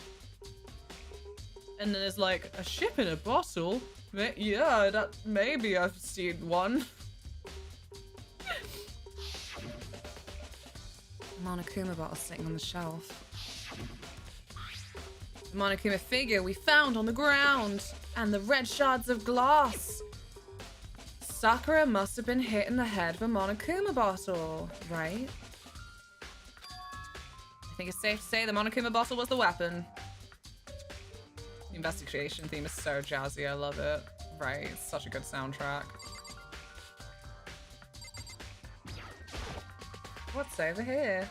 Speaker 3: And then there's like, a ship in a bottle? Yeah, that maybe I've seen one.
Speaker 14: Monokuma bottle sitting on the shelf.
Speaker 3: The Monokuma figure we found on the ground. And the red shards of glass. Sakura must have been hit in the head with a Monokuma bottle, right? I think it's safe to say the Monokuma bottle was the weapon. The investigation theme is so jazzy, I love it. Right, it's such a good soundtrack. What's over here?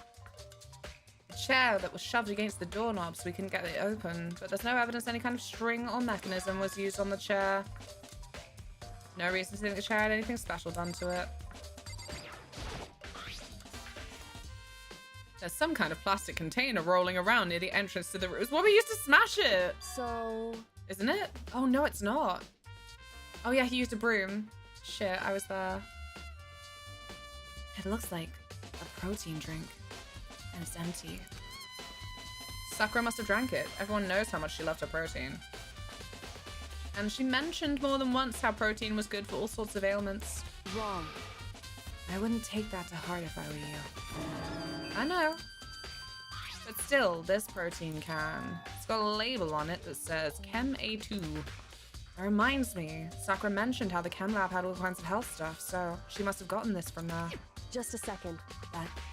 Speaker 3: A chair that was shoved against the doorknob so we couldn't get it open, but there's no evidence any kind of string or mechanism was used on the chair. No reason to think the chair had anything special done to it. There's some kind of plastic container rolling around near the entrance to the room. It's what we used to smash it!
Speaker 7: So...
Speaker 3: Isn't it? Oh, no, it's not. Oh, yeah, he used a broom. Shit, I was there.
Speaker 14: It looks like a protein drink. And it's empty.
Speaker 3: Sakura must have drank it. Everyone knows how much she loved her protein. And she mentioned more than once how protein was good for all sorts of ailments.
Speaker 7: Wrong.
Speaker 14: I wouldn't take that to heart if I were you.
Speaker 3: I know. But still, this protein can. It's got a label on it that says Chem A2. That reminds me, Sakura mentioned how the chem lab had all kinds of health stuff, so she must have gotten this from there.
Speaker 7: Just a second.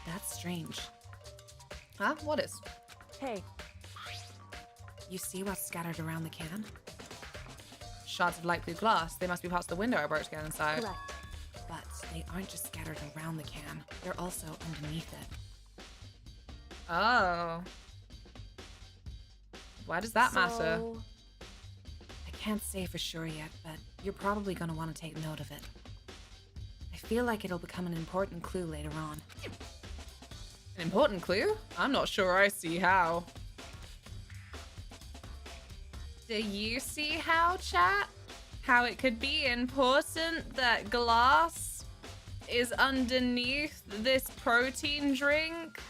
Speaker 14: That's strange.
Speaker 3: Huh? What is?
Speaker 7: Hey.
Speaker 14: You see what's scattered around the can?
Speaker 3: Shards of light blue glass. They must be parts of the window I broke to get inside.
Speaker 7: Correct.
Speaker 14: But they aren't just scattered around the can. They're also underneath it.
Speaker 3: Oh. Why does that matter?
Speaker 14: I can't say for sure yet, but you're probably going to want to take note of it. I feel like it'll become an important clue later on.
Speaker 3: An important clue? I'm not sure I see how. Do you see how, chat? How it could be important that glass is underneath this protein drink?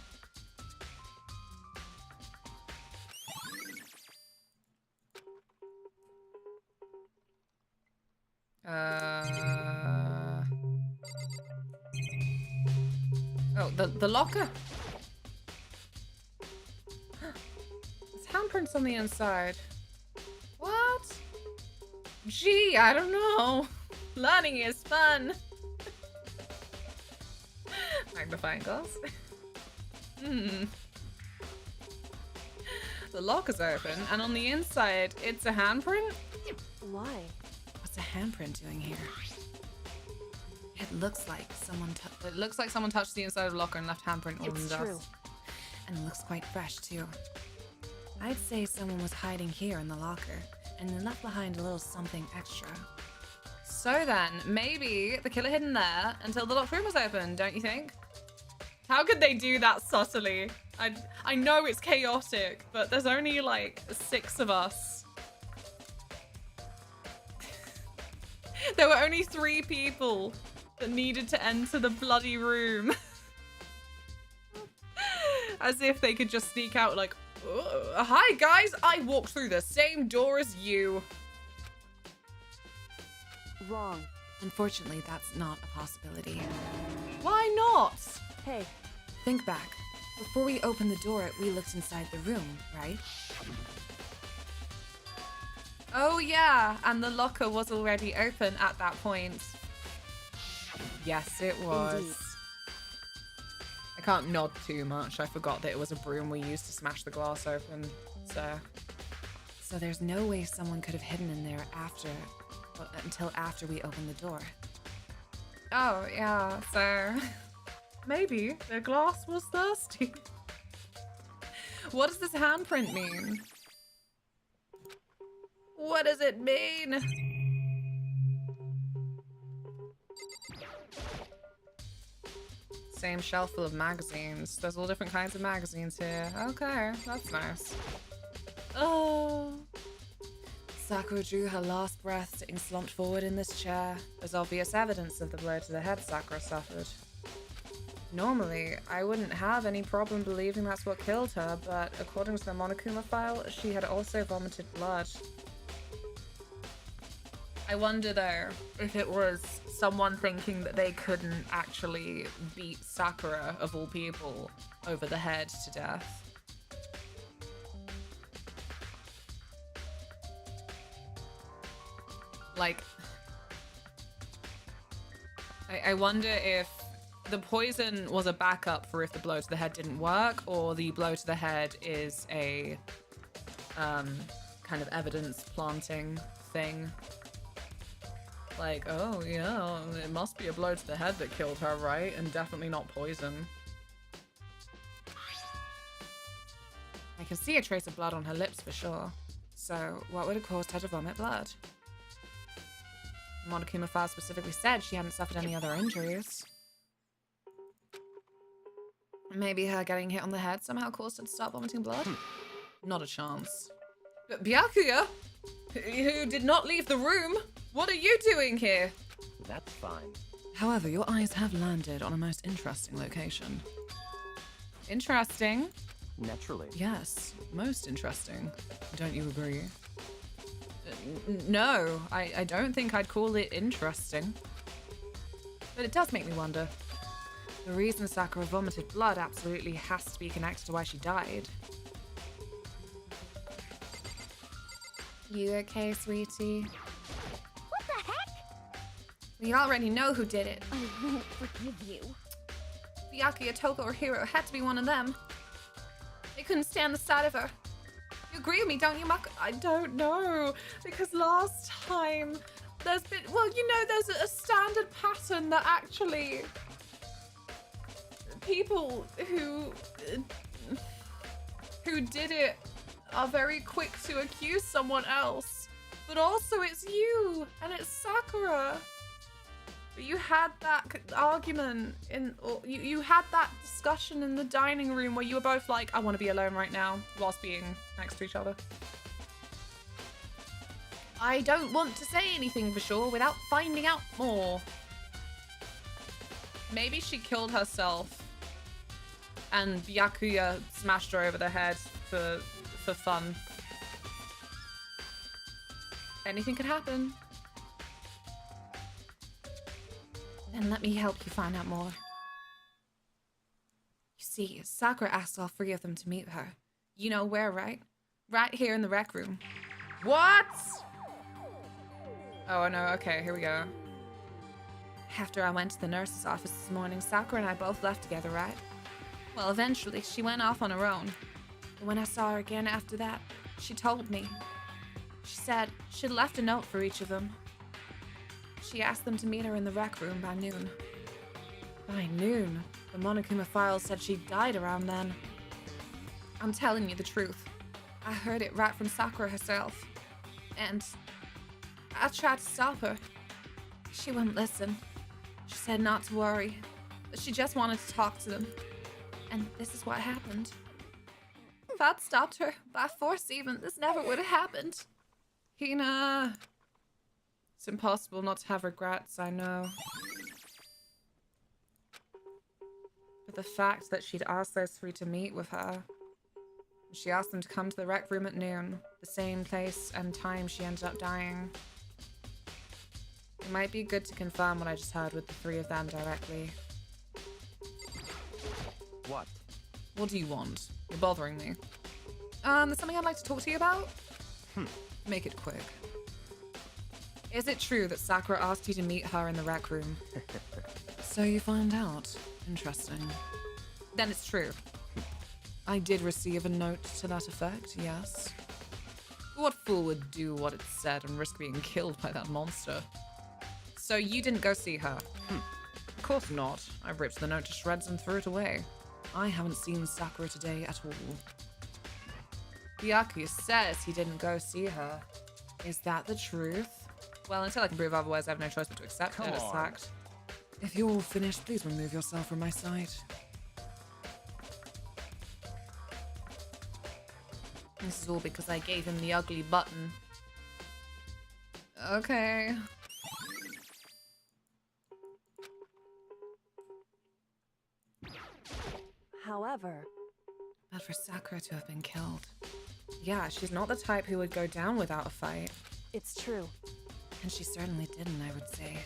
Speaker 3: Oh, the locker. There's handprints on the inside. What? Gee, I don't know. Learning is fun. Magnifying glass. The locker's open, and on the inside, it's a handprint?
Speaker 7: Why?
Speaker 14: What's a handprint doing here? It looks like someone
Speaker 3: touched the inside of the locker and left handprint all in
Speaker 7: It's
Speaker 3: dust.
Speaker 7: true.
Speaker 14: And it looks quite fresh, too. I'd say someone was hiding here in the locker, and they left behind a little something extra.
Speaker 3: So then, maybe the killer hid in there until the locked room was open, don't you think? How could they do that subtly? I know it's chaotic, but there's only like 6 of us. There were only 3 people that needed to enter the bloody room. As if they could just sneak out like, hi guys, I walked through the same door as you.
Speaker 7: wrong.
Speaker 14: Unfortunately, that's not a possibility.
Speaker 3: Why not?
Speaker 7: Hey.
Speaker 14: Think back. Before we opened the door, we looked inside the room, right?
Speaker 3: Oh yeah, and the locker was already open at that point. Yes, it was.
Speaker 7: Indeed.
Speaker 3: I can't nod too much. I forgot that it was a broom we used to smash the glass open.
Speaker 14: So there's no way someone could have hidden in there until after we opened the door.
Speaker 3: Oh yeah, so maybe the glass was thirsty. What does this handprint mean? What does it mean? Same shelf full of magazines. There's all different kinds of magazines here. Okay, that's nice. Oh.
Speaker 14: Sakura drew her last breath, sitting slumped forward in this chair.
Speaker 3: There's obvious evidence of the blow to the head Sakura suffered. Normally, I wouldn't have any problem believing that's what killed her, but according to the Monokuma file, she had also vomited blood. I wonder though, if it was someone thinking that they couldn't actually beat Sakura, of all people, over the head to death. Like, I wonder if the poison was a backup for if the blow to the head didn't work, or the blow to the head is a kind of evidence planting thing. Like, oh yeah, it must be a blow to the head that killed her, right? And definitely not poison.
Speaker 14: I can see a trace of blood on her lips for sure. So, what would have caused her to vomit blood? Monokuma file specifically said she hadn't suffered any other injuries. Maybe her getting hit on the head somehow caused her to start vomiting blood?
Speaker 3: Not a chance. But Byakuya, who did not leave the room, what are you doing here?
Speaker 9: That's fine.
Speaker 14: However, your eyes have landed on a most interesting location.
Speaker 3: Interesting?
Speaker 9: Naturally.
Speaker 14: Yes, most interesting. Don't you agree?
Speaker 3: No, I don't think I'd call it interesting. But it does make me wonder.
Speaker 14: The reason Sakura vomited blood absolutely has to be connected to why she died.
Speaker 1: You okay, sweetie?
Speaker 11: What the heck?
Speaker 1: We already know who did it.
Speaker 11: I won't forgive you.
Speaker 1: Byakuya, Toko, or Hiro had to be one of them. They couldn't stand the sight of her. You agree with me, don't you, Mako?
Speaker 3: I don't know, because last time there's been, well, you know, there's a standard pattern that actually people who did it are very quick to accuse someone else, but also it's you and it's Sakura. But you had that argument or you had that discussion in the dining room where you were both like, I want to be alone right now, whilst being next to each other.
Speaker 1: I don't want to say anything for sure without finding out more.
Speaker 3: Maybe she killed herself and Byakuya smashed her over the head for fun. Anything could happen.
Speaker 1: Then let me help you find out more. You see, Sakura asked all three of them to meet her. You know where, right? Right here in the rec room.
Speaker 3: What? Oh no, okay, here we go.
Speaker 1: After I went to the nurse's office this morning, Sakura and I both left together, right? Well, eventually, she went off on her own. And when I saw her again after that, she told me. She said she'd left a note for each of them. She asked them to meet her in the rec room by noon. By noon? The Monokuma files said she died around then. I'm telling you the truth. I heard it right from Sakura herself. And I tried to stop her. She wouldn't listen. She said not to worry. That she just wanted to talk to them. And this is what happened. If I'd stopped her, by force even, this never would have happened.
Speaker 3: Hina. It's impossible not to have regrets, I know. But the fact that she'd asked those three to meet with her, she asked them to come to the rec room at noon, the same place and time she ended up dying. It might be good to confirm what I just heard with the three of them directly.
Speaker 9: What?
Speaker 3: What do you want? You're bothering me. There's something I'd like to talk to you about. Make it quick. Is it true that Sakura asked you to meet her in the rec room? So you found out. Interesting. Then it's true. I did receive a note to that effect, yes. What fool would do what it said and risk being killed by that monster? So you didn't go see her? Of course not. I ripped the note to shreds and threw it away. I haven't seen Sakura today at all. Byaku says he didn't go see her. Is that the truth? Well, until I can prove otherwise, I have no choice but to accept it as fact. If you're all finished, please remove yourself from my sight. This is all because I gave him the ugly button. Okay.
Speaker 7: However,
Speaker 3: But for Sakura to have been killed. Yeah, she's not the type who would go down without a fight.
Speaker 7: it's true.
Speaker 3: And she certainly didn't, I would say.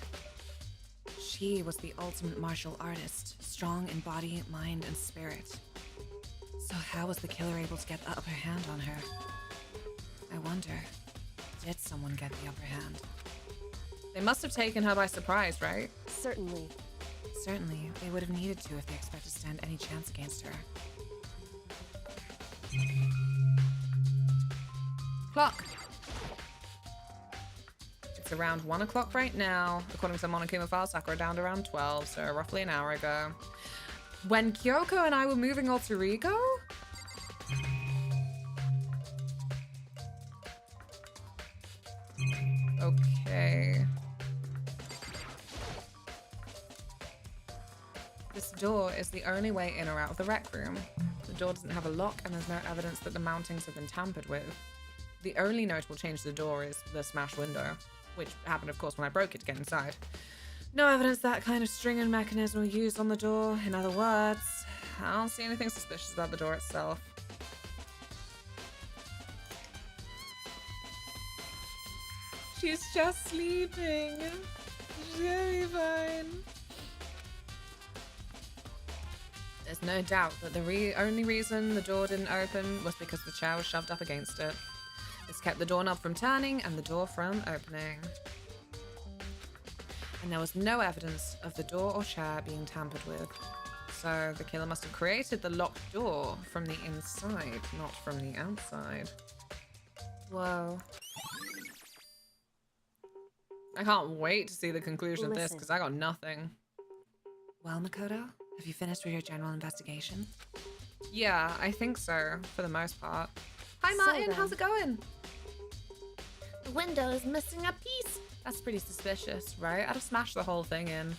Speaker 3: She was the ultimate martial artist, strong in body, mind, and spirit. So how was the killer able to get the upper hand on her? I wonder, did someone get the upper hand? They must have taken her by surprise, right?
Speaker 7: Certainly.
Speaker 3: Certainly, they would have needed to if they expected to stand any chance against her. Clock! It's around 1 o'clock right now. According to the Monokuma file, Sakura downed around 12, so roughly an hour ago. When Kyoko and I were moving alter ego? Okay. This door is the only way in or out of the rec room. The door doesn't have a lock and there's no evidence that the mountings have been tampered with. The only notable change to the door is the smashed window, which happened of course when I broke it to get inside. No evidence that kind of string and mechanism were used on the door. In other words, I don't see anything suspicious about the door itself. She's just sleeping. She's gonna be fine. There's no doubt that the only reason the door didn't open was because the chair was shoved up against it. This kept the doorknob from turning and the door from opening. And there was no evidence of the door or chair being tampered with. So the killer must have created the locked door from the inside, not from the outside. Whoa. I can't wait to see the conclusion of this because I got nothing. Well, Makoto, have you finished with your general investigation? Yeah, I think so, for the most part. Hi, Martin, how's it going?
Speaker 4: The window is missing a piece.
Speaker 3: That's pretty suspicious, right? I'd have smashed the whole thing in.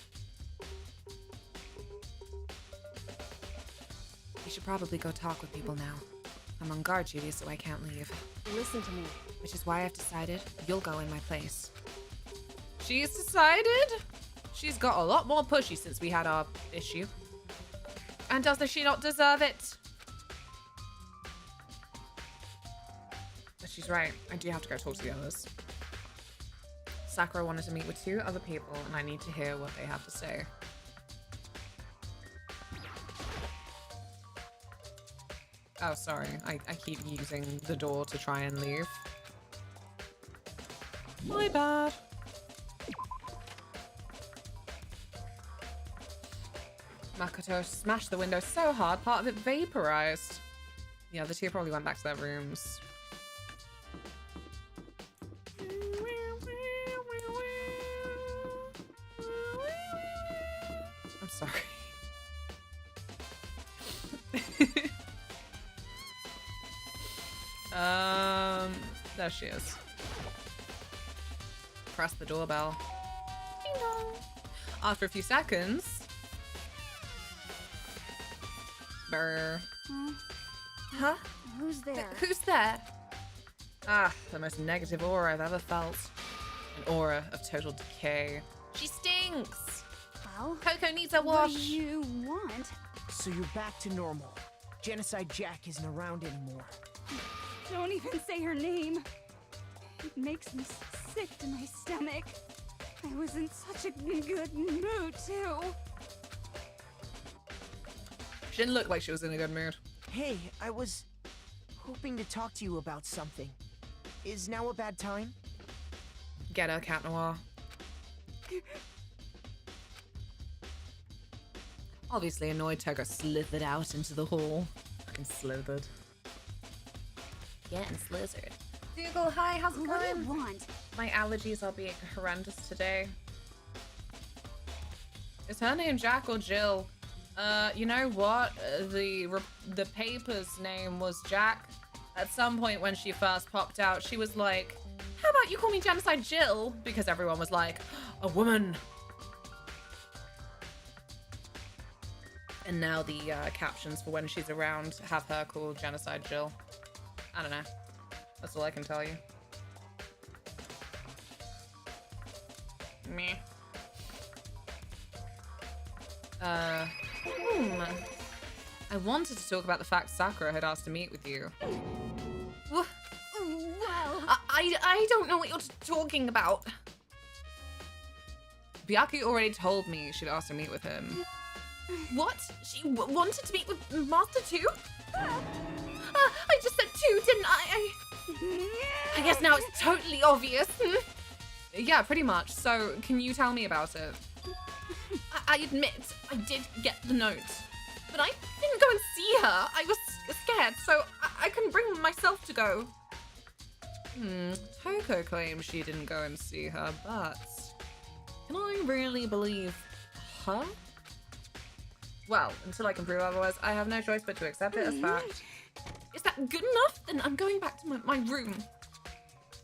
Speaker 3: We should probably go talk with people now. I'm on guard duty, so I can't leave.
Speaker 7: Listen to me.
Speaker 3: Which is why I've decided you'll go in my place. She's decided? She's got a lot more pushy since we had our issue. And doesn't she not deserve it? But she's right. I do have to go talk to the others. Sakura wanted to meet with 2 other people, and I need to hear what they have to say. Oh, sorry. I keep using the door to try and leave. My bad. Makoto smashed the window so hard, part of it vaporized. The other 2 probably went back to their rooms. I'm sorry. There she is. Press the doorbell. Ding dong. After a few seconds. Brr. Huh?
Speaker 7: Who's there?
Speaker 3: Who's there? Ah, the most negative aura I've ever felt. An aura of total decay. She stinks!
Speaker 7: Well,
Speaker 3: Coco needs a wash.
Speaker 11: What do you want?
Speaker 8: So you're back to normal. Genocide Jack isn't around anymore.
Speaker 11: Don't even say her name. It makes me sick to my stomach. I was in such a good mood, too.
Speaker 3: She didn't look like she was in a good mood.
Speaker 8: Hey, I was hoping to talk to you about something. Is now a bad time?
Speaker 3: Get her, Cat Noir. Obviously annoyed, Togo slithered out into the hall. Fucking slithered. Getting slithered. Dougal, hi, how's it going?
Speaker 11: What do you want?
Speaker 3: My allergies are being horrendous today. Is her name Jack or Jill? You know what? The paper's name was Jack. At some point when she first popped out, she was like, how about you call me Genocide Jill? Because everyone was like, a woman. And now the captions for when she's around have her called Genocide Jill. I don't know. That's all I can tell you. Meh. I wanted to talk about the fact Sakura had asked to meet with you.
Speaker 11: Well,
Speaker 3: I don't know what you're talking about. Byaku already told me she'd asked to meet with him. What? She wanted to meet with Master 2? I just said 2, didn't I? I guess now it's totally obvious. Yeah, pretty much. So, can you tell me about it? I admit, I did get the note. But I didn't go and see her. I was scared, so I couldn't bring myself to go. Toko claims she didn't go and see her, but... can I really believe her? Well, until I can prove otherwise, I have no choice but to accept it as fact. Is that good enough? Then I'm going back to my room.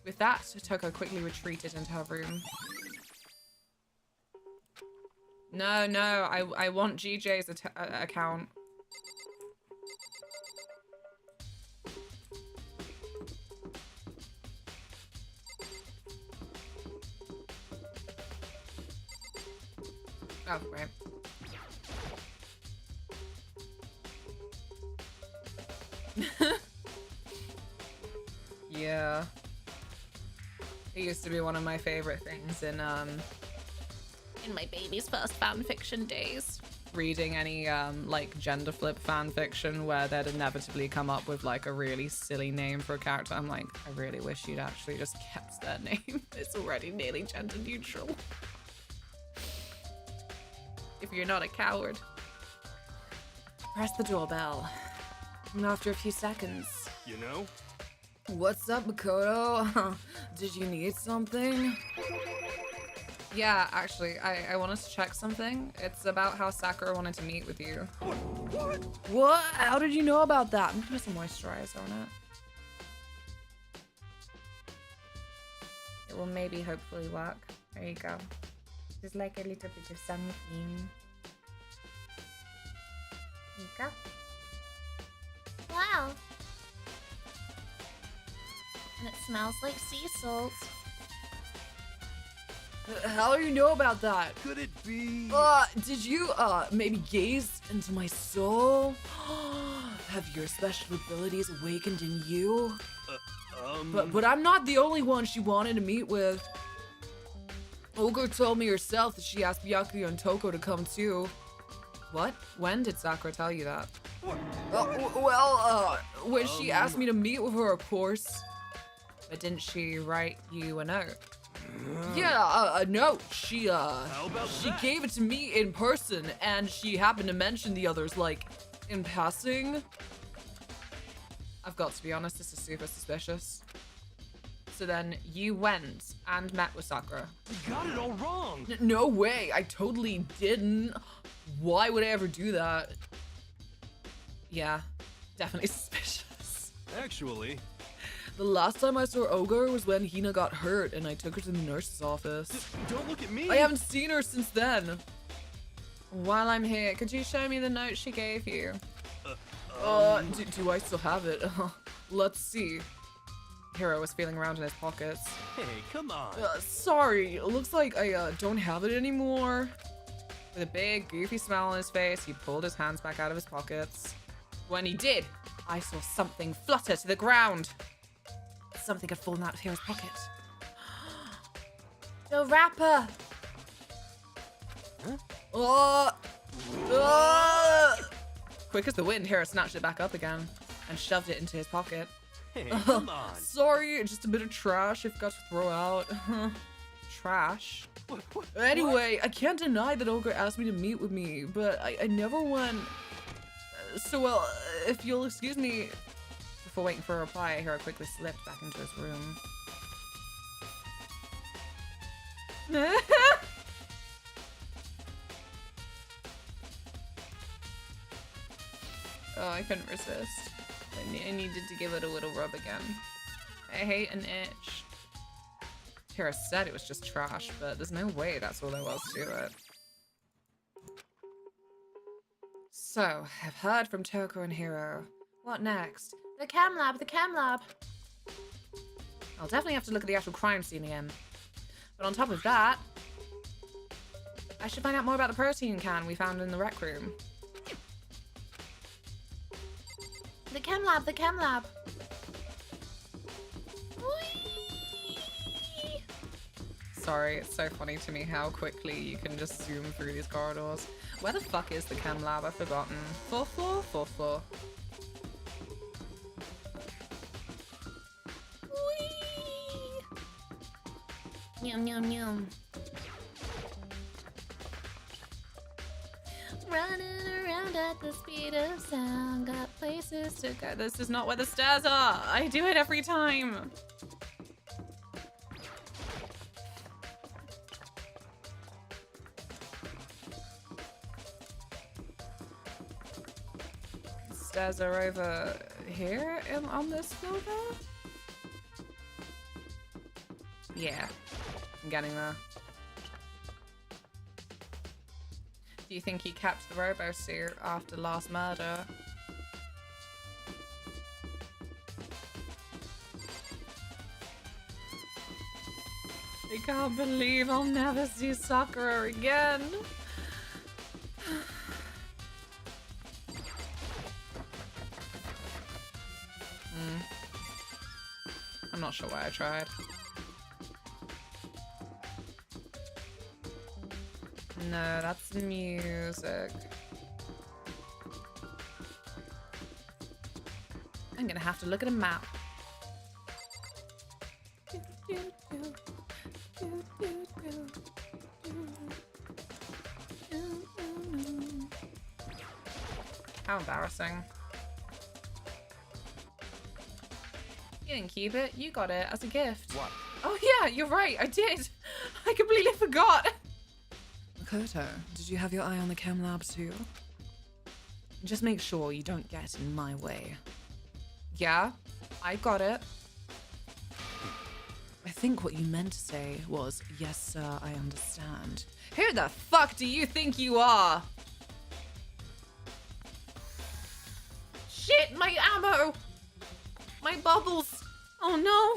Speaker 3: With that, Toko quickly retreated into her room. No, I want GJ's account. Oh, right. Yeah. It used to be one of my favorite things in my baby's first fanfiction days. Reading any like gender flip fanfiction where they'd inevitably come up with like a really silly name for a character. I'm like, I really wish you'd actually just kept their name. It's already nearly gender neutral. If you're not a coward. Press the doorbell. And after a few seconds.
Speaker 6: You know?
Speaker 10: What's up, Makoto? Did you need something?
Speaker 3: Yeah, actually, I wanted to check something. It's about how Sakura wanted to meet with you.
Speaker 10: What? How did you know about that?
Speaker 3: I'm gonna put some moisturizer on it. It will maybe hopefully work. There you go. Just like a little bit of something. There you go.
Speaker 4: Wow. And it smells like sea salt.
Speaker 10: How do you know about that?
Speaker 13: Could it be?
Speaker 10: Did you, maybe gaze into my soul? Have your special abilities awakened in you? But I'm not the only one she wanted to meet with. Ogre told me herself that she asked Byakuya and Toko to come too.
Speaker 3: What? When did Sakura tell you that?
Speaker 10: When she asked me to meet with her, of course.
Speaker 3: But didn't she write you a note?
Speaker 10: Yeah, a note. She
Speaker 13: that?
Speaker 10: gave it to me in person, and she happened to mention the others, like, in passing.
Speaker 3: I've got to be honest, this is super suspicious. So then you went and met with Sakura.
Speaker 13: You got it all wrong.
Speaker 10: No way, I totally didn't. Why would I ever do that?
Speaker 3: Yeah, definitely suspicious.
Speaker 13: Actually,
Speaker 10: the last time I saw Ogre was when Hina got hurt and I took her to the nurse's office.
Speaker 13: Don't look at me.
Speaker 10: I haven't seen her since then.
Speaker 3: While I'm here, could you show me the note she gave you?
Speaker 10: Do I still have it? Let's see.
Speaker 3: Hiro was feeling around in his pockets.
Speaker 13: Hey, come on.
Speaker 10: Sorry, it looks like I don't have it anymore.
Speaker 3: With a big, goofy smile on his face, he pulled his hands back out of his pockets. When he did, I saw something flutter to the ground. Something had fallen out of Hiro's pocket.
Speaker 10: The wrapper!
Speaker 3: Quick as the wind, Hero snatched it back up again and shoved it into his pocket.
Speaker 9: Hey, come on.
Speaker 3: Sorry, just a bit of trash I've got to throw out. Trash? Anyway, I can't deny that Ogre asked me to meet with me, but I never went. So, well, if you'll excuse me. Before waiting for a reply, Hero quickly slipped back into his room. Oh, I couldn't resist. I needed to give it a little rub again. I hate an itch. Hero said it was just trash, but there's no way that's all there was to it. So, I've heard from Toko and Hero. What next?
Speaker 1: The chem lab, the chem lab.
Speaker 3: I'll definitely have to look at the actual crime scene again. But on top of that, I should find out more about the protein can we found in the rec room.
Speaker 1: The chem lab, the chem lab.
Speaker 3: Sorry, it's so funny to me how quickly you can just zoom through these corridors. Where the fuck is the chem lab? I've forgotten. 4th floor? 4th floor.
Speaker 1: Yum, yum, yum. Running around at the speed of sound, got places to go.
Speaker 3: This is not where the stairs are. I do it every time. The stairs are over here on this floor there? Yeah, I'm getting there. Do you think he kept the robo suit after last murder? I can't believe I'll never see Sakura again. I'm not sure why I tried. No, that's music. I'm gonna have to look at a map. How embarrassing. You didn't keep it, you got it as a gift.
Speaker 6: What?
Speaker 3: Oh yeah, you're right, I did. I completely forgot.
Speaker 10: Makoto, did you have your eye on the chem lab too? Just make sure you don't get in my way.
Speaker 3: Yeah, I got it.
Speaker 10: I think what you meant to say was, yes sir, I understand.
Speaker 3: Who the fuck do you think you are? Shit, my ammo! My bubbles! Oh no!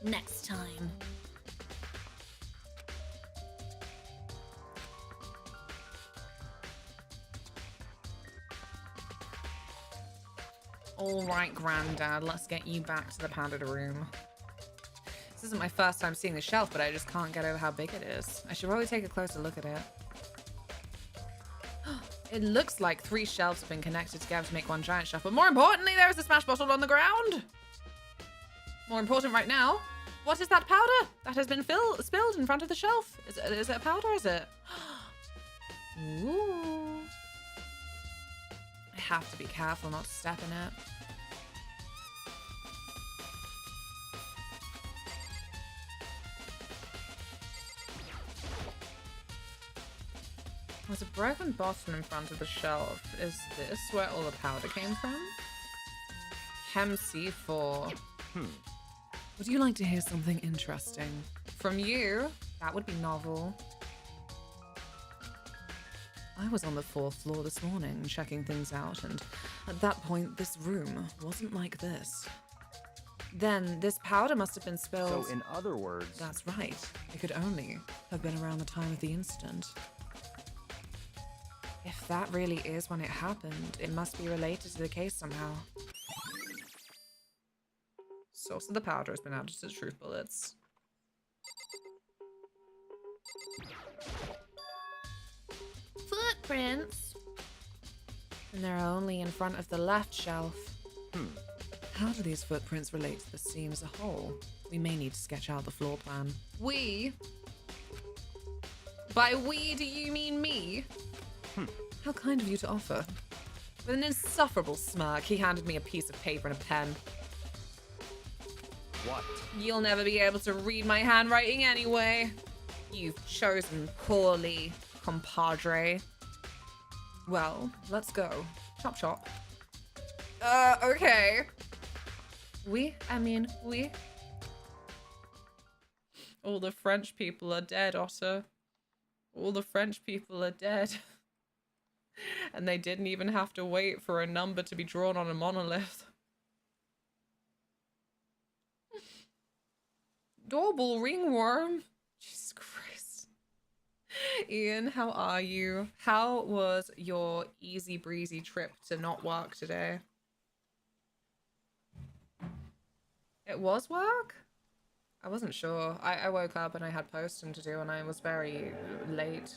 Speaker 1: Next time.
Speaker 3: Alright, Granddad, let's get you back to the powder room. This isn't my first time seeing the shelf, but I just can't get over how big it is. I should probably take a closer look at it. It looks like 3 shelves have been connected together to make one giant shelf, but more importantly, there is a smash bottle on the ground! More important right now, what is that powder that has been spilled in front of the shelf? Is it a powder, is it? Ooh. I have to be careful not to step in it. There's a broken bottle in front of the shelf. Is this where all the powder came from? Chem C.4.
Speaker 10: Would you like to hear something interesting?
Speaker 3: From you? That would be novel.
Speaker 10: I was on the 4th floor this morning checking things out, and at that point this room wasn't like this.
Speaker 3: Then this powder must have been spilled.
Speaker 9: So in other words...
Speaker 10: That's right. It could only have been around the time of the incident.
Speaker 3: If that really is when it happened, it must be related to the case somehow. Source of the powder has been added to the truth bullets.
Speaker 1: Footprints.
Speaker 14: And they're only in front of the left shelf.
Speaker 6: Hmm.
Speaker 14: How do these footprints relate to the scene as a whole? We may need to sketch out the floor plan.
Speaker 3: We? By we, do you mean me?
Speaker 14: How kind of you to offer.
Speaker 3: With an insufferable smirk, he handed me a piece of paper and a pen.
Speaker 6: What?
Speaker 3: You'll never be able to read my handwriting anyway. You've chosen poorly, compadre.
Speaker 14: Well, let's go. Chop chop.
Speaker 3: Okay. We? All the French people are dead, Otter. All the French people are dead. And they didn't even have to wait for a number to be drawn on a monolith. Doorbell ringworm. Jesus Christ. Ian, how are you? How was your easy breezy trip to not work today? It was work? I wasn't sure. I woke up and I had posting to do and I was very late.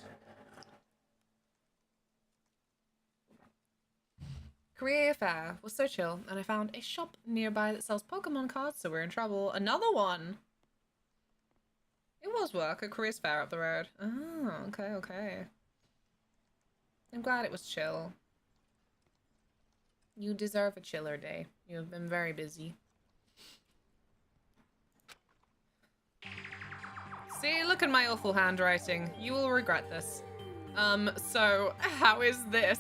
Speaker 3: Career fair was so chill and I found a shop nearby that sells Pokemon cards, so we're in trouble. Another one! It was work, a careers fair up the road. Oh, okay. I'm glad it was chill. You deserve a chiller day. You have been very busy. See, look at my awful handwriting. You will regret this. So, how is this?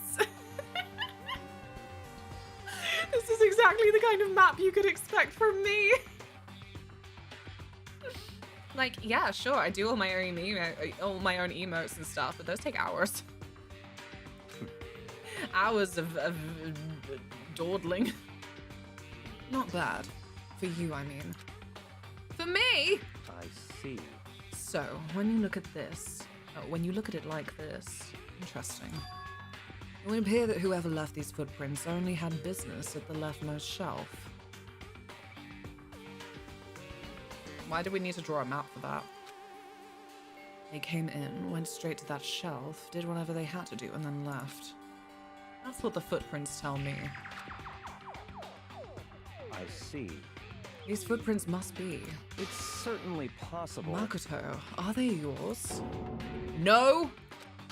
Speaker 3: This is exactly the kind of map you could expect from me. Like, yeah, sure, I do all my own emotes and stuff, but those take hours. Hours of dawdling.
Speaker 14: Not bad. For you, I mean.
Speaker 3: For me?
Speaker 6: I see.
Speaker 14: So, when you look at this, when you look at it like this, interesting. It would appear that whoever left these footprints only had business at the leftmost shelf.
Speaker 3: Why do we need to draw a map for that?
Speaker 14: They came in, went straight to that shelf, did whatever they had to do, and then left. That's what the footprints tell me.
Speaker 6: I see.
Speaker 14: These footprints must be.
Speaker 6: It's certainly possible.
Speaker 14: Makoto, are they yours?
Speaker 3: No!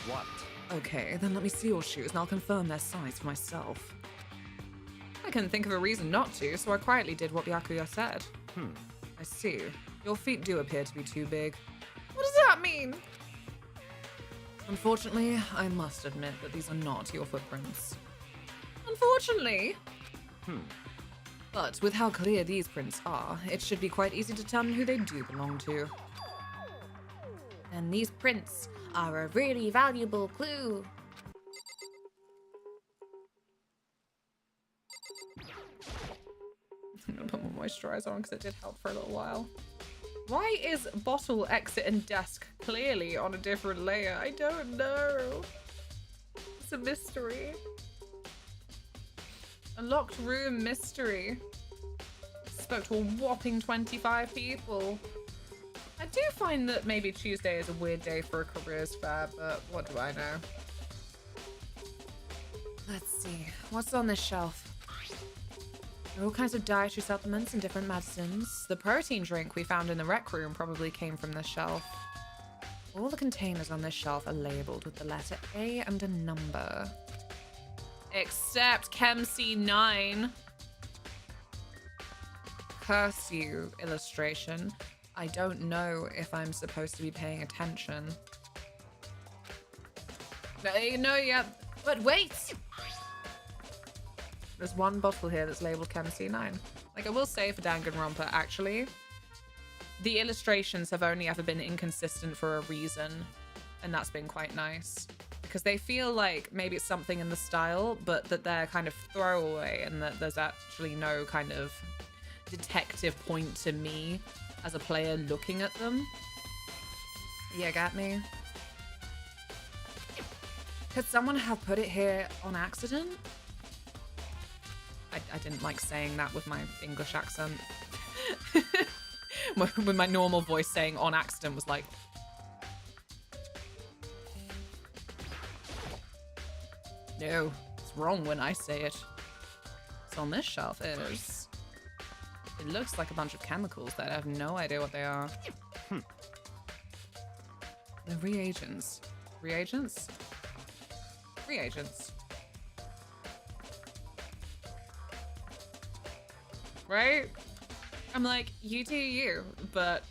Speaker 6: What?
Speaker 14: Okay, then let me see your shoes and I'll confirm their size for myself.
Speaker 3: I couldn't think of a reason not to, so I quietly did what Byakuya said.
Speaker 14: I see. Your feet do appear to be too big.
Speaker 3: What does that mean?
Speaker 14: Unfortunately, I must admit that these are not your footprints.
Speaker 3: Unfortunately?
Speaker 14: But with how clear these prints are, it should be quite easy to determine who they do belong to.
Speaker 1: And these prints are a really valuable clue.
Speaker 3: I'm gonna put more moisturizer on because it did help for a little while. Why is bottle, exit, and desk clearly on a different layer? I don't know. It's a mystery. A locked room mystery. Spoke to a whopping 25 people. I do find that maybe Tuesday is a weird day for a careers fair, but what do I know?
Speaker 14: Let's see. What's on this shelf? There are all kinds of dietary supplements and different medicines.
Speaker 3: The protein drink we found in the rec room probably came from this shelf.
Speaker 14: All the containers on this shelf are labeled with the letter A and a number.
Speaker 3: Except Chem C9.
Speaker 14: Curse you, illustration. I don't know if I'm supposed to be paying attention.
Speaker 3: No, yeah, but wait!
Speaker 14: There's one bottle here that's labeled Chem C9.
Speaker 3: Like, I will say for Dank and Romper, actually, the illustrations have only ever been inconsistent for a reason, and that's been quite nice. Because they feel like maybe it's something in the style, but that they're kind of throwaway, and that there's actually no kind of detective point to me as a player looking at them.
Speaker 14: You got me? Could someone have put it here on accident?
Speaker 3: I didn't like saying that with my English accent. With my normal voice, saying on accident was like... No, it's wrong when I say it. So on this shelf is... It looks like a bunch of chemicals that I have no idea what they are. They're reagents. Reagents? Reagents. Right? I'm like, you do you, but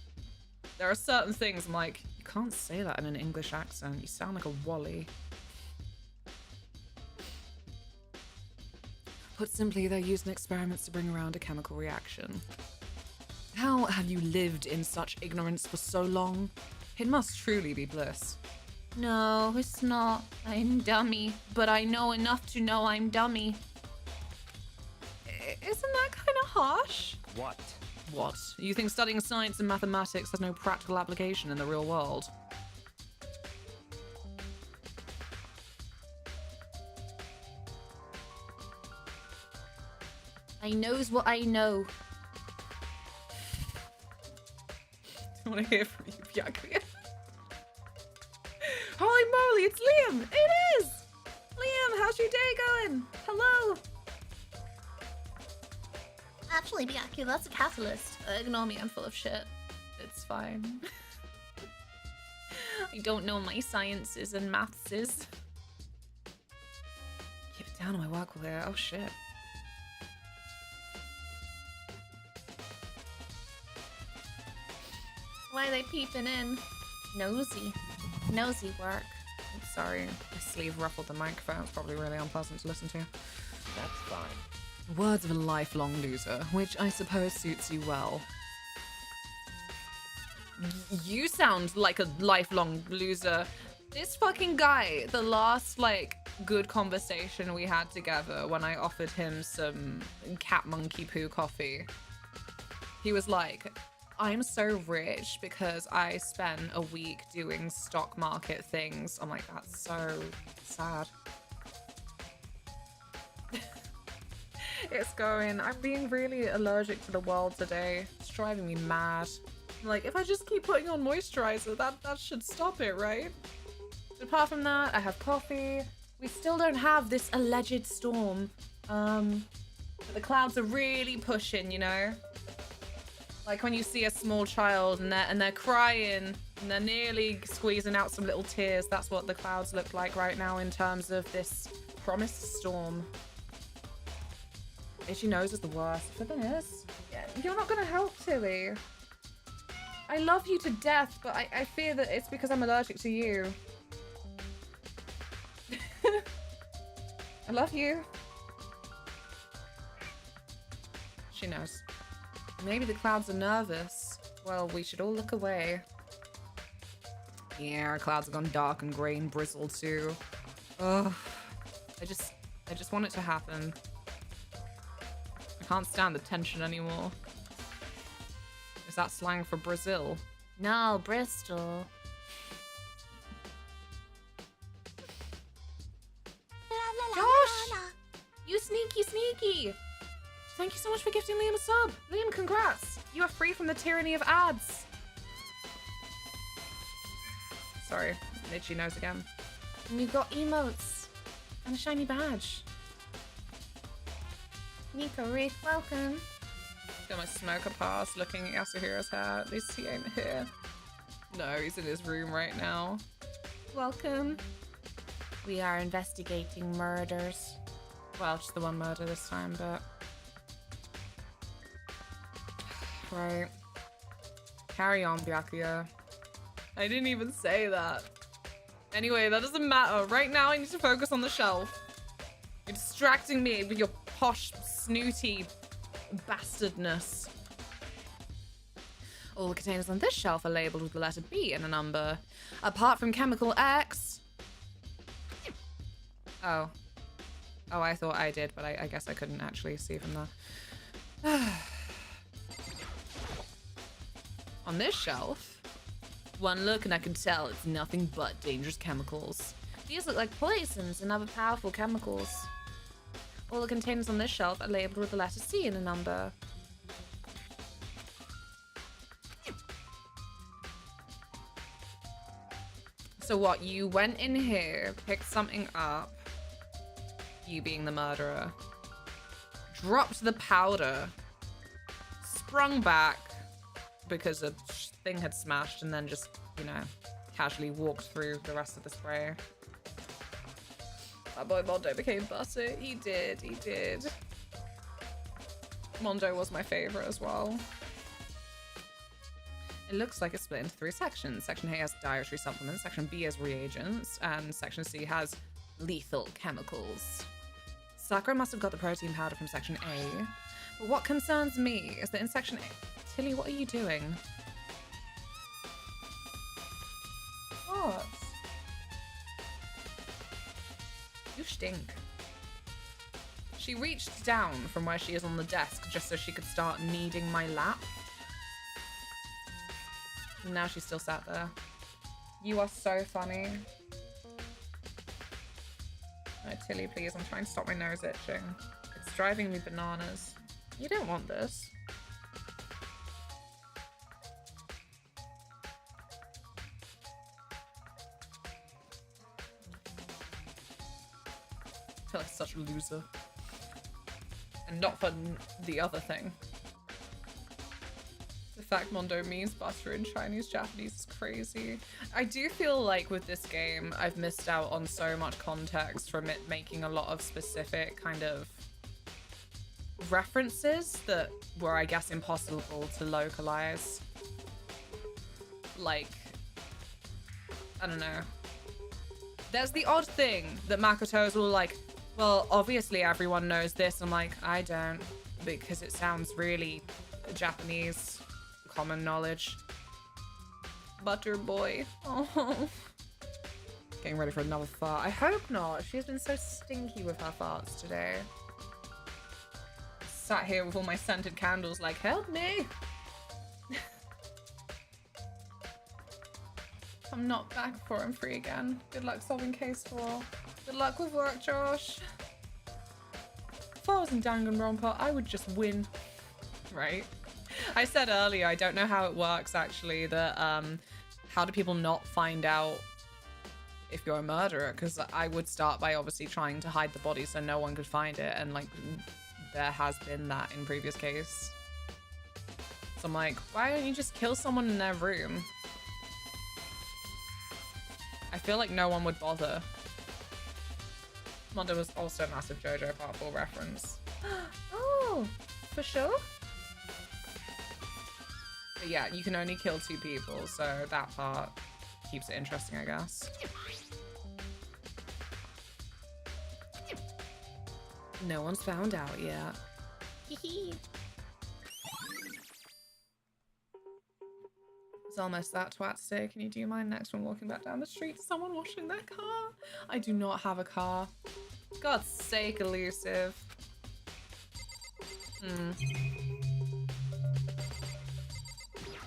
Speaker 3: there are certain things I'm like, you can't say that in an English accent. You sound like a Wally. Put simply, they're used in experiments to bring around a chemical reaction. How have you lived in such ignorance for so long? It must truly be bliss.
Speaker 4: No, it's not. I'm dummy, but I know enough to know I'm dummy.
Speaker 3: Isn't that kind of harsh?
Speaker 6: What?
Speaker 3: What? You think studying science and mathematics has no practical application in the real world?
Speaker 4: I knows what I know.
Speaker 3: I want to hear from you, Bianca. Holy moly, it's Liam! It is! Liam, how's your day going? Hello!
Speaker 4: Actually, Bianchi, that's a catalyst. Ignore me, I'm full of shit.
Speaker 3: It's fine.
Speaker 4: I don't know my sciences and mathses.
Speaker 3: Keep it down on my work while there. Oh shit.
Speaker 4: Why are they peeping in? Nosy. Nosy work.
Speaker 3: I'm sorry, my sleeve ruffled the microphone. It's probably really unpleasant to listen to.
Speaker 6: That's fine.
Speaker 3: Words of a lifelong loser, which I suppose suits you well. You sound like a lifelong loser. This fucking guy, the last, like, good conversation we had together when I offered him some cat monkey poo coffee, he was like, I'm so rich because I spent a week doing stock market things. I'm like, that's so sad. It's going. I'm being really allergic to the world today. It's driving me mad. Like, if I just keep putting on moisturizer, that should stop it, right? But apart from that, I have coffee. We still don't have this alleged storm. But the clouds are really pushing, you know? Like when you see a small child and they're crying and they're nearly squeezing out some little tears. That's what the clouds look like right now in terms of this promised storm. Itchy nose is the worst. Flippin' is. Yeah, you're not gonna help, Tilly. I love you to death, but I fear that it's because I'm allergic to you. I love you. She knows. Maybe the clouds are nervous. Well, we should all look away. Yeah, our clouds have gone dark and grey and bristled too. Ugh. I just want it to happen. I can't stand the tension anymore. Is that slang for Brazil?
Speaker 4: No, Bristol.
Speaker 3: Josh! You sneaky! Thank you so much for gifting Liam a sub. Liam, congrats! You are free from the tyranny of ads. Sorry, itchy nose again.
Speaker 4: And you got emotes.
Speaker 3: And a shiny badge.
Speaker 4: Nico Reef, welcome.
Speaker 3: Got my smoker pass looking at Yasuhira's hair. At least he ain't here. No, he's in his room right now.
Speaker 4: Welcome. We are investigating murders.
Speaker 3: Well, just the one murder this time, but... Right. Carry on, Byakuya. I didn't even say that. Anyway, that doesn't matter. Right now, I need to focus on the shelf. You're distracting me with your posh, snooty bastardness. All the containers on this shelf are labeled with the letter B and a number. Apart from chemical X. Oh. Oh, I thought I did, but I guess I couldn't actually see from there. On this shelf, one look and I can tell it's nothing but dangerous chemicals.
Speaker 4: These look like poisons and other powerful chemicals.
Speaker 3: All the containers on this shelf are labeled with the letter C and a number. So what, you went in here, picked something up, you being the murderer. Dropped the powder. Sprung back because a thing had smashed and then just, you know, casually walked through the rest of the spray. My boy Mondo became butter. He did. Mondo was my favorite as well. It looks like it's split into 3 sections. Section A has dietary supplements, Section B has reagents, and Section C has lethal chemicals. Sakura must have got the protein powder from Section A. But what concerns me is that in Section A... Tilly, what are you doing? What? You stink. She reached down from where she is on the desk just so she could start kneading my lap. And now she's still sat there. You are so funny. No, Tilly, please. I'm trying to stop my nose itching. It's driving me bananas. You don't want this. I feel like such a loser. And not for the other thing. The fact Mondo means butter in Chinese Japanese is crazy. I do feel like with this game, I've missed out on so much context from it making a lot of specific kind of references that were, I guess, impossible to localize. Like, I don't know. There's the odd thing that Makoto's all like, well, obviously everyone knows this. I'm like, I don't, because it sounds really Japanese, common knowledge. Butter boy. Oh. Getting ready for another fart. I hope not. She's been so stinky with her farts today. Sat here with all my scented candles like, help me. I'm not back before I'm free again. Good luck solving case 4. Good luck with work, Josh. If I was in Dank and Romper, I would just win. Right? I said earlier, I don't know how it works actually, that how do people not find out if you're a murderer? Because I would start by obviously trying to hide the body so no one could find it, and like there has been that in previous case. So I'm like, why don't you just kill someone in their room? I feel like no one would bother. Mondo was also a massive JoJo Part 4 reference. Oh, for sure. But yeah, you can only kill 2 people, so that part keeps it interesting, I guess. No one's found out yet. It's almost that twat to say, can you do mine next when walking back down the street to someone washing their car? I do not have a car. God's sake, elusive.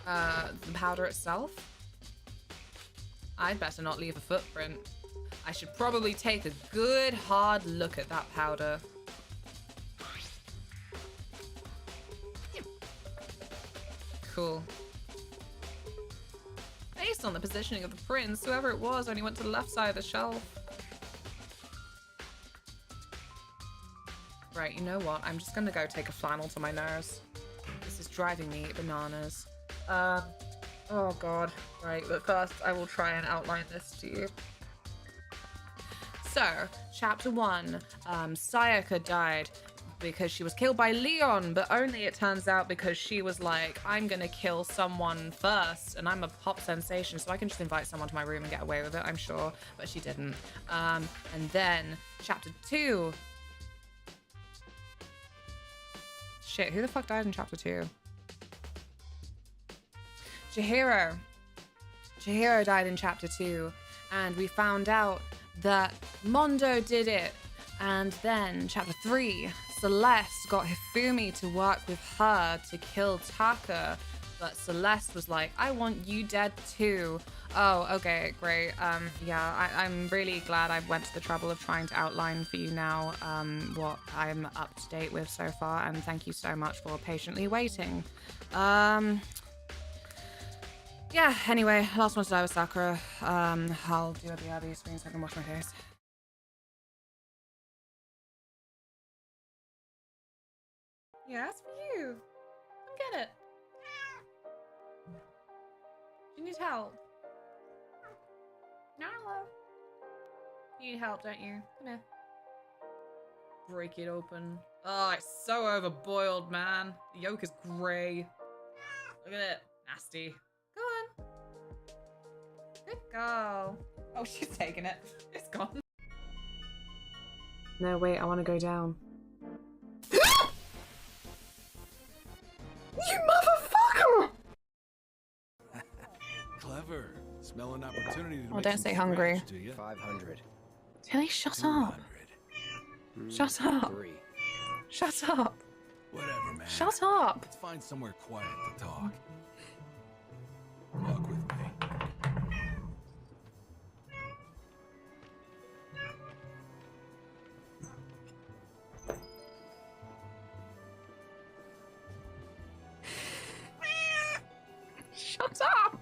Speaker 3: The powder itself? I'd better not leave a footprint. I should probably take a good hard look at that powder. Cool. Based on the positioning of the prints, whoever it was only went to the left side of the shelf. Right, you know what? I'm just gonna go take a flannel to my nose. This is driving me bananas. Oh god. Right, but first I will try and outline this to you. So, chapter 1, Sayaka died because she was killed by Leon, but only it turns out because she was like, I'm gonna kill someone first, and I'm a pop sensation, so I can just invite someone to my room and get away with it, I'm sure, but she didn't. And then, chapter 2. Shit, who the fuck died in chapter 2? Chihiro. Chihiro died in chapter 2, and we found out that Mondo did it. And then, chapter 3, Celeste got Hifumi to work with her to kill Taka, but Celeste was like, I want you dead too. Oh, okay, great. Yeah, I'm really glad I went to the trouble of trying to outline for you now what I'm up to date with so far, and thank you so much for patiently waiting. Yeah, anyway, last one to die was Sakura. I'll do the other screen so I can wash my face. Yeah, it's for you. Come get it. Do you need help? No. You need help, don't you? Come here. Break it open. Oh, it's so overboiled, man. The yolk is grey. Look at it. Nasty. Go on. Good girl. Oh, she's taking it. It's gone.
Speaker 14: No, wait, I want to go down.
Speaker 3: You motherfucker!
Speaker 9: Clever. Smell an opportunity to
Speaker 3: Oh,
Speaker 9: make
Speaker 3: don't
Speaker 9: some
Speaker 3: say hungry.
Speaker 9: scratch, do ya?
Speaker 8: 500.
Speaker 3: Tilly, shut up. Shut up.
Speaker 8: 3.
Speaker 3: Shut up.
Speaker 9: Whatever, man.
Speaker 3: Shut up.
Speaker 9: Let's find somewhere quiet to talk. Walk with me.
Speaker 3: Shut up.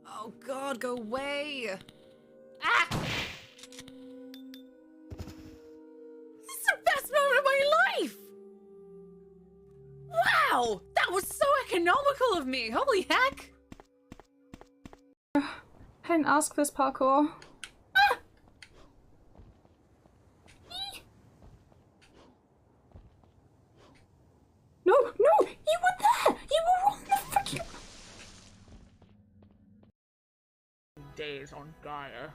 Speaker 3: Oh God, go away. Ah! This is the best moment of my life. Wow, that was so economical of me. Holy heck.
Speaker 14: I didn't ask this parkour.
Speaker 3: Ah!
Speaker 14: No, no, you were there. You were on the freaking.
Speaker 15: Days on Gaia.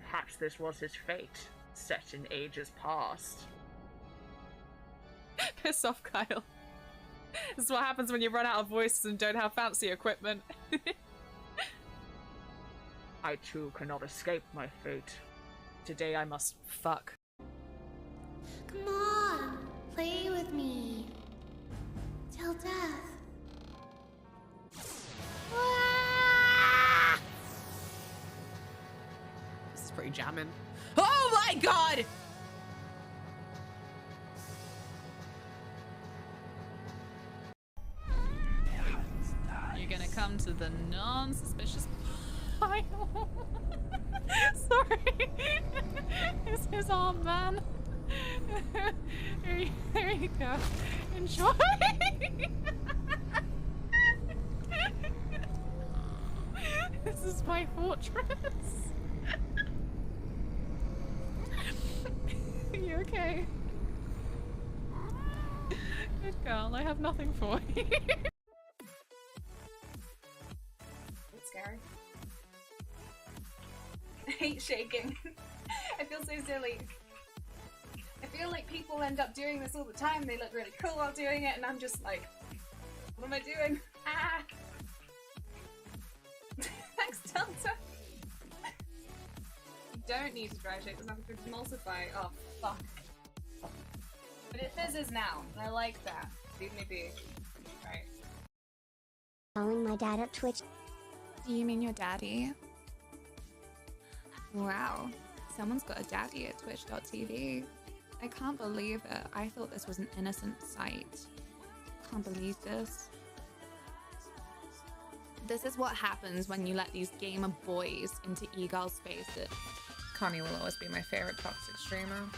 Speaker 15: Perhaps this was his fate, set in ages past.
Speaker 3: Piss off, Kyle. This is what happens when you run out of voices and don't have fancy equipment.
Speaker 15: I too cannot escape my fate. Today I must
Speaker 3: fuck.
Speaker 4: Come on, play with me. Till death. Ah!
Speaker 3: This is pretty jamming. Oh my God! You're gonna come to the non-suspicious pile. Sorry. It's his arm, man. There you go. Enjoy. This is my fortress. You okay? Good girl, I have nothing for you.
Speaker 14: It's scary. I hate shaking. I feel so silly. I feel like people end up doing this all the time. They look really cool while doing it, and I'm just like, what am I doing? Ah! Thanks, Delta. You don't need to dry shake. There's nothing to emulsify. Oh, fuck. But it fizzes now, and I like that. Leave me be. Right.
Speaker 4: Calling my dad at Twitch.
Speaker 1: Do you mean your daddy? Wow, someone's got a daddy at twitch.tv. I can't believe it. I thought this was an innocent site. Can't believe this. This is what happens when you let these gamer boys into e-girl spaces.
Speaker 3: Connie will always be my favorite toxic streamer.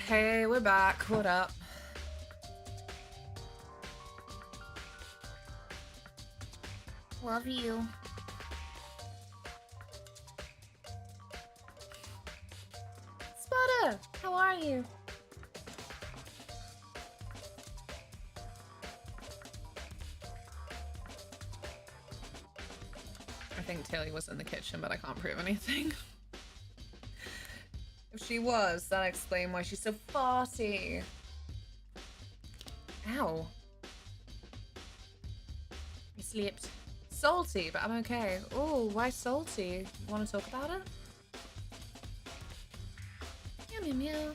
Speaker 3: Hey, we're back. What up?
Speaker 4: Love you. Spotter, how are you?
Speaker 3: I think Tilly was in the kitchen, but I can't prove anything. If she was, that explains why she's so farty. Ow. I slipped. Salty, but I'm okay. Oh, why salty? You want to talk about it? Meow, meow, meow.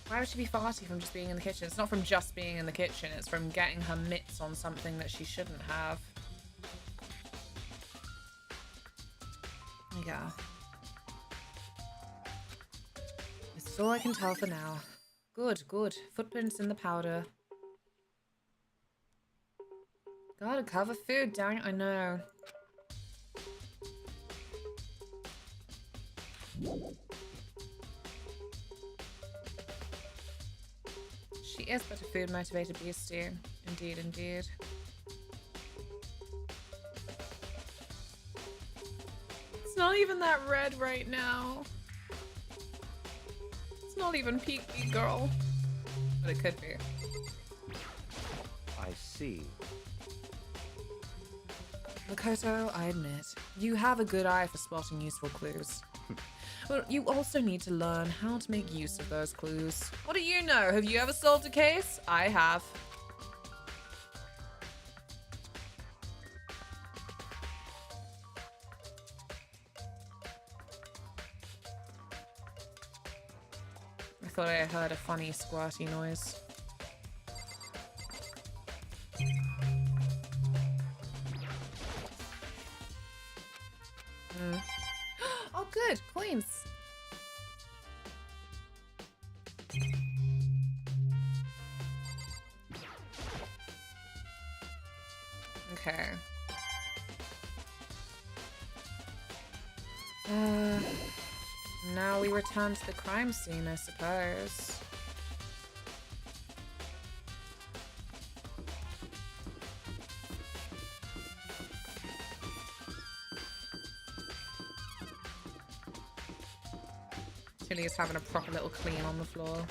Speaker 3: Why would she be farty from just being in the kitchen? It's not from just being in the kitchen. It's from getting her mitts on something that she shouldn't have. There you go. This is all I can tell for now. Good, good. Footprints in the powder. Gotta cover food, dang it, I know. She is but a food-motivated beastie. Indeed, indeed. It's not even that red right now. It's not even peaky, girl. But it could be.
Speaker 6: I see.
Speaker 3: Makoto, I admit, you have a good eye for spotting useful clues. But you also need to learn how to make use of those clues. What do you know? Have you ever solved a case? I have. I thought I heard a funny squirty noise. Oh, good. Coins. Okay. Now we return to the crime scene, I suppose. Tilly is having a proper little clean on the floor.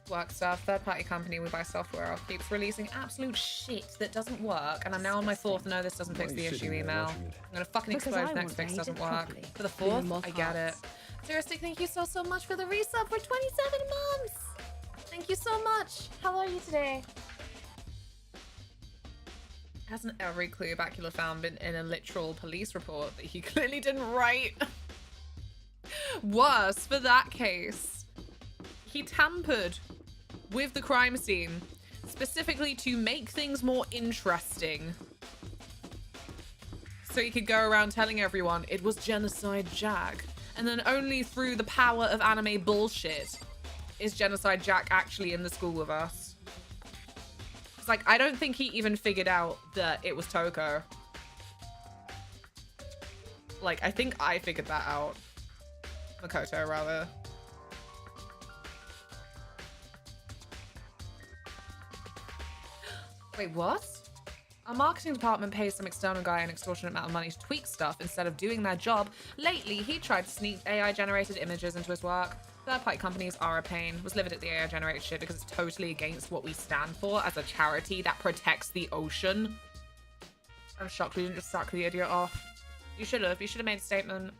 Speaker 3: Work stuff. Third-party company we buy software off keeps releasing absolute shit that doesn't work, and I'm now on my fourth no, this doesn't fix the issue email. I'm gonna fucking explode if next fix doesn't work. For the fourth, I get it. Seriously, thank you so much for the resub for 27 months! Thank you so much! How are you today? Hasn't every clue Bacula found been in a literal police report that he clearly didn't write? Worse, for that case, he tampered with the crime scene specifically to make things more interesting. So he could go around telling everyone it was Genocide Jack. And then only through the power of anime bullshit is Genocide Jack actually in the school with us. It's like, I don't think he even figured out that it was Toko. Like, I think I figured that out. Makoto, rather. Wait, what? Our marketing department pays some external guy an extortionate amount of money to tweak stuff instead of doing their job. Lately, he tried to sneak AI-generated images into his work. Third-party companies are a pain. Was livid at the AI-generated shit because it's totally against what we stand for as a charity that protects the ocean. I'm shocked we didn't just sack the idiot off. You should have. You should have made a statement.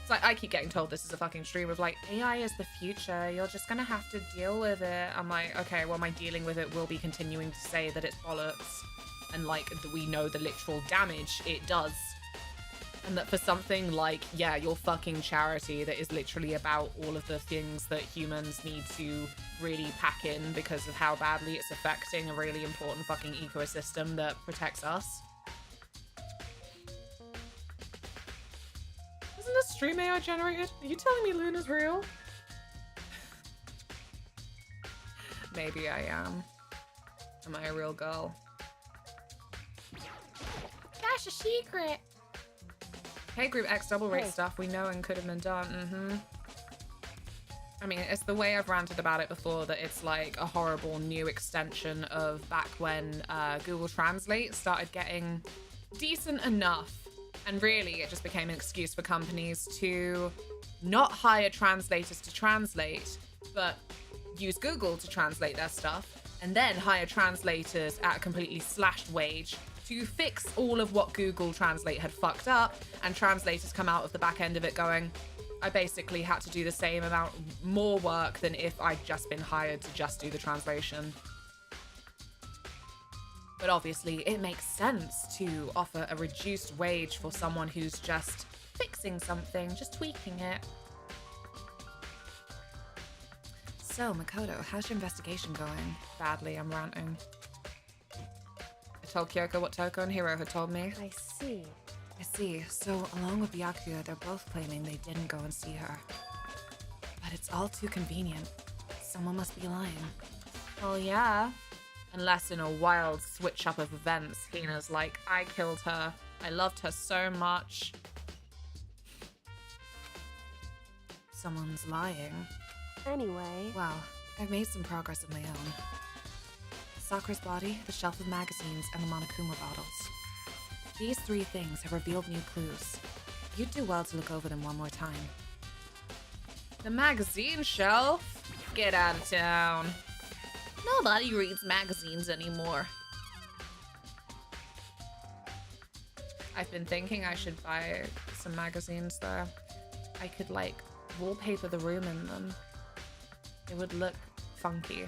Speaker 3: It's like, I keep getting told this is a fucking stream of like, AI is the future, you're just gonna have to deal with it. I'm like, okay, well, my dealing with it will be continuing to say that it's bollocks. And like, we know the literal damage it does. And that for something like, yeah, your fucking charity that is literally about all of the things that humans need to really pack in because of how badly it's affecting a really important fucking ecosystem that protects us. Isn't this stream AI generated? Are you telling me Luna's real? Maybe I am. Am I a real girl?
Speaker 4: That's a secret.
Speaker 3: Hey, Group X double rate stuff we know and could have been done. I mean, it's the way I've ranted about it before that it's like a horrible new extension of back when Google Translate started getting decent enough. And really, it just became an excuse for companies to not hire translators to translate, but use Google to translate their stuff, and then hire translators at a completely slashed wage to fix all of what Google Translate had fucked up, and translators come out of the back end of it going, I basically had to do the same amount more work than if I'd just been hired to just do the translation. But obviously, it makes sense to offer a reduced wage for someone who's just fixing something, just tweaking it. So, Makoto, how's your investigation going? Badly, I'm ranting. I told Kyoko what Toko and Hiro had told me.
Speaker 7: I see.
Speaker 3: I see. So, along with Byakuya, they're both claiming they didn't go and see her. But it's all too convenient. Someone must be lying. Well, yeah. Unless in a wild switch-up of events, Hina's like, I killed her. I loved her so much.
Speaker 14: Someone's lying.
Speaker 7: Anyway...
Speaker 14: Well, I've made some progress of my own. Sakura's body, the shelf of magazines, and the Monokuma bottles. These 3 things have revealed new clues. You'd do well to look over them one more time.
Speaker 3: The magazine shelf? Get out of town.
Speaker 4: Nobody reads magazines anymore.
Speaker 3: I've been thinking I should buy some magazines though. I could like wallpaper the room in them. It would look funky.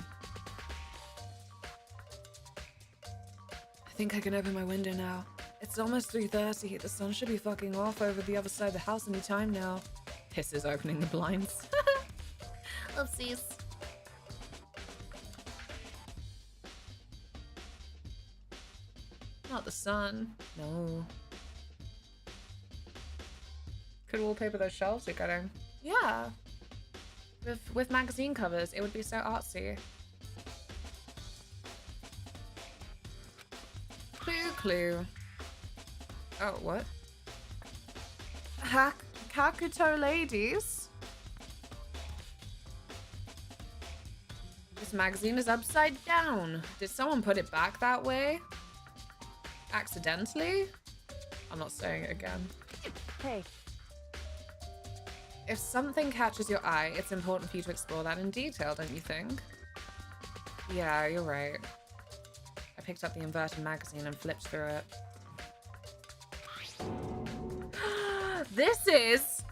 Speaker 10: I think I can open my window now. It's almost 3:30. The sun should be fucking off over the other side of the house any time now.
Speaker 3: Piss is opening the blinds.
Speaker 4: Oopsies.
Speaker 3: Not the sun.
Speaker 14: No.
Speaker 3: Could wallpaper those shelves you're getting.
Speaker 14: Yeah.
Speaker 3: With magazine covers, it would be so artsy. Clue. Oh, what? Kakuto ladies? This magazine is upside down. Did someone put it back that way? Accidentally? I'm not saying it again.
Speaker 7: Hey.
Speaker 3: If something catches your eye, it's important for you to explore that in detail, don't you think? Yeah, you're right. I picked up the inverted magazine and flipped through it. This is,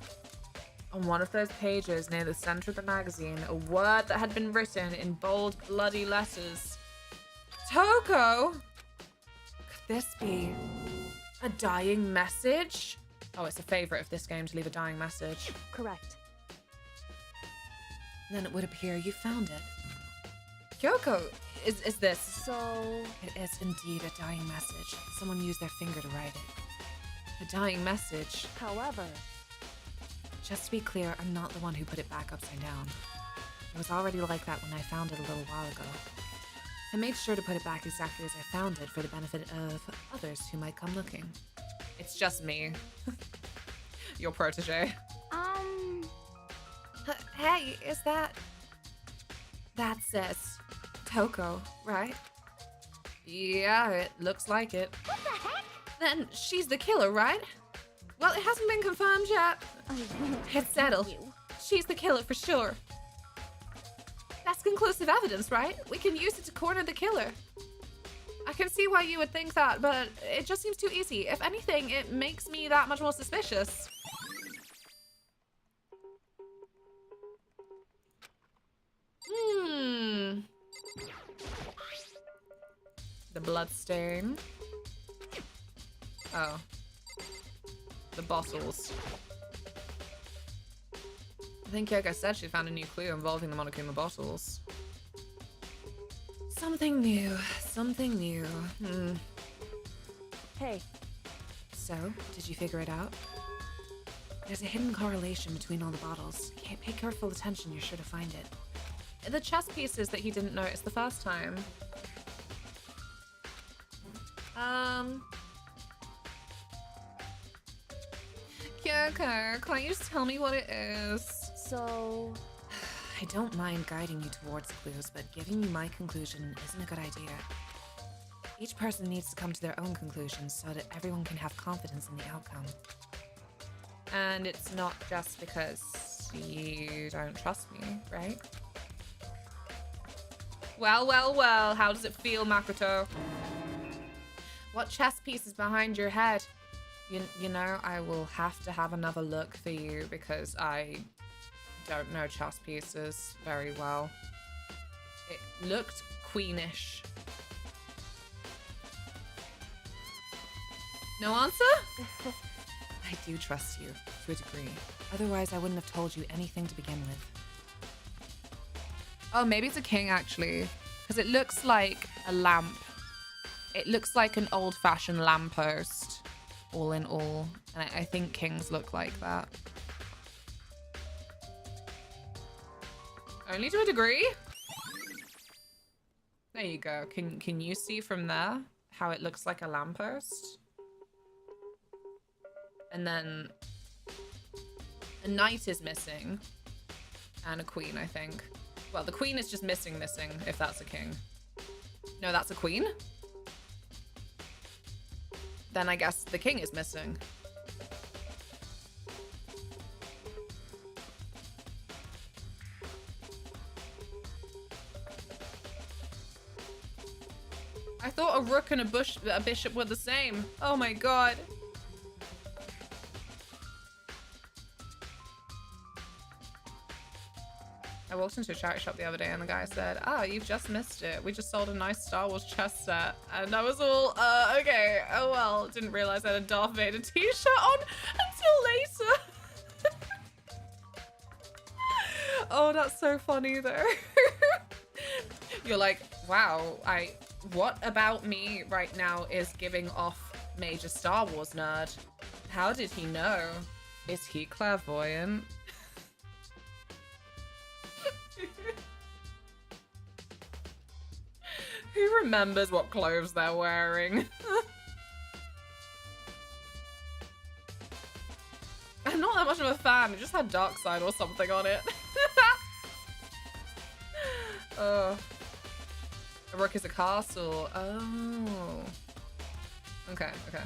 Speaker 3: on one of those pages near the center of the magazine, a word that had been written in bold, bloody letters. Toko! Could this be a dying message? Oh, it's a favorite of this game to leave a dying message.
Speaker 7: Correct.
Speaker 14: Then it would appear you found it.
Speaker 3: Kyoko, is this?
Speaker 7: So...
Speaker 14: It is indeed a dying message. Someone used their finger to write it.
Speaker 3: A dying message.
Speaker 7: However...
Speaker 14: Just to be clear, I'm not the one who put it back upside down. It was already like that when I found it a little while ago. I made sure to put it back exactly as I found it for the benefit of others who might come looking.
Speaker 3: It's just me. Your protege.
Speaker 14: Hey, is that... That says Toko, right?
Speaker 3: Yeah, it looks like it.
Speaker 11: What the heck?
Speaker 3: Then she's the killer, right? Well, it hasn't been confirmed yet. It's settled. She's the killer for sure. That's conclusive evidence, right? We can use it to corner the killer. I can see why you would think that, but it just seems too easy. If anything, it makes me that much more suspicious. The bloodstain. Oh. The bottles. I think Kyoko said she found a new clue involving the Monokuma bottles. Something new. Something new.
Speaker 7: Hey.
Speaker 14: So, did you figure it out? There's a hidden correlation between all the bottles. Pay careful attention, you're sure to find it.
Speaker 3: The chess pieces that he didn't notice the first time. Kyoko, can't you just tell me what it is?
Speaker 7: So...
Speaker 14: I don't mind guiding you towards clues, but giving you my conclusion isn't a good idea. Each person needs to come to their own conclusions so that everyone can have confidence in the outcome.
Speaker 3: And it's not just because you don't trust me, right? Well, how does it feel, Makoto? What chess piece is behind your head? You know, I will have to have another look for you because I don't know chess pieces very well. It looked queenish. No answer?
Speaker 14: I do trust you, to a degree. Otherwise, I wouldn't have told you anything to begin with.
Speaker 3: Oh, maybe it's a king, actually. Because it looks like a lamp. It looks like an old-fashioned lamppost, all in all. And I think kings look like that. Only to a degree? There you go. Can you see from there how it looks like a lamppost? And then a knight is missing. And a queen, I think. Well, the queen is just missing, if that's a king. No, that's a queen? Then I guess the king is missing. I thought a rook and a bishop were the same. Oh my god. I walked into a charity shop the other day and the guy said, "Ah, you've just missed it. We just sold a nice Star Wars chess set." And I was all, okay. Oh well, didn't realize I had a Darth Vader t-shirt on until later. Oh, that's so funny though. You're like, wow, what about me right now is giving off major Star Wars nerd? How did he know? Is he clairvoyant? Who remembers what clothes they're wearing? I'm not that much of a fan. It just had Dark Side or something on it. A rook is a castle. Oh. Okay, okay.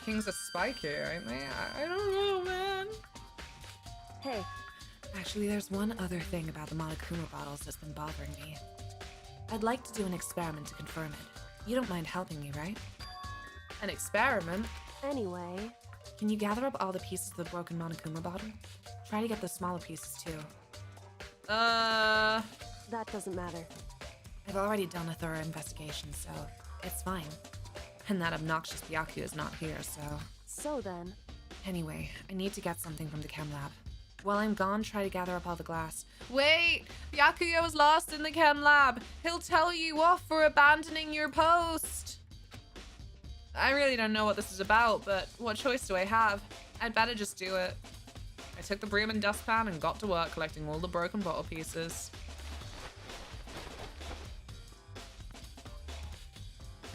Speaker 3: Kings are spiky, aren't they? I don't know, man.
Speaker 14: Hey. Actually, there's one other thing about the Monokuma bottles that's been bothering me. I'd like to do an experiment to confirm it. You don't mind helping me, right?
Speaker 3: An experiment?
Speaker 14: Anyway. Can you gather up all the pieces of the broken Monokuma bottle? Try to get the smaller pieces too.
Speaker 7: That doesn't matter.
Speaker 14: I've already done a thorough investigation, so it's fine. And that obnoxious Byaku is not here, so...
Speaker 7: So then...
Speaker 14: Anyway, I need to get something from the chem lab. While I'm gone, try to gather up all the glass.
Speaker 3: Wait! Byakuyo was lost in the chem lab. He'll tell you off for abandoning your post. I really don't know what this is about, but what choice do I have? I'd better just do it. I took the broom and dustpan and got to work collecting all the broken bottle pieces.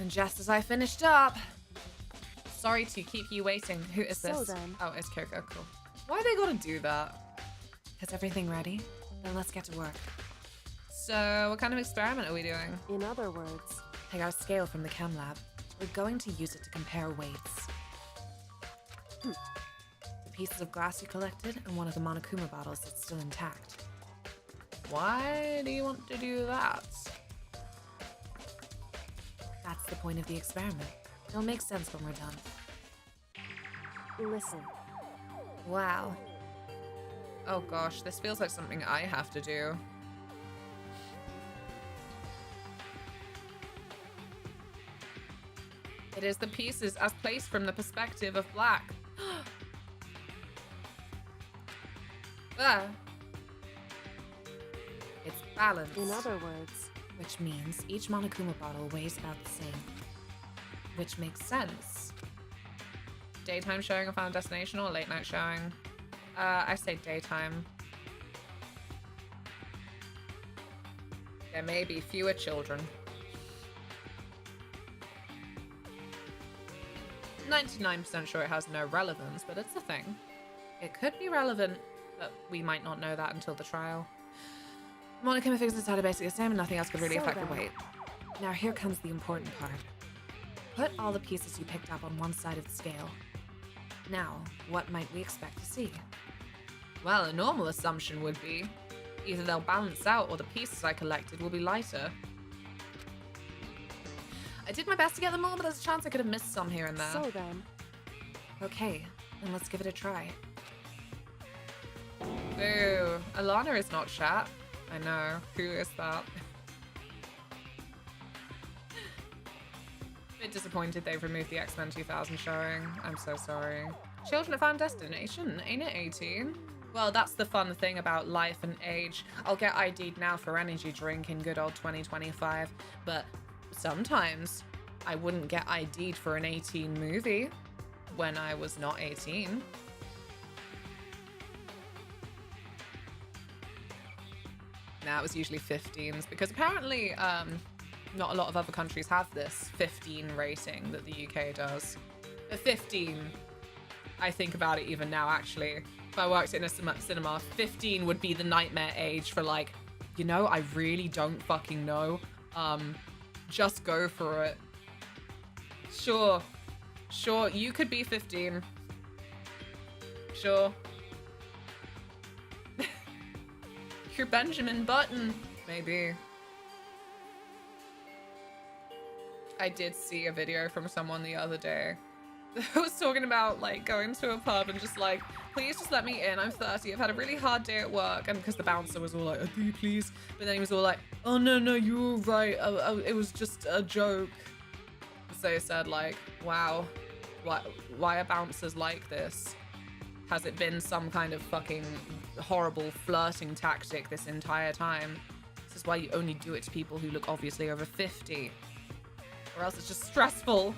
Speaker 3: And just as I finished up... Sorry to keep you waiting. Who is this?
Speaker 7: So then.
Speaker 3: Oh, it's Kyoko. Cool. Why they gotta do that?
Speaker 14: Is everything ready? Then let's get to work.
Speaker 3: So, what kind of experiment are we doing?
Speaker 7: In other words...
Speaker 14: I got a scale from the chem lab. We're going to use it to compare weights. The pieces of glass you collected and one of the Monokuma bottles that's still intact.
Speaker 3: Why do you want to do that?
Speaker 14: That's the point of the experiment. It'll make sense when we're done.
Speaker 7: Listen.
Speaker 3: Wow. Oh gosh, this feels like something I have to do. It is the pieces as placed from the perspective of black. Ah. It's balanced.
Speaker 7: In other words.
Speaker 14: Which means each Monokuma bottle weighs about the same.
Speaker 3: Which makes sense. Daytime showing of Final Destination or late night showing? I say daytime. There may be fewer children. 99% sure it has no relevance, but it's a thing. It could be relevant, but we might not know that until the trial.
Speaker 14: Monokuma figures inside are basically the same and nothing else could really affect the weight. Now here comes the important part. Put all the pieces you picked up on one side of the scale. Now, what might we expect to see?
Speaker 3: Well, a normal assumption would be either they'll balance out or the pieces I collected will be lighter. I did my best to get them all, but there's a chance I could have missed some here and there.
Speaker 7: So then.
Speaker 14: Okay, then let's give it a try.
Speaker 3: Boo. Alana is not chat. I know. Who is that? Bit disappointed they've removed the X-Men 2000 showing. I'm so sorry. Children at Final Destination, ain't it 18? Well, that's the fun thing about life and age. I'll get ID'd now for energy drink in good old 2025, but sometimes I wouldn't get ID'd for an 18 movie when I was not 18. Nah, it was usually 15s because apparently not a lot of other countries have this 15 rating that the UK does. A 15, I think about it even now actually, if I worked in a cinema, 15 would be the nightmare age for like, you know, I really don't fucking know. Just go for it. Sure, you could be 15. Sure. You're Benjamin Button, maybe. I did see a video from someone the other day who was talking about like going to a pub and just like, please just let me in, I'm 30, I've had a really hard day at work. And because the bouncer was all like, oh, do you please? But then he was all like, oh no, you're right, it was just a joke. So he said like, wow, why are bouncers like this? Has it been some kind of fucking horrible flirting tactic this entire time? This is why you only do it to people who look obviously over 50. Or else it's just stressful.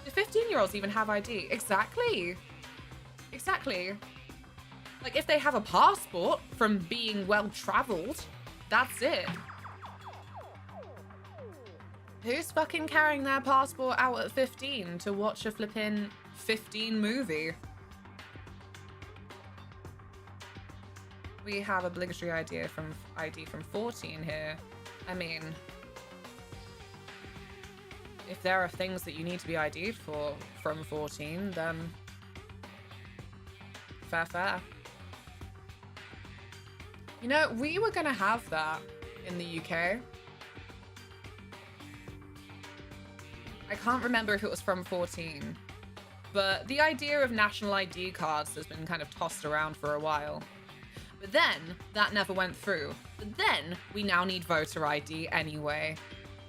Speaker 3: Do 15-year-olds even have ID? Exactly. Like, if they have a passport from being well-traveled, that's it. Who's fucking carrying their passport out at 15 to watch a flippin' 15 movie? We have obligatory ID from 14 here. I mean, if there are things that you need to be ID'd for from 14, then fair. You know, we were gonna have that in the UK. I can't remember if it was from 14, but the idea of national ID cards has been kind of tossed around for a while. But then that never went through. But then we now need voter ID anyway.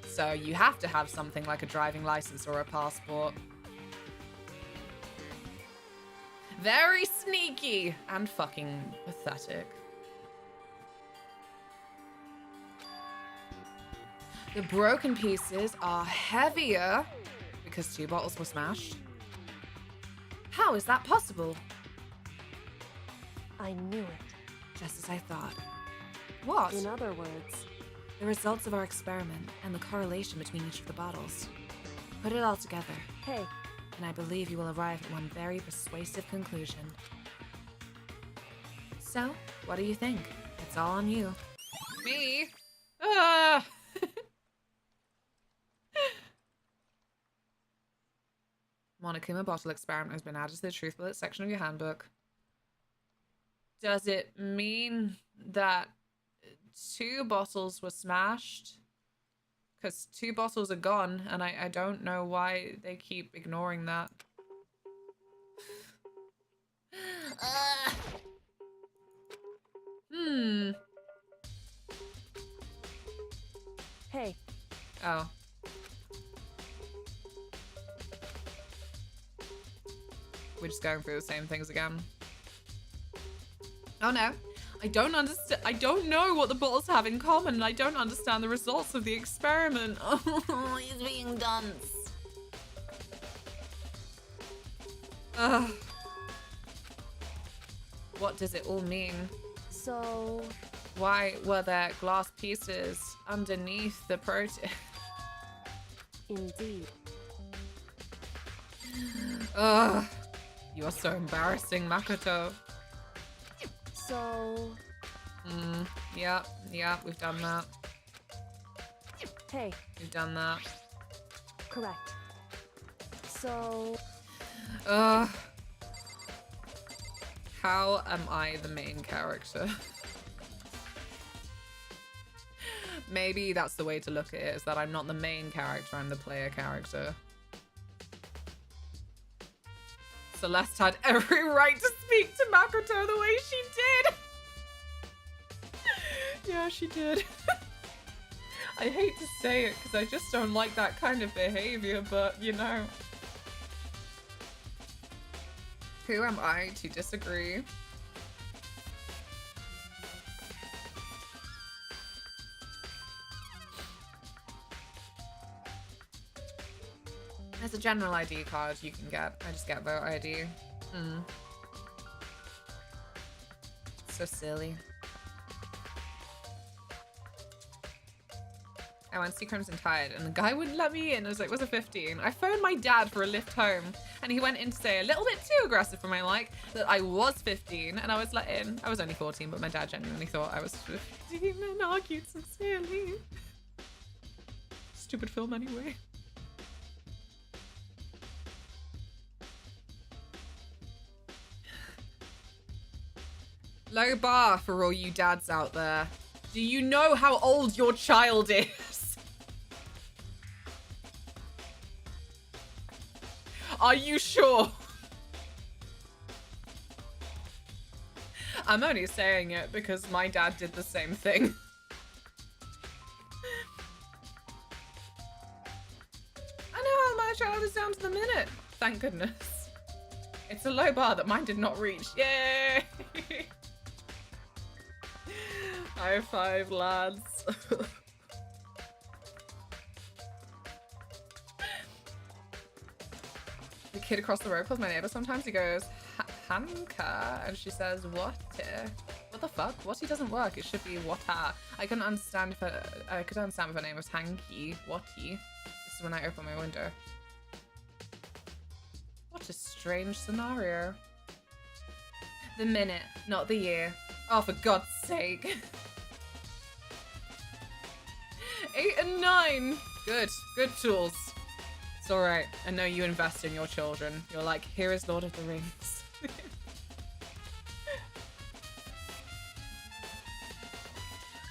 Speaker 3: So you have to have something like a driving license or a passport. Very sneaky and fucking pathetic. The broken pieces are heavier because 2 bottles were smashed. How is that possible?
Speaker 7: I knew it.
Speaker 14: Just as I thought. What?
Speaker 7: In other words,
Speaker 14: the results of our experiment and the correlation between each of the bottles. Put it all together.
Speaker 7: Hey.
Speaker 14: And I believe you will arrive at one very persuasive conclusion. So, what do you think? It's all on you.
Speaker 3: Me? Monokuma bottle experiment has been added to the truth bullet section of your handbook. Does it mean that 2 bottles were smashed? Because 2 bottles are gone, and I don't know why they keep ignoring that.
Speaker 7: Hey.
Speaker 3: Oh. We're just going through the same things again. Oh no. I don't understand. I don't know what the bottles have in common, and I don't understand the results of the experiment. Oh, he's being dunce. What does it all mean?
Speaker 7: So...
Speaker 3: why were there glass pieces underneath the protein?
Speaker 7: Indeed.
Speaker 3: You are so embarrassing, Makoto.
Speaker 7: So...
Speaker 3: yeah, we've done that.
Speaker 7: Hey.
Speaker 3: We've done that.
Speaker 7: Correct. So...
Speaker 3: how am I the main character? Maybe that's the way to look at it, is that I'm not the main character, I'm the player character. Celeste had every right to speak to Makoto the way she did. Yeah, she did. I hate to say it because I just don't like that kind of behavior, but you know. Who am I to disagree? There's a general ID card you can get. I just get vote ID. So silly. I went to see Crimson Tide and the guy wouldn't let me in. I was like, was it 15? I phoned my dad for a lift home and he went in to say a little bit too aggressive for my like that I was 15 and I was let in. I was only 14, but my dad genuinely thought I was 15 and argued sincerely. Stupid film anyway. Low bar for all you dads out there. Do you know how old your child is? Are you sure? I'm only saying it because my dad did the same thing. I know how my child is down to the minute. Thank goodness. It's a low bar that mine did not reach. Yay! High five, lads. The kid across the road calls my neighbor sometimes. He goes, Hanka, and she says, what? What the fuck? What? He doesn't work. It should be wata. I couldn't understand if I could understand if her name was Hanky. Wati. This is when I open my window. What a strange scenario. The minute, not the year. Oh, for God's sake. 8 and 9. Good tools. It's all right. I know you invest in your children. You're like, here is Lord of the Rings.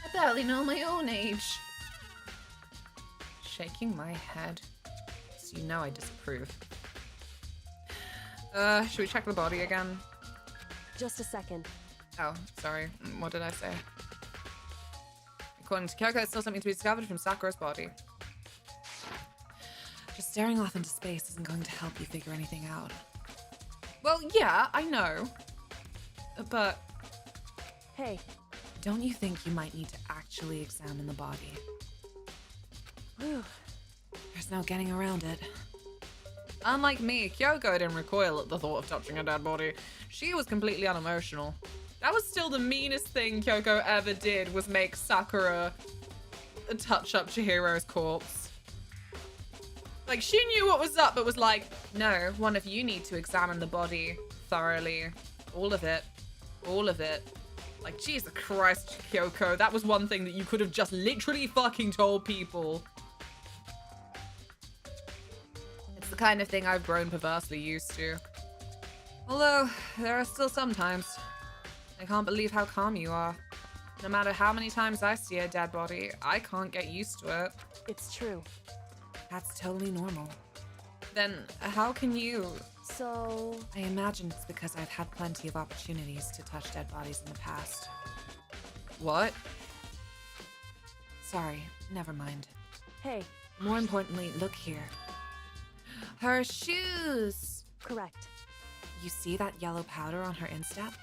Speaker 3: I barely know my own age. Shaking my head. So you know I disapprove. Should we check the body again?
Speaker 7: Just a second.
Speaker 3: Oh, sorry. What did I say? According to Kyoko, there's still something to be discovered from Sakura's body. Just staring off into space isn't going to help you figure anything out. Well, yeah, I know. But...
Speaker 7: Hey.
Speaker 14: Don't you think you might need to actually examine the body?
Speaker 7: Whew.
Speaker 14: There's no getting around it.
Speaker 3: Unlike me, Kyoko didn't recoil at the thought of touching a dead body. She was completely unemotional. That was still the meanest thing Kyoko ever did, was make Sakura touch up Chihiro's corpse. Like, she knew what was up, but was like, no, one of you need to examine the body thoroughly. All of it. All of it. Like, Jesus Christ, Kyoko, that was one thing that you could have just literally fucking told people. It's the kind of thing I've grown perversely used to. Although, there are still some times. I can't believe how calm you are. No matter how many times I see a dead body, I can't get used to it.
Speaker 7: It's true.
Speaker 14: That's totally normal.
Speaker 3: Then, how can you?
Speaker 7: So...
Speaker 14: I imagine it's because I've had plenty of opportunities to touch dead bodies in the past.
Speaker 3: What?
Speaker 14: Sorry, never mind.
Speaker 7: Hey.
Speaker 14: More importantly, look here.
Speaker 3: Her shoes!
Speaker 7: Correct.
Speaker 14: You see that yellow powder on her instep?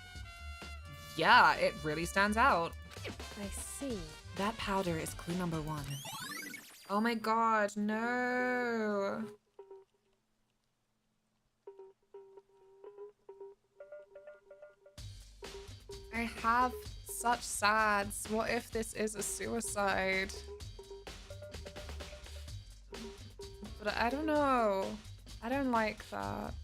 Speaker 3: Yeah, it really stands out.
Speaker 7: I see.
Speaker 14: That powder is clue number 1.
Speaker 3: Oh my god, no. I have such sads. What if this is a suicide? But I don't know. I don't like that.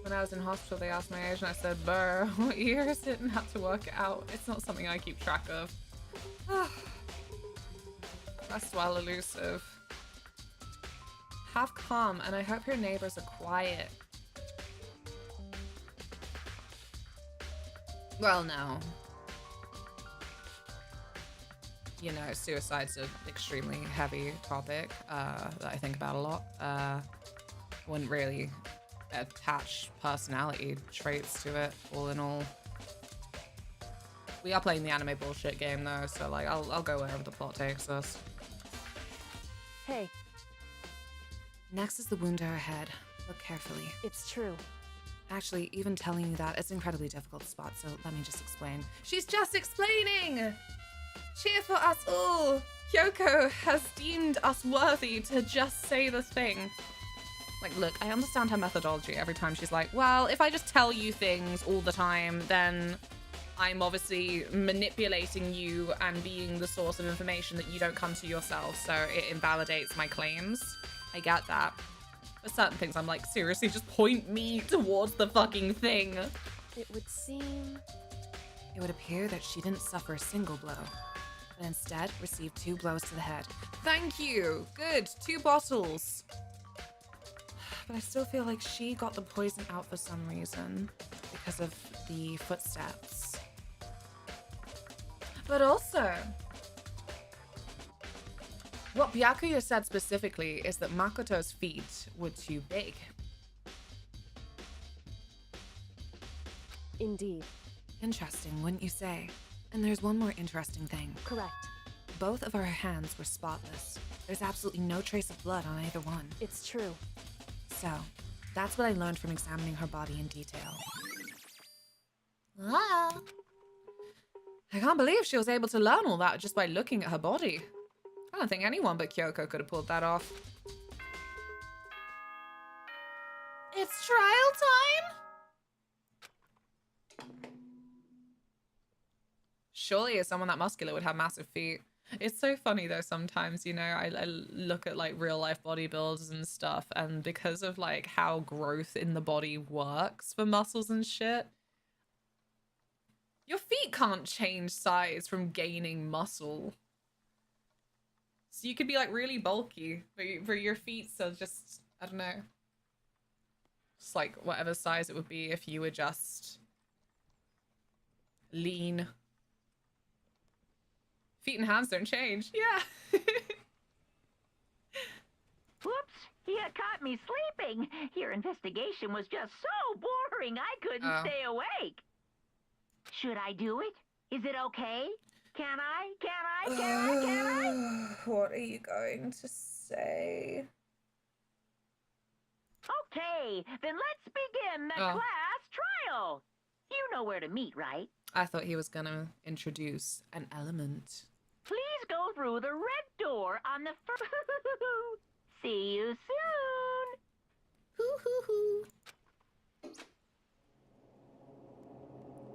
Speaker 3: When I was in hospital, they asked my age and I said, "Burr, what year is it?" and had to work it out. It's not something I keep track of. That's well elusive. Have calm, and I hope your neighbors are quiet. Well, no. You know, suicide's an extremely heavy topic that I think about a lot. Wouldn't really attach personality traits to it, all in all. We are playing the anime bullshit game though, so like I'll go wherever the plot takes us.
Speaker 7: Hey.
Speaker 14: Next is the wound to her head. Look carefully.
Speaker 7: It's true.
Speaker 14: Actually, even telling you that, it's incredibly difficult to spot, so let me just explain. She's just explaining! Cheer for us all! Kyoko has deemed us worthy to just say the thing.
Speaker 3: Like, look, I understand her methodology every time she's like, well, if I just tell you things all the time, then I'm obviously manipulating you and being the source of information that you don't come to yourself, so it invalidates my claims. I get that. For certain things, I'm like, seriously, just point me towards the fucking thing.
Speaker 7: It would seem...
Speaker 14: It would appear that she didn't suffer a single blow, but instead received 2 blows to the head.
Speaker 3: Thank you. Good. 2 bottles. But I still feel like she got the poison out for some reason.
Speaker 14: Because of the footsteps.
Speaker 3: But also, what Byakuya said specifically is that Makoto's feet were too big.
Speaker 7: Indeed.
Speaker 14: Interesting, wouldn't you say? And there's one more interesting thing.
Speaker 7: Correct.
Speaker 14: Both of our hands were spotless. There's absolutely no trace of blood on either one.
Speaker 7: It's true.
Speaker 14: So, that's what I learned from examining her body in detail.
Speaker 3: Ah. I can't believe she was able to learn all that just by looking at her body. I don't think anyone but Kyoko could have pulled that off. It's trial time? Surely as someone that muscular would have massive feet. It's so funny though sometimes, you know, I look at like real life bodybuilders and stuff, and because of like how growth in the body works for muscles and shit, your feet can't change size from gaining muscle. So you could be like really bulky, but your feet are just, I don't know, just like whatever size it would be if you were just lean. Feet and hands don't change. Yeah.
Speaker 5: Whoops, he had caught me sleeping. Your investigation was just so boring I couldn't stay awake. Should I do it? Is it okay? Can I?
Speaker 3: What are you going to say?
Speaker 5: Okay, then let's begin the class trial. You know where to meet, right?
Speaker 3: I thought he was gonna introduce an element.
Speaker 5: Please go through the red door on the first... See you soon.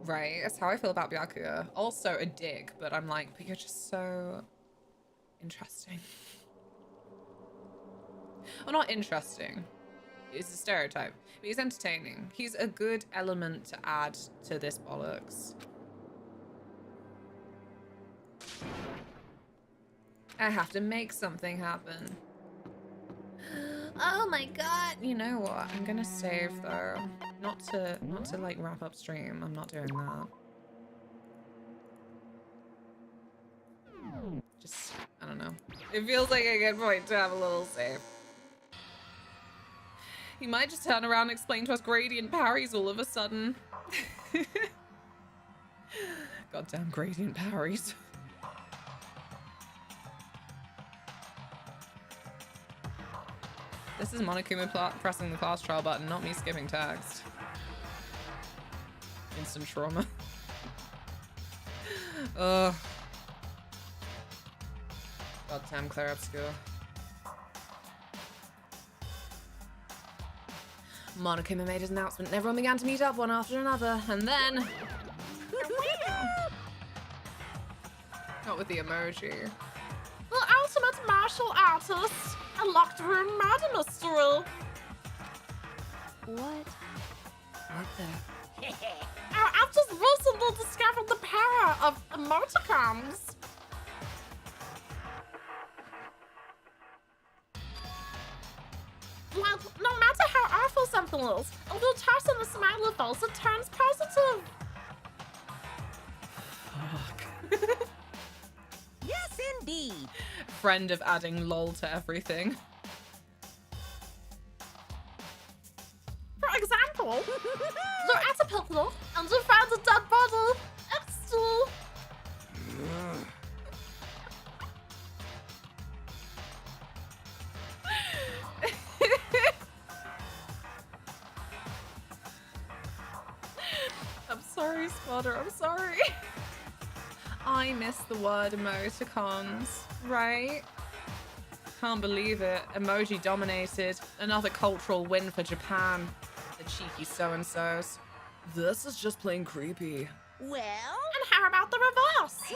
Speaker 3: Right, that's how I feel about Byakuya. Also a dick, but I'm like, but you're just so interesting. Well, not interesting. It's a stereotype. But he's entertaining. He's a good element to add to this bollocks. I have to make something happen. Oh my god! You know what? I'm gonna save though. Not to like wrap up stream. I'm not doing that. Just, I don't know. It feels like a good point to have a little save. He might just turn around and explain to us gradient parries all of a sudden. Goddamn gradient parries. This is Monokuma pressing the class trial button, not me skipping text. Instant trauma. Ugh. Goddamn Claire Obscure. Monokuma made his announcement and everyone began to meet up one after another, and then... Not with the emoji.
Speaker 4: The ultimate martial artist! A locked room murder mystery!
Speaker 7: What?
Speaker 14: What the?
Speaker 4: I've just recently discovered the power of emoticons! Like, no matter how awful something is, if you toss in a smiley face, it turns positive!
Speaker 3: Fuck.
Speaker 5: Yes, indeed.
Speaker 3: Friend of adding lol to everything.
Speaker 4: For example, you're at a picnic and you find a dead body. It's still...
Speaker 3: I'm sorry, Spotter, I'm sorry. I miss the word emoticons, right? can't believe it. Emoji dominated. Another cultural win for Japan. The cheeky so-and-sos.
Speaker 10: This is just plain creepy.
Speaker 4: Well? And how about the reverse?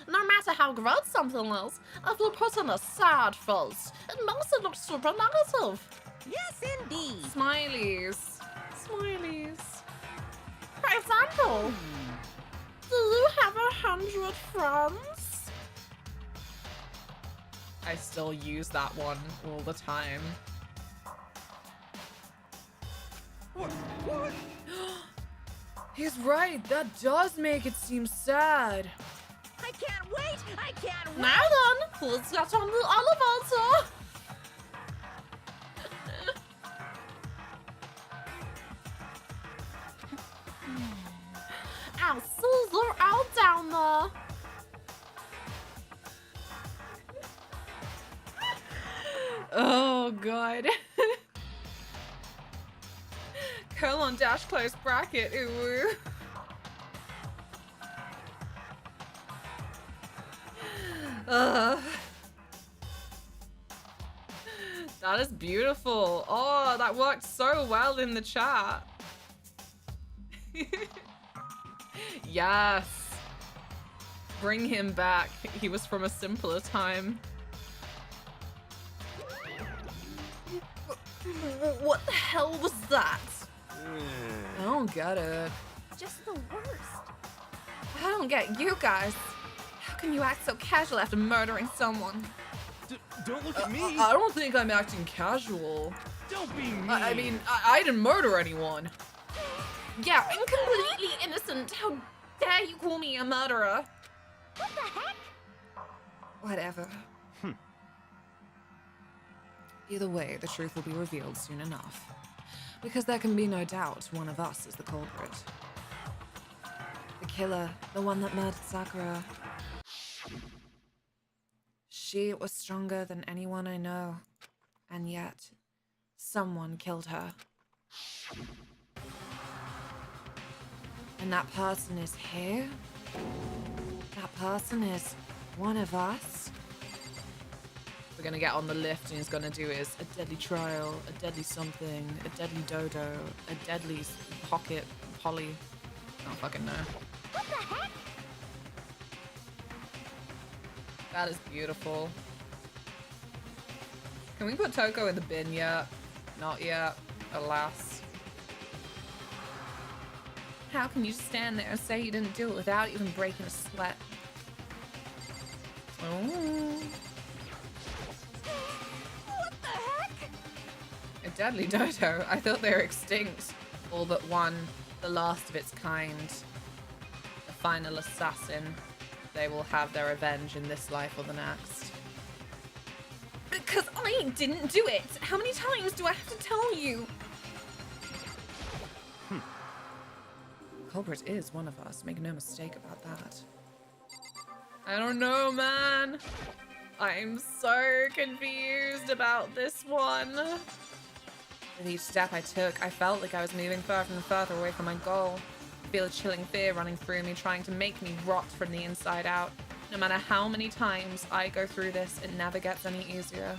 Speaker 4: No matter how gross something is, if you put in a sad face, it makes it look super negative.
Speaker 11: Yes, indeed.
Speaker 3: Smileys. Smileys.
Speaker 4: For example, do you have 100 friends?
Speaker 3: I still use that one all the time.
Speaker 10: What? He's right. That does make it seem sad.
Speaker 11: I can't wait! I can't wait!
Speaker 4: Now then, let's get on the elevator. I'll see you out down there.
Speaker 3: Oh god. Colon dash close bracket. Ooh. That is beautiful. Oh, that worked so well in the chat. Yes. Bring him back. He was from a simpler time.
Speaker 4: What the hell was that?
Speaker 10: I don't get it.
Speaker 11: Just the worst.
Speaker 3: I don't get you guys. How can you act so casual after murdering someone?
Speaker 6: Don't look at me.
Speaker 10: I don't think I'm acting casual.
Speaker 6: Don't be mean.
Speaker 10: I mean, I didn't murder anyone.
Speaker 4: Yeah, I'm completely innocent. How dare you call me a murderer?
Speaker 11: What the heck?
Speaker 3: Whatever. Either way, the truth will be revealed soon enough. Because there can be no doubt one of us is the culprit. The killer, the one that murdered Sakura. She was stronger than anyone I know. And yet, someone killed her. And that person is here? That person is one of us? We're gonna get on the lift and he's gonna do his a deadly trial, a deadly something, a deadly dodo, a deadly pocket polly. I don't fucking know.
Speaker 11: What the heck?
Speaker 3: That is beautiful. Can we put Toko in the bin yet? Not yet, alas. How can you stand there and say you didn't do it without even breaking a sweat? Oh.
Speaker 11: What the heck?
Speaker 3: A deadly dodo. I thought they were extinct. All but one, the last of its kind. The final assassin. They will have their revenge in this life or the next. Because I didn't do it! How many times do I have to tell you? Culprit is one of us, make no mistake about that. I don't know, man. I'm so confused about this one. With each step I took, I felt like I was moving further and further away from my goal. I feel a chilling fear running through me, trying to make me rot from the inside out. No matter how many times I go through this, it never gets any easier.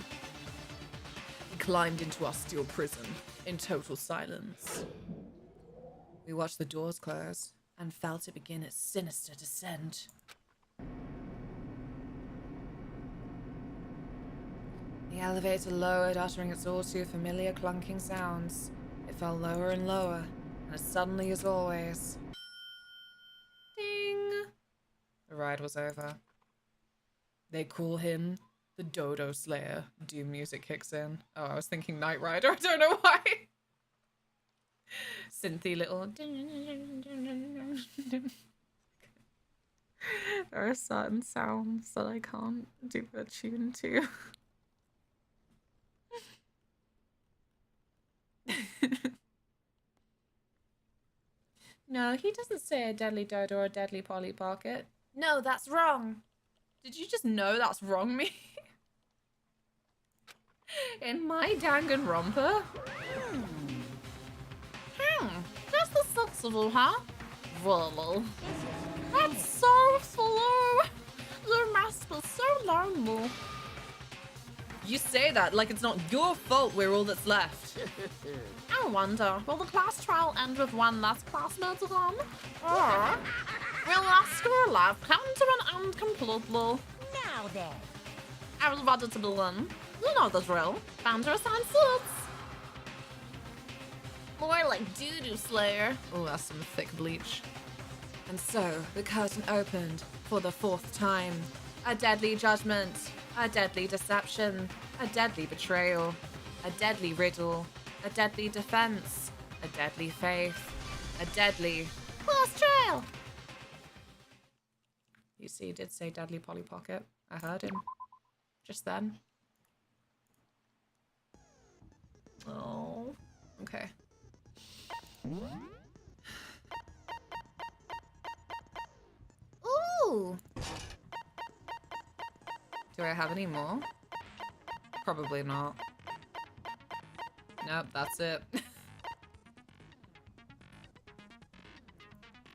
Speaker 3: We climbed into our steel prison in total silence. We watched the doors close and felt it begin its sinister descent. The elevator lowered, uttering its all too familiar clunking sounds. It fell lower and lower, and as suddenly as always... Ding! The ride was over. They call him the Dodo Slayer. Doom music kicks in. Oh, I was thinking Knight Rider. I don't know why. Synthy little... There are certain sounds that I can't do a tune to. No, he doesn't say a deadly dodo or a deadly Polly Pocket. No, that's wrong. Did you just know that's wrong, me? In my Dank and Romper?
Speaker 4: That's the sensible, huh? Really? That's so slow. You must be so lonely.
Speaker 3: You say that like it's not your fault we're all that's left.
Speaker 4: I wonder, will the class trial end with one last class murder-on? Or will our school life come to an end completely?
Speaker 5: Now then.
Speaker 4: I was ready to begin. You know the drill. Bound to assign seats. More like doo-doo slayer.
Speaker 3: Oh, that's some thick bleach. And so, the curtain opened for the 4th time. A deadly judgment, a deadly deception, a deadly betrayal, a deadly riddle, a deadly defense, a deadly faith, a deadly
Speaker 4: class trial.
Speaker 3: You see, he did say deadly Polly Pocket. I heard him. Just then. Oh. Okay.
Speaker 4: Ooh.
Speaker 3: Do I have any more? Probably not. Nope, that's it.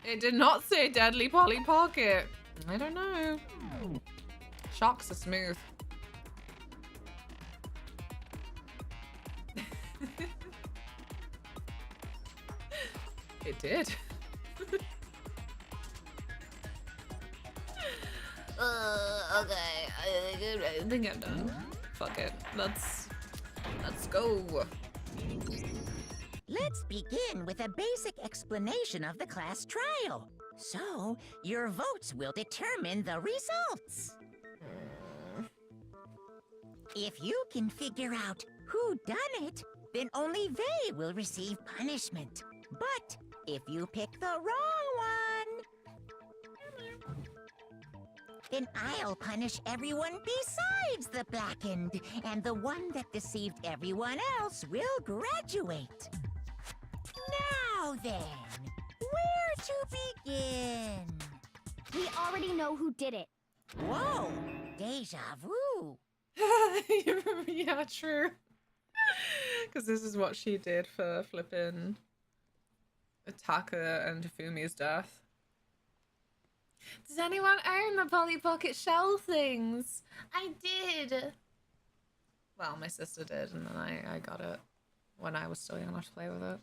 Speaker 3: It did not say deadly Polly Pocket. I don't know. Shocks are smooth. It did. Okay. I think I'm done. Fuck it. Let's go.
Speaker 5: Let's begin with a basic explanation of the class trial. So, your votes will determine the results. If you can figure out who done it, then only they will receive punishment. But if you pick the wrong one, then I'll punish everyone besides the blackened, and the one that deceived everyone else will graduate. Now then, where to begin?
Speaker 11: We already know who did it.
Speaker 5: Whoa, deja vu.
Speaker 3: Yeah, true. Because this is what she did for flipping Taka and Fumi's death. Does anyone own the Polly Pocket shell things?
Speaker 4: I did.
Speaker 3: Well, my sister did, and then I got it when I was still young enough to play with it.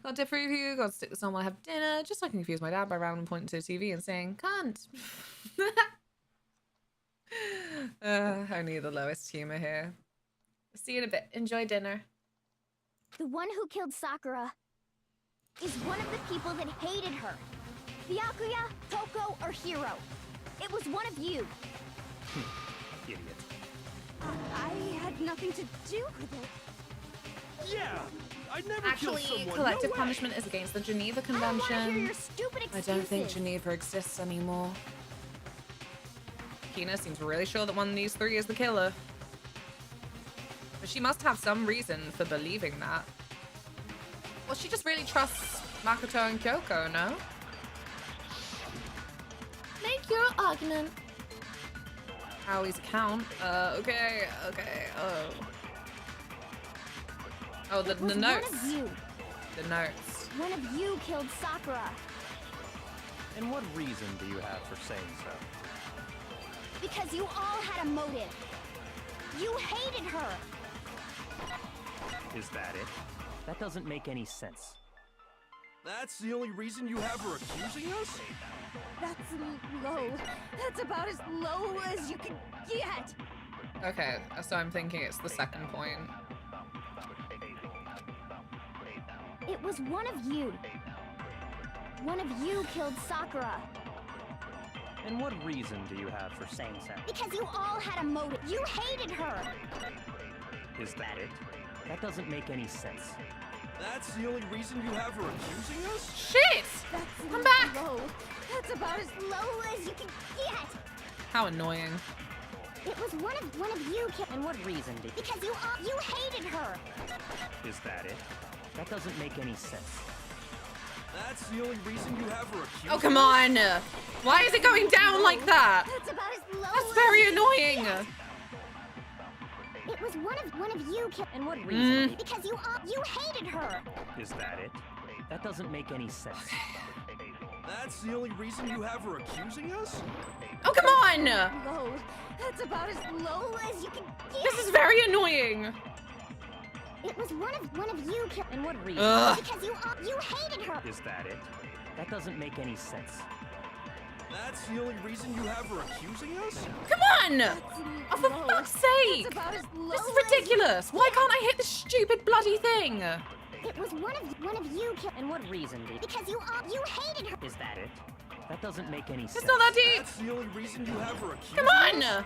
Speaker 3: Got a tip for you, got to stick this on while I have dinner, just so I can confuse my dad by randomly pointing to the TV and saying, cunt. Only the lowest humor here. See you in a bit. Enjoy dinner.
Speaker 11: The one who killed Sakura is one of the people that hated her. Byakuya, Toko, or Hiro. It was one of you.
Speaker 6: Idiot.
Speaker 11: I had nothing to do with it.
Speaker 6: Yeah, I'd never
Speaker 3: Actually,
Speaker 6: kill someone.
Speaker 3: collective
Speaker 6: No way.
Speaker 3: punishment is against the Geneva
Speaker 11: I don't want to hear
Speaker 3: Convention.
Speaker 11: your stupid
Speaker 3: I
Speaker 11: excuses.
Speaker 3: don't think Geneva exists anymore. Kina seems really sure that one of these 3 is the killer. But she must have some reason for believing that. Well, she just really trusts Makoto and Kyoko, no?
Speaker 4: Make your argument.
Speaker 3: Owie's account. Okay. Oh, the
Speaker 11: It was
Speaker 3: notes.
Speaker 11: one of you.
Speaker 3: The notes.
Speaker 11: One of you killed Sakura.
Speaker 6: And what reason do you have for saying so?
Speaker 11: Because you all had a motive. You hated her.
Speaker 6: Is that it? That doesn't make any sense.
Speaker 9: That's the only reason you have her accusing us?
Speaker 11: That's low. That's about as low as you can get.
Speaker 3: Okay, so I'm thinking it's the second point.
Speaker 11: It was one of you. One of you killed Sakura.
Speaker 6: And what reason do you have for saying so?
Speaker 11: Because you all had a motive. You hated her.
Speaker 6: Is that it? That doesn't make any sense.
Speaker 9: That's the only reason you have her accusing us?
Speaker 3: Shit!
Speaker 11: That's
Speaker 3: Come back!
Speaker 11: low. That's about as low as you can get.
Speaker 3: How annoying.
Speaker 11: It was one of you killed.
Speaker 5: And what reason did
Speaker 11: Because you hated her.
Speaker 6: Is that it? That doesn't make any sense.
Speaker 9: That's the only reason you have her accusing
Speaker 3: Oh, come on! Why is it going down like that?
Speaker 11: That's about as low.
Speaker 3: That's very annoying!
Speaker 11: It was one of you killed.
Speaker 5: And what reason?
Speaker 11: Because you hated her.
Speaker 6: Is that it? That doesn't make any sense.
Speaker 9: That's the only reason you have her accusing us?
Speaker 3: Oh, come on!
Speaker 11: Low. That's about as low as you can get.
Speaker 3: This is very annoying.
Speaker 11: It was one of you.
Speaker 16: And what reason?
Speaker 11: Because you hated her.
Speaker 6: Is that it? That doesn't make any sense.
Speaker 9: That's the only reason you have her accusing us?
Speaker 3: Come on! Oh, for fuck's sake! This is ridiculous. Why can't I hit this stupid bloody thing?
Speaker 11: It was one of you.
Speaker 16: And what reason, Dee?
Speaker 11: Because you hated her.
Speaker 6: Is that it? That doesn't make any sense.
Speaker 3: It's not that deep.
Speaker 9: That's the only reason you have her accusing
Speaker 3: Come on!
Speaker 9: us?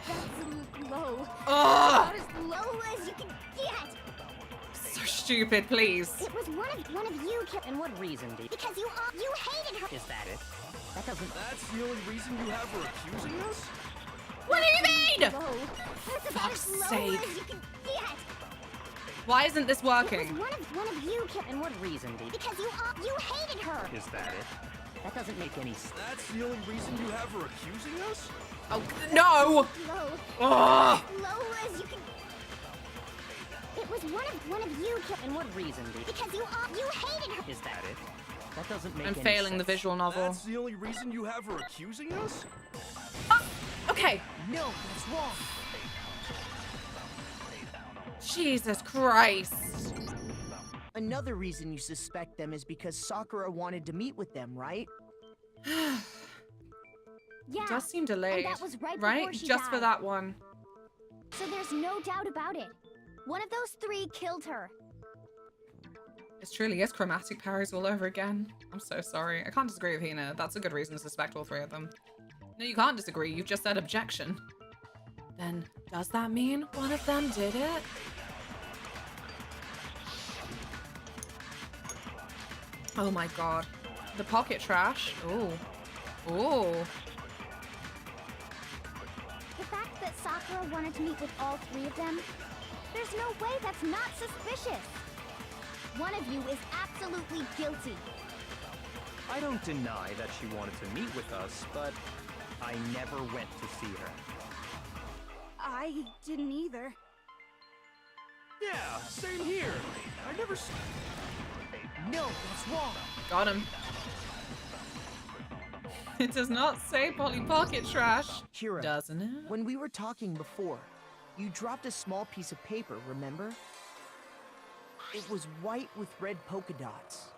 Speaker 11: That's low.
Speaker 3: Ugh.
Speaker 11: It's about as low as you can get.
Speaker 3: So stupid, please.
Speaker 11: It was one of you.
Speaker 16: And what reason, Dee?
Speaker 11: Because you hated her.
Speaker 16: Is that it? That doesn't.
Speaker 9: That's the only reason you have her accusing us?
Speaker 3: What do you mean?
Speaker 11: Low. That's about as low
Speaker 3: sake.
Speaker 11: as you can get.
Speaker 3: Why isn't this working?
Speaker 11: It was one of you.
Speaker 16: And what reason, Dee?
Speaker 11: Because you hated her.
Speaker 6: Is that it?
Speaker 16: That doesn't make any sense.
Speaker 9: That's the only reason you have her accusing us?
Speaker 3: Oh, no!
Speaker 11: Low.
Speaker 3: Ugh.
Speaker 11: As low as you can. It was one of you.
Speaker 16: And what reason, Dee?
Speaker 11: Because you hated her.
Speaker 16: Is that it? That doesn't make
Speaker 3: I'm
Speaker 16: any
Speaker 3: failing
Speaker 16: sense.
Speaker 3: the visual novel.
Speaker 9: That's the only reason you have her accusing us?
Speaker 3: Okay.
Speaker 8: No, that's wrong.
Speaker 3: Jesus Christ.
Speaker 8: Another reason you suspect them is because Sakura wanted to meet with them, right?
Speaker 11: Yeah.
Speaker 3: It does seem delayed.
Speaker 11: And that was right before she
Speaker 3: Just for
Speaker 11: died.
Speaker 3: that one.
Speaker 11: So there's no doubt about it. One of those three killed her.
Speaker 3: It truly is chromatic powers all over again. I'm so sorry. I can't disagree with Hina. That's a good reason to suspect all three of them. No, you can't disagree. You've just said objection. Then, does that mean one of them did it? Oh my god. The pocket trash. Ooh. Ooh.
Speaker 11: The fact that Sakura wanted to meet with all three of them, there's no way that's not suspicious. One of you is absolutely guilty.
Speaker 6: I don't deny that she wanted to meet with us, but I never went to see her.
Speaker 11: I didn't either.
Speaker 9: Yeah, same here. I never s-
Speaker 8: No, that's wrong.
Speaker 3: Got him. It does not say Polly Pocket Trash,
Speaker 8: Kira,
Speaker 3: doesn't it?
Speaker 8: when we were talking before, you dropped a small piece of paper, remember? It was white with red polka dots.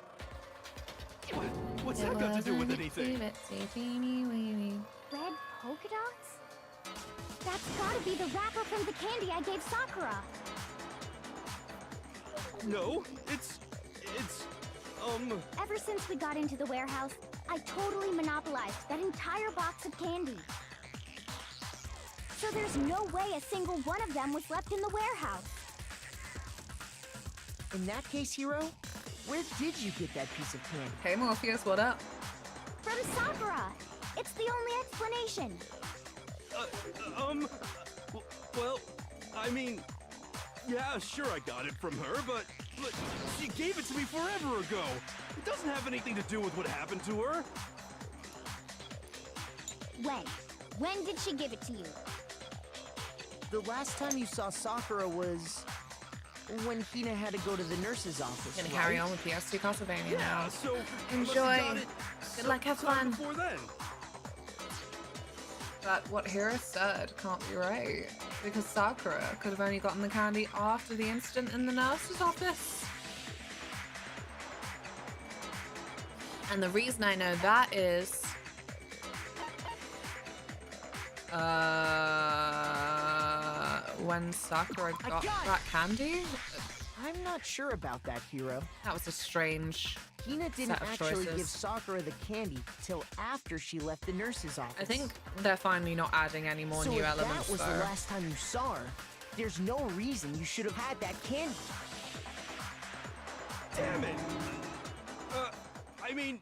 Speaker 9: What's that got to do with anything?
Speaker 11: Red polka dots? That's gotta be the wrapper from the candy I gave Sakura.
Speaker 9: No, it's...
Speaker 11: Ever since we got into the warehouse, I totally monopolized that entire box of candy. So there's no way a single one of them was left in the warehouse.
Speaker 8: In that case, Hiro, where did you get that piece of candy?
Speaker 3: Hey Morpheus, what up?
Speaker 11: From Sakura. It's the only explanation.
Speaker 9: Well, I mean... Yeah, sure I got it from her, but she gave it to me forever ago. It doesn't have anything to do with what happened to her.
Speaker 11: When? When did she give it to you?
Speaker 8: The last time you saw Sakura was when Hina had to go to the nurse's office.
Speaker 3: Gonna carry on with PS2 Castlevania now.
Speaker 9: So
Speaker 3: Enjoy. Good luck, have fun.
Speaker 9: Before then.
Speaker 3: But what Hiro said can't be right. Because Sakura could have only gotten the candy after the incident in the nurse's office. And the reason I know that is... when Sakura got that candy?
Speaker 8: I'm not sure about that, Hiro.
Speaker 3: That was a strange
Speaker 8: Hina didn't
Speaker 3: set of
Speaker 8: actually
Speaker 3: choices.
Speaker 8: give Sakura the candy till after she left the nurse's office.
Speaker 3: I think they're finally not adding any more
Speaker 8: so
Speaker 3: new
Speaker 8: if
Speaker 3: elements
Speaker 8: that was
Speaker 3: though.
Speaker 8: the last time you saw her, there's no reason you should have had that candy.
Speaker 9: Damn it! I mean,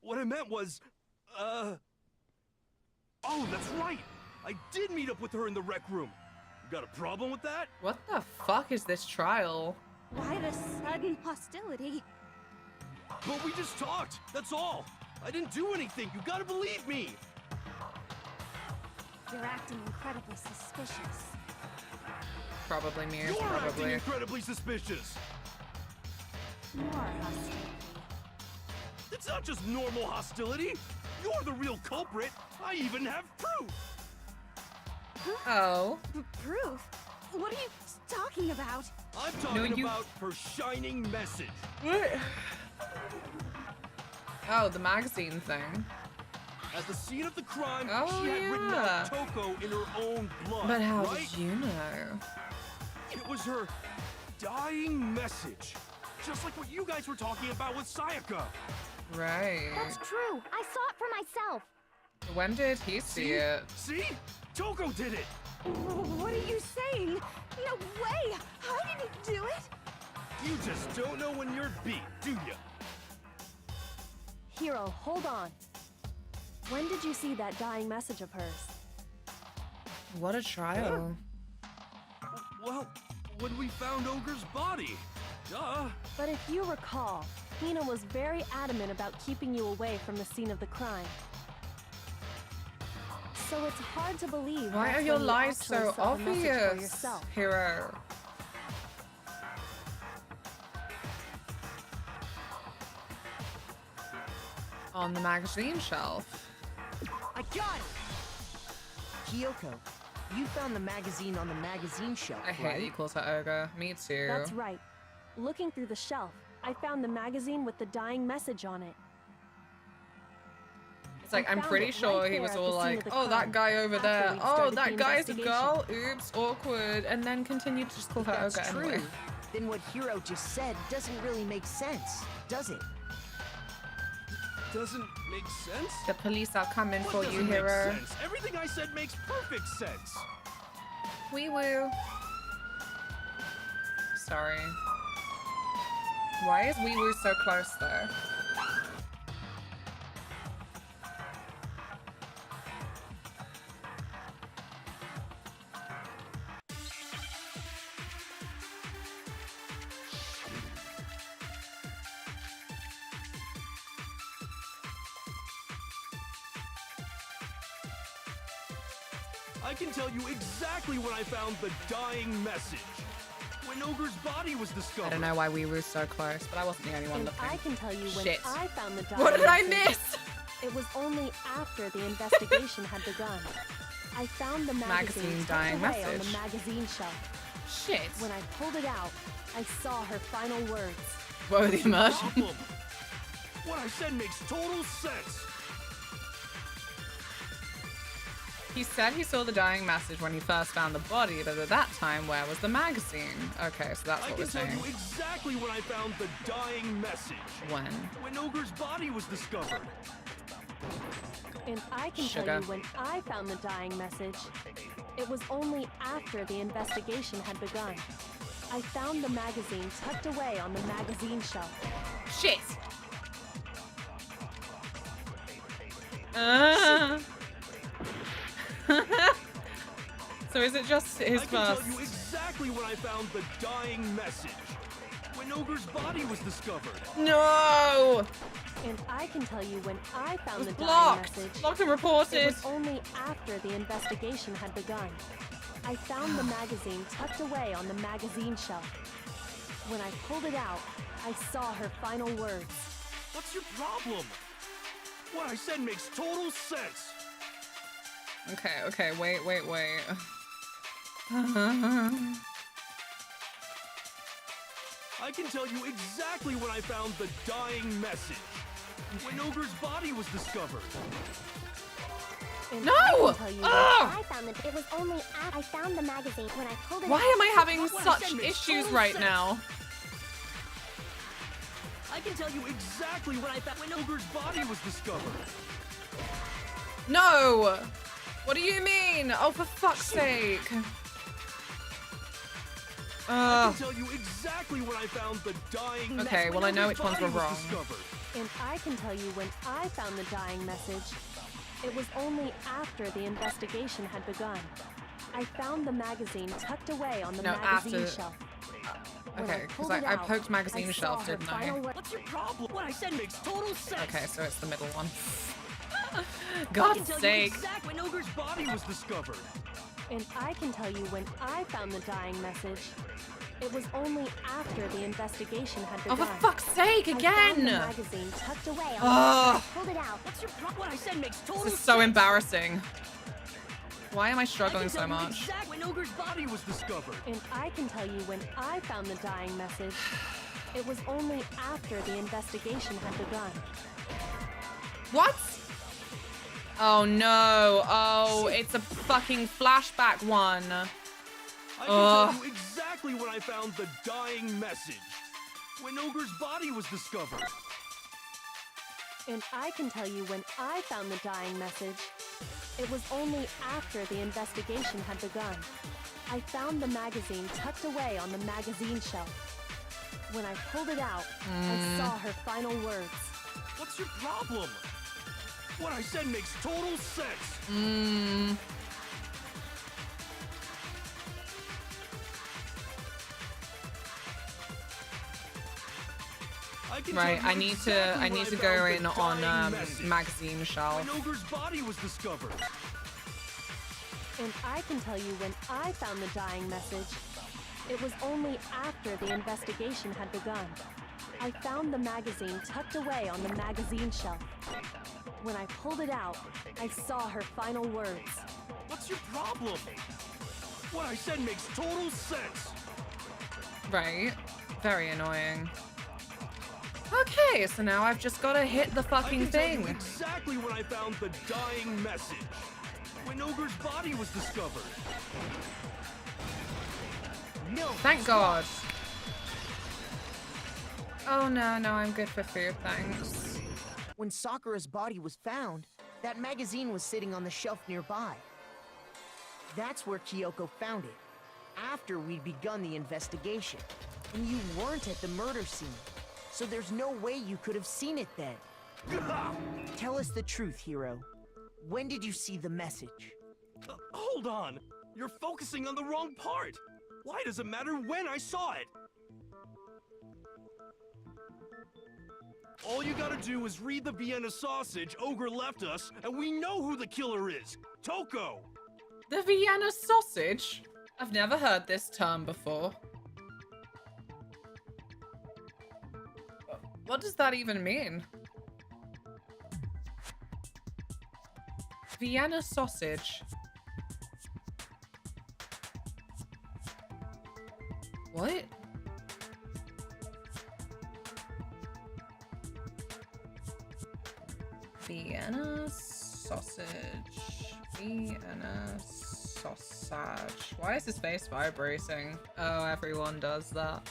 Speaker 9: what I meant was, Oh, that's right! I did meet up with her in the rec room. You got a problem with that?
Speaker 3: What the fuck is this trial?
Speaker 11: Why the sudden hostility?
Speaker 9: But we just talked, that's all. I didn't do anything, you gotta believe me!
Speaker 11: You're acting incredibly suspicious.
Speaker 3: Probably me,
Speaker 9: You're acting
Speaker 3: probably.
Speaker 9: incredibly suspicious!
Speaker 11: More hostility.
Speaker 9: Did It's not just normal hostility. You're the real culprit. I even have proof.
Speaker 10: Oh.
Speaker 17: Proof? What are you talking about?
Speaker 9: I'm talking about her shining message.
Speaker 10: What? Oh, the magazine thing.
Speaker 9: At the scene of the crime,
Speaker 10: Oh,
Speaker 9: she had written
Speaker 10: yeah.
Speaker 9: out Toko in her own blood.
Speaker 10: But how
Speaker 9: right?
Speaker 10: did you know?
Speaker 9: It was her dying message. Just like what you guys were talking about with Sayaka.
Speaker 10: Right.
Speaker 11: That's true. I saw it for myself.
Speaker 10: When did he see it?
Speaker 9: See? Toko did it!
Speaker 17: What are you saying? No way! How did he do it?
Speaker 9: You just don't know when you're beat, do you?
Speaker 7: Hero, hold on. When did you see that dying message of hers?
Speaker 10: What a trial.
Speaker 9: Well, when we found Ogre's body. Duh.
Speaker 7: But if you recall, Hina was very adamant about keeping you away from the scene of the crime. So it's hard to believe.
Speaker 10: Why
Speaker 7: that's
Speaker 10: are your
Speaker 7: when you
Speaker 10: lies
Speaker 7: actually
Speaker 10: so
Speaker 7: saw the message for
Speaker 10: obvious,
Speaker 7: yourself.
Speaker 10: Hero? On the magazine shelf.
Speaker 8: I got it! Kyoko, you found the magazine on the magazine shelf,
Speaker 10: I hate that you calls her ogre. Me too.
Speaker 7: That's right. Looking through the shelf, I found the magazine with the dying message on it.
Speaker 10: It's like,
Speaker 7: I
Speaker 10: I'm
Speaker 7: found
Speaker 10: pretty
Speaker 7: it
Speaker 10: sure
Speaker 7: right
Speaker 10: he
Speaker 7: there
Speaker 10: was
Speaker 7: at the
Speaker 10: all
Speaker 7: scene
Speaker 10: like,
Speaker 7: of the
Speaker 10: oh, that
Speaker 7: crime,
Speaker 10: guy over
Speaker 7: after
Speaker 10: there.
Speaker 7: we'd
Speaker 10: Oh,
Speaker 7: started
Speaker 10: that
Speaker 7: the
Speaker 10: guy's a girl.
Speaker 7: investigation.
Speaker 10: Oops, awkward. And then continued to just call her
Speaker 8: That's
Speaker 10: ogre
Speaker 8: true.
Speaker 10: anyway.
Speaker 8: Then what Hiro just said doesn't really make sense, does it?
Speaker 9: Doesn't make sense?
Speaker 10: The police are coming
Speaker 9: What
Speaker 10: for you,
Speaker 9: doesn't make
Speaker 10: Hero.
Speaker 9: sense? Everything I said makes perfect sense.
Speaker 10: Wee woo. Sorry. Why is Wee Woo so close though?
Speaker 9: I can tell you exactly when I found the dying message. When Ogre's body was discovered.
Speaker 10: I don't know why Wee Woo's so close, but I wasn't the only one
Speaker 7: And
Speaker 10: looking.
Speaker 7: I can tell you when
Speaker 10: Shit.
Speaker 7: I found the dying
Speaker 10: What did I
Speaker 7: message.
Speaker 10: miss?
Speaker 7: It was only after the investigation had begun. I found the magazine tucked
Speaker 10: dying
Speaker 7: away on the
Speaker 10: message.
Speaker 7: magazine shelf.
Speaker 10: Shit.
Speaker 7: When I pulled it out, I saw her final words.
Speaker 10: Whoa, the immersion.
Speaker 9: Problem. What I said makes total sense.
Speaker 10: He said he saw the dying message when he first found the body, but at that time, where was the magazine? Okay, so that's
Speaker 9: I
Speaker 10: what we're
Speaker 9: can tell
Speaker 10: saying.
Speaker 9: you exactly when I found the dying message.
Speaker 10: When?
Speaker 9: When Ogre's body was discovered.
Speaker 7: And I can
Speaker 10: Sugar.
Speaker 7: tell you when I found the dying message. It was only after the investigation had begun. I found the magazine tucked away on the magazine shelf.
Speaker 10: Shit! So is it just his
Speaker 9: I can
Speaker 10: first?
Speaker 9: tell you exactly when I found the dying message. When Ogre's body was discovered.
Speaker 10: No!
Speaker 7: And I can tell you when I found
Speaker 10: was
Speaker 7: the
Speaker 10: blocked.
Speaker 7: dying message.
Speaker 10: Blocked and reported.
Speaker 7: It was only after the investigation had begun. I found the magazine tucked away on the magazine shelf. When I pulled it out, I saw her final words.
Speaker 9: What's your problem? What I said makes total sense.
Speaker 10: Okay, wait.
Speaker 9: I can tell you exactly when I found the dying message. When Ogre's body was discovered.
Speaker 7: And
Speaker 10: No!
Speaker 7: I can tell you when
Speaker 10: Ah!
Speaker 11: I found it. It was only after I found the magazine when I pulled it
Speaker 10: Why
Speaker 11: out.
Speaker 10: am I having
Speaker 9: What I
Speaker 10: such
Speaker 9: said makes
Speaker 10: issues
Speaker 9: total
Speaker 10: right
Speaker 9: sense.
Speaker 10: now?
Speaker 9: I can tell you exactly when I found when Ogre's body was discovered.
Speaker 10: No! What do you mean? Oh, for fuck's sake.
Speaker 9: I can tell you exactly when I found the dying message.
Speaker 10: Okay, well, I know which ones were
Speaker 9: When Ogre's body
Speaker 10: wrong.
Speaker 9: was discovered.
Speaker 7: And I can tell you when I found the dying message. It was only after the investigation had begun. I found the magazine tucked away on the
Speaker 10: No,
Speaker 7: magazine
Speaker 10: after-
Speaker 7: shelf. When
Speaker 10: Okay,
Speaker 7: pulled
Speaker 10: because
Speaker 7: it
Speaker 10: I
Speaker 7: out,
Speaker 10: poked magazine
Speaker 7: I
Speaker 10: shelf,
Speaker 7: saw her
Speaker 10: didn't I?
Speaker 7: final word.
Speaker 9: What's your problem? What I said makes total sense.
Speaker 10: Okay, so it's the middle one.
Speaker 9: I can
Speaker 10: God's
Speaker 9: tell
Speaker 10: sake.
Speaker 9: you exactly when Ogre's body was discovered.
Speaker 7: And I can tell you when I found the dying message. It was only after the investigation had
Speaker 1: Oh,
Speaker 7: begun.
Speaker 1: for fuck's sake,
Speaker 7: I found
Speaker 1: again!
Speaker 7: the magazine tucked away on
Speaker 1: Ugh.
Speaker 7: I pulled it out.
Speaker 16: What's your problem? What I said makes total
Speaker 1: This is so
Speaker 16: sense.
Speaker 1: embarrassing. Why am I
Speaker 13: I
Speaker 1: struggling
Speaker 13: can
Speaker 1: so
Speaker 13: tell you
Speaker 1: much?
Speaker 13: exactly when Ogre's body was discovered.
Speaker 7: And I can tell you when I found the dying message. It was only after the investigation had begun.
Speaker 1: What? Oh no. Oh, it's a fucking flashback one.
Speaker 9: I can tell you exactly when I found the dying message. When Ogre's body was discovered.
Speaker 7: And I can tell you when I found the dying message. It was only after the investigation had begun. I found the magazine tucked away on the magazine shelf. When I pulled it out, I saw her final words.
Speaker 9: What's your problem? What I said makes total sense.
Speaker 1: Right, I need to go in on magazine shelf.
Speaker 9: When Ogre's body was discovered.
Speaker 7: And I can tell you when I found the dying message. It was only after the investigation had begun. I found the magazine tucked away on the magazine shelf. When I pulled it out, I saw her final words.
Speaker 9: What's your problem? What I said makes total sense.
Speaker 1: Right. Very annoying. Okay, so now I've just got to hit the fucking
Speaker 9: I can tell you
Speaker 1: thing.
Speaker 9: exactly when I found the dying message. When Ogre's body was discovered.
Speaker 8: No.
Speaker 1: Thank God. Oh no, I'm good for food, thanks.
Speaker 8: When Sakura's body was found, that magazine was sitting on the shelf nearby. That's where Kyoko found it, after we'd begun the investigation. And you weren't at the murder scene, so there's no way you could have seen it then. Tell us the truth, Hiro. When did you see the message?
Speaker 9: Hold on. You're focusing on the wrong part. Why does it matter when I saw it? All you gotta do is read the Vienna sausage Ogre left us, and we know who the killer is. Toko!
Speaker 1: The Vienna sausage? I've never heard this term before. What does that even mean? Vienna sausage. What? Vienna sausage. Vienna sausage. Why is his face vibrating? Oh, everyone does that.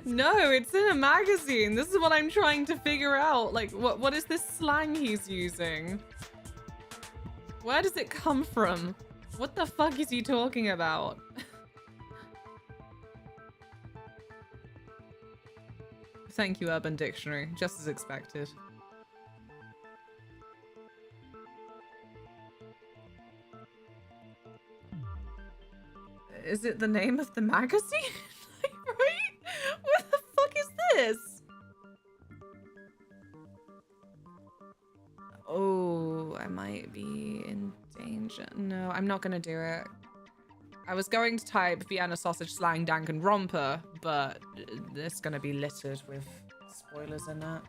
Speaker 1: No, it's in a magazine. This is what I'm trying to figure out. Like, what is this slang he's using? Where does it come from? What the fuck is he talking about? Thank you, Urban Dictionary. Just as expected. Is it the name of the magazine? Right? What the fuck is this? Oh, I might be in danger. No, I'm not gonna do it. I was going to type Vienna sausage, slang, dank, and romper, but it's gonna be littered with spoilers in it.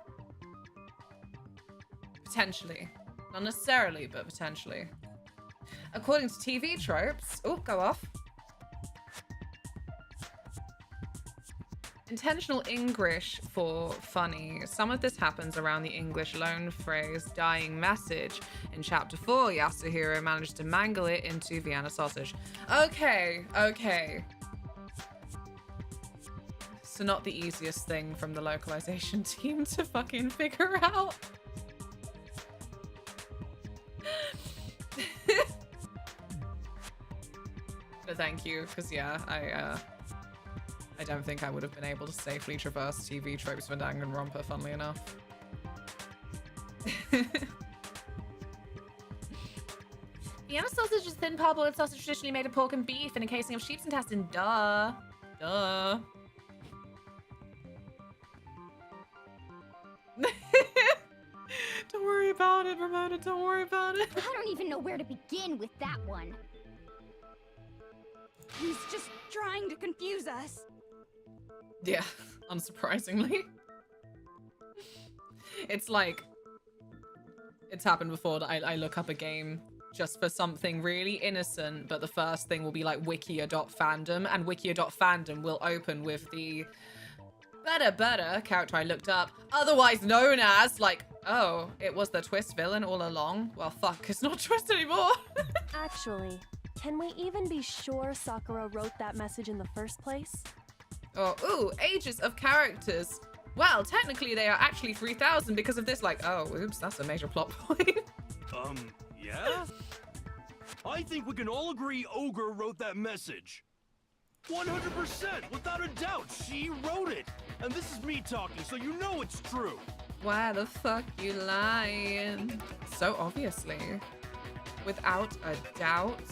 Speaker 1: Potentially. Not necessarily, but potentially. According to TV tropes... Oh, go off. Intentional English for funny. Some of this happens around the English loan phrase dying message. In chapter 4, Yasuhiro managed to mangle it into Vienna sausage. Okay. So not the easiest thing from the localization team to fucking figure out. But thank you, because yeah, I don't think I would have been able to safely traverse TV tropes for Danganronpa, funnily enough. Vienna sausage is thin parboiled sausage traditionally made of pork and beef and a casing of sheep's intestine. Duh. Duh. Don't
Speaker 3: about it, Ramona. Don't worry about it.
Speaker 11: I don't even know where to begin with that one.
Speaker 17: He's just trying to confuse us.
Speaker 3: Yeah, unsurprisingly. It's like, it's happened before that I look up a game just for something really innocent, but the first thing will be like wikia.fandom, and wikia.fandom will open with the better character I looked up, otherwise known as, like, oh, it was the Twist villain all along. Well, fuck, it's not Twist anymore.
Speaker 7: Actually, can we even be sure Sakura wrote that message in the first place?
Speaker 3: Oh, ooh, ages of characters. Well, technically they are actually 3,000 because of this, like, oh, oops, that's a major plot point.
Speaker 9: Yeah? I think we can all agree Ogre wrote that message. 100%, without a doubt, she wrote it. And this is me talking, so you know it's true.
Speaker 3: Why the fuck you lying? So obviously. Without a doubt.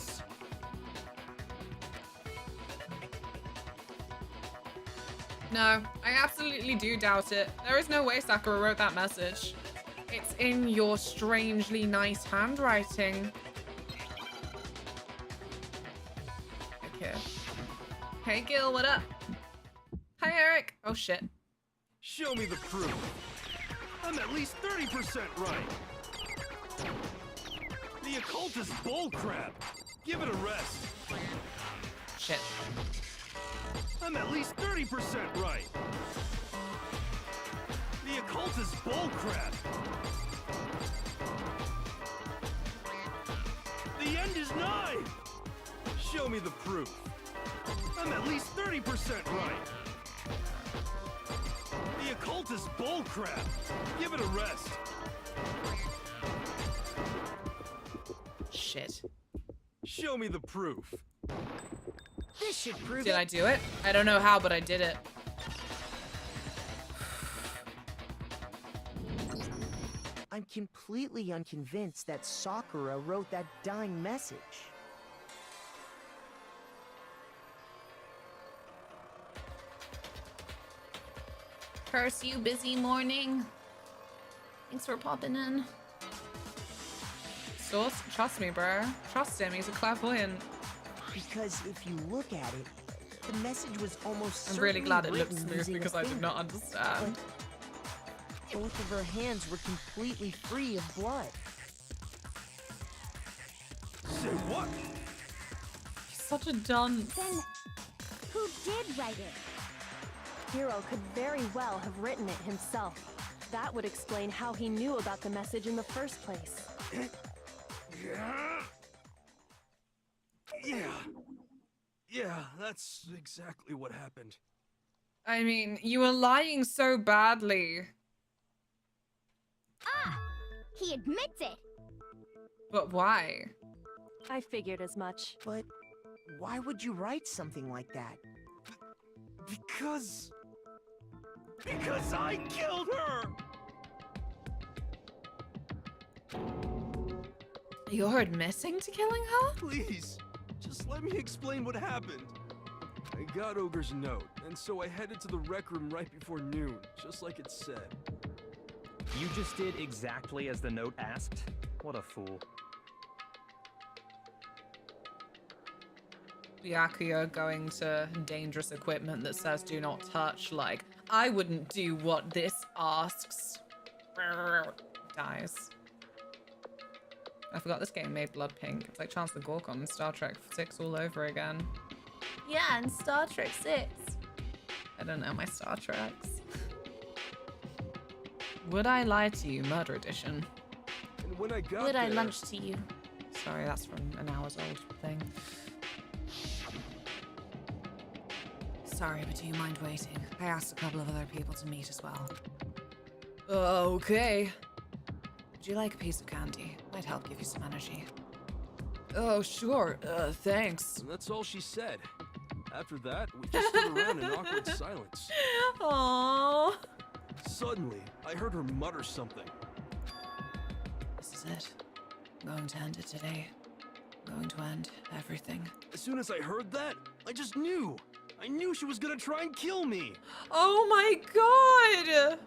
Speaker 3: No, I absolutely do doubt it. There is no way Sakura wrote that message. It's in your strangely nice handwriting. Okay. Hey Gil, what up? Hi Eric. Oh shit.
Speaker 9: Show me the proof. I'm at least 30% right. The occult is bullcrap. Give it a rest.
Speaker 3: Shit.
Speaker 9: I'm at least 30% right. The occult is bullcrap. The end is nigh. Show me the proof. I'm at least 30% right. The occult is bullcrap. Give it a rest.
Speaker 3: Shit.
Speaker 9: Show me the proof.
Speaker 8: This should prove
Speaker 3: Did
Speaker 8: it.
Speaker 3: I do it? I don't know how, but I did it.
Speaker 8: I'm completely unconvinced that Sakura wrote that dying message.
Speaker 1: Curse you, busy morning. Thanks for popping in.
Speaker 3: Source, trust me, bro. Trust him, he's a clairvoyant.
Speaker 8: Because if you look at it, the message was almost
Speaker 3: I'm really glad it
Speaker 8: certainly
Speaker 3: looked
Speaker 8: written
Speaker 3: smooth
Speaker 8: using a
Speaker 3: because I did
Speaker 8: finger.
Speaker 3: not understand.
Speaker 8: Both of her hands were completely free of blood.
Speaker 9: Say what?
Speaker 3: He's such a dunce.
Speaker 11: Then, who did write it?
Speaker 7: Hiro could very well have written it himself. That would explain how he knew about the message in the first place.
Speaker 9: Yeah, that's exactly what happened.
Speaker 3: I mean, you were lying so badly.
Speaker 11: Ah! He admits it!
Speaker 3: But why?
Speaker 7: I figured as much.
Speaker 8: But why would you write something like that?
Speaker 9: Because I killed her!
Speaker 3: You're admitting to killing her?
Speaker 9: Please, just let me explain what happened. I got Ogre's note, and so I headed to the rec room right before noon, just like it said.
Speaker 6: You just did exactly as the note asked? What a fool.
Speaker 3: Byakuya going to dangerous equipment that says do not touch, like, I wouldn't do what this asks. Dies. I forgot this game made blood pink. It's like Chancellor Gorkon in Star Trek 6 all over again.
Speaker 1: Yeah, in Star Trek 6.
Speaker 3: I don't know my Star Treks. Would I lie to you, Murder Edition?
Speaker 9: And when I got
Speaker 1: Would I
Speaker 9: there,
Speaker 1: lunch to you?
Speaker 3: Sorry, that's from an hours old thing. Sorry, but do you mind waiting? I asked a couple of other people to meet as well. Okay. Would you like a piece of candy? Might help give you some energy. Oh, sure. Thanks.
Speaker 9: And that's all she said. After that, we just stood around in awkward silence.
Speaker 3: Aww.
Speaker 9: Suddenly, I heard her mutter something.
Speaker 3: This is it. I'm going to end it today. I'm going to end everything.
Speaker 9: As soon as I heard that, I just knew. I knew she was gonna try and kill me.
Speaker 3: Oh my god!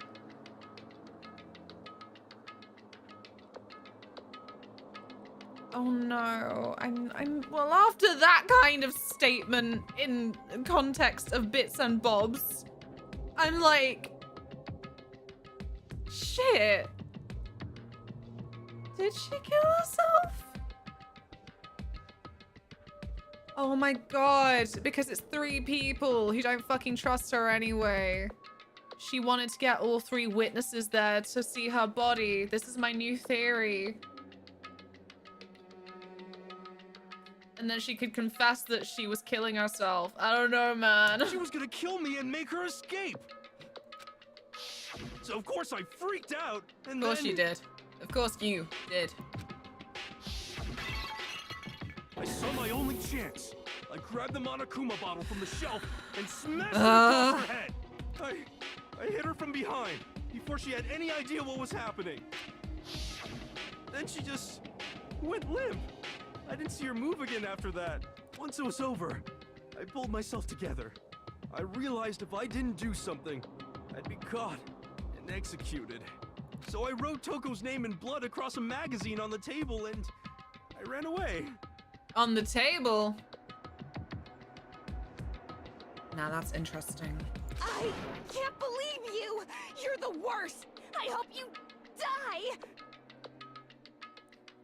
Speaker 3: Oh no, I'm well, after that kind of statement in context of bits and bobs, I'm like, shit. Did she kill herself? Oh my god, because it's 3 people who don't fucking trust her anyway. She wanted to get all 3 witnesses there to see her body. This is my new theory. And then she could confess that she was killing herself. I don't know, man.
Speaker 9: She was gonna kill me and make her escape. So of course I freaked out, and
Speaker 3: Of course
Speaker 9: then...
Speaker 3: you did. Of course you did.
Speaker 9: I saw my only chance. I grabbed the Monokuma bottle from the shelf and smashed it across her head. I hit her from behind before she had any idea what was happening. Then she just went limp. I didn't see her move again after that. Once it was over, I pulled myself together. I realized if I didn't do something, I'd be caught and executed. So I wrote Toko's name in blood across a magazine on the table and I ran away.
Speaker 3: On the table? Now that's interesting.
Speaker 17: I can't believe you! You're the worst! I hope you die!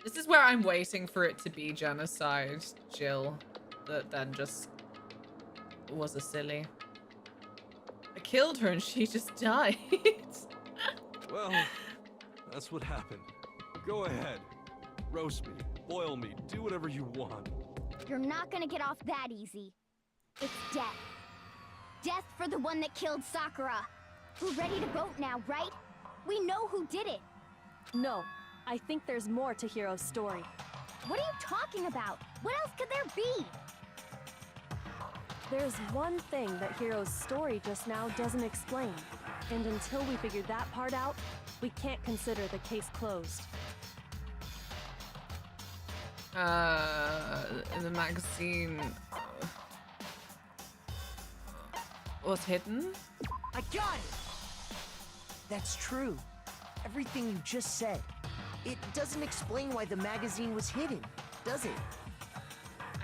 Speaker 3: This is where I'm waiting for it to be genocide, Jill. That then just was a silly. I killed her and she just died.
Speaker 9: Well, that's what happened. Go ahead. Roast me, boil me, do whatever you want.
Speaker 11: You're not gonna get off that easy. It's death. Death for the one that killed Sakura. We're ready to vote now, right? We know who did it.
Speaker 7: No, I think there's more to Hiro's story.
Speaker 11: What are you talking about? What else could there be?
Speaker 7: There's one thing that Hiro's story just now doesn't explain. And until we figure that part out, we can't consider the case closed.
Speaker 3: The magazine was hidden?
Speaker 8: I got it! That's true. Everything you just said. It doesn't explain why the magazine was hidden, does it?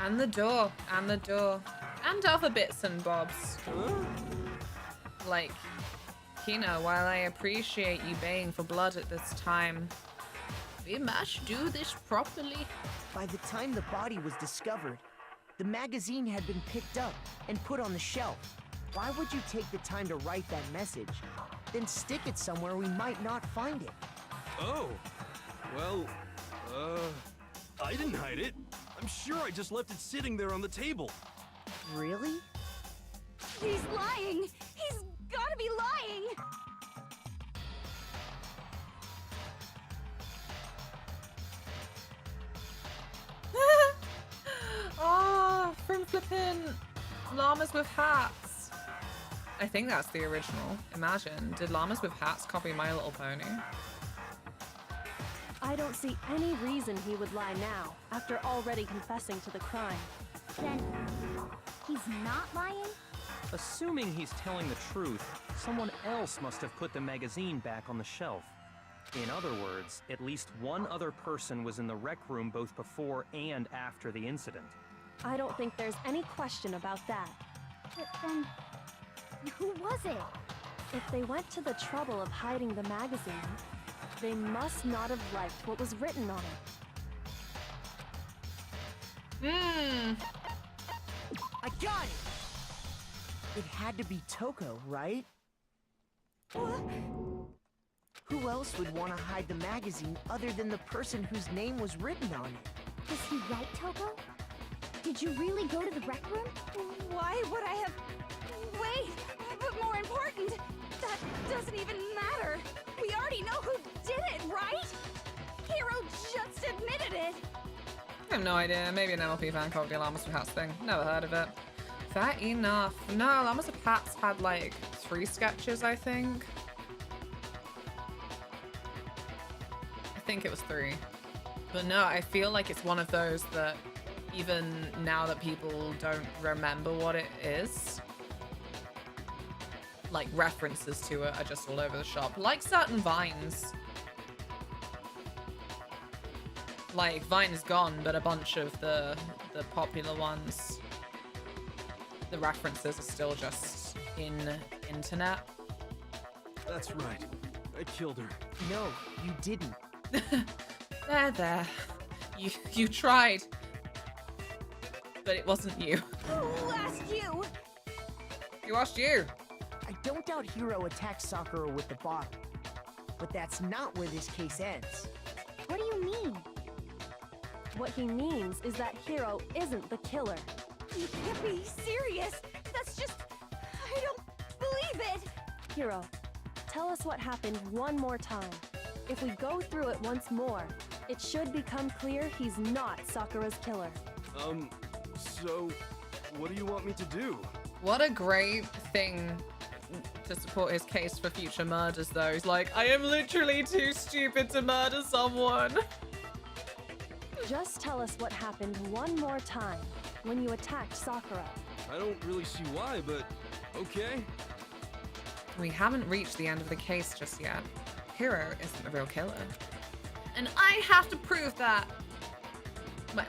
Speaker 3: And the door, and the door. And other bits and bobs. Like, Kina, while I appreciate you baying for blood at this time, we must do this properly.
Speaker 8: By the time the body was discovered, the magazine had been picked up and put on the shelf. Why would you take the time to write that message, then stick it somewhere we might not find it?
Speaker 9: Oh, well, I didn't hide it. I'm sure I just left it sitting there on the table.
Speaker 8: Really?
Speaker 17: He's lying! He's gotta be lying!
Speaker 3: Oh, from flipping llamas with hats. I think that's the original. Imagine, did llamas with hats copy My Little Pony?
Speaker 7: I don't see any reason he would lie now, after already confessing to the crime.
Speaker 11: Then, he's not lying?
Speaker 6: Assuming he's telling the truth, someone else must have put the magazine back on the shelf. In other words, at least one other person was in the rec room both before and after the incident.
Speaker 7: I don't think there's any question about that.
Speaker 11: But then, who was it?
Speaker 7: If they went to the trouble of hiding the magazine, they must not have liked what was written on it.
Speaker 8: I got it! It had to be Toko, right? Who else would want to hide the magazine other than the person whose name was written on it?
Speaker 11: Was he right, Toko? Did you really go to the rec room?
Speaker 17: Why would I have... Wait! But more important, that doesn't even matter! We already know who did it, right? Hiro just admitted it!
Speaker 3: I have no idea. Maybe an MLP fan called the Llamas with Hats thing. Never heard of it. Fair enough. No, Llamas with Hats had like 3 sketches, I think. I think it was 3. But no, I feel like it's one of those that even now that people don't remember what it is, like references to it are just all over the shop. Like certain vines. Like, Vine is gone, but a bunch of the popular ones, the references are still just in internet.
Speaker 9: That's right. I killed her.
Speaker 8: No, you didn't.
Speaker 3: There. You tried. But it wasn't you.
Speaker 17: Who asked you?
Speaker 3: Who asked you?
Speaker 8: I don't doubt Hiro attacked Sakura with the bottle. But that's not where this case ends.
Speaker 11: What do you mean?
Speaker 7: What he means is that Hiro isn't the killer.
Speaker 17: You can't be serious. That's just... I don't believe it.
Speaker 7: Hiro, tell us what happened one more time. If we go through it once more, it should become clear he's not Sakura's killer.
Speaker 9: So, what do you want me to do?
Speaker 3: What a great thing to support his case for future murders, though. He's like, I am literally too stupid to murder someone.
Speaker 7: Just tell us what happened one more time when you attacked Sakura.
Speaker 9: I don't really see why, but okay.
Speaker 3: We haven't reached the end of the case just yet. Hiro isn't the real killer. And I have to prove that.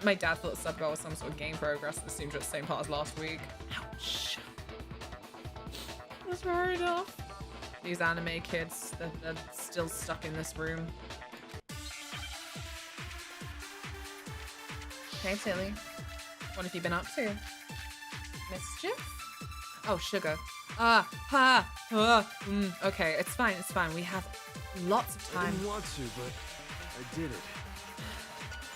Speaker 3: My dad thought Subgirl was some sort of game progress that seemed at the same part as last week. Ouch. That's fair enough. These anime kids, they're still stuck in this room. Hey Tilly, what have you been up to? Mischief? Oh, sugar. Okay, it's fine, it's fine. We have lots of
Speaker 9: I
Speaker 3: time.
Speaker 9: didn't want to, but I did it.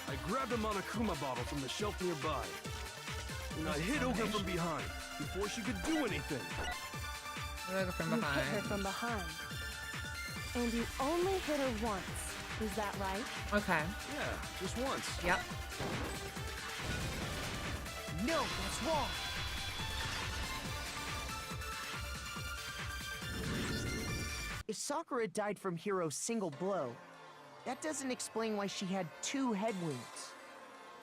Speaker 9: I grabbed a Monokuma bottle from the shelf nearby, and I hit Oga from behind before she could do anything.
Speaker 3: Oga from
Speaker 7: You
Speaker 3: behind.
Speaker 7: hit her from behind. And you only hit her once. Is that right?
Speaker 3: Okay.
Speaker 9: Yeah, just once.
Speaker 3: Yep.
Speaker 8: No, that's wrong. If Sakura died from Hiro's single blow, that doesn't explain why she had 2 head wounds.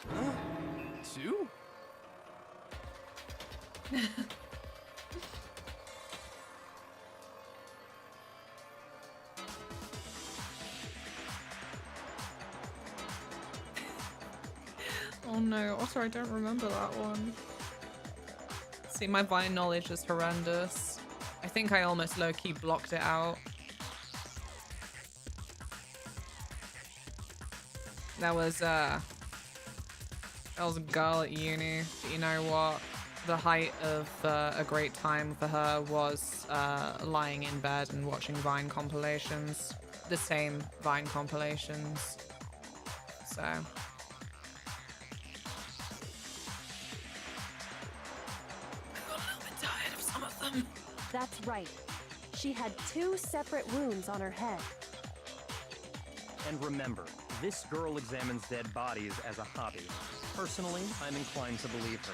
Speaker 9: Huh? 2?
Speaker 3: Oh no, also I don't remember that one. See, my Vine knowledge is horrendous. I think I almost low-key blocked it out. There was a girl at uni, but you know what? The height of a great time for her was lying in bed and watching Vine compilations. The same Vine compilations. So... tired of some of them.
Speaker 7: That's right. She had 2 separate wounds on her head.
Speaker 6: And remember, this girl examines dead bodies as a hobby. Personally, I'm inclined to believe her.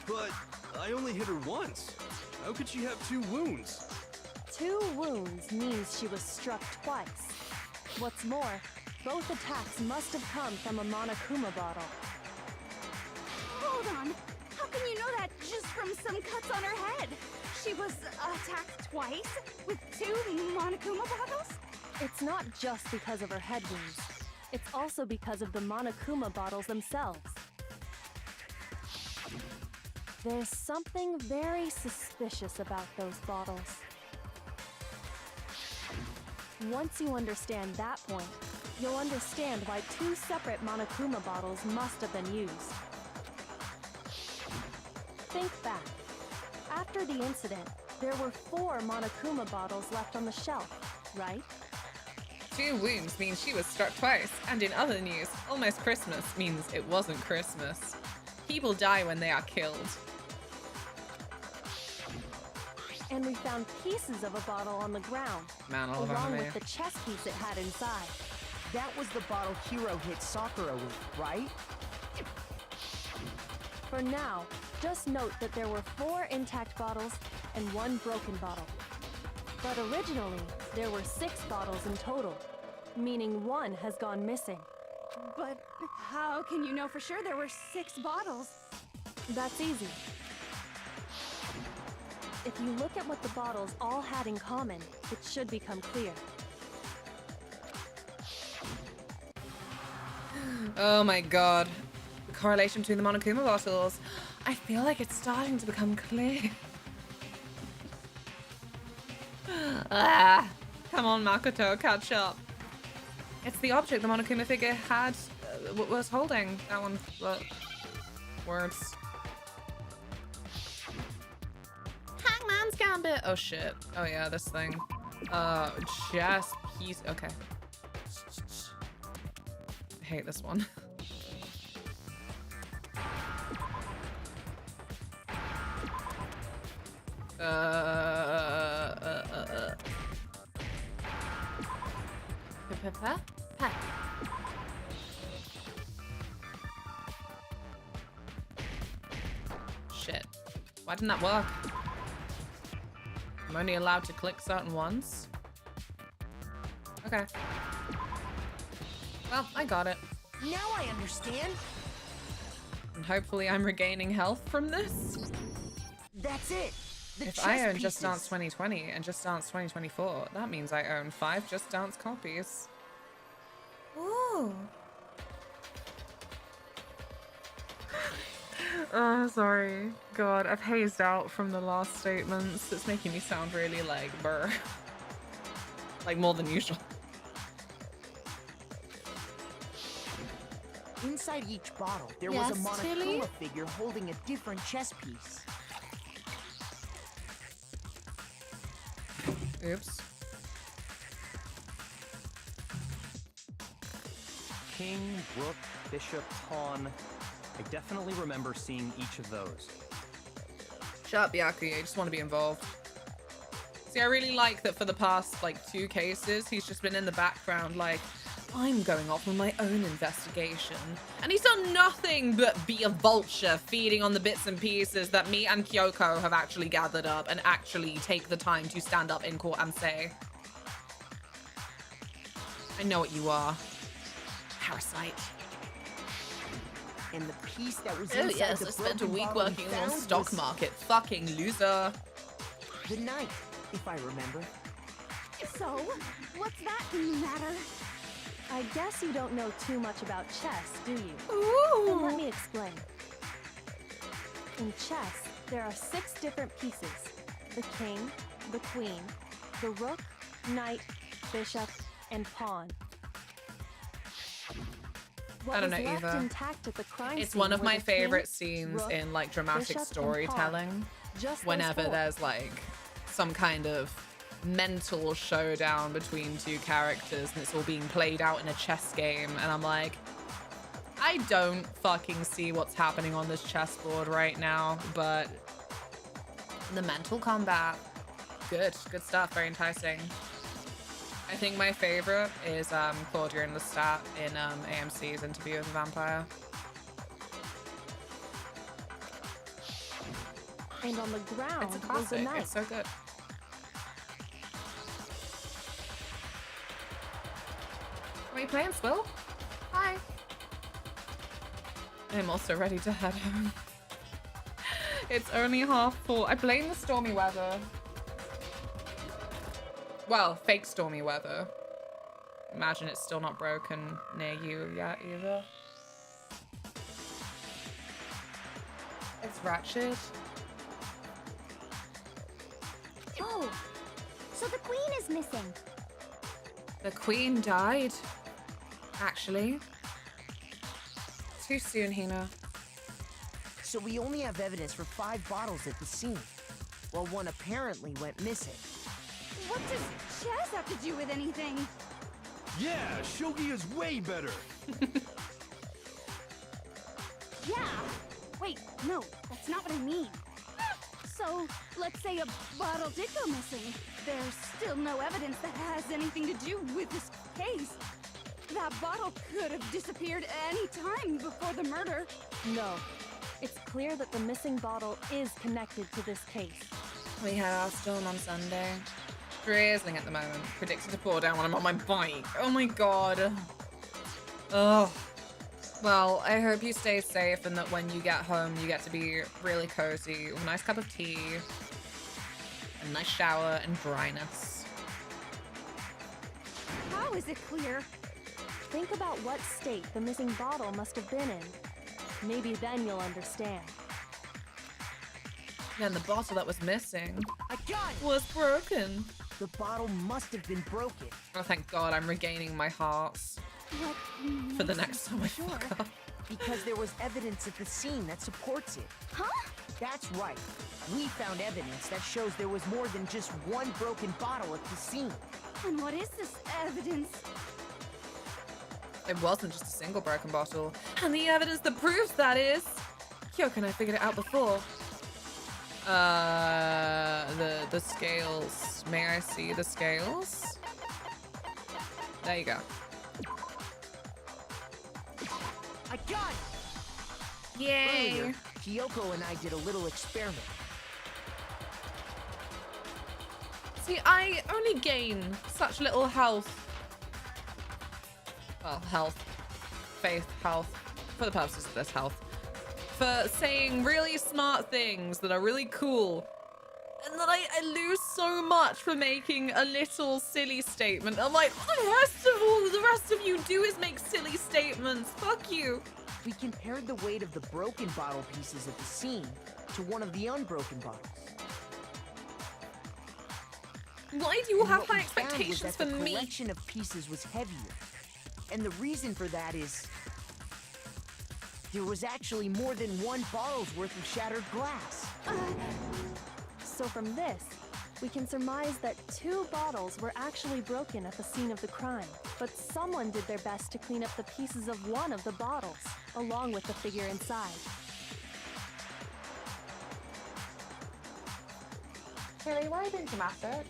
Speaker 9: But I only hit her once. How could she have 2 wounds?
Speaker 7: 2 wounds means she was struck twice. What's more, both attacks must have come from a Monokuma bottle.
Speaker 17: Hold on. How can you know that just from some cuts on her head? She was attacked twice with 2 Monokuma bottles?
Speaker 7: It's not just because of her head wounds. It's also because of the Monokuma bottles themselves. There's something very suspicious about those bottles. Once you understand that point, you'll understand why 2 separate Monokuma bottles must have been used. Think back. After the incident, there were 4 Monokuma bottles left on the shelf, right?
Speaker 3: 2 wounds means she was struck twice, and in other news, almost Christmas means it wasn't Christmas. People die when they are killed.
Speaker 7: And we found pieces of a bottle on the ground,
Speaker 3: Man, all of
Speaker 7: along
Speaker 3: anime.
Speaker 7: with the chess piece it had inside.
Speaker 8: That was the bottle Hiro hit Sakura with, right?
Speaker 7: For now, just note that there were 4 intact bottles and 1 broken bottle. But originally, there were 6 bottles in total, meaning 1 has gone missing.
Speaker 17: But how can you know for sure there were 6 bottles?
Speaker 7: That's easy. If you look at what the bottles all had in common, it should become clear.
Speaker 3: Oh my god. The correlation between the Monokuma bottles. I feel like it's starting to become clear. Come on, Makoto, catch up. It's the object the Monokuma figure had, was holding. That one, words. Hangman's Gambit. Oh shit. Oh yeah, this thing. Chess piece. Okay. I hate this one. Shit. Why didn't that work? I'm only allowed to click certain ones. Okay. Well, I got it.
Speaker 8: Now I understand.
Speaker 3: And hopefully I'm regaining health from this.
Speaker 8: That's it. The
Speaker 3: If
Speaker 8: chess
Speaker 3: I own
Speaker 8: pieces.
Speaker 3: Just Dance 2020 and Just Dance 2024, that means I own 5 Just Dance copies. Ooh. Oh, sorry. God, I've hazed out from the last statements. It's making me sound really like burr. Like more than usual.
Speaker 8: Inside each bottle, there
Speaker 1: Yes,
Speaker 8: was a Monokuma
Speaker 1: Tilly?
Speaker 8: figure holding a different chess piece.
Speaker 3: Oops.
Speaker 6: King, rook, bishop, pawn. I definitely remember seeing each of those.
Speaker 3: Shut up, Byakuya. I just want to be involved. See, I really like that for the past, like, 2 cases, he's just been in the background, like, I'm going off on my own investigation. And he's done nothing but be a vulture, feeding on the bits and pieces that me and Kyoko have actually gathered up and actually take the time to stand up in court and say, I know what you are. Parasite.
Speaker 8: And the piece that was
Speaker 3: Oh
Speaker 8: inside
Speaker 3: yes,
Speaker 8: the
Speaker 3: I spent a
Speaker 8: broken
Speaker 3: week
Speaker 8: bottle we
Speaker 3: working on
Speaker 8: found
Speaker 3: stock
Speaker 8: was
Speaker 3: market. Fucking loser.
Speaker 8: The knight, if I remember.
Speaker 17: So, what's that matter?
Speaker 7: I guess you don't know too much about chess, do you?
Speaker 3: Ooh.
Speaker 7: Then let me explain. In chess, there are 6 different pieces. The king, the queen, the rook, knight, bishop, and pawn. What
Speaker 3: I don't
Speaker 7: was
Speaker 3: know
Speaker 7: left
Speaker 3: either.
Speaker 7: intact at the crime
Speaker 3: It's
Speaker 7: scene
Speaker 3: one of
Speaker 7: were
Speaker 3: my
Speaker 7: the king,
Speaker 3: favorite scenes
Speaker 7: rook,
Speaker 3: in like dramatic
Speaker 7: bishop, and
Speaker 3: storytelling.
Speaker 7: pawn. Just those
Speaker 3: Whenever
Speaker 7: 4.
Speaker 3: there's like some kind of mental showdown between 2 characters and it's all being played out in a chess game, and I'm like, I don't fucking see what's happening on this chessboard right now, but the mental combat, good stuff, very enticing. I think my favorite is Claudia and Lestat in AMC's Interview with a Vampire.
Speaker 7: And on the ground
Speaker 3: It's a
Speaker 7: was a
Speaker 3: classic.
Speaker 7: knight.
Speaker 3: It's so good. Are we playing Swill? Hi. I'm also ready to head home. It's only 4:30. I blame the stormy weather. Well, fake stormy weather. Imagine it's still not broken near you yet either. It's Ratchet.
Speaker 11: Oh, so the queen is missing.
Speaker 3: The queen died. Actually. Too soon, Hina.
Speaker 8: So we only have evidence for 5 bottles at the scene, while one apparently went missing.
Speaker 17: What does chess have to do with anything?
Speaker 9: Yeah, shogi is way better.
Speaker 17: Yeah. Wait, no, that's not what I mean. So, let's say a bottle did go missing. There's still no evidence that has anything to do with this case. That bottle could have disappeared any time before the murder.
Speaker 7: No. It's clear that the missing bottle is connected to this case.
Speaker 3: We had our storm on Sunday. Drizzling at the moment. Predicted to pour down when I'm on my bike. Oh my god. Oh. Well, I hope you stay safe and that when you get home you get to be really cozy with a nice cup of tea, a nice shower, and dryness.
Speaker 17: How is it clear?
Speaker 7: Think about what state the missing bottle must have been in. Maybe then you'll understand.
Speaker 3: And the bottle that was missing
Speaker 8: I got it!
Speaker 3: was broken.
Speaker 8: The bottle must have been broken.
Speaker 3: Oh, thank God, I'm regaining my hearts for the next time I fuck up.
Speaker 8: Because there was evidence at the scene that supports it.
Speaker 11: Huh?
Speaker 8: That's right. We found evidence that shows there was more than just one broken bottle at the scene.
Speaker 17: And what is this evidence?
Speaker 3: It wasn't just a single broken bottle. And the evidence that proves that is... Kyoko and I figured it out before. The scales. May I see the scales? There you go.
Speaker 8: I got it!
Speaker 3: Yay!
Speaker 8: Earlier, Kyoko and I did a little experiment.
Speaker 3: See, I only gain such little health. Well, health. Faith, health. For the purposes of this, health. For saying really smart things that are really cool. And then I lose so much for making a little silly statement. I'm like, the rest of you do is make silly statements. Fuck you.
Speaker 8: We compared the weight of the broken bottle pieces at the scene to one of the unbroken bottles.
Speaker 3: Why do you have
Speaker 8: what we
Speaker 3: high
Speaker 8: found was
Speaker 3: expectations
Speaker 8: that
Speaker 3: for
Speaker 8: the
Speaker 3: me?
Speaker 8: collection of pieces was heavier. And the reason for that is... there was actually more than one bottle's worth of shattered glass.
Speaker 7: So from this, we can surmise that 2 bottles were actually broken at the scene of the crime. But someone did their best to clean up the pieces of one of the bottles, along with the figure inside.
Speaker 3: Kelly, why are you being dramatic?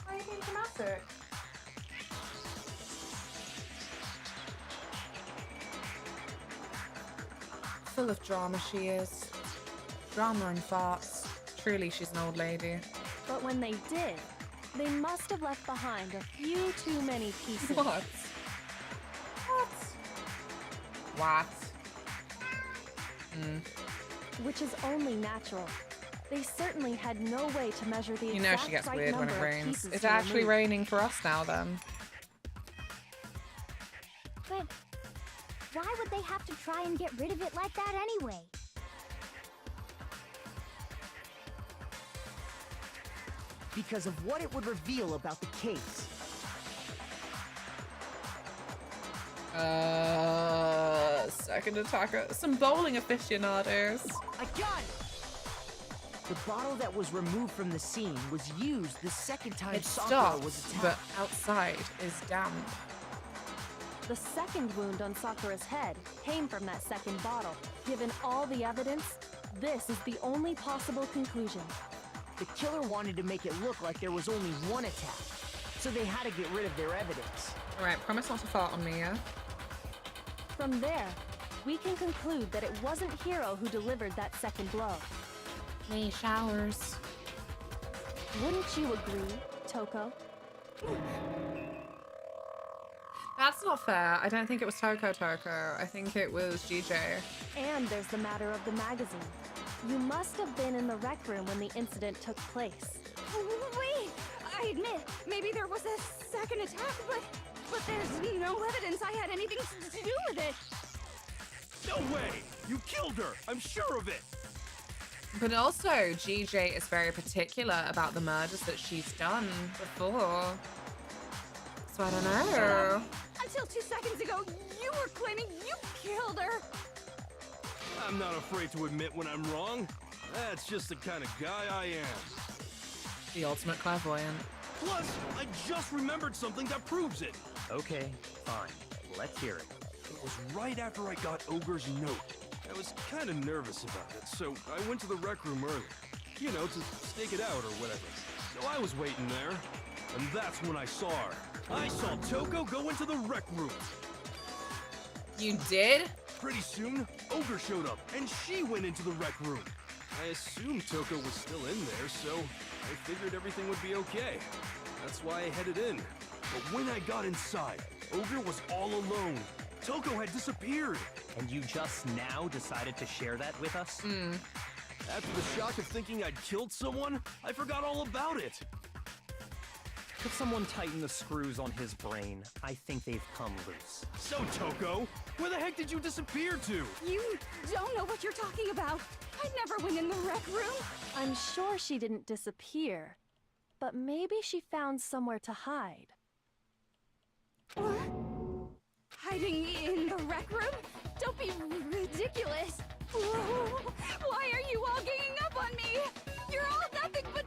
Speaker 3: Why are you being dramatic? Full of drama she is. Drama and farts. Truly, she's an old lady.
Speaker 7: But when they did, they must have left behind a few too many pieces.
Speaker 3: What? What?
Speaker 7: Which is only natural. They certainly had no way to measure the
Speaker 3: You know
Speaker 7: exact
Speaker 3: she gets
Speaker 7: right
Speaker 3: weird when
Speaker 7: number
Speaker 3: it
Speaker 7: of
Speaker 3: rains.
Speaker 7: pieces
Speaker 3: It's
Speaker 7: to
Speaker 3: actually
Speaker 7: remove.
Speaker 3: raining for us now then.
Speaker 11: But why would they have to try and get rid of it like that anyway?
Speaker 8: Because of what it would reveal about the case.
Speaker 3: Second attacker. Some bowling aficionados.
Speaker 8: I got it! The bottle that was removed from the scene was used the second time
Speaker 3: It
Speaker 8: Sakura
Speaker 3: stopped,
Speaker 8: was attacked.
Speaker 3: but outside is damp.
Speaker 7: The second wound on Sakura's head came from that second bottle. Given all the evidence, this is the only possible conclusion.
Speaker 8: The killer wanted to make it look like there was only one attack, so they had to get rid of their evidence.
Speaker 3: Alright, promise not to fart on me, yeah?
Speaker 7: From there, we can conclude that it wasn't Hiro who delivered that second blow.
Speaker 3: Hey, showers.
Speaker 7: Wouldn't you agree, Toko?
Speaker 3: That's not fair. I don't think it was Toko. I think it was GJ.
Speaker 7: And there's the matter of the magazine. You must have been in the rec room when the incident took place.
Speaker 17: Wait! I admit, maybe there was a second attack, but there's no evidence I had anything to do with it.
Speaker 9: No way! You killed her! I'm sure of it!
Speaker 3: But also, GJ is very particular about the murders that she's done before. So I don't know.
Speaker 17: Until 2 seconds ago, you were claiming you killed her.
Speaker 9: I'm not afraid to admit when I'm wrong. That's just the kind of guy I am.
Speaker 3: The ultimate clairvoyant.
Speaker 9: Plus, I just remembered something that proves it.
Speaker 16: Okay, fine. Let's hear it.
Speaker 9: It was right after I got Ogre's note. I was kind of nervous about it, so I went to the rec room early. You know, to stake it out or whatever. So I was waiting there, and that's when I saw her. I saw Toko go into the rec room.
Speaker 3: You did?
Speaker 9: Pretty soon, Ogre showed up, and she went into the rec room. I assumed Toko was still in there, so I figured everything would be okay. That's why I headed in. But when I got inside, Ogre was all alone. Toko had disappeared.
Speaker 16: And you just now decided to share that with us?
Speaker 9: After the shock of thinking I'd killed someone, I forgot all about it.
Speaker 6: Could someone tighten the screws on his brain? I think they've come loose.
Speaker 9: So, Toko, where the heck did you disappear to?
Speaker 17: You don't know what you're talking about. I never went in the rec room.
Speaker 7: I'm sure she didn't disappear, but maybe she found somewhere to hide.
Speaker 17: What? Hiding in the rec room? Don't be ridiculous. Whoa. Why are you all ganging up on me? You're all nothing but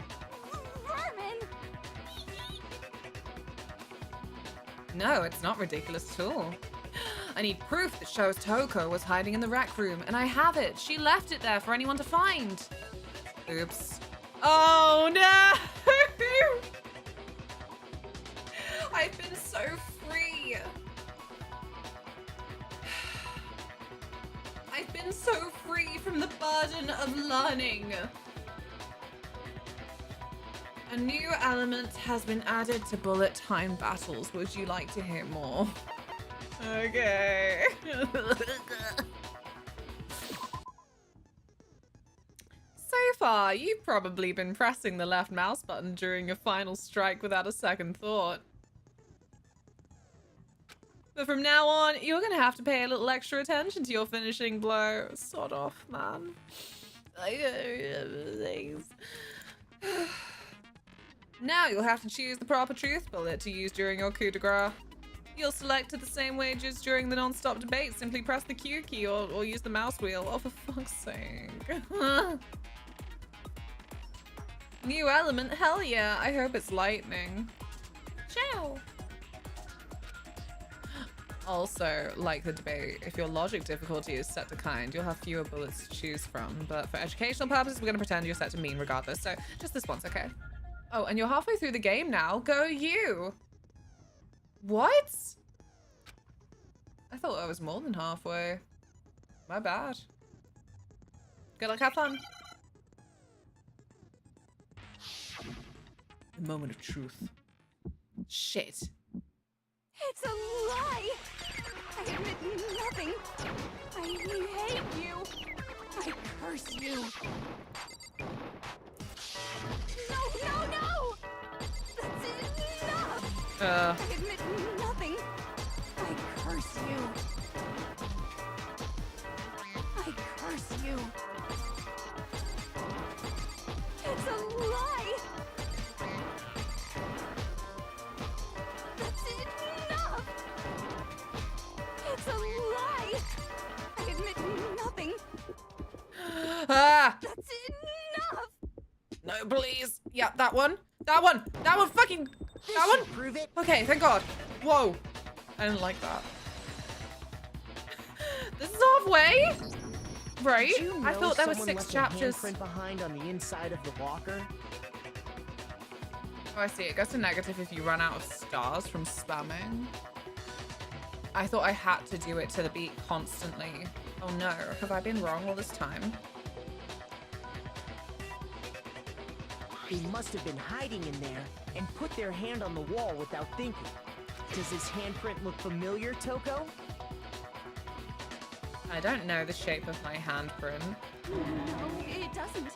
Speaker 17: vermin.
Speaker 3: No, it's not ridiculous at all. I need proof that shows Toko was hiding in the rec room, and I have it. She left it there for anyone to find. Oops. Oh no! I've been so free. I've been so free from the burden of learning. A new element has been added to bullet time battles. Would you like to hear more? Okay. So far, you've probably been pressing the left mouse button during your final strike without a second thought. But from now on, you're gonna have to pay a little extra attention to your finishing blow. Sod off, man. Now you'll have to choose the proper truth bullet to use during your coup de grace. You'll select it the same way as during the non-stop debate. Simply press the Q key or use the mouse wheel. Oh, for fuck's sake. New element? Hell yeah. I hope it's lightning. Ciao. Also, like the debate, if your logic difficulty is set to kind, you'll have fewer bullets to choose from. But for educational purposes, we're going to pretend you're set to mean regardless. So just this once, okay? Oh, and you're halfway through the game now. Go you. What? I thought I was more than halfway. My bad. Good luck, have fun. The moment of truth. Shit.
Speaker 17: It's a lie! I admit nothing. I hate you. I curse you. No! That's enough! I admit nothing. I curse you. I curse you. It's a lie! That's enough! It's a lie! I admit nothing.
Speaker 3: Ah!
Speaker 17: That's enough!
Speaker 3: No, please. Yeah, that one. That one. That one fucking... That one?
Speaker 8: Prove it.
Speaker 3: Okay, thank God. Whoa. I didn't like that. This is halfway? Right?
Speaker 8: Did you know
Speaker 3: I thought there were
Speaker 8: someone
Speaker 3: 6
Speaker 8: left a
Speaker 3: chapters.
Speaker 8: handprint behind on the inside of the locker?
Speaker 3: Oh, I see. It goes to negative if you run out of stars from spamming. I thought I had to do it to the beat constantly. Oh no, have I been wrong all this time?
Speaker 8: They must have been hiding in there and put their hand on the wall without thinking. Does this handprint look familiar, Toko?
Speaker 3: I don't know the shape of my handprint.
Speaker 17: No, it doesn't.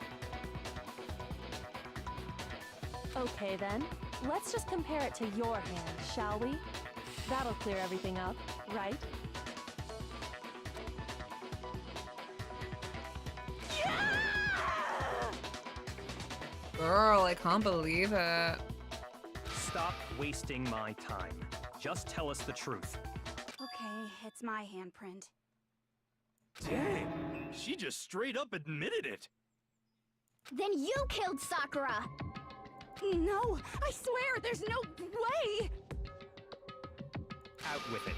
Speaker 7: Okay then, let's just compare it to your hand, shall we? That'll clear everything up, right?
Speaker 3: Girl, I can't believe it.
Speaker 6: Stop wasting my time. Just tell us the truth.
Speaker 17: Okay, it's my handprint.
Speaker 9: Dang, she just straight up admitted it.
Speaker 11: Then you killed Sakura!
Speaker 17: No, I swear, there's no way!
Speaker 6: Out with it.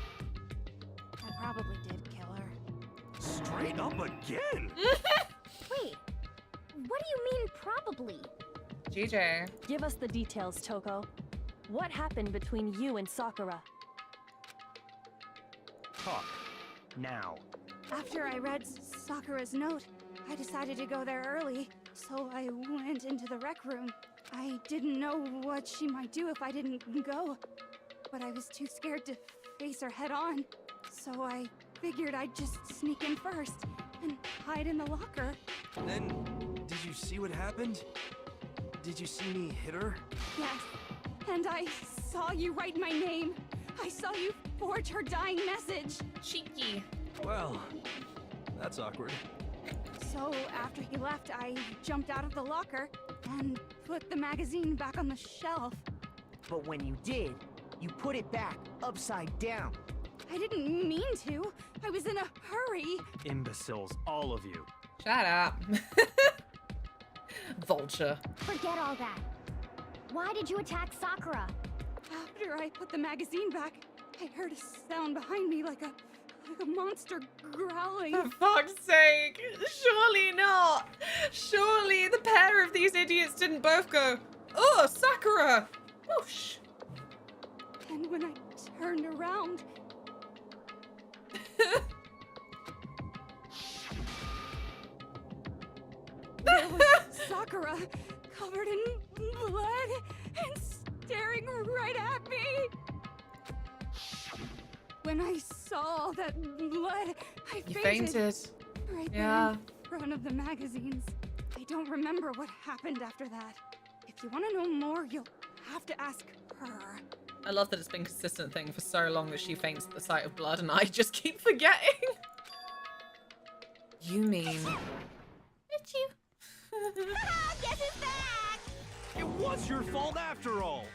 Speaker 17: I probably did kill her.
Speaker 9: Straight up again?
Speaker 11: Wait, what do you mean probably?
Speaker 3: GJ.
Speaker 7: Give us the details, Toko. What happened between you and Sakura?
Speaker 6: Talk. Now.
Speaker 17: After I read Sakura's note, I decided to go there early, so I went into the rec room. I didn't know what she might do if I didn't go, but I was too scared to face her head on, so I figured I'd just sneak in first and hide in the locker.
Speaker 9: Then, did you see what happened? Did you see me hit her?
Speaker 17: Yes, And I saw you write my name. I saw you forge her dying message.
Speaker 3: Cheeky.
Speaker 9: Well, that's awkward.
Speaker 17: So after he left, I jumped out of the locker and put the magazine back on the shelf.
Speaker 8: But when you did, you put it back upside down.
Speaker 17: I didn't mean to. I was in a hurry.
Speaker 6: Imbeciles, all of you.
Speaker 3: Shut up. Vulture.
Speaker 11: Forget all that. Why did you attack Sakura?
Speaker 17: After I put the magazine back, I heard a sound behind me like a monster growling.
Speaker 3: For fuck's sake. Surely not. Surely the pair of these idiots didn't both go, oh, Sakura. Whoosh.
Speaker 17: And when I turned around, there was Sakura, covered in blood and staring right at me. When I saw that blood, I
Speaker 3: You
Speaker 17: fainted.
Speaker 3: fainted.
Speaker 17: Right
Speaker 3: Yeah.
Speaker 17: there in front of the magazines. I don't remember what happened after that. If you want to know more, you'll have to ask her.
Speaker 3: I love that it's been a consistent thing for so long that she faints at the sight of blood and I just keep forgetting. You mean...
Speaker 11: It's you. Guess who's back?
Speaker 9: It was your fault after all.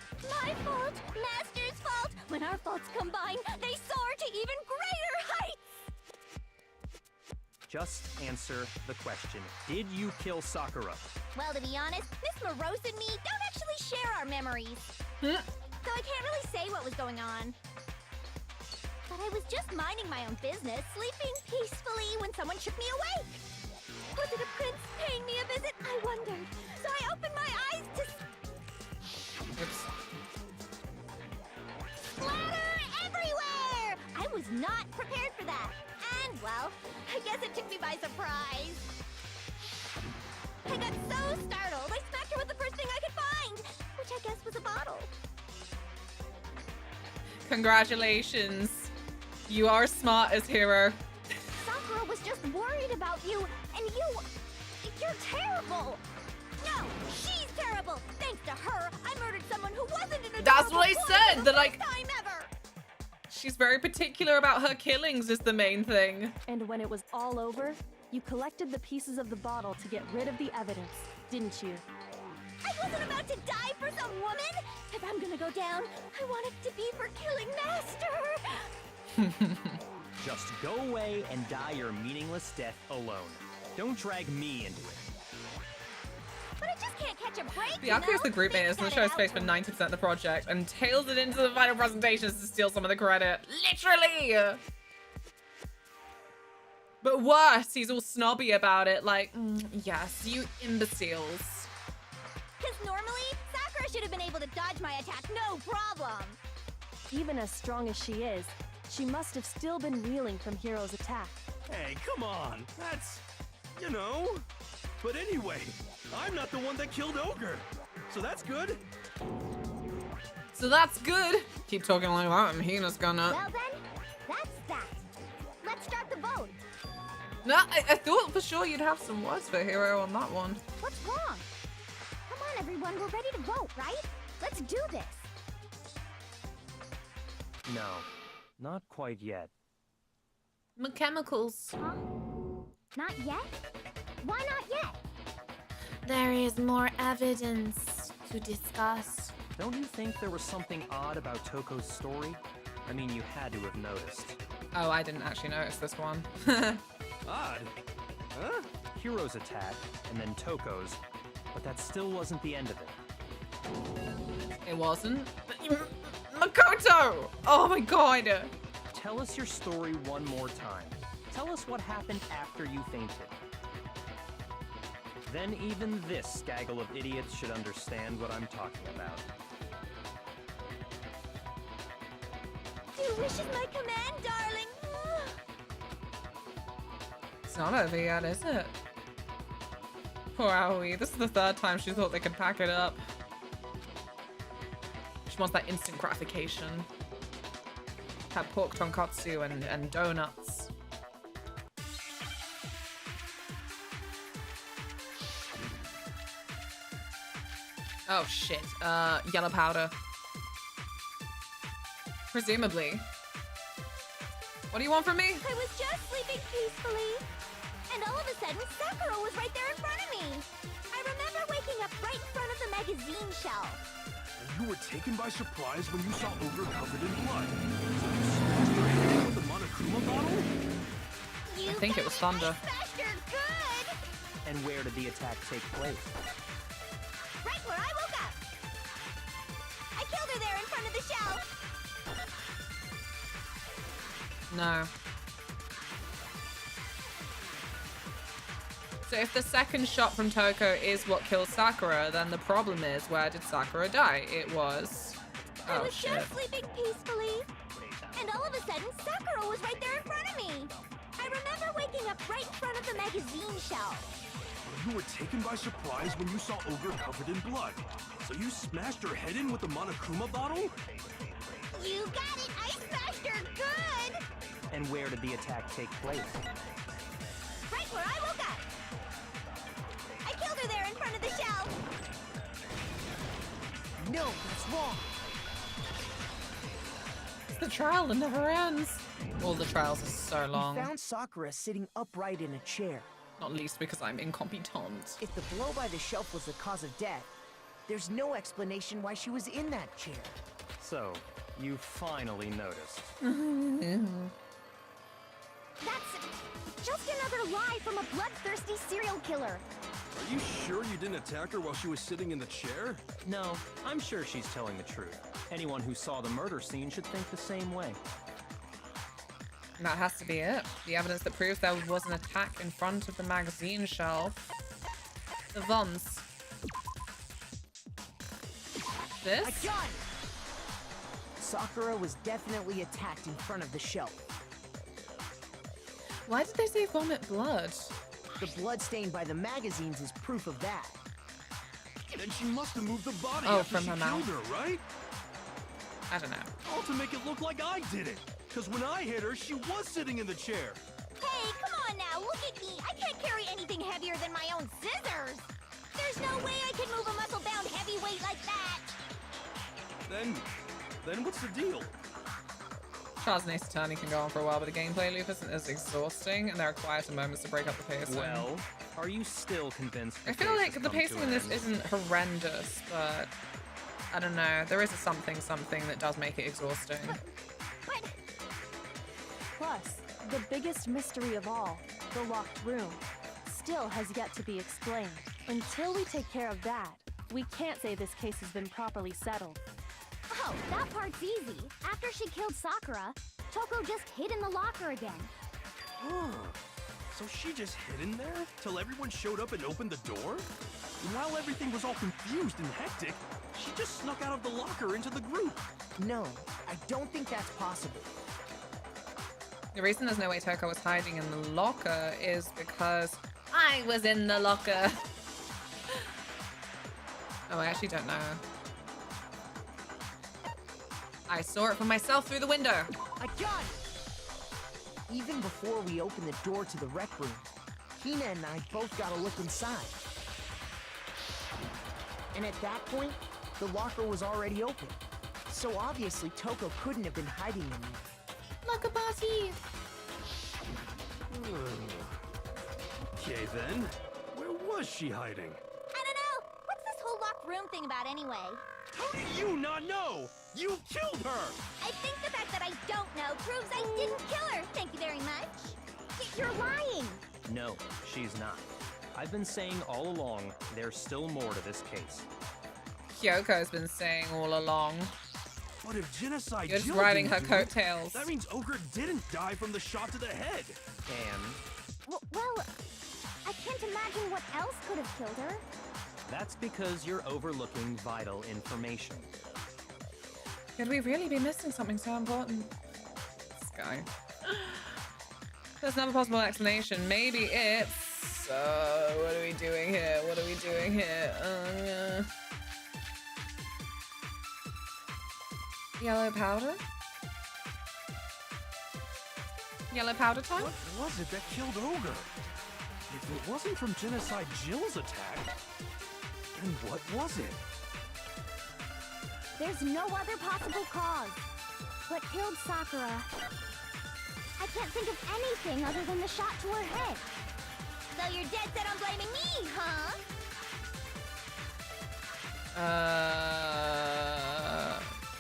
Speaker 11: My fault, Master's fault. When our faults combine, they soar to even greater heights.
Speaker 6: Just answer the question. Did you kill Sakura?
Speaker 11: Well, to be honest, Miss Morose and me don't actually share our memories. So I can't really say what was going on. But I was just minding my own business, sleeping peacefully when someone shook me awake. Was it a prince paying me a visit? I wondered. So I opened my eyes to...
Speaker 3: Oops.
Speaker 11: Splatter everywhere! I was not prepared for that. And, well, I guess it took me by surprise. I got so startled, I smacked her with the first thing I could find, which I guess was a bottle.
Speaker 3: Congratulations. You are smart as hero.
Speaker 11: Sakura was just worried about you, and you're terrible. No, she's terrible. Thanks to her, I murdered someone who wasn't in a
Speaker 3: That's what I
Speaker 11: terrible
Speaker 3: said,
Speaker 11: for the
Speaker 3: that, like-
Speaker 11: first time ever.
Speaker 3: She's very particular about her killings is the main thing.
Speaker 7: And when it was all over, you collected the pieces of the bottle to get rid of the evidence, didn't you?
Speaker 11: I wasn't about to die for some woman. If I'm gonna go down, I want it to be for killing Master.
Speaker 6: Just go away and die your meaningless death alone. Don't drag me into it.
Speaker 11: But I just can't catch a break.
Speaker 3: Bianca is the group mate in the show's face for 90% of the project and tails it into the final presentations to steal some of the credit. Literally! But worse, he's all snobby about it, like, yes, you imbeciles.
Speaker 11: Because normally, Sakura should have been able to dodge my attack, no problem.
Speaker 7: Even as strong as she is, she must have still been reeling from Hiro's attack.
Speaker 9: Hey, come on. That's, you know. But anyway, I'm not the one that killed Ogre. So that's good.
Speaker 3: So that's good. Keep talking like that and Hina's gonna...
Speaker 11: Well then, that's that. Let's start the vote.
Speaker 3: No, I thought for sure you'd have some words for Hiro on that one.
Speaker 11: What's wrong? Come on, everyone, we're ready to vote, right? Let's do this.
Speaker 6: No, not quite yet.
Speaker 1: Chemicals.
Speaker 11: Huh? Not yet? Why not yet?
Speaker 1: There is more evidence to discuss.
Speaker 6: Don't you think there was something odd about Toko's story? I mean, you had to have noticed.
Speaker 3: Oh, I didn't actually notice this one.
Speaker 9: Odd. Huh?
Speaker 6: Hiro's attack, and then Toko's, but that still wasn't the end of it.
Speaker 3: It wasn't? Makoto! Oh my god!
Speaker 6: Tell us your story one more time. Tell us what happened after you fainted. Then even this gaggle of idiots should understand what I'm talking about.
Speaker 11: Your wish is my command, darling.
Speaker 3: It's not over yet, is it? Poor Aoi. This is the third time she thought they could pack it up. She wants that instant gratification. Have pork tonkatsu and donuts. Oh shit. Yellow powder. Presumably. What do you want from me?
Speaker 11: I was just sleeping peacefully, and all of a sudden, Sakura was right there in front of me. I remember waking up right in front of the magazine shelf.
Speaker 9: And you were taken by surprise when you saw Ogre covered in blood. So you smashed her head with the Monokuma bottle?
Speaker 3: I think it was Thunder.
Speaker 11: Smashed her good!
Speaker 6: And where did the attack take place?
Speaker 11: Right where I woke up. I killed her there in front of the shelf.
Speaker 3: No. So if the second shot from Toko is what kills Sakura, then the problem is, where did Sakura die? It was...
Speaker 11: I was just sleeping peacefully, and all of a sudden, Sakura was right there in front of me. I remember waking up right in front of the magazine shelf.
Speaker 9: You were taken by surprise when you saw Ogre covered in blood. So you smashed her head in with the Monokuma bottle?
Speaker 11: You got it! I smashed her good!
Speaker 6: And where did the attack take place?
Speaker 11: Right where I woke up. I killed her there in front of the shelf.
Speaker 8: No, that's wrong.
Speaker 3: It's the trial that never ends. All the trials are so long.
Speaker 8: We found Sakura sitting upright in a chair.
Speaker 3: Not least because I'm incompetent.
Speaker 8: If the blow by the shelf was the cause of death, there's no explanation why she was in that chair.
Speaker 6: So, you finally noticed.
Speaker 11: That's just another lie from a bloodthirsty serial killer.
Speaker 9: Are you sure you didn't attack her while she was sitting in the chair?
Speaker 6: No, I'm sure she's telling the truth. Anyone who saw the murder scene should think the same way.
Speaker 3: That has to be it. The evidence that proves there was an attack in front of the magazine shelf. The Vons. This?
Speaker 8: I got it! Sakura was definitely attacked in front of the shelf.
Speaker 3: Why did they say vomit blood?
Speaker 8: The blood stain by the magazines is proof of that.
Speaker 9: Then she must have moved the body
Speaker 3: after
Speaker 9: after
Speaker 3: from
Speaker 9: she
Speaker 3: her
Speaker 9: killed
Speaker 3: mouth.
Speaker 9: her, right?
Speaker 3: I don't know.
Speaker 9: All to make it look like I did it. Because when I hit her, she was sitting in the chair.
Speaker 11: Hey, come on now, look at me. I can't carry anything heavier than my own scissors. There's no way I can move a muscle-bound heavyweight like that.
Speaker 9: Then what's the deal?
Speaker 3: Charles and Ace Attorney can go on for a while, but the gameplay loop isn't as exhausting, and there are quieter moments to break up the pacing.
Speaker 6: Well, are you still convinced?
Speaker 3: I feel like the pacing in this isn't horrendous, but I don't know. There is a something that does make it exhausting.
Speaker 7: Plus, the biggest mystery of all, the locked room, still has yet to be explained. Until we take care of that, we can't say this case has been properly settled.
Speaker 11: Oh, that part's easy. After she killed Sakura, Toko just hid in the locker again.
Speaker 9: So she just hid in there till everyone showed up and opened the door? And while everything was all confused and hectic, she just snuck out of the locker into the group.
Speaker 8: No, I don't think that's possible.
Speaker 3: The reason there's no way Toko was hiding in the locker is because I was in the locker. Oh, I actually don't know. I saw it for myself through the window.
Speaker 8: I got it! Even before we opened the door to the rec room, Hina and I both got a look inside. And at that point, the locker was already open. So obviously Toko couldn't have been hiding in there.
Speaker 1: Locker party!
Speaker 9: Okay then, where was she hiding?
Speaker 11: I don't know. What's this whole locked room thing about anyway?
Speaker 9: How do you not know? You killed her!
Speaker 11: I think the fact that I don't know proves I didn't kill her. Thank you very much. You're lying.
Speaker 6: No, she's not. I've been saying all along, there's still more to this case.
Speaker 3: Kyoko's been saying all along.
Speaker 9: But if genocide
Speaker 3: You're just
Speaker 9: Jill
Speaker 3: riding
Speaker 9: didn't
Speaker 3: her
Speaker 9: do it,
Speaker 3: coattails.
Speaker 9: that means Ogre didn't die from the shot to the head.
Speaker 6: And
Speaker 11: Well, I can't imagine what else could have killed her.
Speaker 6: that's because you're overlooking vital information.
Speaker 3: Could we really be missing something so important? This guy. There's another possible explanation. Maybe it's... what are we doing here? What are we doing here? Yellow powder? Yellow powder time?
Speaker 9: What was it that killed Ogre? If it wasn't from Genocide Jill's attack, then what was it?
Speaker 11: There's no other possible cause. What killed Sakura? I can't think of anything other than the shot to her head. So you're dead set on blaming me, huh?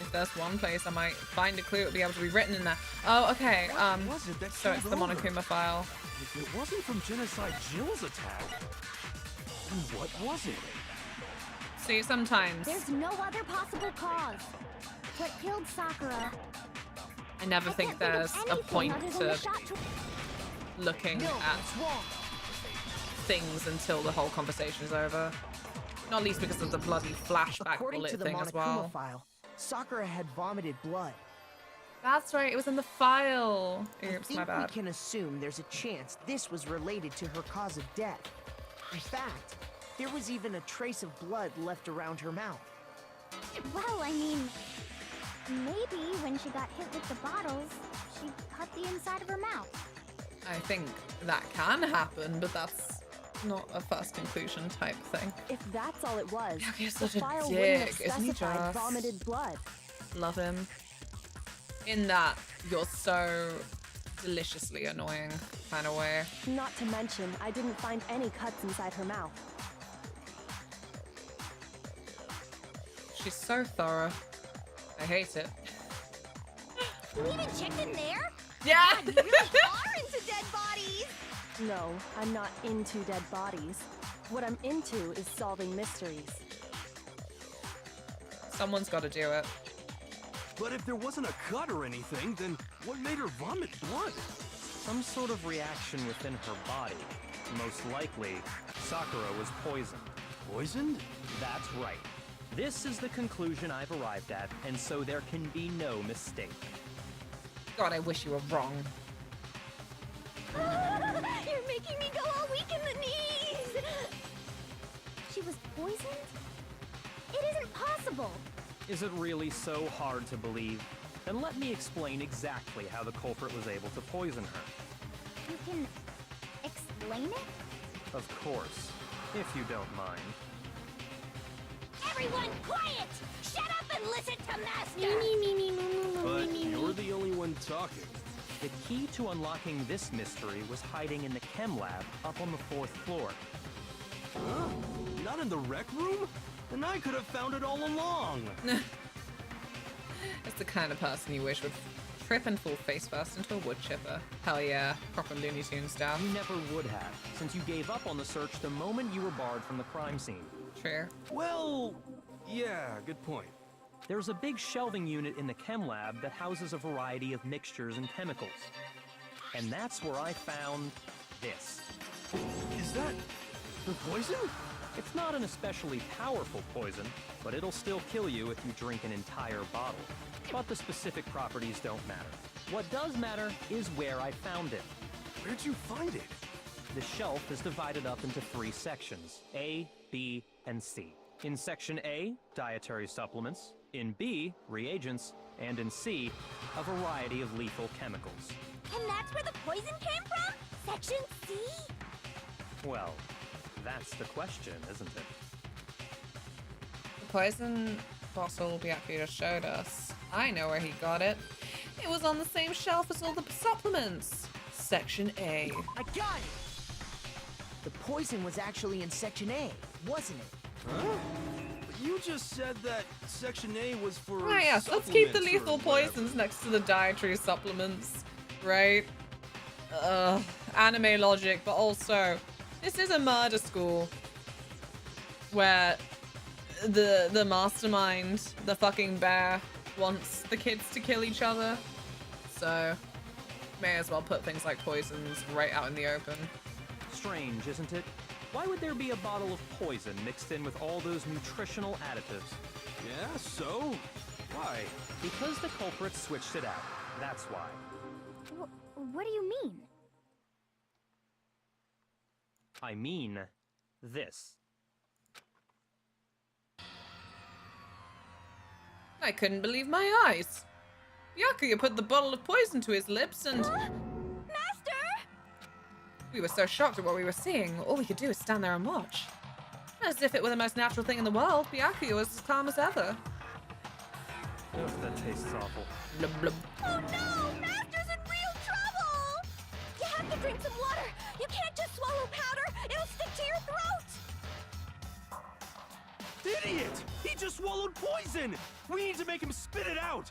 Speaker 3: If there's one place I might find a clue, it'll be able to be written in there. Oh, okay. So it's the Monokuma file.
Speaker 9: If it wasn't from Genocide Jill's attack, then what was it?
Speaker 3: See, sometimes
Speaker 11: There's no other possible cause. What killed Sakura?
Speaker 3: I never think there's a point to looking at things until the whole conversation is over. Not least because of the bloody flashback
Speaker 8: According
Speaker 3: bullet
Speaker 8: to the
Speaker 3: thing as
Speaker 8: Monokuma
Speaker 3: well.
Speaker 8: file, Sakura had vomited blood.
Speaker 3: That's right, it was in the file.
Speaker 8: I
Speaker 3: Oops,
Speaker 8: think
Speaker 3: my bad.
Speaker 8: we can assume there's a chance this was related to her cause of death. In fact, there was even a trace of blood left around her mouth.
Speaker 11: Well, I mean, maybe when she got hit with the bottles, she cut the inside of her mouth.
Speaker 3: I think that can happen, but that's not a first conclusion type thing.
Speaker 7: If that's all it was,
Speaker 3: He's
Speaker 7: the
Speaker 3: such a
Speaker 7: file wouldn't have
Speaker 3: dick, isn't he
Speaker 7: specified
Speaker 3: just?
Speaker 7: vomited blood.
Speaker 3: Love him. In that you're so deliciously annoying kind of way.
Speaker 7: Not to mention, I didn't find any cuts inside her mouth.
Speaker 3: She's so thorough. I hate it.
Speaker 11: You even checked in there?
Speaker 3: Yeah!
Speaker 11: God, you really are into dead bodies!
Speaker 7: No, I'm not into dead bodies. What I'm into is solving mysteries.
Speaker 3: Someone's got to do it.
Speaker 9: But if there wasn't a cut or anything, then what made her vomit blood?
Speaker 6: Some sort of reaction within her body. Most likely, Sakura was poisoned.
Speaker 9: Poisoned?
Speaker 6: That's right. This is the conclusion I've arrived at, and so there can be no mistake.
Speaker 3: God, I wish you were wrong.
Speaker 11: You're making me go all weak in the knees! She was poisoned? It isn't possible!
Speaker 6: Is it really so hard to believe? Then let me explain exactly how the culprit was able to poison her.
Speaker 11: You can explain it?
Speaker 6: Of course, if you don't mind.
Speaker 11: Everyone quiet! Shut up and listen to Master!
Speaker 9: But you're the only one talking.
Speaker 6: The key to unlocking this mystery was hiding in the chem lab up on the 4th floor.
Speaker 9: Huh? Not in the rec room? Then I could have found it all along.
Speaker 3: It's the kind of person you wish would trip and fall face first into a wood chipper. Hell yeah, proper Looney Tunes stuff.
Speaker 6: You never would have, since you gave up on the search the moment you were barred from the crime scene.
Speaker 3: True.
Speaker 9: Well, yeah, good point.
Speaker 6: There's a big shelving unit in the chem lab that houses a variety of mixtures and chemicals. And that's where I found this.
Speaker 9: Is that the poison?
Speaker 6: It's not an especially powerful poison, but it'll still kill you if you drink an entire bottle. But the specific properties don't matter. What does matter is where I found it.
Speaker 9: Where'd you find it?
Speaker 6: The shelf is divided up into 3 sections, A, B, and C. In Section A, dietary supplements. In B, reagents. And in C, a variety of lethal chemicals.
Speaker 11: And that's where the poison came from? Section C?
Speaker 6: Well, that's the question, isn't it?
Speaker 3: The poison bottle Byakuya just showed us. I know where he got it. It was on the same shelf as all the supplements. Section A.
Speaker 8: I got it! The poison was actually in Section A, wasn't it?
Speaker 9: Huh? But you just said that Section A was for
Speaker 3: Oh yes, let's keep the
Speaker 9: supplements
Speaker 3: lethal
Speaker 9: or whatever.
Speaker 3: poisons next to the dietary supplements, right? Anime logic, but also, this is a murder school where the mastermind, the fucking bear, wants the kids to kill each other. So, may as well put things like poisons right out in the open.
Speaker 6: Strange, isn't it? Why would there be a bottle of poison mixed in with all those nutritional additives?
Speaker 9: Yeah, so? Why?
Speaker 6: Because the culprit switched it out. That's why.
Speaker 11: What do you mean?
Speaker 6: I mean, this.
Speaker 3: I couldn't believe my eyes. Byakuya put the bottle of poison to his lips and...
Speaker 11: Master!
Speaker 3: We were so shocked at what we were seeing, all we could do was stand there and watch. As if it were the most natural thing in the world, Byakuya was as calm as ever.
Speaker 6: Oh, that tastes awful.
Speaker 10: Blub, blub.
Speaker 11: Oh no! Master's in real trouble! You have to drink some water! You can't just swallow powder! It'll stick to your throat!
Speaker 9: Idiot! He just swallowed poison! We need to make him spit it out!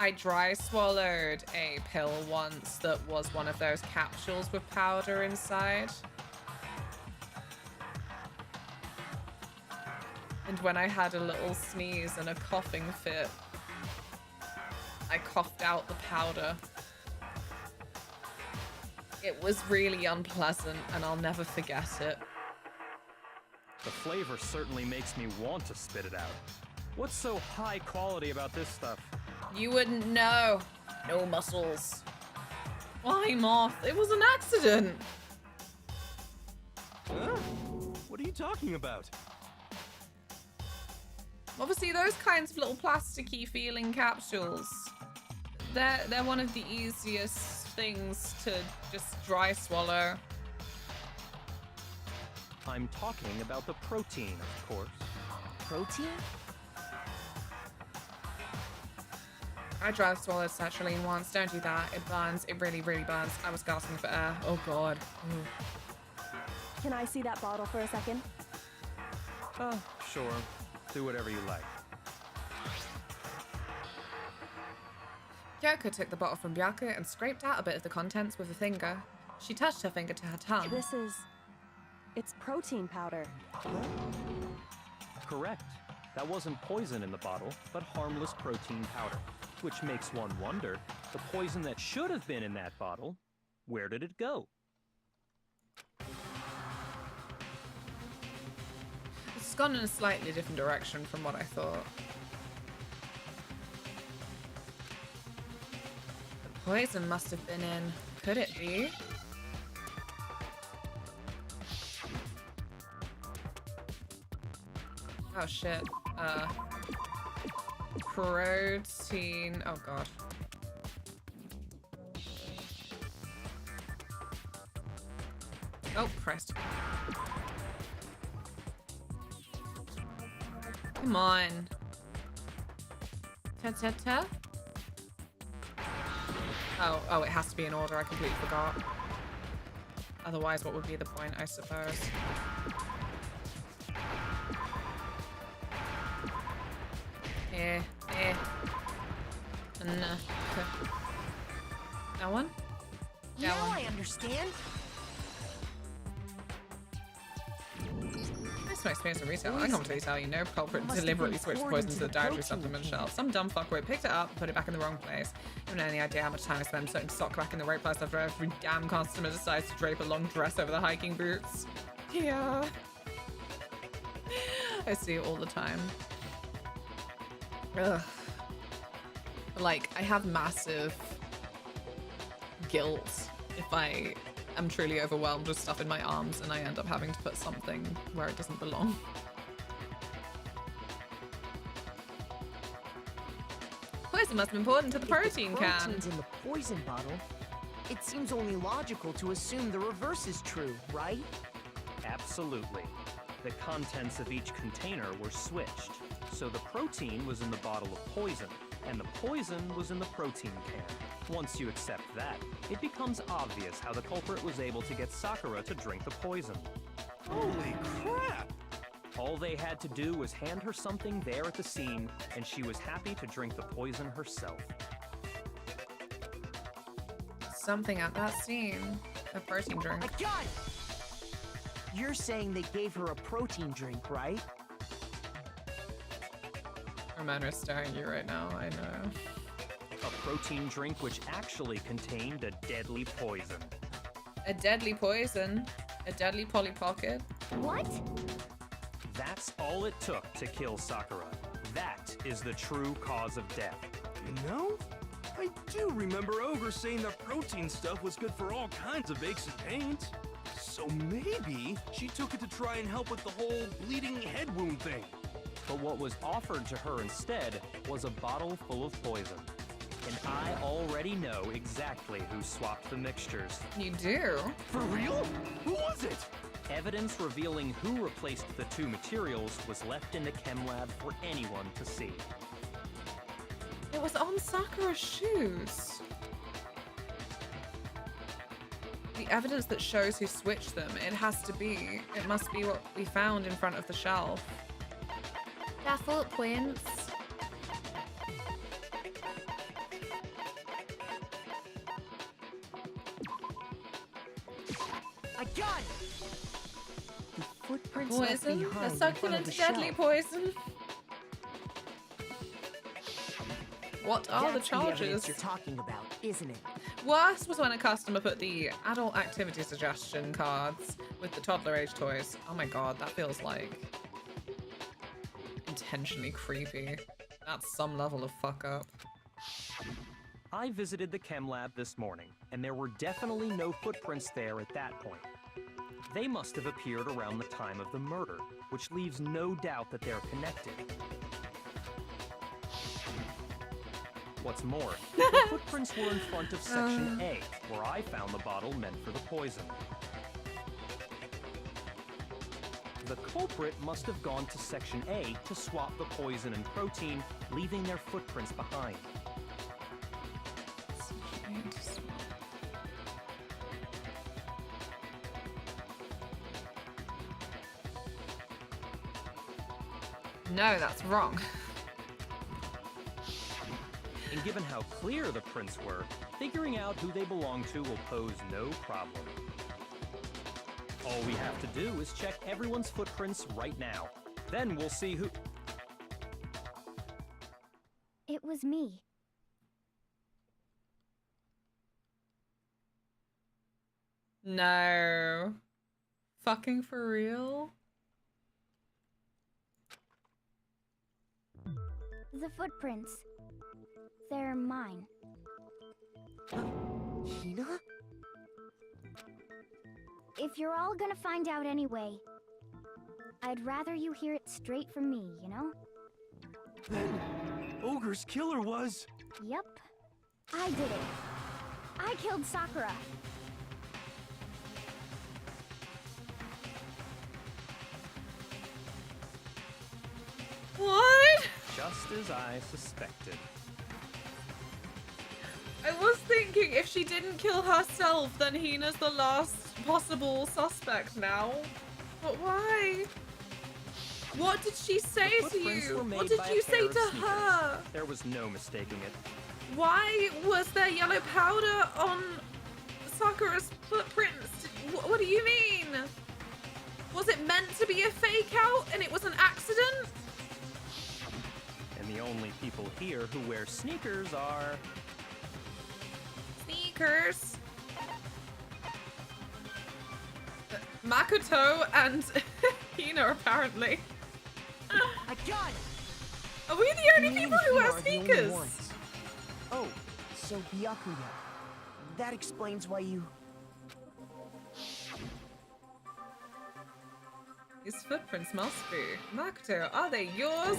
Speaker 3: I dry swallowed a pill once that was one of those capsules with powder inside. And when I had a little sneeze and a coughing fit, I coughed out the powder. It was really unpleasant, and I'll never forget it.
Speaker 6: The flavor certainly makes me want to spit it out. What's so high quality about this stuff?
Speaker 3: You wouldn't know. No muscles. Why, Moth? It was an accident.
Speaker 9: Huh? What are you talking about?
Speaker 3: Obviously, those kinds of little plasticky feeling capsules, they're one of the easiest things to just dry swallow.
Speaker 6: I'm talking about the protein, of course.
Speaker 8: Protein?
Speaker 3: I dry swallowed sertraline once. Don't do that. It burns. It really, really burns. I was gasping for air. Oh, God.
Speaker 7: Can I see that bottle for a second?
Speaker 6: Oh, sure. Do whatever you like.
Speaker 3: Kyoko took the bottle from Byaku and scraped out a bit of the contents with a finger. She touched her finger to her tongue.
Speaker 7: It's protein powder.
Speaker 6: Correct. That wasn't poison in the bottle, but harmless protein powder. Which makes one wonder, the poison that should have been in that bottle, where did it go?
Speaker 3: It's gone in a slightly different direction from what I thought. The poison must have been in... Could it be? Oh shit. Protein... Oh god. Oh, Christ. Come on. Ta-ta-ta? Oh, it has to be in order. I completely forgot. Otherwise, what would be the point, I suppose? No. That one?
Speaker 8: Now I understand.
Speaker 3: That's my experience in retail. I can't really tell you. No culprit deliberately switched poison to the dietary supplement shelf. Some dumb fuckwit picked it up and put it back in the wrong place. You don't have any idea how much time I spend putting sock back in the right place after every damn customer decides to drape a long dress over the hiking boots. Yeah. I see it all the time. Ugh. Like, I have massive guilt if I am truly overwhelmed with stuff in my arms and I end up having to put something where it doesn't belong. Poison must be important to the protein can.
Speaker 8: Protein's in the poison bottle. It seems only logical to assume the reverse is true, right?
Speaker 6: Absolutely. The contents of each container were switched. So the protein was in the bottle of poison, and the poison was in the protein can. Once you accept that, it becomes obvious how the culprit was able to get Sakura to drink the poison.
Speaker 9: Holy crap!
Speaker 6: All they had to do was hand her something there at the scene, and she was happy to drink the poison herself.
Speaker 3: Something at that scene. A protein drink.
Speaker 8: I got it! You're saying they gave her a protein drink, right?
Speaker 3: Ramona's staring at you right now, I know.
Speaker 6: A protein drink which actually contained a deadly poison.
Speaker 3: A deadly poison? A deadly Polly Pocket?
Speaker 11: What?
Speaker 6: That's all it took to kill Sakura. That is the true cause of death.
Speaker 9: You know, I do remember Ogre saying that protein stuff was good for all kinds of aches and pains. So maybe she took it to try and help with the whole bleeding head wound thing.
Speaker 6: But what was offered to her instead was a bottle full of poison. And I already know exactly who swapped the mixtures.
Speaker 3: You do?
Speaker 9: For real? Who was it?
Speaker 6: Evidence revealing who replaced the two materials was left in the chem lab for anyone to see.
Speaker 3: It was on Sakura's shoes. The evidence that shows who switched them, it must be what we found in front of the shelf.
Speaker 1: Default points.
Speaker 8: I got it! The footprints left
Speaker 3: Poison?
Speaker 8: behind
Speaker 3: A
Speaker 8: in front of
Speaker 3: succulent
Speaker 8: the
Speaker 3: deadly
Speaker 8: shelf.
Speaker 3: poison? What are the
Speaker 8: That's the evidence
Speaker 3: charges?
Speaker 8: you're talking about, isn't it?
Speaker 3: Worst was when a customer put the adult activity suggestion cards with the toddler age toys. Oh my god, that feels like intentionally creepy. That's some level of fuck up.
Speaker 6: I visited the chem lab this morning, and there were definitely no footprints there at that point. They must have appeared around the time of the murder, which leaves no doubt that they're connected. What's more, the footprints were in front of Section A, where I found the bottle meant for the poison. The culprit must have gone to Section A to swap the poison and protein, leaving their footprints behind.
Speaker 3: No, that's wrong.
Speaker 6: And given how clear the prints were, figuring out who they belong to will pose no problem. All we have to do is check everyone's footprints right now. Then we'll see who...
Speaker 11: It was me.
Speaker 3: No. Fucking for real?
Speaker 11: The footprints. They're mine.
Speaker 8: Hina?
Speaker 11: If you're all gonna find out anyway, I'd rather you hear it straight from me, you know?
Speaker 9: Then Ogre's killer was...
Speaker 11: Yep. I did it. I killed Sakura.
Speaker 3: What?
Speaker 6: Just as I suspected.
Speaker 3: I was thinking if she didn't kill herself, then Hina's the last possible suspect now. But why? What did she say
Speaker 6: The
Speaker 3: to
Speaker 6: footprints
Speaker 3: you?
Speaker 6: were made
Speaker 3: What did
Speaker 6: by a
Speaker 3: you say
Speaker 6: pair of
Speaker 3: to
Speaker 6: sneakers.
Speaker 3: her?
Speaker 6: There was no mistaking it.
Speaker 3: Why was there yellow powder on Sakura's footprints? What do you mean? Was it meant to be a fake out and it was an accident?
Speaker 6: And the only people here who wear sneakers are...
Speaker 3: Sneakers. Makoto and Hina, apparently.
Speaker 8: I got it!
Speaker 3: Are we the only
Speaker 8: Me
Speaker 3: people
Speaker 8: and
Speaker 3: who
Speaker 8: Hina
Speaker 3: wear
Speaker 8: are the only
Speaker 3: sneakers?
Speaker 8: ones. Oh, so Byakuya. That explains why you...
Speaker 3: These footprints must be. Makoto, are they yours?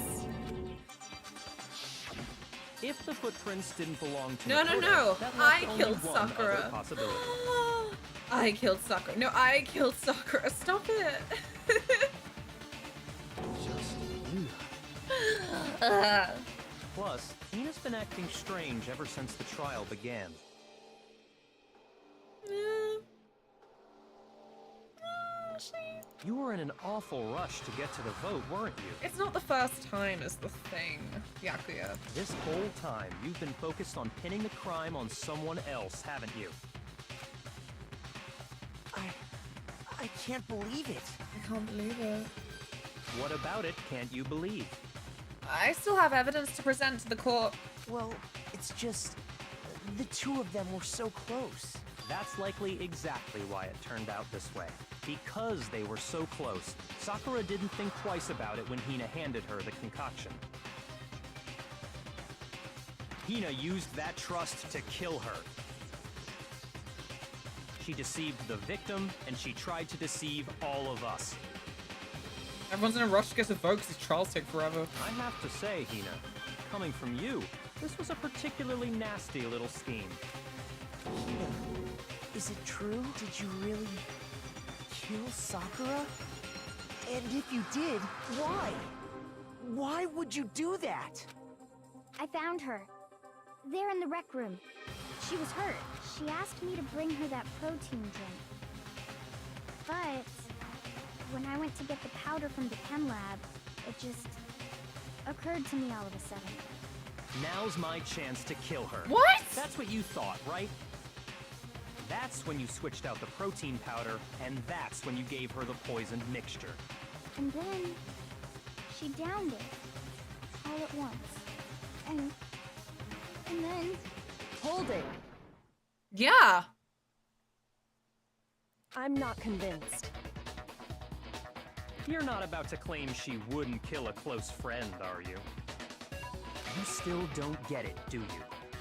Speaker 6: If the footprints didn't belong to
Speaker 3: No,
Speaker 6: Makoto,
Speaker 3: no, no.
Speaker 6: that left
Speaker 3: I
Speaker 6: only
Speaker 3: killed
Speaker 6: one other
Speaker 3: Sakura.
Speaker 6: possibility.
Speaker 3: I killed Sakura. No, I killed Sakura. Stop it.
Speaker 6: Plus, Hina's been acting strange ever since the trial began. You were in an awful rush to get to the vote, weren't you?
Speaker 3: It's not the first time is the thing, Byakuya.
Speaker 6: This whole time, you've been focused on pinning the crime on someone else, haven't you?
Speaker 8: I can't believe it.
Speaker 3: I can't believe it.
Speaker 6: What about it can't you believe?
Speaker 3: I still have evidence to present to the court.
Speaker 8: Well, it's just... the two of them were so close.
Speaker 6: That's likely exactly why it turned out this way. Because they were so close, Sakura didn't think twice about it when Hina handed her the concoction. Hina used that trust to kill her. She deceived the victim, and she tried to deceive all of us.
Speaker 3: Everyone's in a rush to get to vote because these trials take forever.
Speaker 6: I have to say, Hina, coming from you, this was a particularly nasty little scheme.
Speaker 8: Hina, is it true? Did you really kill Sakura? And if you did, why? Why would you do that?
Speaker 11: I found her. there in the rec room. She was hurt. She asked me to bring her that protein drink. But when I went to get the powder from the chem lab, it just occurred to me all of a sudden.
Speaker 6: Now's my chance to kill her.
Speaker 3: What?
Speaker 6: That's what you thought, right? That's when you switched out the protein powder, and that's when you gave her the poisoned mixture.
Speaker 11: And then she downed it all at once. And then
Speaker 7: Hold it.
Speaker 3: Yeah.
Speaker 7: I'm not convinced.
Speaker 6: You're not about to claim she wouldn't kill a close friend, are you? You still don't get it, do you?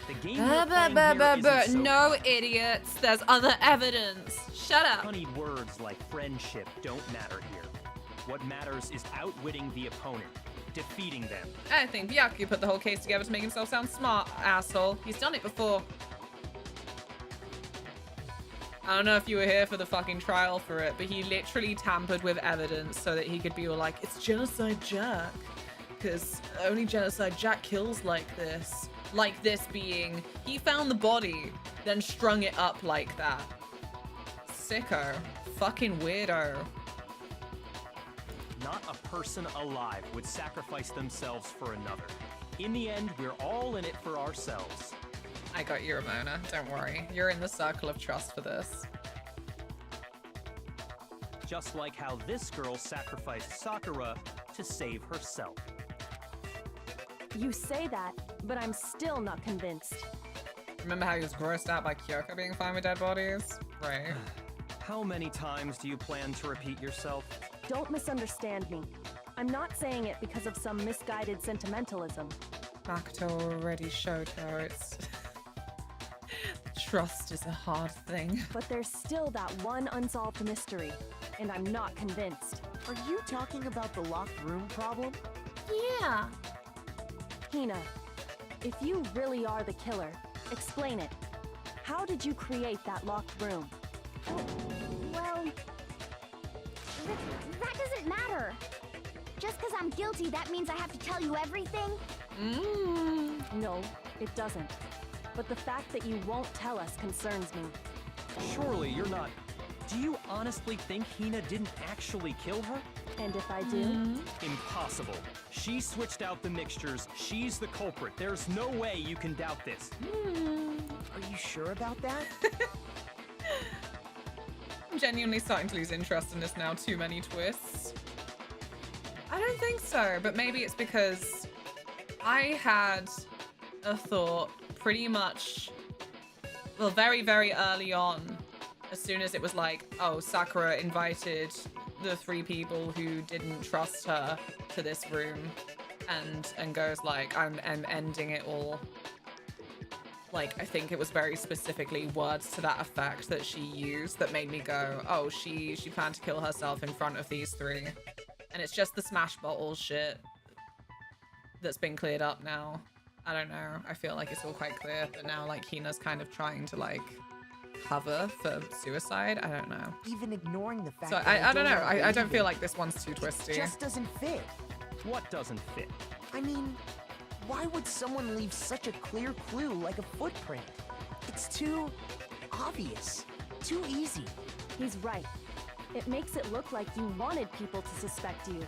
Speaker 6: The game you're playing here isn't so...
Speaker 3: No, idiots. There's other evidence. Shut up.
Speaker 6: Honeyed words like friendship don't matter here. What matters is outwitting the opponent, defeating them.
Speaker 3: I think Byaku put the whole case together to make himself sound smart, asshole. He's done it before. I don't know if you were here for the fucking trial for it, but he literally tampered with evidence so that he could be all like, it's Genocide Jack. Because only Genocide Jack kills like this. Like this being, he found the body, then strung it up like that. Sicko. Fucking weirdo.
Speaker 6: Not a person alive would sacrifice themselves for another. In the end, we're all in it for ourselves.
Speaker 3: I got you, Ramona. Don't worry. You're in the circle of trust for this.
Speaker 6: Just like how this girl sacrificed Sakura to save herself.
Speaker 7: You say that, but I'm still not convinced.
Speaker 3: Remember how he was grossed out by Kyoko being fine with dead bodies? Right.
Speaker 6: How many times do you plan to repeat yourself?
Speaker 7: Don't misunderstand me. I'm not saying it because of some misguided sentimentalism.
Speaker 3: Makoto already showed her it's... Trust is a hard thing.
Speaker 7: But there's still that one unsolved mystery, and I'm not convinced.
Speaker 8: Are you talking about the locked room problem?
Speaker 11: yeah.
Speaker 7: Hina, if you really are the killer, explain it. How did you create that locked room?
Speaker 11: Well, that doesn't matter. Just because I'm guilty, that means I have to tell you everything?
Speaker 7: No, it doesn't. But the fact that you won't tell us concerns me.
Speaker 6: Surely you're not... Do you honestly think Hina didn't actually kill her?
Speaker 7: And if I do?
Speaker 6: Impossible. She switched out the mixtures. She's the culprit. There's no way you can doubt this.
Speaker 8: Are you sure about that?
Speaker 3: I'm genuinely starting to lose interest in this now. Too many twists. I don't think so, but maybe it's because I had a thought pretty much, well, very, very early on, as soon as it was like, oh, Sakura invited the 3 people who didn't trust her to this room and goes like, I'm ending it all. Like, I think it was very specifically words to that effect that she used that made me go, oh, she planned to kill herself in front of these 3. And it's just the smash bottle shit that's been cleared up now. I don't know. I feel like it's all quite clear, but now like Hina's kind of trying to like cover for suicide. I don't know.
Speaker 8: Even ignoring the fact
Speaker 3: So
Speaker 8: that
Speaker 3: I don't know.
Speaker 8: wanna
Speaker 3: I don't
Speaker 8: believe
Speaker 3: feel
Speaker 8: it.
Speaker 3: like this one's too twisty.
Speaker 8: It just doesn't fit.
Speaker 6: What doesn't fit?
Speaker 8: I mean, why would someone leave such a clear clue like a footprint? It's too obvious. Too easy.
Speaker 7: He's right. It makes it look like you wanted people to suspect you.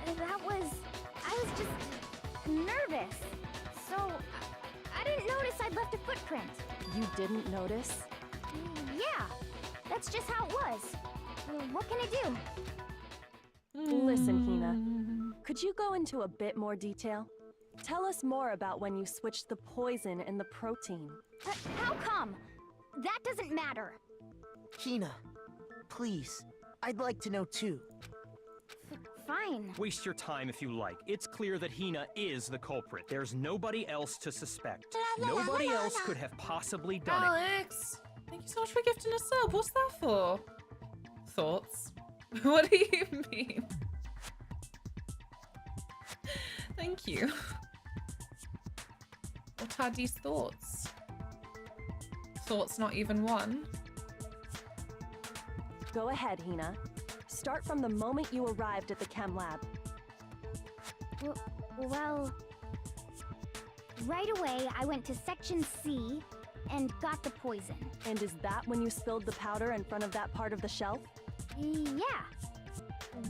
Speaker 11: I was just nervous. So I didn't notice I'd left a footprint.
Speaker 7: You didn't notice?
Speaker 11: Yeah, that's just how it was. What can I do?
Speaker 7: Listen, Hina. Could you go into a bit more detail? Tell us more about when you switched the poison and the protein.
Speaker 11: How come? That doesn't matter.
Speaker 8: Hina, please. I'd like to know too.
Speaker 11: Fine.
Speaker 6: Waste your time if you like. It's clear that Hina is the culprit. There's nobody else to suspect. Nobody else could have possibly done it.
Speaker 3: Alex, thank you so much for gifting a sub. What's that for? Thoughts? What do you mean? Thank you. What are these thoughts? Thoughts not even one?
Speaker 7: Go ahead, Hina. Start from the moment you arrived at the chem lab.
Speaker 11: Well, Right away, I went to Section C and got the poison.
Speaker 7: And is that when you spilled the powder in front of that part of the shelf?
Speaker 11: Yeah.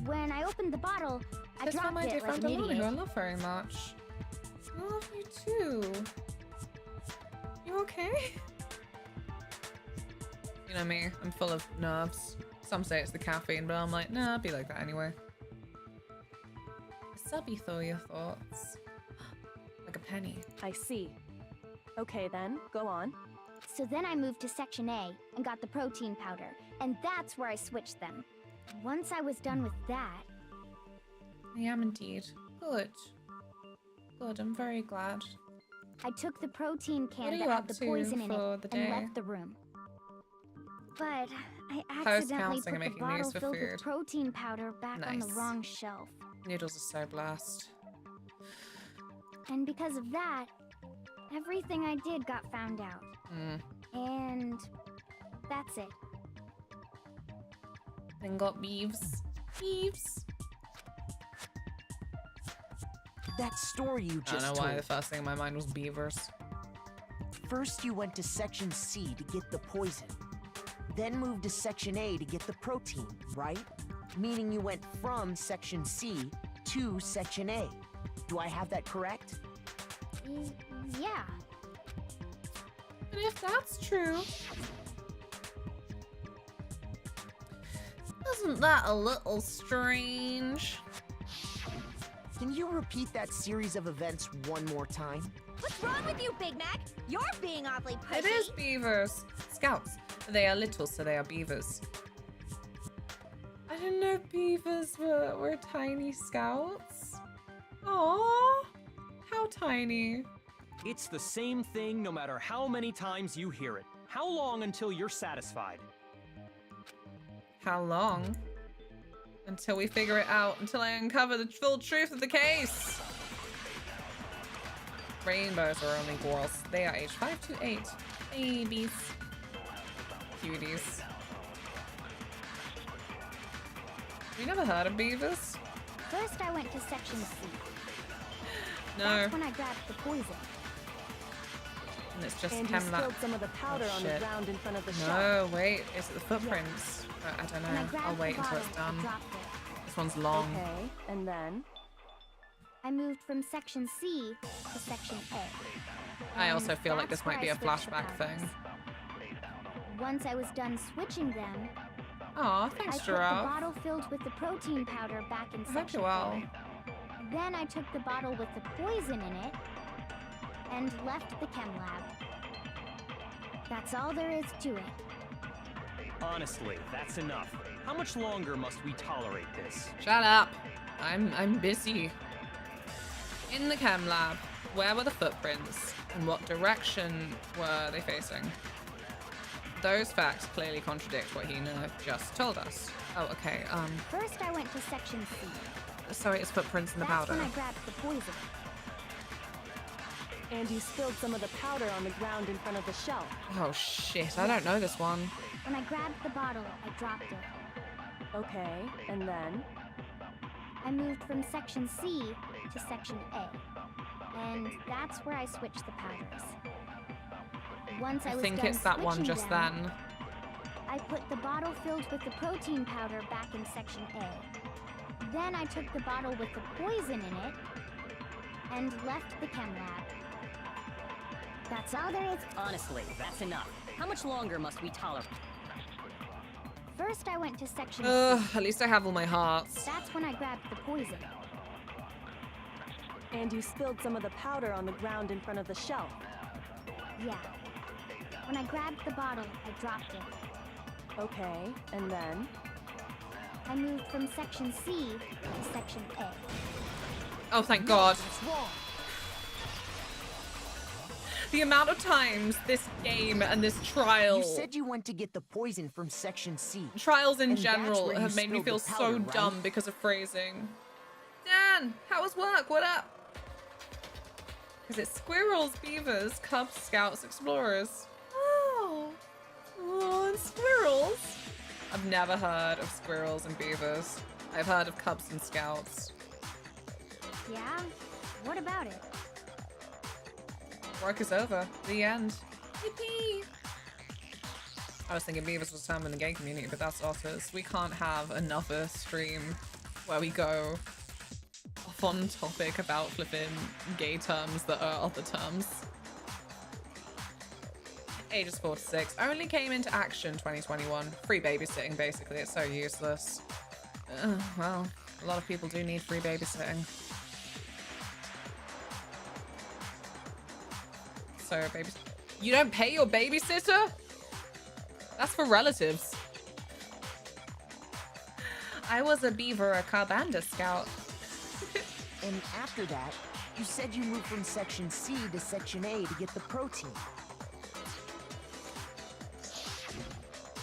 Speaker 11: When I opened the bottle, I
Speaker 3: That's
Speaker 11: dropped
Speaker 3: my dear
Speaker 11: it like
Speaker 3: friend
Speaker 11: an
Speaker 3: Alana, who I
Speaker 11: idiot.
Speaker 3: love very much. I love you too. You okay? You know me, I'm full of nerves. Some say it's the caffeine, but I'm like, nah, I'll be like that anyway. Subby though, your thoughts. Like a penny.
Speaker 7: I see. Okay then, go on.
Speaker 11: So then I moved to Section A and got the protein powder, and that's where I switched them. Once I was done with that...
Speaker 3: I am indeed. Good. Good, I'm very glad.
Speaker 11: I took the protein
Speaker 3: What
Speaker 11: can
Speaker 3: are
Speaker 11: that
Speaker 3: you
Speaker 11: had
Speaker 3: up
Speaker 11: the
Speaker 3: to
Speaker 11: poison in
Speaker 3: for
Speaker 11: it
Speaker 3: the
Speaker 11: and
Speaker 3: day?
Speaker 11: left the room. But I accidentally
Speaker 3: Post-counseling
Speaker 11: put
Speaker 3: and
Speaker 11: the
Speaker 3: making
Speaker 11: bottle
Speaker 3: news for
Speaker 11: filled
Speaker 3: food.
Speaker 11: with protein powder back on the
Speaker 3: Nice.
Speaker 11: wrong shelf.
Speaker 3: Noodles are so blessed.
Speaker 11: And because of that, everything I did got found out. And that's it.
Speaker 3: Then got beeves. Beeves.
Speaker 8: That story you
Speaker 3: I
Speaker 8: just
Speaker 3: don't know
Speaker 8: told.
Speaker 3: why the first thing in my mind was beavers.
Speaker 8: First, you went to Section C to get the poison. Then moved to Section A to get the protein, right? Meaning you went from Section C to Section A. Do I have that correct?
Speaker 11: Yeah.
Speaker 3: And if that's true, isn't that a little strange?
Speaker 8: Can you repeat that series of events one more time?
Speaker 11: What's wrong with you, Big Mac? You're being awfully pushy.
Speaker 3: It is beavers. Scouts. They are little, so they are beavers. I didn't know beavers were tiny scouts. Aww. How tiny.
Speaker 6: It's the same thing no matter how many times you hear it. How long until you're satisfied?
Speaker 3: How long? Until we figure it out. Until I uncover the full truth of the case. Rainbows are only girls. They are aged 5 to 8. Babies. Cuties. We never heard of beavers?
Speaker 11: First, I went to Section C.
Speaker 3: No.
Speaker 11: That's when I grabbed the poison.
Speaker 3: And it's just
Speaker 7: And you
Speaker 3: Hemlock.
Speaker 7: spilled some of the powder on the
Speaker 3: shit.
Speaker 7: ground in front of the shelf.
Speaker 3: No, wait. Is it the footprints? I don't
Speaker 11: When I
Speaker 3: know.
Speaker 11: grabbed
Speaker 3: I'll wait
Speaker 11: the
Speaker 3: until
Speaker 11: bottle,
Speaker 3: it's
Speaker 11: I
Speaker 3: done.
Speaker 11: dropped it.
Speaker 3: This one's long.
Speaker 7: Okay, and then?
Speaker 11: I moved from Section C to Section A.
Speaker 3: I
Speaker 11: And
Speaker 3: also feel like
Speaker 11: that's
Speaker 3: this might be
Speaker 11: where
Speaker 3: a
Speaker 11: I switched the
Speaker 3: flashback
Speaker 11: powders.
Speaker 3: thing.
Speaker 11: Once I was done switching them,
Speaker 3: Aw,
Speaker 11: I
Speaker 3: thanks,
Speaker 11: put the
Speaker 3: Giraffe.
Speaker 11: bottle filled with the protein powder back in
Speaker 3: I hope
Speaker 11: Section
Speaker 3: you're well.
Speaker 11: A. Then I took the bottle with the poison in it and left the chem lab. That's all there is to it.
Speaker 6: Honestly, that's enough. How much longer must we tolerate this?
Speaker 3: Shut up. I'm busy. In the chem lab, where were the footprints? And what direction were they facing? Those facts clearly contradict what he just told us. Oh, okay,
Speaker 11: First, I went to Section C.
Speaker 3: sorry, it's footprints in the
Speaker 11: That's
Speaker 3: powder.
Speaker 11: when I grabbed the poison.
Speaker 7: And you spilled some of the powder on the ground in front of the shelf.
Speaker 3: Oh shit, I don't know this one.
Speaker 11: When I grabbed the bottle, I dropped it.
Speaker 7: Okay, and then?
Speaker 11: I moved from Section C to Section A. And that's where I switched the powders. Once I
Speaker 3: I
Speaker 11: was
Speaker 3: think
Speaker 11: done
Speaker 3: it's that one
Speaker 11: switching
Speaker 3: just
Speaker 11: them,
Speaker 3: then.
Speaker 11: I put the bottle filled with the protein powder back in Section A. Then I took the bottle with the poison in it and left the chem lab. That's all there is.
Speaker 18: Honestly, that's enough. How much longer must we tolerate?
Speaker 11: First, I went to Section
Speaker 3: Ugh,
Speaker 11: C.
Speaker 3: at least I have all my hearts.
Speaker 11: That's when I grabbed the poison.
Speaker 7: And you spilled some of the powder on the ground in front of the shelf.
Speaker 11: Yeah. When I grabbed the bottle, I dropped it.
Speaker 7: Okay, and then?
Speaker 11: I moved from Section C to Section A.
Speaker 3: Oh, thank God. The amount of times this game and this trial...
Speaker 8: You said you went to get the poison from Section C.
Speaker 3: Trials in
Speaker 8: And that's
Speaker 3: general
Speaker 8: where you
Speaker 3: have made me
Speaker 8: spilled
Speaker 3: feel
Speaker 8: the powder,
Speaker 3: so
Speaker 8: right?
Speaker 3: dumb because of phrasing. Dan, how was work? What up? Because it's squirrels, beavers, cubs, scouts, explorers. Oh. Oh, and squirrels. I've never heard of squirrels and beavers. I've heard of cubs and scouts.
Speaker 11: Yeah? What about it?
Speaker 3: Work is over. The end. Yippee! I was thinking Beavis was term in the gay community, but that's us. We can't have another stream where we go off on topic about flipping gay terms that are other terms. Ages 4 to 6. Only came into action 2021. Free babysitting, basically. It's so useless. Well, a lot of people do need free babysitting. So, you don't pay your babysitter? That's for relatives. I was a beaver, a Carbanda scout.
Speaker 8: And after that, you said you moved from Section C to Section A to get the protein.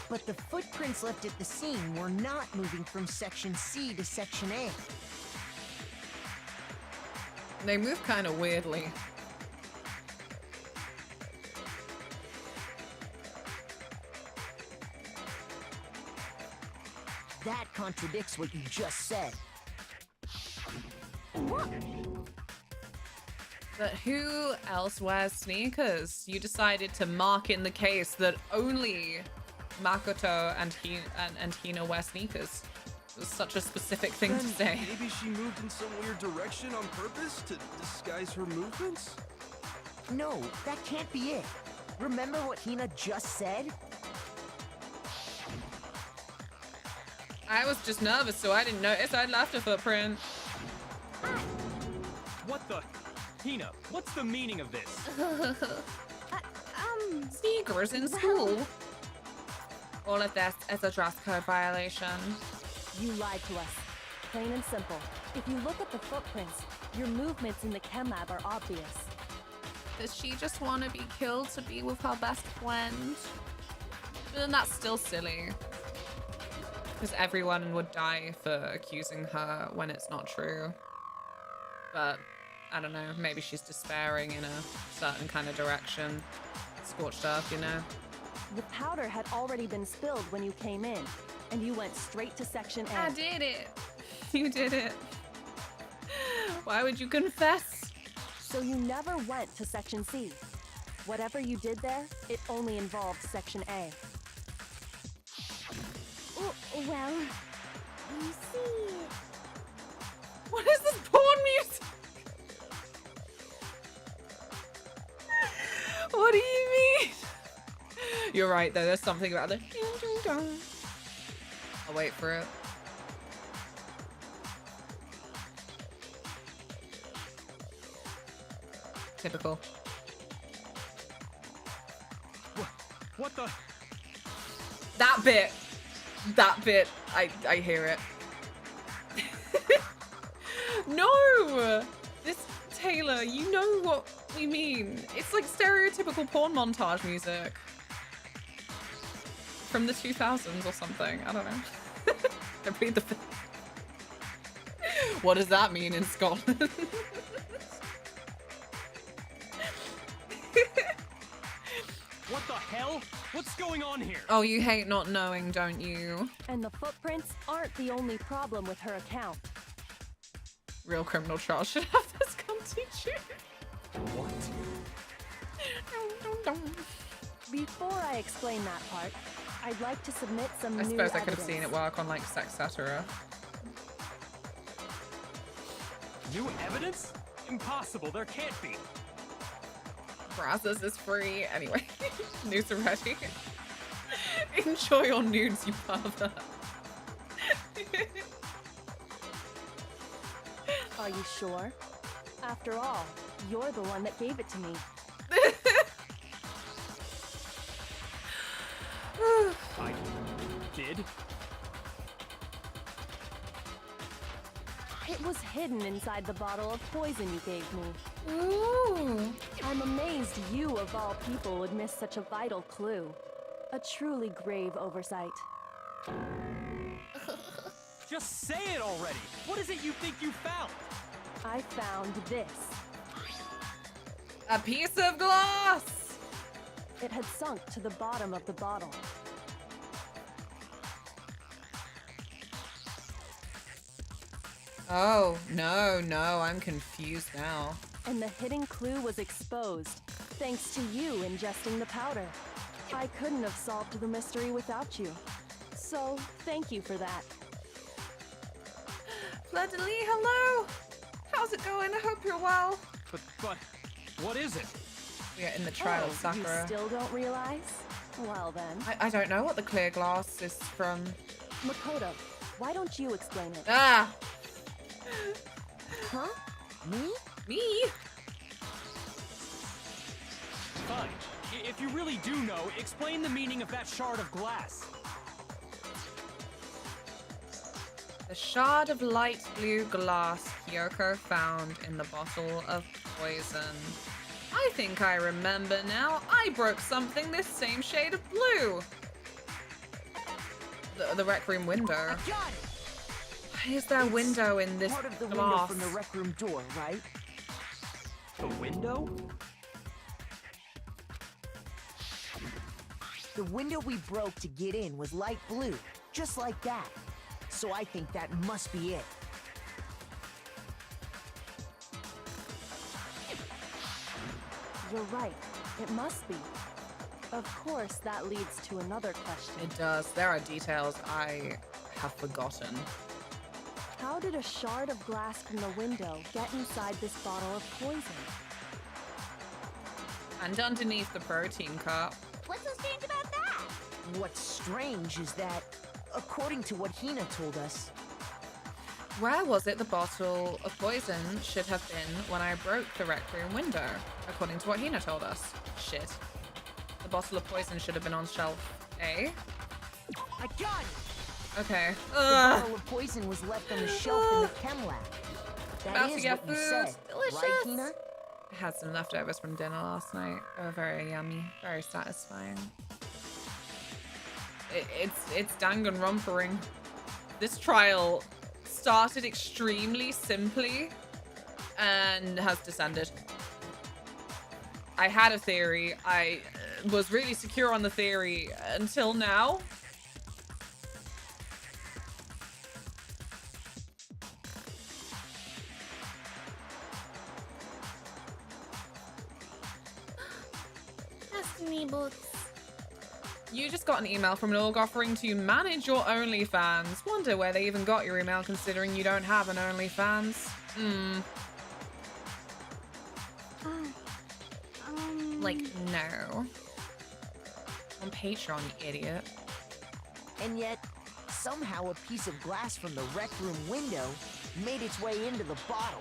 Speaker 8: But the footprints left at the scene were not moving from Section C to Section A.
Speaker 3: They move kind of weirdly.
Speaker 8: That contradicts what you just said.
Speaker 3: But who else wears sneakers? You decided to mark in the case that only Makoto and Hina wear sneakers. It was such a specific thing to say.
Speaker 9: Maybe she moved in some weird direction on purpose to disguise her movements?
Speaker 8: No, that can't be it. Remember what Hina just said?
Speaker 3: I was just nervous, so I didn't notice I'd left a footprint.
Speaker 6: What the? Hina, what's the meaning of this?
Speaker 3: Sneakers in school. All of this is a dress code violation.
Speaker 7: You lied to us. Plain and simple. If you look at the footprints, your movements in the chem lab are obvious.
Speaker 1: Does she just want to be killed to be with her best friend?
Speaker 3: But then that's still silly. Because everyone would die for accusing her when it's not true. But, I don't know, maybe she's despairing in a certain kind of direction. Scorched earth, you know?
Speaker 7: The powder had already been spilled when you came in, and you went straight to Section A.
Speaker 3: I did it! You did it. Why would you confess?
Speaker 7: So you never went to Section C. Whatever you did there, it only involved Section A.
Speaker 11: Well, you see...
Speaker 3: What is this porn music? What do you mean? You're right, though. There's something about the... I'll wait for it. Typical.
Speaker 6: What the?
Speaker 3: That bit, I hear it. No! This, Taylor, you know what we mean. It's like stereotypical porn montage music. From the 2000s or something, I don't know. I read the... What does that mean in Scotland?
Speaker 6: What the hell? What's going on here?
Speaker 3: Oh, you hate not knowing, don't you?
Speaker 7: And the footprints aren't the only problem with her account.
Speaker 3: Real criminal trial should have this come teach you.
Speaker 6: What?
Speaker 7: Before I explain that part, I'd like to submit some
Speaker 3: I
Speaker 7: new
Speaker 3: suppose I could have
Speaker 7: evidence.
Speaker 3: seen it work on like Sex Cetera.
Speaker 6: New evidence? Impossible, there can't be.
Speaker 3: Brazzers is free. Anyway, nudes are ready. Enjoy your nudes, you pervert.
Speaker 7: Are you sure? After all, you're the one that gave it to me.
Speaker 6: I did?
Speaker 7: It was hidden inside the bottle of poison you gave me.
Speaker 3: Ooh.
Speaker 7: I'm amazed you, of all people, would miss such a vital clue. A truly grave oversight.
Speaker 6: Just say it already! What is it you think you found?
Speaker 7: I found this.
Speaker 3: A piece of glass!
Speaker 7: It had sunk to the bottom of the bottle.
Speaker 3: Oh, no, I'm confused now.
Speaker 7: And the hidden clue was exposed, thanks to you ingesting the powder. I couldn't have solved the mystery without you. So, thank you for that.
Speaker 3: Bloodily, hello! How's it going? I hope you're well.
Speaker 6: But, what is it?
Speaker 3: We are in the trial of Sakura.
Speaker 7: You still don't realize? Well then.
Speaker 3: I don't know what the clear glass is from.
Speaker 7: Makoto, why don't you explain it?
Speaker 3: Ah!
Speaker 8: Huh? Me?
Speaker 3: Me?
Speaker 6: Fine. If you really do know, explain the meaning of that shard of glass.
Speaker 3: The shard of light blue glass Kyoko found in the bottle of poison. I think I remember now. I broke something this same shade of blue. The rec room window. Why is there a window in this
Speaker 8: part of the
Speaker 3: glass?
Speaker 8: window from the rec room door, right?
Speaker 6: The window?
Speaker 8: The window we broke to get in was light blue, just like that. So I think that must be it.
Speaker 7: You're right. It must be. Of course, that leads to another question.
Speaker 3: It does. There are details I have forgotten.
Speaker 7: How did a shard of glass from the window get inside this bottle of poison?
Speaker 3: And underneath the protein cup.
Speaker 11: What's so strange about that?
Speaker 8: What's strange is that, according to what Hina told us,
Speaker 3: Where was it the bottle of poison should have been when I broke the rec room window? According to what Hina told us. Shit. The bottle of poison should have been on shelf A.
Speaker 8: I got it!
Speaker 3: Okay.
Speaker 8: The bottle of poison was left on the shelf in the chem lab.
Speaker 3: About
Speaker 8: That
Speaker 3: to
Speaker 8: is
Speaker 3: get
Speaker 8: what you
Speaker 3: food.
Speaker 8: said,
Speaker 3: Delicious.
Speaker 8: right, Hina?
Speaker 3: I had some leftovers from dinner last night. They were very yummy, very satisfying. It's Dank and Rompering. This trial started extremely simply and has descended. I had a theory. I was really secure on the theory until now.
Speaker 4: Destiny books.
Speaker 3: You just got an email from an org offering to manage your OnlyFans. Wonder where they even got your email considering you don't have an OnlyFans. Like, no. On Patreon, you idiot.
Speaker 8: And yet, somehow a piece of glass from the rec room window made its way into the bottle.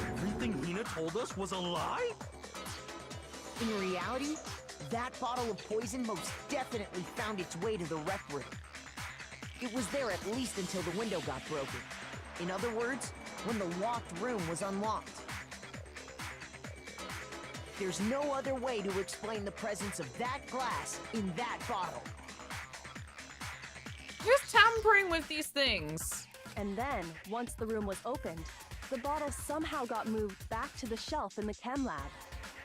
Speaker 9: Everything Hina told us was a lie?
Speaker 8: In reality, that bottle of poison most definitely found its way to the rec room. It was there at least until the window got broken. In other words, when the locked room was unlocked. There's no other way to explain the presence of that glass in that bottle.
Speaker 3: Who's tampering with these things?
Speaker 7: And then, once the room was opened, the bottle somehow got moved back to the shelf in the chem lab.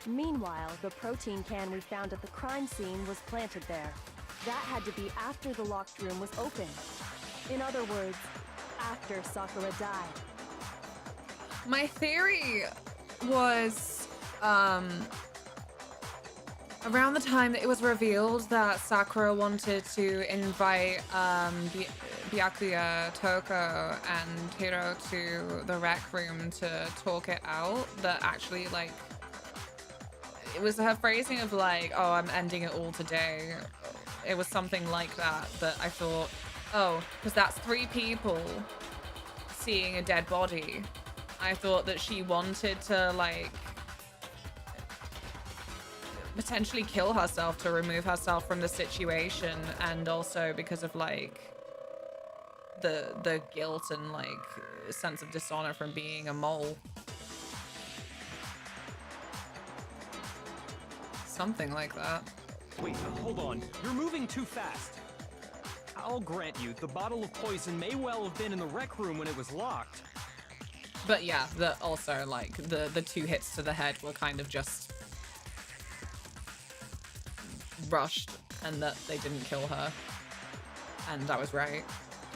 Speaker 7: Meanwhile, the protein can we found at the crime scene was planted there. That had to be after the locked room was opened. In other words, after Sakura died.
Speaker 3: My theory was, around the time that it was revealed that Sakura wanted to invite Byakuya, Toko, and Hiro to the rec room to talk it out, that actually, like, it was her phrasing of like, oh, I'm ending it all today. It was something like that, that I thought, oh, because that's 3 people seeing a dead body. I thought that she wanted to, like, potentially kill herself to remove herself from the situation, and also because of, like, the guilt and, like, sense of dishonor from being a mole. Something like that.
Speaker 6: Wait, hold on. You're moving too fast. I'll grant you, the bottle of poison may well have been in the rec room when it was locked.
Speaker 3: But yeah, also, like, the 2 hits to the head were kind of just rushed, and that they didn't kill her. And I was right.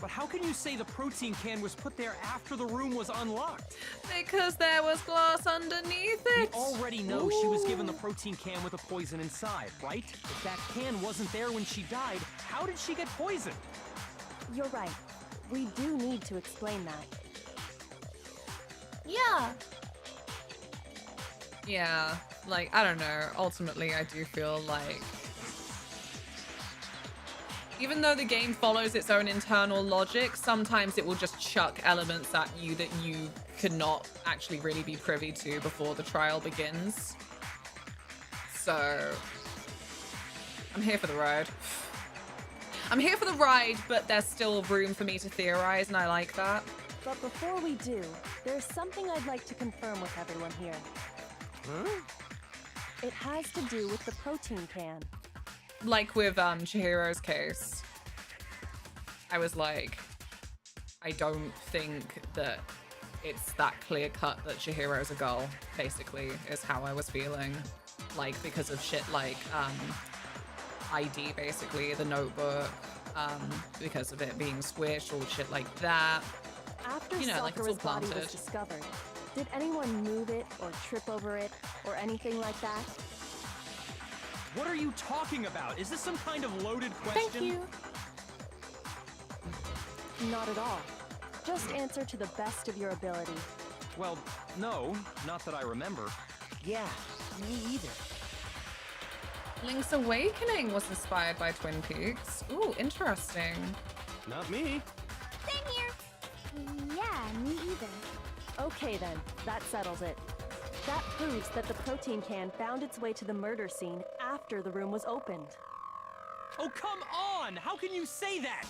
Speaker 6: But how can you say the protein can was put there after the room was unlocked?
Speaker 3: Because there was glass underneath it.
Speaker 6: We already know she was given the protein can with a poison inside, right? If that can wasn't there when she died, how did she get poisoned?
Speaker 7: You're right. We do need to explain that.
Speaker 1: Yeah.
Speaker 3: Yeah, like, I don't know. Ultimately, I do feel like even though the game follows its own internal logic, sometimes it will just chuck elements at you that you could not actually really be privy to before the trial begins. So, I'm here for the ride. I'm here for the ride, but there's still room for me to theorize, and I like that.
Speaker 7: But before we do, there's something I'd like to confirm with everyone here.
Speaker 9: Huh?
Speaker 7: It has to do with the protein can.
Speaker 3: Like with Chihiro's case, I was like, I don't think that it's that clear cut that Chihiro's a girl, basically, is how I was feeling. Like, because of shit like ID, basically, the notebook, because of it being squished, all shit like that.
Speaker 7: After
Speaker 3: You know, like, it's all
Speaker 7: Sakura's body was
Speaker 3: planted.
Speaker 7: discovered, did anyone move it or trip over it or anything like that?
Speaker 6: What are you talking about? Is this some kind of loaded question?
Speaker 7: Thank you. Not at all. Just answer to the best of your ability.
Speaker 6: Well, no, not that I remember.
Speaker 8: Yeah, me either.
Speaker 3: Link's Awakening was inspired by Twin Peaks. Ooh, interesting.
Speaker 9: Not me.
Speaker 11: Same here. Yeah, me either.
Speaker 7: Okay then, that settles it. That proves that the protein can found its way to the murder scene after the room was opened.
Speaker 6: Oh, come on! How can you say that?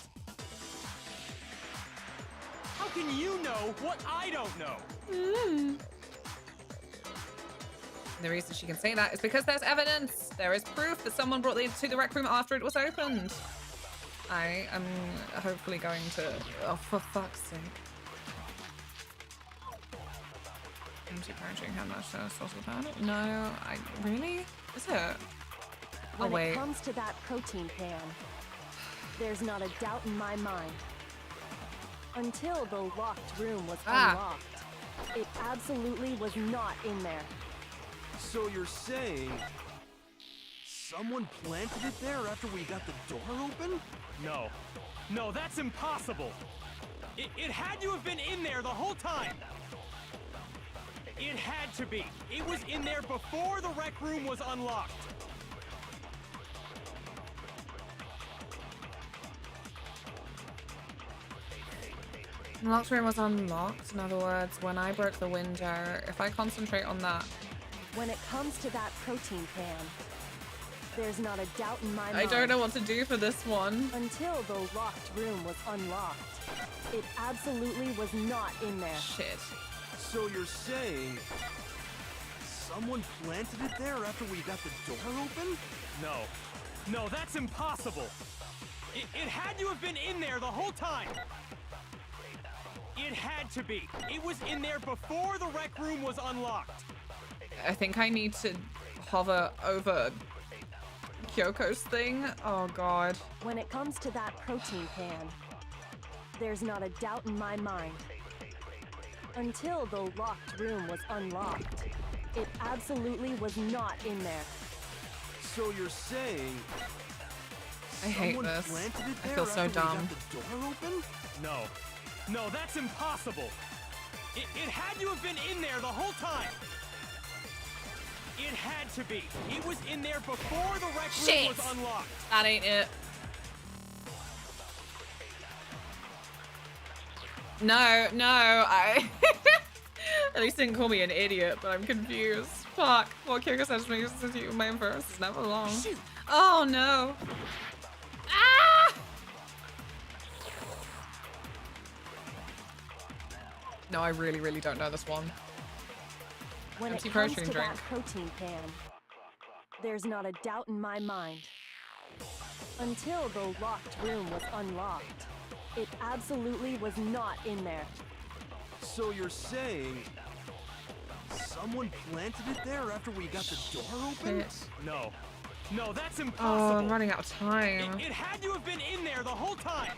Speaker 6: How can you know what I don't know?
Speaker 3: The reason she can say that is because there's evidence. There is proof that someone brought it to the rec room after it was opened. I am hopefully going to... Oh, for fuck's sake. Empty packaging, how much sauce about it? No, I... Really? Is it?
Speaker 7: When
Speaker 3: Oh, wait.
Speaker 7: it comes to that protein can, there's not a doubt in my mind. Until the locked room was unlocked, it absolutely was not in there.
Speaker 9: So you're saying someone planted it there after we got the door open?
Speaker 6: No. No, that's impossible. It had to have been in there the whole time. It had to be. It was in there before the rec room was unlocked.
Speaker 3: The locked room was unlocked. In other words, when I broke the window, if I concentrate on that...
Speaker 7: When it comes to that protein can, there's not a doubt in my mind.
Speaker 3: I don't know what to do for this one.
Speaker 7: Until the locked room was unlocked, it absolutely was not in there.
Speaker 3: Shit.
Speaker 9: So you're saying someone planted it there after we got the door open?
Speaker 6: No. No, that's impossible. It had to have been in there the whole time. It had to be. It was in there before the rec room was unlocked.
Speaker 3: I think I need to hover over Kyoko's thing. Oh, God.
Speaker 7: When it comes to that protein can, there's not a doubt in my mind. Until the locked room was unlocked, it absolutely was not in there.
Speaker 9: So you're saying
Speaker 3: I hate
Speaker 9: someone
Speaker 3: this.
Speaker 9: planted it
Speaker 3: I
Speaker 9: there
Speaker 3: feel so
Speaker 9: after we
Speaker 3: dumb.
Speaker 9: got the door open?
Speaker 6: No. No, that's impossible. It had to have been in there the whole time. It had to be. It was in there before the rec room was unlocked.
Speaker 3: That ain't it. No, I... At least didn't call me an idiot, but I'm confused. Fuck. What Kyoko says to me is my info is never long.
Speaker 8: Shoot.
Speaker 3: Oh, no. Ah! No, I really, really don't know this one.
Speaker 7: When
Speaker 3: Empty
Speaker 7: it comes
Speaker 3: protein
Speaker 7: to
Speaker 3: drink.
Speaker 7: that protein can, there's not a doubt in my mind. Until the locked room was unlocked, it absolutely was not in there.
Speaker 9: So you're saying someone planted it there after we got the door open?
Speaker 3: Shit.
Speaker 6: No. No, that's
Speaker 3: Oh,
Speaker 6: impossible.
Speaker 3: I'm running out of time.
Speaker 6: It had to have been in there the whole time.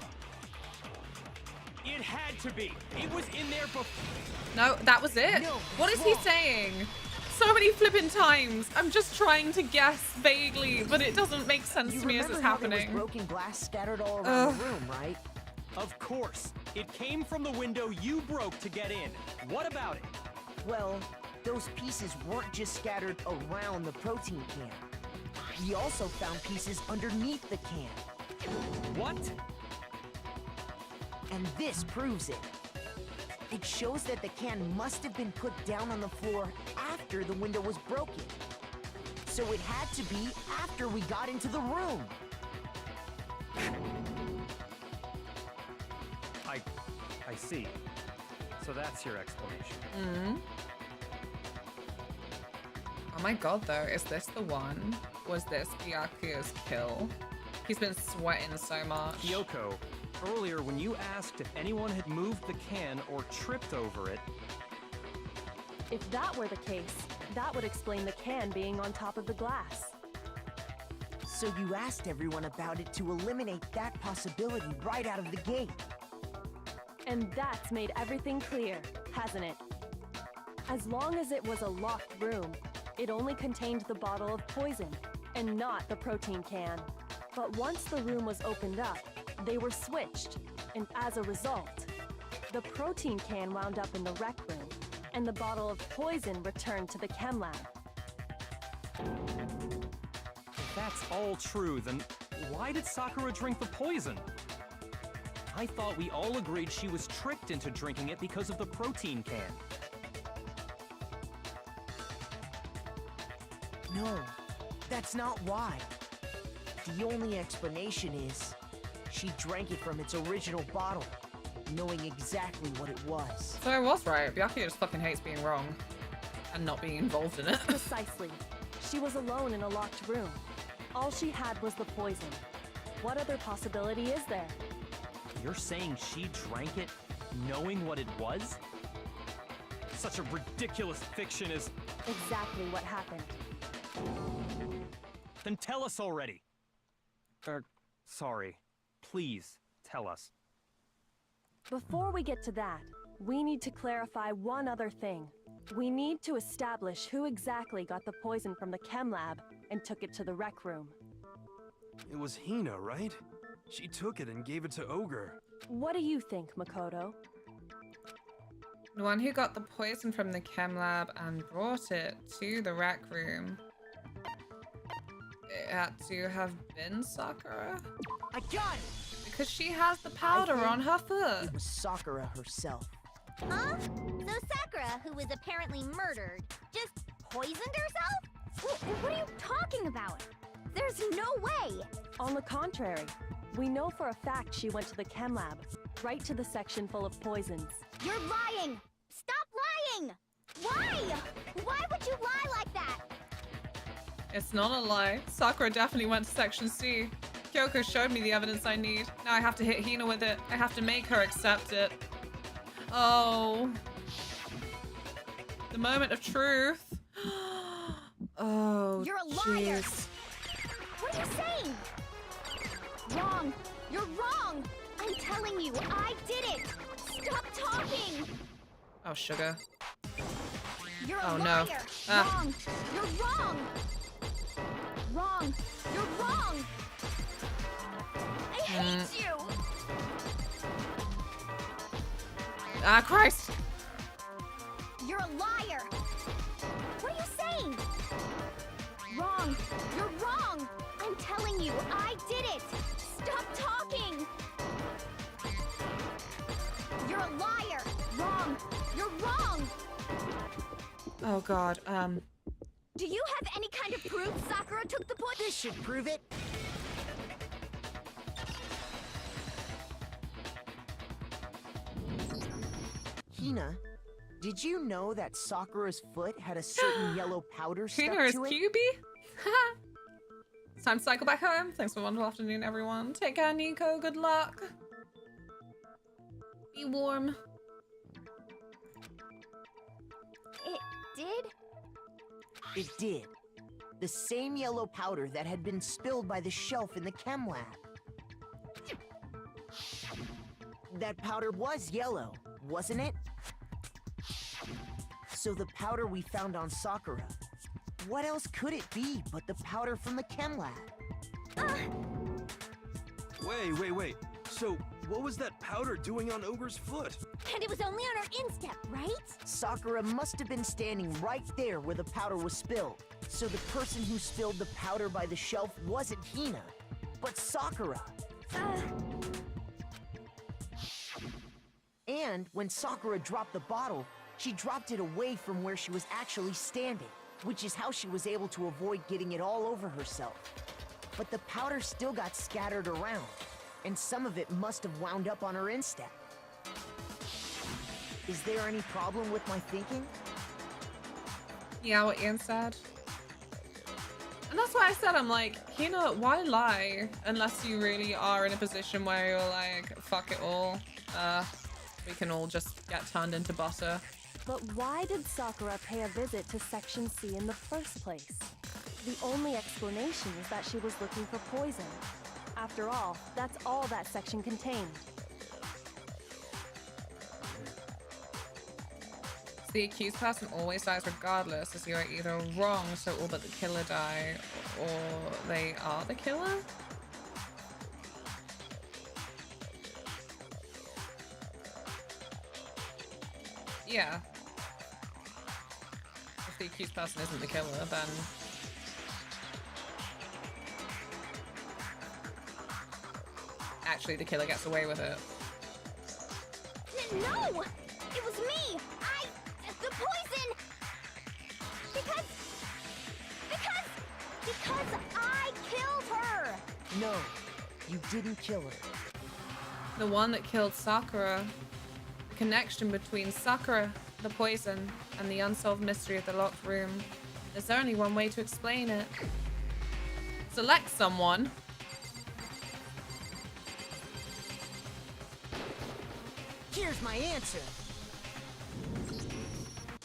Speaker 6: It had to be. It was in there before.
Speaker 3: No, that was it.
Speaker 8: No,
Speaker 3: What is
Speaker 8: it's
Speaker 3: he
Speaker 8: wrong.
Speaker 3: saying? So many flipping times. I'm just trying to guess vaguely, but it doesn't make sense
Speaker 8: You
Speaker 3: to me as
Speaker 8: remember
Speaker 3: it's
Speaker 8: how there was
Speaker 3: happening.
Speaker 8: broken glass scattered all around the room, right?
Speaker 6: Of course. It came from the window you broke to get in. What about it?
Speaker 8: Well, those pieces weren't just scattered around the protein can. We also found pieces underneath the can.
Speaker 6: What?
Speaker 8: And this proves it. It shows that the can must have been put down on the floor after the window was broken. So it had to be after we got into the room.
Speaker 6: I see. So that's your explanation.
Speaker 3: Mm. Oh my god, though, is this the one? Was this Byakuya's kill? He's been sweating so much.
Speaker 6: Kyoko, earlier when you asked if anyone had moved the can or tripped over it...
Speaker 7: If that were the case, that would explain the can being on top of the glass.
Speaker 8: So you asked everyone about it to eliminate that possibility right out of the gate.
Speaker 7: And that's made everything clear, hasn't it? As long as it was a locked room, it only contained the bottle of poison, and not the protein can. But once the room was opened up, they were switched, and as a result, the protein can wound up in the rec room, and the bottle of poison returned to the chem lab.
Speaker 6: If that's all true, then why did Sakura drink the poison? I thought we all agreed she was tricked into drinking it because of the protein can.
Speaker 8: No, that's not why. The only explanation is she drank it from its original bottle, knowing exactly what it was.
Speaker 3: So I was right. Byakuya just fucking hates being wrong and not being involved in it.
Speaker 7: Precisely. She was alone in a locked room. All she had was the poison. What other possibility is there?
Speaker 6: You're saying she drank it knowing what it was? Such a ridiculous fiction is...
Speaker 7: Exactly what happened.
Speaker 6: Then tell us already. Sorry. Please, tell us.
Speaker 7: Before we get to that, we need to clarify one other thing. We need to establish who exactly got the poison from the chem lab and took it to the rec room.
Speaker 9: It was Hina, right? She took it and gave it to Ogre.
Speaker 7: What do you think, Makoto?
Speaker 3: The one who got the poison from the chem lab and brought it to the rec room. It had to have been Sakura?
Speaker 8: I got it!
Speaker 3: Because she has the powder on her foot.
Speaker 8: It was Sakura herself.
Speaker 11: Huh? So Sakura, who was apparently murdered, just poisoned herself? What are you talking about? There's no way!
Speaker 7: On the contrary, we know for a fact she went to the chem lab, right to the section full of poisons.
Speaker 11: You're lying! Stop lying! Why? Why would you lie like that?
Speaker 3: It's not a lie. Sakura definitely went to Section C. Kyoko showed me the evidence I need. Now I have to hit Hina with it. I have to make her accept it. Oh. The moment of truth. Oh,
Speaker 11: You're a liar!
Speaker 3: jeez.
Speaker 11: What are you saying? Wrong! You're wrong! I'm telling you, I did it! Stop talking!
Speaker 3: Oh, sugar.
Speaker 11: You're a
Speaker 3: Oh,
Speaker 11: liar!
Speaker 3: no. Ah.
Speaker 11: Wrong! You're wrong! Wrong! You're wrong! I hate you!
Speaker 3: Ah, Christ!
Speaker 11: You're a liar! What are you saying? Wrong! You're wrong! I'm telling you, I did it! Stop talking! You're a liar! Wrong! You're wrong!
Speaker 3: Oh, God.
Speaker 11: Do you have any kind of proof Sakura took the poison?
Speaker 8: This should prove it. Hina, did you know that Sakura's foot had a certain yellow powder stuck
Speaker 3: Hina is
Speaker 8: to it?
Speaker 3: QB? It's time to cycle back home. Thanks for a wonderful afternoon, everyone. Take care, Nico. Good luck. Be warm.
Speaker 11: It did?
Speaker 8: It did. The same yellow powder that had been spilled by the shelf in the chem lab. That powder was yellow, wasn't it? So the powder we found on Sakura, what else could it be but the powder from the chem lab?
Speaker 9: Wait. So, what was that powder doing on Ogre's foot?
Speaker 11: And it was only on our instep, right?
Speaker 8: Sakura must have been standing right there where the powder was spilled. So the person who spilled the powder by the shelf wasn't Hina, but Sakura. And when Sakura dropped the bottle, she dropped it away from where she was actually standing, which is how she was able to avoid getting it all over herself. But the powder still got scattered around, and some of it must have wound up on her instep. Is there any problem with my thinking?
Speaker 3: Yeah, what Ian said. And that's why I said, I'm like, Hina, why lie? Unless you really are in a position where you're like, fuck it all. We can all just get turned into butter.
Speaker 7: But why did Sakura pay a visit to Section C in the first place? The only explanation is that she was looking for poison. After all, that's all that section contained.
Speaker 3: The accused person always dies regardless, as you are either wrong, so all but the killer die, or they are the killer? Yeah. If the accused person isn't the killer, then... actually the killer gets away with it.
Speaker 11: No! It was me! The poison! Because I killed her!
Speaker 8: No, you didn't kill her.
Speaker 3: The one that killed Sakura. The connection between Sakura, the poison, and the unsolved mystery of the locked room. There's only one way to explain it. Select someone.
Speaker 8: Here's my answer.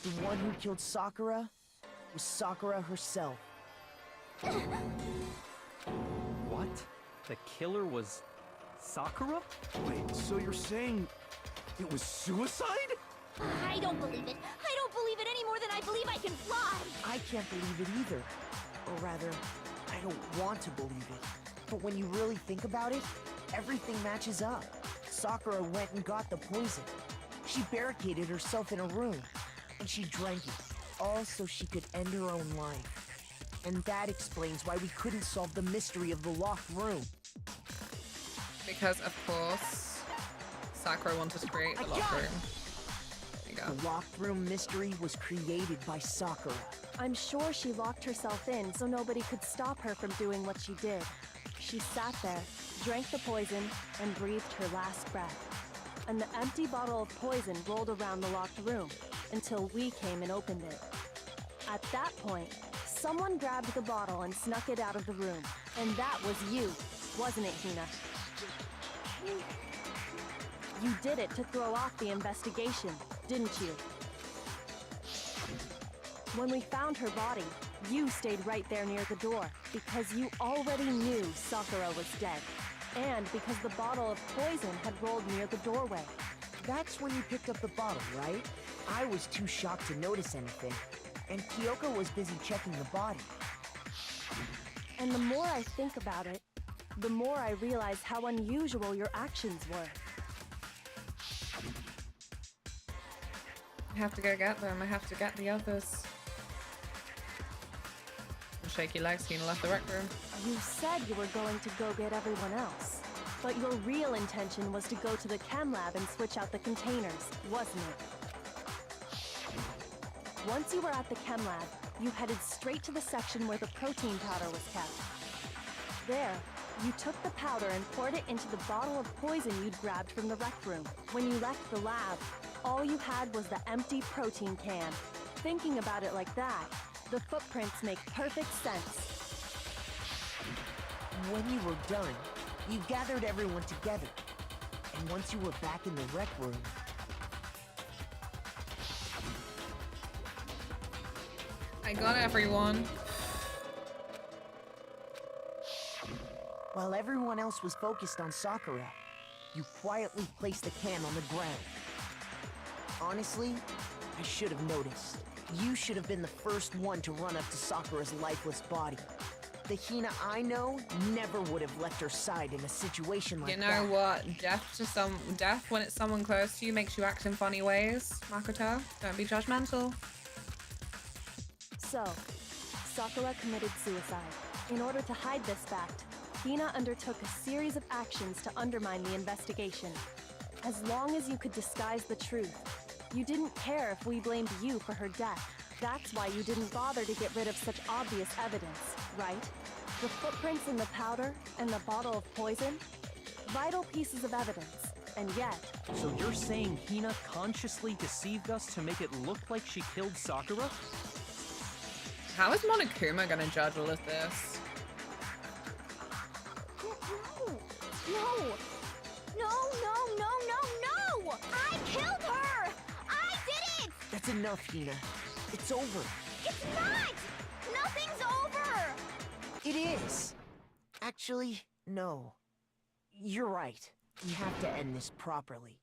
Speaker 8: The one who killed Sakura was Sakura herself.
Speaker 6: What? The killer was Sakura?
Speaker 9: Wait, so you're saying it was suicide?
Speaker 11: I don't believe it. I don't believe it any more than I believe I can fly.
Speaker 8: I can't believe it either. Or rather, I don't want to believe it. But when you really think about it, everything matches up. Sakura went and got the poison. She barricaded herself in a room, and she drank it, all so she could end her own life. And that explains why we couldn't solve the mystery of the locked room.
Speaker 3: Because, of course, Sakura wanted to create the locked room. There you go.
Speaker 8: The locked room mystery was created by Sakura.
Speaker 7: I'm sure she locked herself in so nobody could stop her from doing what she did. She sat there, drank the poison, and breathed her last breath. And the empty bottle of poison rolled around the locked room until we came and opened it. At that point, someone grabbed the bottle and snuck it out of the room. And that was you, wasn't it, Hina? You did it to throw off the investigation, didn't you? When we found her body, you stayed right there near the door because you already knew Sakura was dead. And because the bottle of poison had rolled near the doorway.
Speaker 8: That's when you picked up the bottle, right? I was too shocked to notice anything, and Kyoko was busy checking the body.
Speaker 7: And the more I think about it, the more I realize how unusual your actions were.
Speaker 3: I have to go get them. I have to get the others. Shaky legs, Hina left the rec room.
Speaker 7: You said you were going to go get everyone else. But your real intention was to go to the chem lab and switch out the containers, wasn't it? Once you were at the chem lab, you headed straight to the section where the protein powder was kept. There, you took the powder and poured it into the bottle of poison you'd grabbed from the rec room. When you left the lab, all you had was the empty protein can. Thinking about it like that, the footprints make perfect sense.
Speaker 8: When you were done, you gathered everyone together. And once you were back in the rec room...
Speaker 3: I got everyone.
Speaker 8: While everyone else was focused on Sakura, you quietly placed the can on the ground. Honestly, I should have noticed. You should have been the first one to run up to Sakura's lifeless body. The Hina I know never would have left her side in a situation like that.
Speaker 3: You know what? Death when it's someone close to you makes you act in funny ways, Makoto. Don't be judgmental.
Speaker 7: So, Sakura committed suicide. In order to hide this fact, Hina undertook a series of actions to undermine the investigation. As long as you could disguise the truth, you didn't care if we blamed you for her death. That's why you didn't bother to get rid of such obvious evidence, right? The footprints in the powder and the bottle of poison? Vital pieces of evidence, and yet...
Speaker 6: So you're saying Hina consciously deceived us to make it look like she killed Sakura?
Speaker 3: How is Monokuma gonna judge all of this?
Speaker 11: No! I killed her! I did it!
Speaker 8: That's enough, Hina. It's over.
Speaker 11: It's not! Nothing's over!
Speaker 8: It is. Actually, no. You're right. We have to end this properly.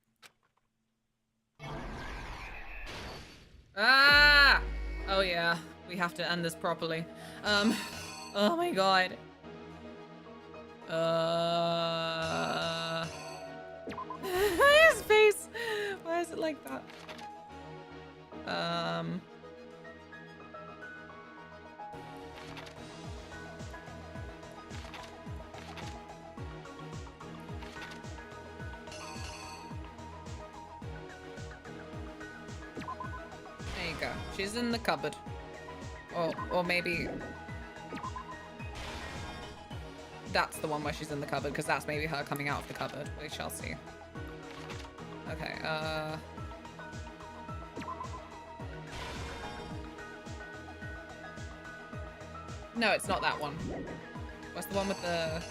Speaker 3: Ah! Oh yeah, we have to end this properly. Oh my god. His face! Why is it like that? There you go. She's in the cupboard. Or maybe... That's the one where she's in the cupboard, because that's maybe her coming out of the cupboard. We shall see. Okay, no, it's not that one. What's the one with the...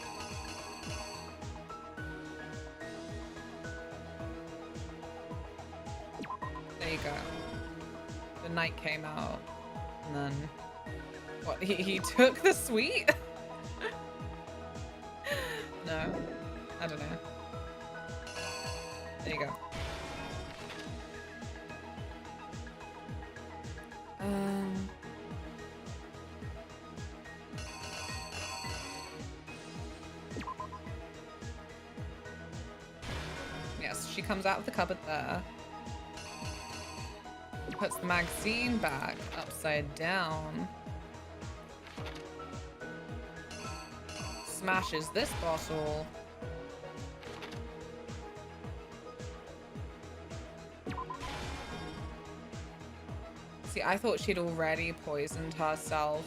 Speaker 3: There you go. The knight came out, and then... What, he took the sweet? No, I don't know. There you go. Yes, she comes out of the cupboard there. Puts the magazine back upside down. Smashes this bottle. See, I thought she'd already poisoned herself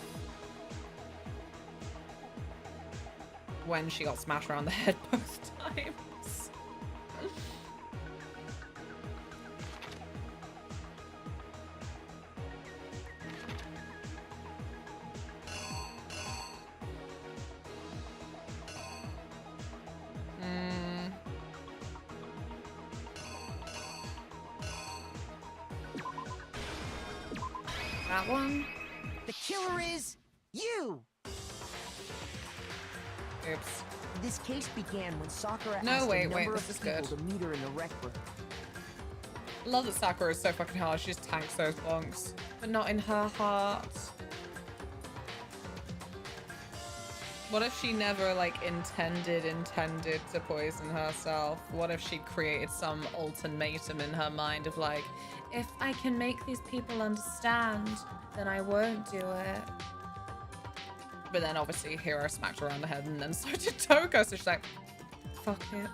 Speaker 3: when she got smashed around the head both times. That one?
Speaker 8: The killer is you!
Speaker 3: Oops.
Speaker 8: This case began when Sakura asked
Speaker 3: wait,
Speaker 8: a number
Speaker 3: this
Speaker 8: of
Speaker 3: is
Speaker 8: people
Speaker 3: good.
Speaker 8: to meet her in the rec room.
Speaker 3: I love that Sakura is so fucking hard. She just tanks those bonks. But not in her heart. What if she never, like, intended to poison herself? What if she created some ultimatum in her mind of, like, if I can make these people understand, then I won't do it. But then, obviously, Hiro smacked her around the head, and then so did Toko, so she's like, fuck it.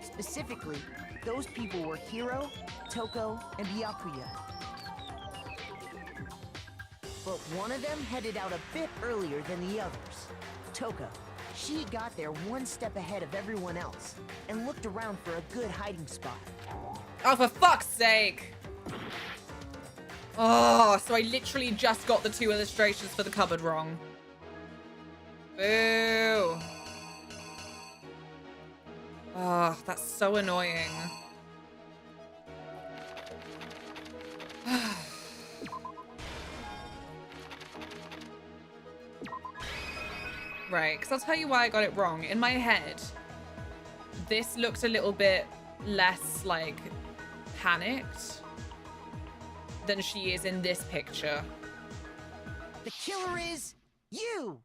Speaker 8: Specifically, those people were Hiro, Toko, and Byakuya. But one of them headed out a bit earlier than the others. Toko. She got there one step ahead of everyone else and looked around for a good hiding spot.
Speaker 3: Oh, for fuck's sake! Oh, so I literally just got the 2 illustrations for the cupboard wrong. Boo! Oh, that's so annoying. Right, because I'll tell you why I got it wrong. In my head, this looked a little bit less, like, panicked than she is in this picture.
Speaker 8: The killer is you!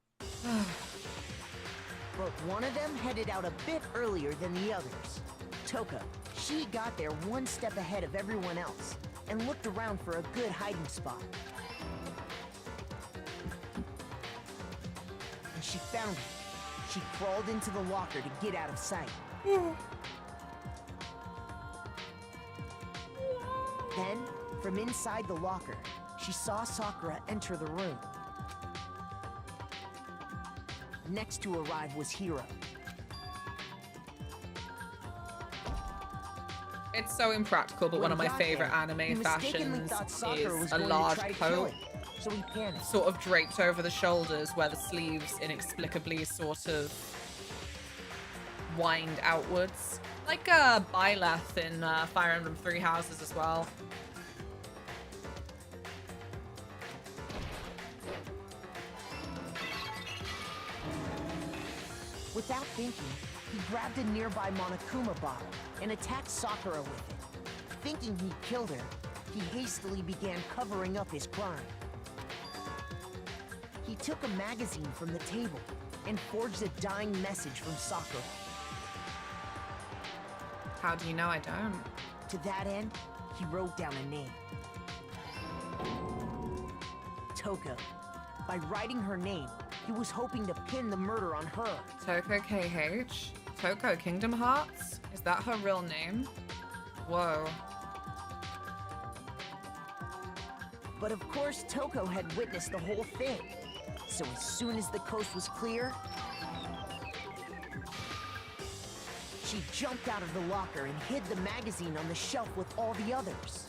Speaker 8: But one of them headed out a bit earlier than the others. Toka, she got there one step ahead of everyone else and looked around for a good hiding spot. And she found it. She crawled into the locker to get out of sight. Then, from inside the locker, she saw Sakura enter the room. Next to arrive was Hiro.
Speaker 3: It's so impractical, but one of my favorite anime fashions is a large coat,
Speaker 8: so he panicked.
Speaker 3: Sort of draped over the shoulders where the sleeves inexplicably sort of wind outwards. Like Byleth in Fire Emblem Three Houses as well.
Speaker 8: Without thinking, he grabbed a nearby Monokuma bottle and attacked Sakura with it. Thinking he'd killed her, he hastily began covering up his crime. He took a magazine from the table and forged a dying message from Sakura.
Speaker 3: How do you know I don't?
Speaker 8: To that end, he wrote down a name. Toko. By writing her name, he was hoping to pin the murder on her.
Speaker 3: Toko KH? Toko Kingdom Hearts? Is that her real name? Whoa.
Speaker 8: But of course, Toko had witnessed the whole thing. So as soon as the coast was clear, she jumped out of the locker and hid the magazine on the shelf with all the others.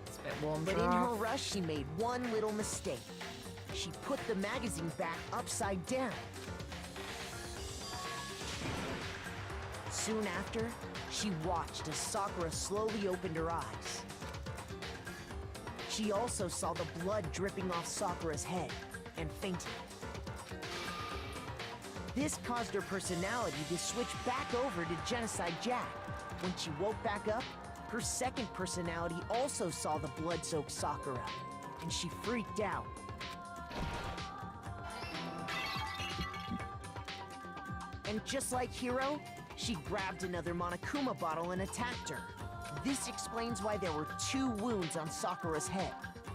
Speaker 3: It's a bit warm.
Speaker 8: But in her rush, she made one little mistake. She put the magazine back upside down. Soon after, she watched as Sakura slowly opened her eyes. She also saw the blood dripping off Sakura's head and fainted. This caused her personality to switch back over to Genocide Jack. When she woke back up, her second personality also saw the blood-soaked Sakura, and she freaked out. And just like Hiro, she grabbed another Monokuma bottle and attacked her. This explains why there were 2 wounds on Sakura's head.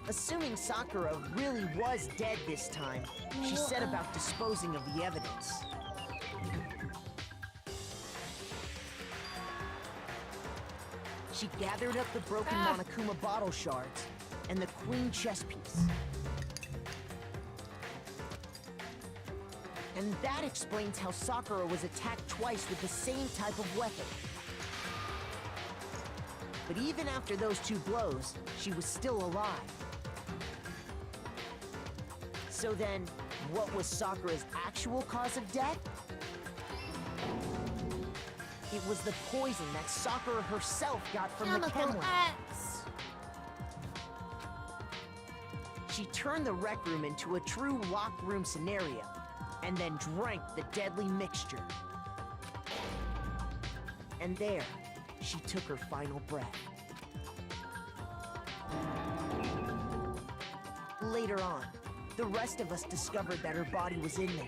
Speaker 8: Assuming Sakura really was dead this time, she set about disposing of the evidence. She gathered up the broken Monokuma bottle shards and the queen chess piece. And that explains how Sakura was attacked twice with the same type of weapon. But even after those 2 blows, she was still alive. So then, what was Sakura's actual cause of death? It was the poison that Sakura herself got from the chem lab. She turned the rec room into a true locked room scenario, and then drank the deadly mixture. And there, she took her final breath. Later on, the rest of us discovered that her body was in there.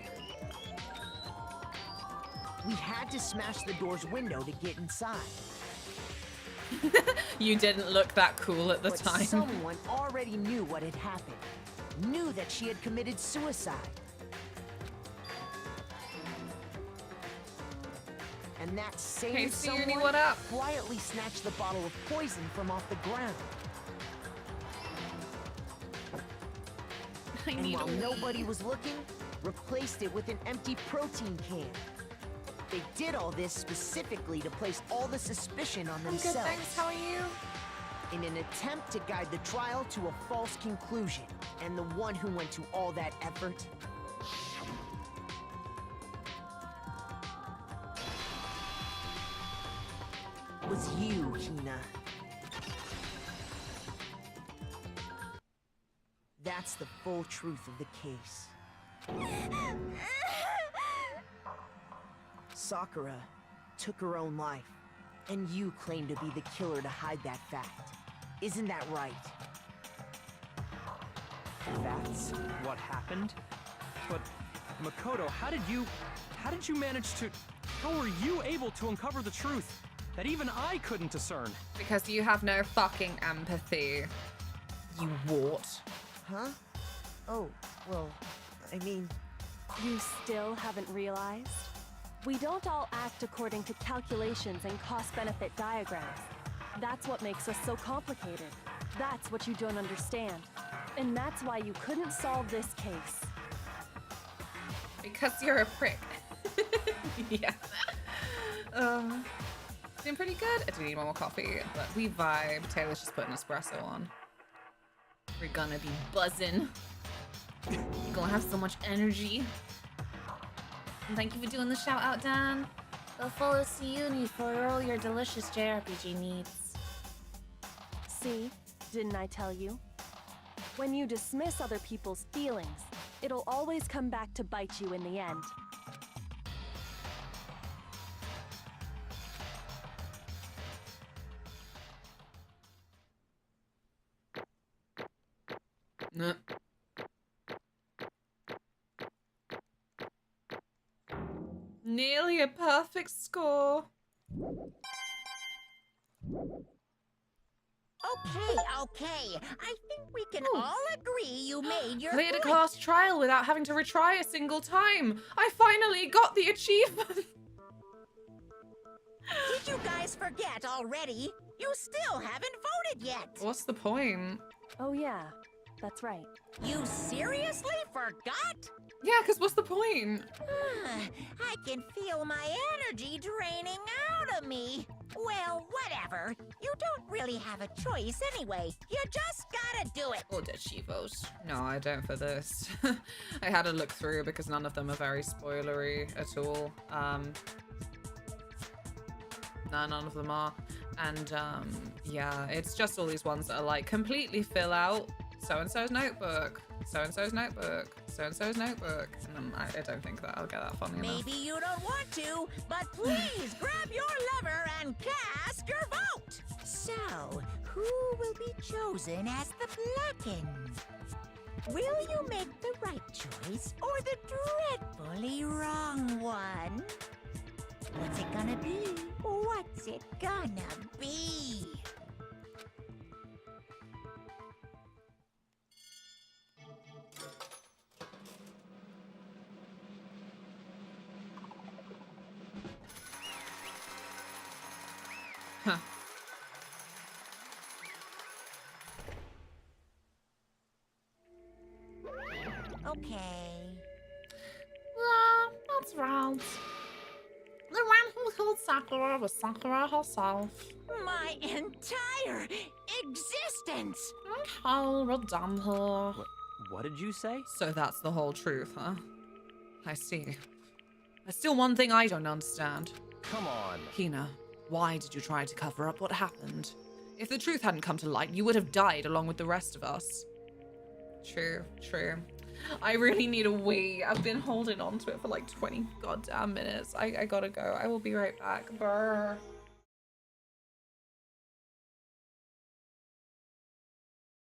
Speaker 8: We had to smash the door's window to get inside.
Speaker 3: You didn't look that cool at the
Speaker 8: But
Speaker 3: time.
Speaker 8: someone already knew what had happened. Knew that she had committed suicide. And that same
Speaker 3: Hey, Sigourney,
Speaker 8: someone
Speaker 3: what up?
Speaker 8: quietly snatched the bottle of poison from off the ground. And while nobody was looking, replaced it with an empty protein can. They did all this specifically to place all the suspicion on themselves.
Speaker 3: Good, thanks. How are you?
Speaker 8: In an attempt to guide the trial to a false conclusion. And the one who went to all that effort was you, Hina. That's the full truth of the case. Sakura took her own life, and you claim to be the killer to hide that fact. Isn't that right?
Speaker 6: That's what happened? But, Makoto, how did you manage to... How were you able to uncover the truth that even I couldn't discern?
Speaker 3: Because you have no fucking empathy, you wart.
Speaker 8: Huh? Oh, well, I mean...
Speaker 7: You still haven't realized? We don't all act according to calculations and cost-benefit diagrams. That's what makes us so complicated. That's what you don't understand. And that's why you couldn't solve this case.
Speaker 3: Because you're a prick. Yeah. Doing pretty good. I do need one more coffee, but we vibe. Taylor's just putting espresso on. We're gonna be buzzing. We're gonna have so much energy.
Speaker 1: And thank you for doing the shout out, Dan. They'll follow Siuni for all your delicious JRPG needs.
Speaker 7: See? Didn't I tell you? When you dismiss other people's feelings, it'll always come back to bite you in the end.
Speaker 3: Nah. Nearly a perfect score.
Speaker 5: Okay. I think we can all agree you made your
Speaker 3: Cleared a
Speaker 5: point.
Speaker 3: class trial without having to retry a single time. I finally got the achievement.
Speaker 5: Did you guys forget already? You still haven't voted yet.
Speaker 3: What's the point?
Speaker 7: Oh yeah, that's right.
Speaker 5: You seriously forgot?
Speaker 3: Yeah, because what's the point?
Speaker 5: I can feel my energy draining out of me. Well, whatever. You don't really have a choice anyway. You just gotta do it.
Speaker 3: Or did she vote? No, I don't for this. I had to look through because none of them are very spoilery at all. No, none of them are. And yeah, it's just all these ones that are like completely fill out so-and-so's notebook, so-and-so's notebook, so-and-so's notebook. And I don't think that I'll get that funny enough.
Speaker 5: Maybe you don't want to, but please grab your lever and cast your vote. So, who will be chosen as the Blackened? Will you make the right choice or the dreadfully wrong one? What's it gonna be? What's it gonna be?
Speaker 3: Huh.
Speaker 5: Okay.
Speaker 4: That's right. The one who killed Sakura was Sakura herself.
Speaker 5: My entire existence!
Speaker 4: Okay, we're done here.
Speaker 6: What did you say?
Speaker 3: So that's the whole truth, huh? I see. There's still one thing I don't understand.
Speaker 6: Come on.
Speaker 3: Hina, why did you try to cover up what happened? If the truth hadn't come to light, you would have died along with the rest of us. True. I really need a wee. I've been holding on to it for like 20 goddamn minutes. I gotta go. I will be right back. Brr.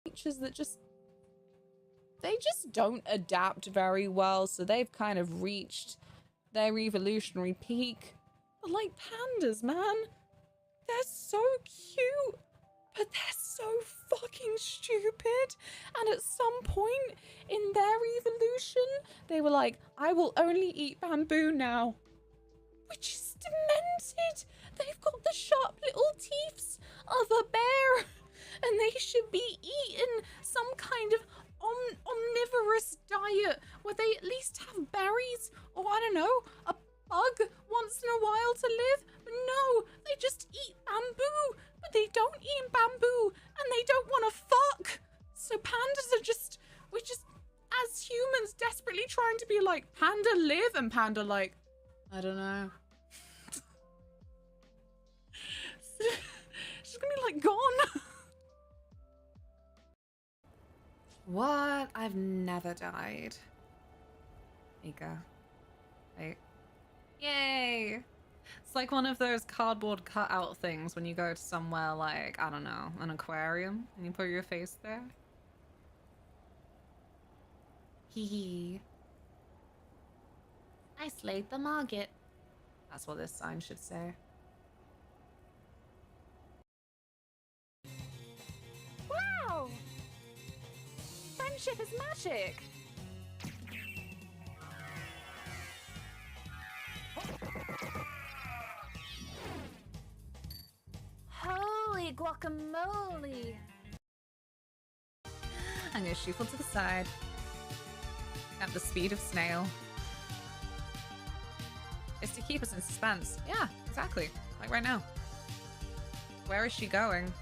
Speaker 3: Creatures that they just don't adapt very well, so they've kind of reached their evolutionary peak. But like pandas, man, they're so cute, but they're so fucking stupid. And at some point in their evolution, they were like, I will only eat bamboo now. Which is demented. They've got the sharp little teeth of a bear. And they should be eating some kind of omnivorous diet where they at least have berries or, I don't know, a bug once in a while to live. But no, they just eat bamboo. But they don't eat bamboo and they don't want to fuck. So pandas are we're just, as humans, desperately trying to be like, panda live, and panda like, I don't know. She's gonna be like gone. What? I've never died. you go. Right. Yay! It's like one of those cardboard cutout things when you go to somewhere like, I don't know, an aquarium, and you put your face there. Hee hee.
Speaker 1: I slayed the market.
Speaker 3: That's what this sign should say.
Speaker 7: Wow! Friendship is magic! Holy guacamole!
Speaker 3: I'm gonna shuffle to the side. At the speed of snail. It's to keep us in suspense. Yeah, exactly. Like right now. Where is she going?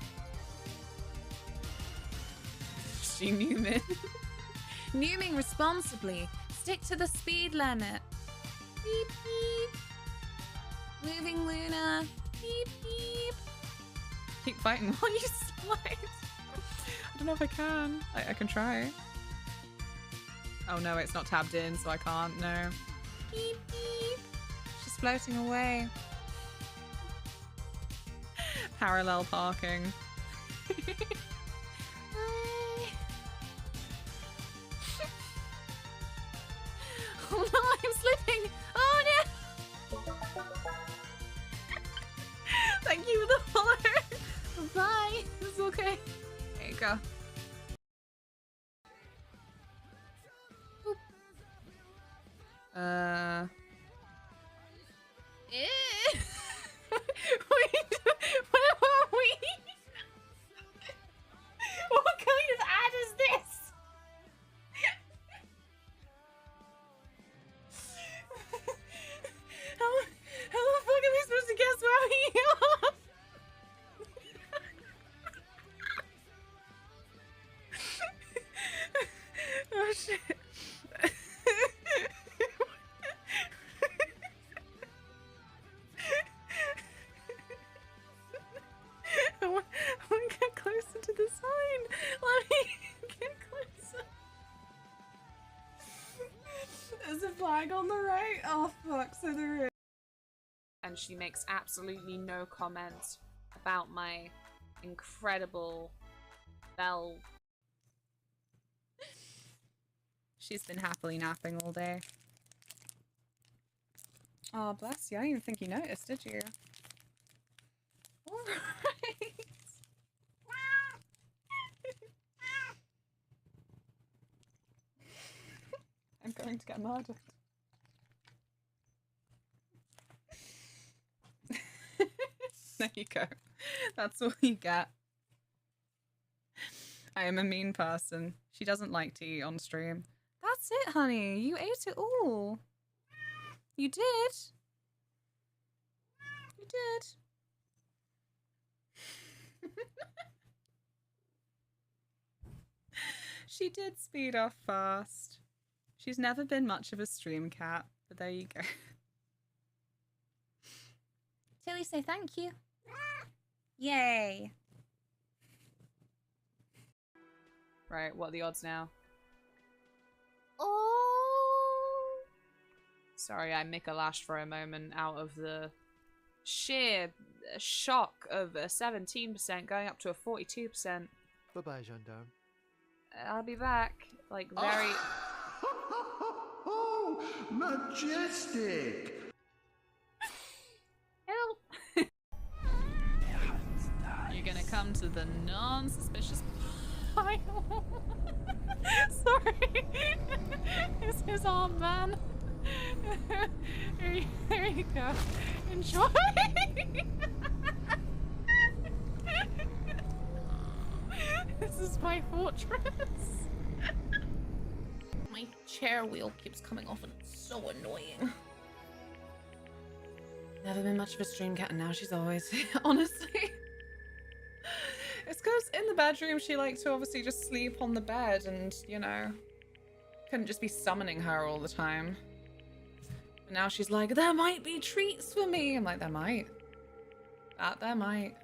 Speaker 3: She Newman. Newming responsibly. Stick to the speed limit. Beep beep. Moving Luna. Beep beep. Keep fighting while you slide. I don't know if I can. I can try. Oh no, it's not tabbed in, so I can't. No. Beep beep. She's floating away. Parallel parking. Oh no, I'm slipping! Oh no! Thank you for the follow! Bye! It's okay. There you go. Wait, where were we? What kind of ad is this? How the fuck am I supposed to guess where we are? Oh shit. I want to get closer to the sign. Let me get closer. There's a flag on the right. Oh fuck, so there is. And she makes absolutely no comment about my incredible bell. She's been happily napping all day. Oh, bless you. I didn't even think you noticed, did you? Alright. I'm going to get murdered. There you go. That's all you get. I am a mean person. She doesn't like to eat on stream. That's it, honey. You ate it all. You did. You did. She did speed off fast. She's never been much of a stream cat, but there you go. Tilly, say thank you. Yay. Right, what are the odds now?
Speaker 1: Oh.
Speaker 3: Sorry, I Mika-lashed for a moment out of the sheer shock of a 17% going up to a 42%.
Speaker 19: Bye-bye, gendarme.
Speaker 3: I'll be back. Like, very...
Speaker 19: Oh, majestic!
Speaker 3: Help! You're gonna come to the non-suspicious pile. Sorry. It's his arm, man. There you go. Enjoy. This is my fortress.
Speaker 1: My chair wheel keeps coming off and it's so annoying.
Speaker 3: Never been much of a stream cat and now she's always, honestly. It's because in the bedroom she liked to obviously just sleep on the bed and, you know, couldn't just be summoning her all the time. But now she's like, there might be treats for me. I'm like, there might. There might.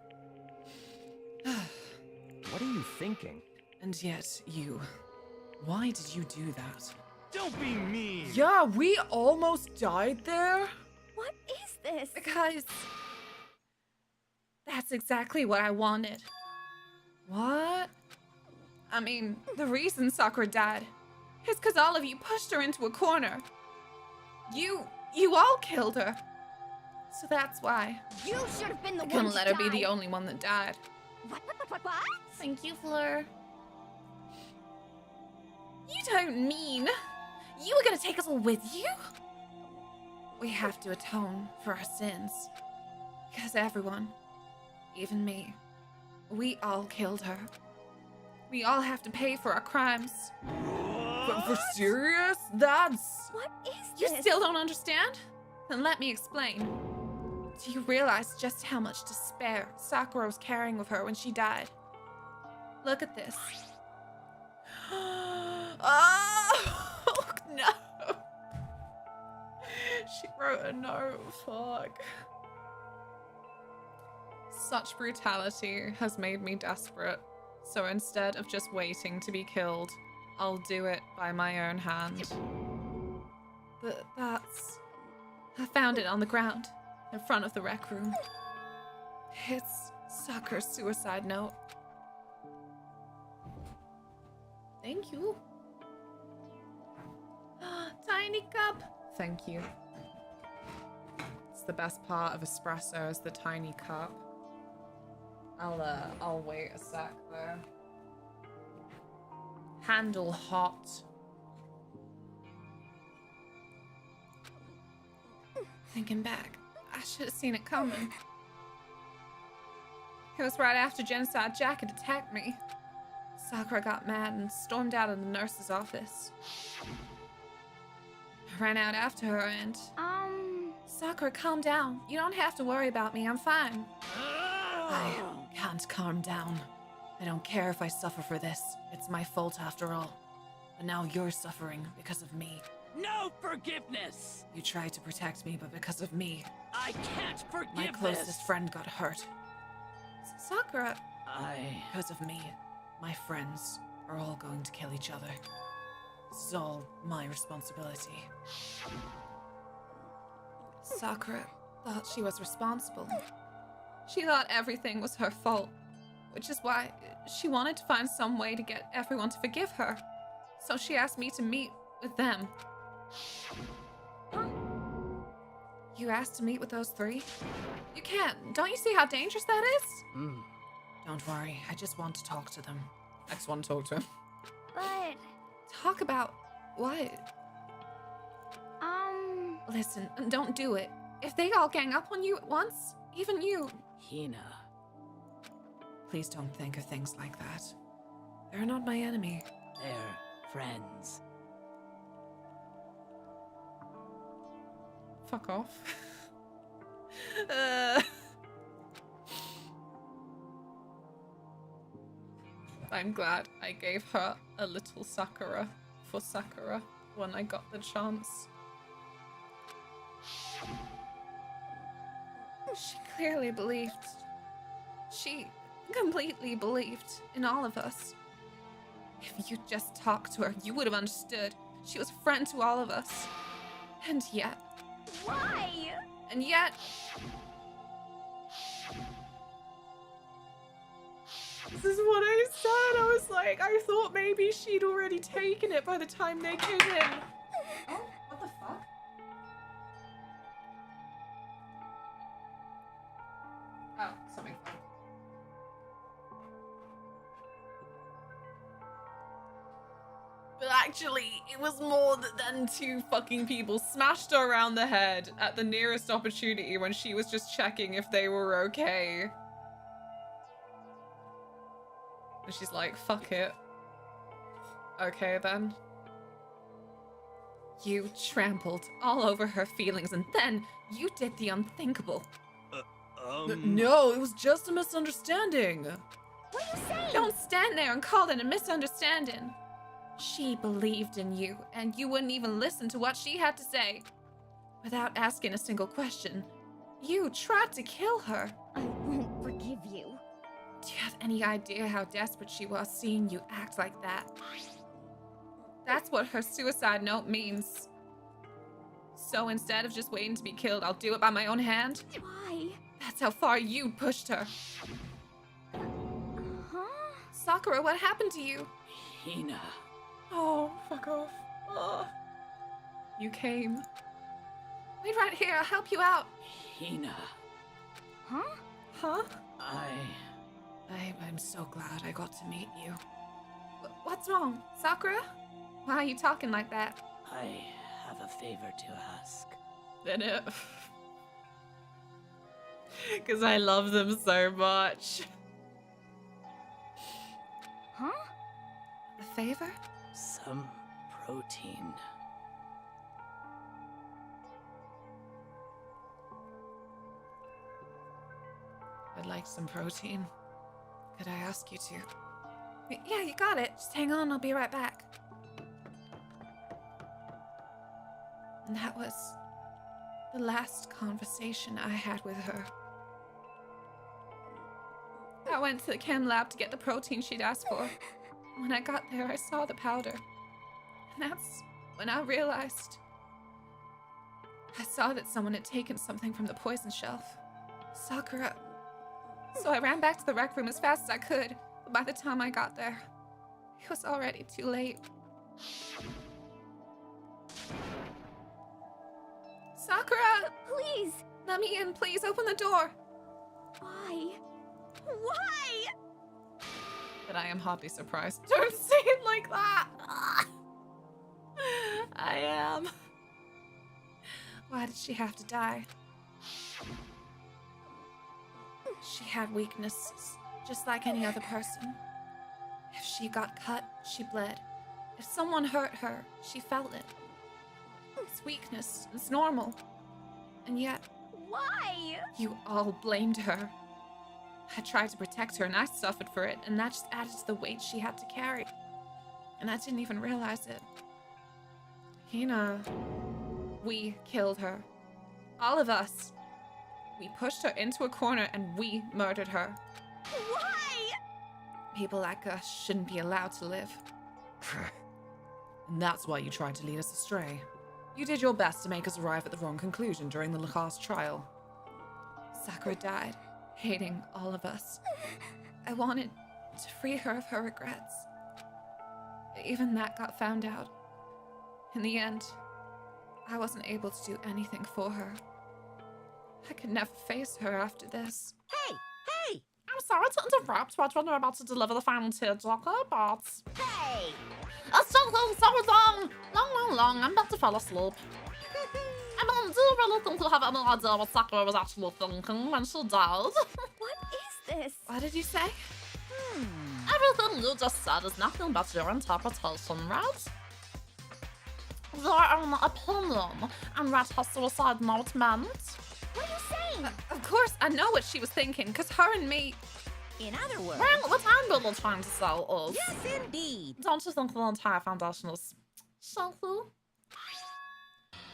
Speaker 6: What are you thinking?
Speaker 14: And yet, you. Why did you do that?
Speaker 9: Don't be mean.
Speaker 10: Yeah, we almost died there.
Speaker 11: What is this?
Speaker 1: Because that's exactly what I wanted.
Speaker 10: What?
Speaker 1: I mean, the reason Sakura died is because all of you pushed her into a corner. You all killed her. So that's why.
Speaker 11: You should have been the
Speaker 1: I
Speaker 11: one
Speaker 1: couldn't
Speaker 11: to
Speaker 1: let her
Speaker 11: die.
Speaker 1: be the only one that died.
Speaker 11: What?
Speaker 1: Thank you, Fleur. You don't mean you were gonna take us all with you? We have to atone for our sins. Because everyone, even me, we all killed her. We all have to pay for our crimes.
Speaker 10: But for serious? That's...
Speaker 11: What is
Speaker 1: You
Speaker 11: this?
Speaker 1: still don't understand? Then let me explain. Do you realize just how much despair Sakura was carrying with her when she died? Look at this.
Speaker 10: Oh, no. She wrote a note. Fuck.
Speaker 3: Such brutality has made me desperate. So instead of just waiting to be killed, I'll do it by my own hand.
Speaker 1: But that's... I found it on the ground, in front of the rec room. It's Sakura's suicide note. Thank you. Tiny cup.
Speaker 3: Thank you. It's the best part of espresso is the tiny cup. I'll wait a sec though. Handle hot.
Speaker 1: Thinking back, I should have seen it coming. It was right after Genocide Jack had attacked me. Sakura got mad and stormed out of the nurse's office. I ran out after her and... Sakura, calm down. You don't have to worry about me. I'm fine.
Speaker 10: I can't calm down. I don't care if I suffer for this. It's my fault after all. But now you're suffering because of me.
Speaker 18: No forgiveness!
Speaker 10: You tried to protect me, but because of me,
Speaker 18: I can't forgive
Speaker 10: my closest friend got hurt.
Speaker 1: Sakura...
Speaker 10: Because of me, my friends are all going to kill each other. This is all my responsibility.
Speaker 1: Sakura thought she was responsible. She thought everything was her fault, which is why she wanted to find some way to get everyone to forgive her. So she asked me to meet with them. You asked to meet with those three? You can't. Don't you see how dangerous that is?
Speaker 10: Don't worry, I just want to talk to them.
Speaker 3: I just want to talk to him.
Speaker 11: But...
Speaker 1: Talk about what? Listen, don't do it. If they all gang up on you at once, even you...
Speaker 18: Hina.
Speaker 10: Please don't think of things like that. They're not my enemy.
Speaker 18: They're friends.
Speaker 3: Fuck off. I'm glad I gave her a little Sakura for Sakura when I got the chance.
Speaker 1: She clearly believed. She completely believed in all of us. If you just talked to her, you would have understood. She was a friend to all of us. And yet...
Speaker 11: Why?
Speaker 1: And yet...
Speaker 3: This is what I said. I was like, I thought maybe she'd already taken it by the time they came in. Oh, what the fuck? Oh, something fun. But actually, it was more than two fucking people smashed her around the head at the nearest opportunity when she was just checking if they were okay. And she's like, fuck it. Okay, then.
Speaker 1: You trampled all over her feelings, and then you did the unthinkable.
Speaker 10: No, it was just a misunderstanding.
Speaker 11: What are you saying?
Speaker 1: Don't stand there and call it a misunderstanding. She believed in you, and you wouldn't even listen to what she had to say. Without asking a single question, you tried to kill her.
Speaker 11: I won't forgive you.
Speaker 1: Do you have any idea how desperate she was seeing you act like that?
Speaker 3: That's what her suicide note means. So instead of just waiting to be killed, I'll do it by my own hand?
Speaker 17: Why?
Speaker 3: That's how far you pushed her.
Speaker 17: Huh?
Speaker 3: Sakura, what happened to you?
Speaker 18: Hina.
Speaker 3: Oh, fuck off. Oh. You came. Wait right here, I'll help you out.
Speaker 18: Hina.
Speaker 17: Huh?
Speaker 3: Huh?
Speaker 14: I'm so glad I got to meet you.
Speaker 3: What's wrong? Sakura? Why are you talking like that?
Speaker 18: I have a favor to ask.
Speaker 3: Then because I love them so much.
Speaker 17: Huh?
Speaker 3: A favor?
Speaker 18: Some protein.
Speaker 14: I'd like some protein. Could I ask you to?
Speaker 3: Yeah, you got it. Just hang on, I'll be right back. And that was the last conversation I had with her. I went to the chem lab to get the protein she'd asked for. When I got there, I saw the powder. And that's when I realized. I saw that someone had taken something from the poison shelf. Sakura. So I ran back to the rec room as fast as I could, but by the time I got there, it was already too late. Sakura!
Speaker 17: Please!
Speaker 3: Let me in, please. Open the door.
Speaker 17: Why? Why?
Speaker 3: But I am hotly surprised. Don't say it like that! I am. Why did she have to die? She had weaknesses, just like any other person. If she got cut, she bled. If someone hurt her, she felt it. It's weakness. It's normal. And yet...
Speaker 17: Why?
Speaker 3: You all blamed her. I tried to protect her and I suffered for it, and that just added to the weight she had to carry. And I didn't even realize it. Hina... We killed her. All of us. We pushed her into a corner and we murdered her.
Speaker 17: Why?
Speaker 3: People like us shouldn't be allowed to live.
Speaker 14: And that's why you tried to lead us astray. You did your best to make us arrive at the wrong conclusion during the Lacasse trial.
Speaker 3: Sakura died, hating all of us. I wanted to free her of her regrets. But even that got found out. In the end, I wasn't able to do anything for her. I could never face her after this.
Speaker 4: Hey! I'm sorry to interrupt when you're about to deliver the final tearjerker, but... Hey! It's so long. Long. I'm about to fall asleep. I mean, do you really think you have any idea what Sakura was actually thinking when she died?
Speaker 17: What is this?
Speaker 3: What did you say?
Speaker 4: Everything you just said is nothing but your interpretation, right? Your own opinion on what her suicide note meant.
Speaker 17: What are you saying?
Speaker 3: Of course, I know what she was thinking, because her and me...
Speaker 11: In other words...
Speaker 4: Well, what I'm really trying to say is...
Speaker 11: Yes, indeed.
Speaker 4: Don't you think the entire foundation is... shaky?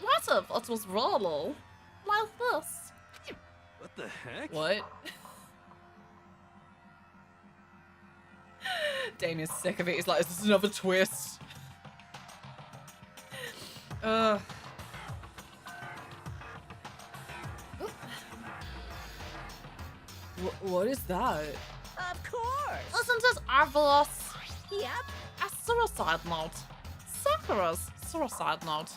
Speaker 4: What if it was really like this?
Speaker 9: What the heck?
Speaker 3: What? Damien's sick of it. He's like, is this another twist? What is that?
Speaker 11: Of course.
Speaker 4: Isn't it obvious?
Speaker 11: Yep.
Speaker 4: A suicide note. Sakura's suicide note.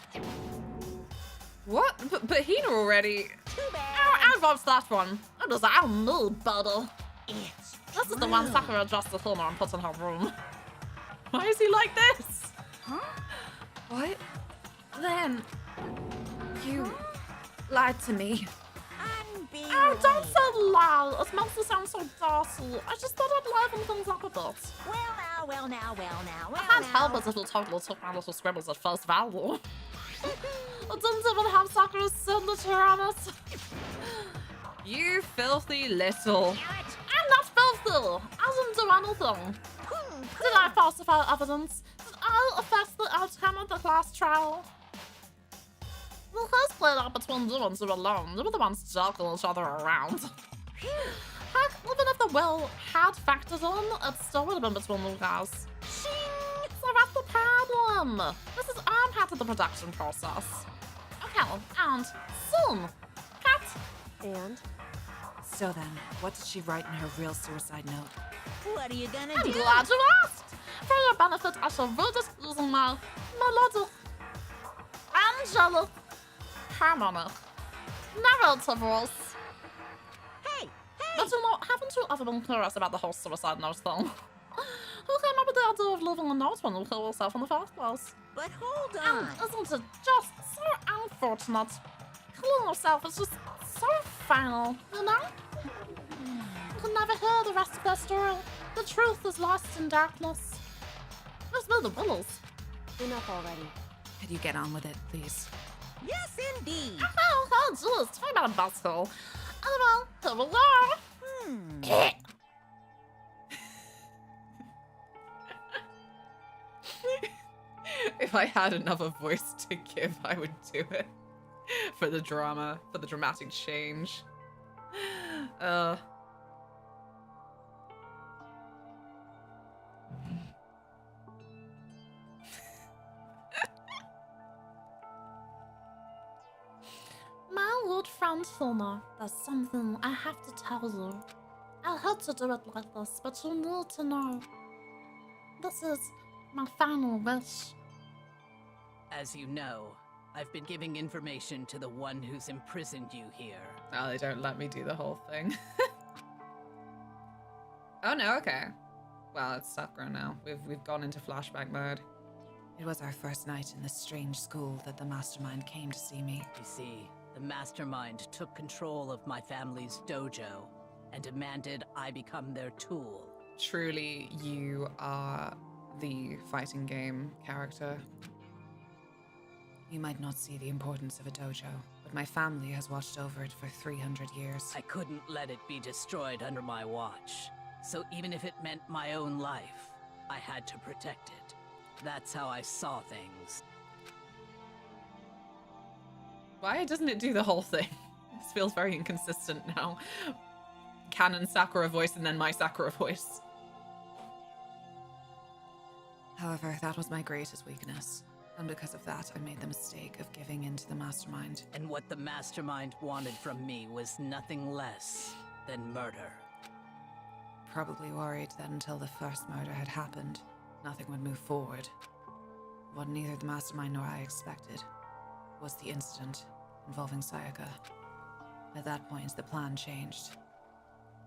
Speaker 3: What? But Hina already...
Speaker 11: Too bad.
Speaker 4: I wrote that one. It was our mood, buddy. This is the one Sakura dressed the Hina and put in her room.
Speaker 3: Why is he like this?
Speaker 17: Huh?
Speaker 3: What? Then... You... lied to me.
Speaker 4: Oh, don't say lie. It makes you sound so docile. I just thought I'd liven things up a bit.
Speaker 11: Well now.
Speaker 4: I can't help it if you totally took my little scribbles at face value. It didn't even have Sakura's signature on it.
Speaker 3: You filthy little...
Speaker 4: I'm not filthy. I didn't do anything. Did I falsify evidence? Did I affect the outcome of the class trial? The case played out between you and you alone. You were the ones joking each other around. Heck, even if the will had factored in, it still would have been between you guys. So rest not the problem. This is all part of the production process. Okay, and soon. Cut.
Speaker 14: And? So then, what did she write in her real suicide note?
Speaker 11: What are you gonna
Speaker 4: I'm
Speaker 11: do?
Speaker 4: glad you asked. For your benefit, I shall read it using my melodic, angelic, harmonic, narrative voice.
Speaker 11: Hey!
Speaker 4: But you know, haven't you ever been curious about the whole suicide note thing? Who came up with the idea of leaving a note when you kill yourself in the first place?
Speaker 11: But hold on.
Speaker 4: Isn't it just so unfortunate? Killing yourself is just so final, you know? You can never hear the rest of their story. The truth is lost in darkness. Let's build the willows.
Speaker 14: Enough already. Could you get on with it, please?
Speaker 11: Yes, indeed.
Speaker 4: Oh, jeez, talk about a butthole. Well, here we go.
Speaker 3: If I had another voice to give, I would do it. For the drama, for the dramatic change.
Speaker 4: My good friend Hilma, there's something I have to tell you. I hate to do it like this, but you need to know. This is my final wish.
Speaker 18: As you know, I've been giving information to the one who's imprisoned you here.
Speaker 3: Oh, they don't let me do the whole thing. Oh no, okay. Well, it's Sakura now. We've gone into flashback mode.
Speaker 14: It was our first night in this strange school that the mastermind came to see me.
Speaker 18: You see, the mastermind took control of my family's dojo and demanded I become their tool.
Speaker 3: Truly, you are the fighting game character.
Speaker 14: You might not see the importance of a dojo, but my family has watched over it for 300 years.
Speaker 18: I couldn't let it be destroyed under my watch. So even if it meant my own life, I had to protect it. That's how I saw things.
Speaker 3: Why doesn't it do the whole thing? This feels very inconsistent now. Canon Sakura voice and then my Sakura voice.
Speaker 14: However, that was my greatest weakness. And because of that, I made the mistake of giving in to the mastermind.
Speaker 18: And what the mastermind wanted from me was nothing less than murder.
Speaker 14: Probably worried that until the first murder had happened, nothing would move forward. What neither the mastermind nor I expected was the incident involving Sayaka. At that point, the plan changed.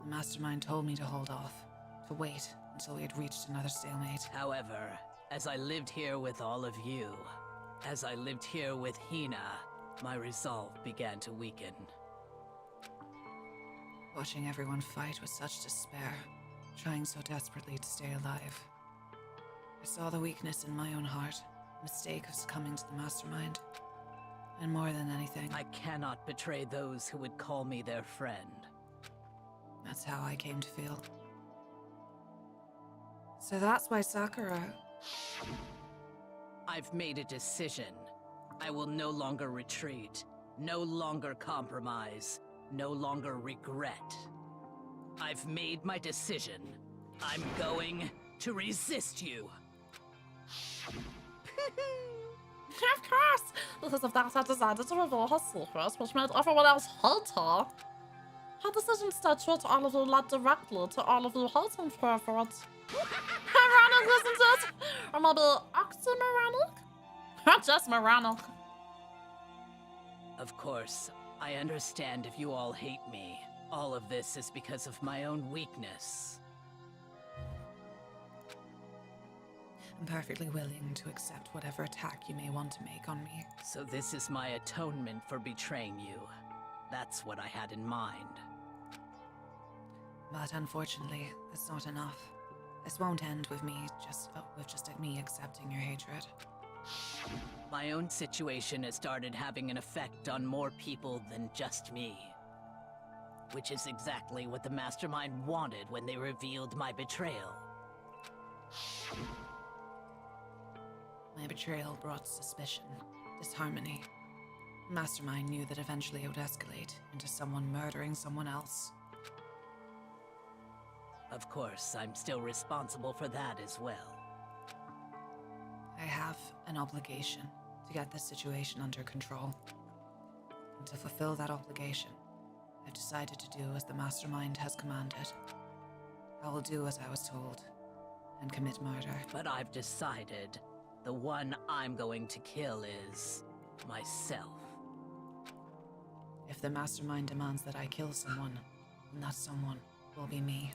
Speaker 14: The mastermind told me to hold off, to wait until we had reached another stalemate.
Speaker 18: However, as I lived here with all of you, as I lived here with Hina, my resolve began to weaken.
Speaker 14: Watching everyone fight with such despair, trying so desperately to stay alive. I saw the weakness in my own heart, mistake of succumbing to the mastermind. And more than anything,
Speaker 18: I cannot betray those who would call me their friend.
Speaker 14: That's how I came to feel. So that's why Sakura...
Speaker 18: I've made a decision. I will no longer retreat, no longer compromise, no longer regret. I've made my decision. I'm going to resist you.
Speaker 4: Of course! Because of that, I decided to reveal her secret, which made everyone else hate her. Her decision stayed true to all of you led directly to all of you hating her for it. Ironic, isn't it? Or maybe oxymoronic? Or just moronic?
Speaker 18: Of course, I understand if you all hate me. All of this is because of my own weakness.
Speaker 14: I'm perfectly willing to accept whatever attack you may want to make on me.
Speaker 18: So this is my atonement for betraying you. That's what I had in mind.
Speaker 14: But unfortunately, that's not enough. This won't end with me just me accepting your hatred.
Speaker 18: My own situation has started having an effect on more people than just me. Which is exactly what the Mastermind wanted when they revealed my betrayal.
Speaker 14: My betrayal brought suspicion, disharmony. Mastermind knew that eventually it would escalate into someone murdering someone else.
Speaker 18: Of course, I'm still responsible for that as well.
Speaker 14: have an obligation to get this situation under control. And to fulfill that obligation, I've decided to do as the mastermind has commanded. I will do as I was told and commit murder.
Speaker 18: But I've decided the one I'm going to kill is myself.
Speaker 14: If the mastermind demands that I kill someone, then that someone will be me.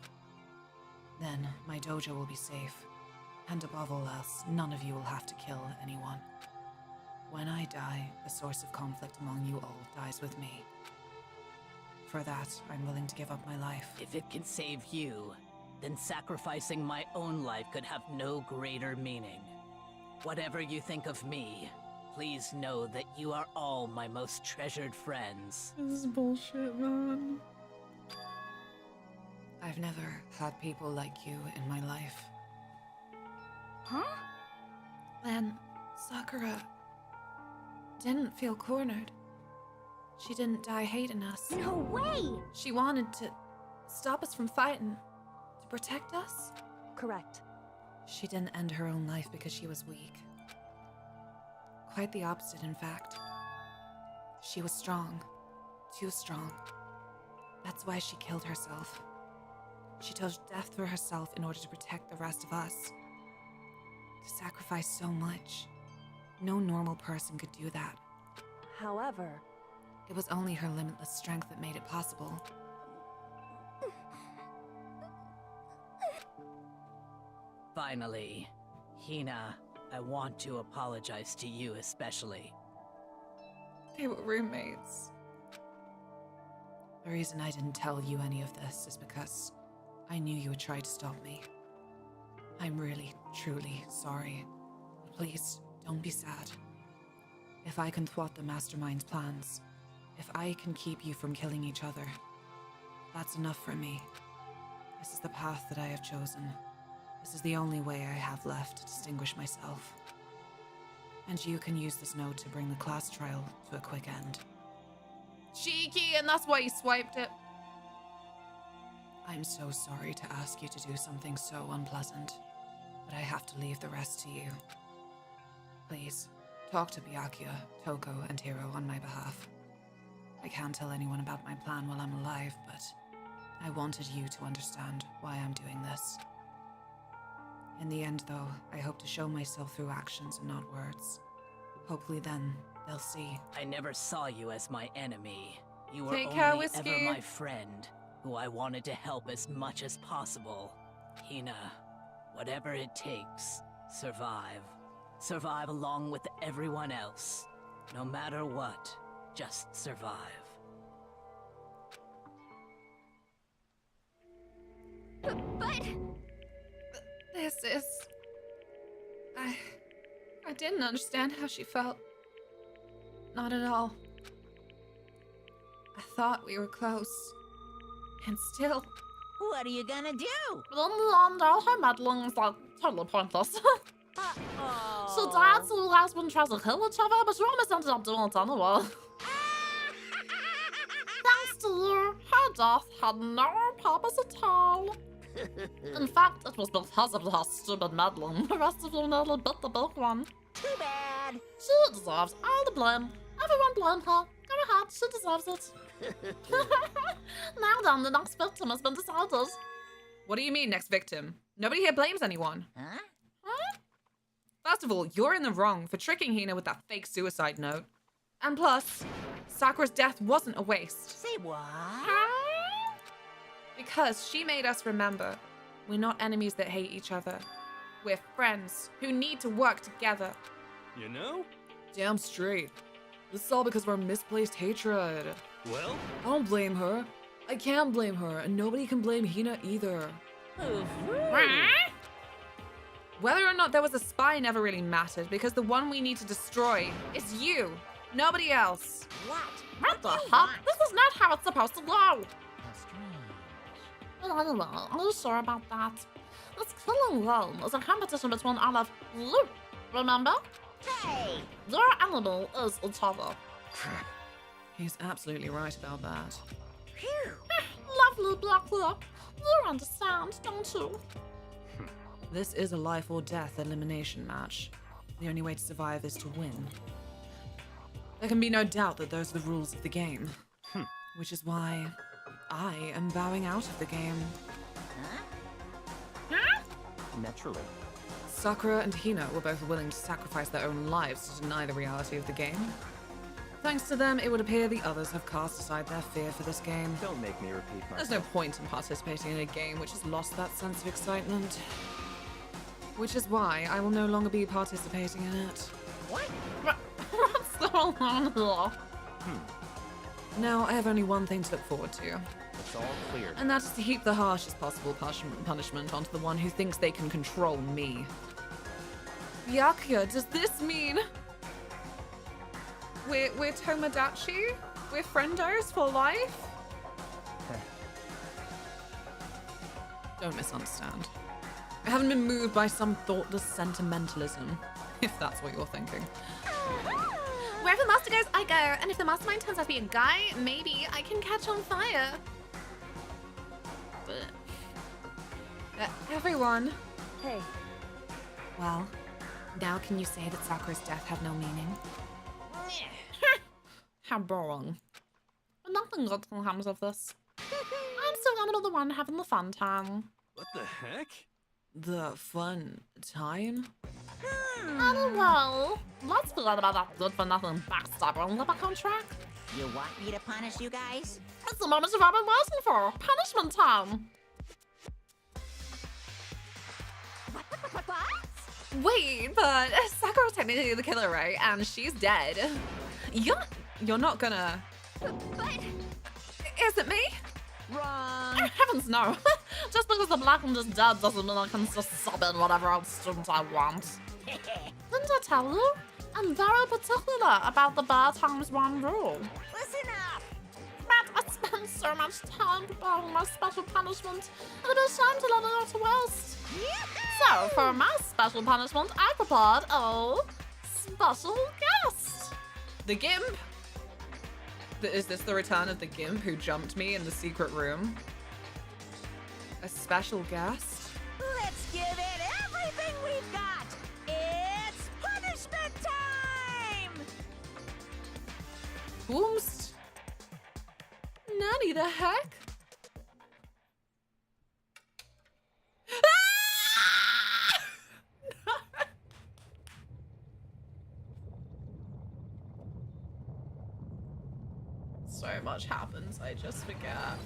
Speaker 14: Then my dojo will be safe, and above all else, none of you will have to kill anyone. When I die, the source of conflict among you all dies with me. For that, I'm willing to give up my life.
Speaker 18: If it can save you, then sacrificing my own life could have no greater meaning. Whatever you think of me, please know that you are all my most treasured friends.
Speaker 10: This is bullshit, man.
Speaker 14: I've never had people like you in my life.
Speaker 1: Huh? Then Sakura didn't feel cornered. She didn't die hating us.
Speaker 11: No way!
Speaker 1: She wanted to stop us from fighting, to protect us.
Speaker 7: Correct.
Speaker 14: She didn't end her own life because she was weak. Quite the opposite, in fact. She was strong. Too strong. That's why she killed herself. She chose death for herself in order to protect the rest of us. To sacrifice so much. No normal person could do that.
Speaker 7: However,
Speaker 14: it was only her limitless strength that made it possible.
Speaker 18: Finally, Hina, I want to apologize to you especially.
Speaker 1: They were roommates.
Speaker 14: The reason I didn't tell you any of this is because I knew you would try to stop me. I'm really, truly sorry. But please, don't be sad. If I can thwart the Mastermind's plans, if I can keep you from killing each other, that's enough for me. This is the path that I have chosen. This is the only way I have left to distinguish myself. And you can use this note to bring the class trial to a quick end.
Speaker 1: Cheeky, and that's why you swiped it.
Speaker 14: I'm so sorry to ask you to do something so unpleasant, but I have to leave the rest to you. Please, talk to Byakuya, Toko, and Hiro on my behalf. I can't tell anyone about my plan while I'm alive, but I wanted you to understand why I'm doing this. In the end, though, I hope to show myself through actions and not words. Hopefully then, they'll see.
Speaker 18: I never saw you as my enemy. You were
Speaker 1: Take care,
Speaker 18: only
Speaker 1: Whiskey.
Speaker 18: ever my friend, who I wanted to help as much as possible. Hina, whatever it takes, survive. Survive along with everyone else. No matter what, just survive.
Speaker 11: But...
Speaker 1: This is... I didn't understand how she felt. Not at all. I thought we were close. And still...
Speaker 5: What are you gonna do?
Speaker 4: All her meddling is like totally pointless. So Dad's the last one tries to kill each other, but she almost ended up doing it anyway. Thanks to you, her death had no purpose at all. In fact, it was because of her stupid meddling. The rest of you nearly bit the big one.
Speaker 5: Too bad.
Speaker 4: She deserves all the blame. Everyone blame her. Go ahead, she deserves it. Now then, the next victim has been decided.
Speaker 3: What do you mean, next victim? Nobody here blames anyone.
Speaker 5: Huh?
Speaker 3: First of all, you're in the wrong for tricking Hina with that fake suicide note. And plus, Sakura's death wasn't a waste.
Speaker 5: Say what?
Speaker 3: Because she made us remember we're not enemies that hate each other. We're friends who need to work together.
Speaker 9: You know?
Speaker 10: Damn straight. This is all because of our misplaced hatred.
Speaker 9: Well?
Speaker 10: I don't blame her. I can't blame her, and nobody can blame Hina either.
Speaker 3: Whether or not there was a spy never really mattered, because the one we need to destroy is you, nobody else.
Speaker 4: What the heck? This is not how it's supposed to go. Well, anyway, are you sure about that? This killing game is a competition between all of you, remember? Hey! Your enemy is each other.
Speaker 10: He's absolutely right about that.
Speaker 4: Lovely Blacklock. You understand, don't you?
Speaker 10: This is a life or death elimination match.
Speaker 14: The only way to survive is to win. There can be no doubt that those are the rules of the game. Which is why I am bowing out of the game.
Speaker 6: Naturally.
Speaker 14: Sakura and Hina were both willing to sacrifice their own lives to deny the reality of the game. Thanks to them, it would appear the others have cast aside their fear for this game.
Speaker 6: Don't make me repeat myself.
Speaker 14: There's no point in participating in a game which has lost that sense of excitement. Which is why I will no longer be participating in it.
Speaker 4: What? What's going on here?
Speaker 14: Now I have only one thing to look forward to.
Speaker 6: It's all clear.
Speaker 14: And that is to heap the harshest possible punishment onto the one who thinks they can control me. Byakuya, does this mean
Speaker 3: we're Tomodachi? We're friendos for life?
Speaker 14: Don't misunderstand. I haven't been moved by some thoughtless sentimentalism, if that's what you're thinking.
Speaker 1: Wherever the master goes, I go. And if the mastermind turns out to be a guy, maybe I can catch on fire.
Speaker 14: Everyone.
Speaker 7: Hey.
Speaker 14: Well, now can you say that Sakura's death had no meaning?
Speaker 3: How boring. Nothing good comes of this. I'm still gonna be the one having the fun time.
Speaker 9: What the heck?
Speaker 14: The fun time?
Speaker 4: Well, let's forget about that good-for-nothing backstabber and get back on track.
Speaker 20: You want me to punish you guys?
Speaker 4: It's the moment you've all been waiting for. Punishment time.
Speaker 1: Wait, but Sakura's technically the killer, right? And she's dead.
Speaker 14: You're not gonna...
Speaker 1: But... Is it me?
Speaker 4: Wrong. Heavens no. Just because the blackened is dead doesn't mean I can just sub in whatever else student I want. Didn't I tell you? I'm very particular about the bar times one rule.
Speaker 20: Listen up!
Speaker 4: Matt, I spent so much time preparing my special punishment, and I'd be ashamed to let it go to waste. So, for my special punishment, I prepared a special guest.
Speaker 14: The Gimp? Is this the return of the Gimp who jumped me in the secret room? A special guest?
Speaker 20: Let's give it everything we've got! It's punishment time!
Speaker 14: Whomst? Nanny, the heck?
Speaker 3: So much happens, I just forget.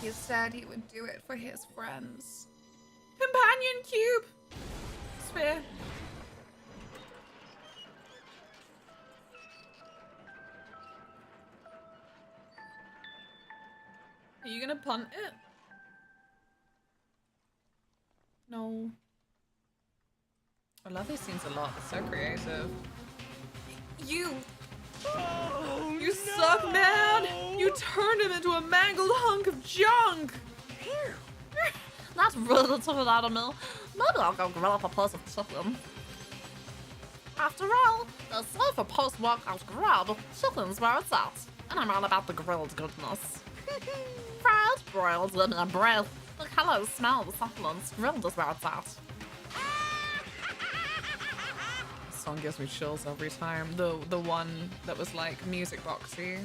Speaker 3: He said he would do it for his friends. Companion cube! Sphere. Are you gonna punt it? No. I love these scenes a lot. They're so creative. You suck, man! You turned him into a mangled hunk of junk!
Speaker 4: That's really took it out of me. Maybe I'll go grill up a piece of chicken. After all, they say for post-workout grub, chicken's where it's at. And I'm all about the grilled goodness. Fried, broiled, living a breath. The color, smell, the succulence, grilled is where it's at.
Speaker 3: This song gives me chills every time. The one that was like music boxy.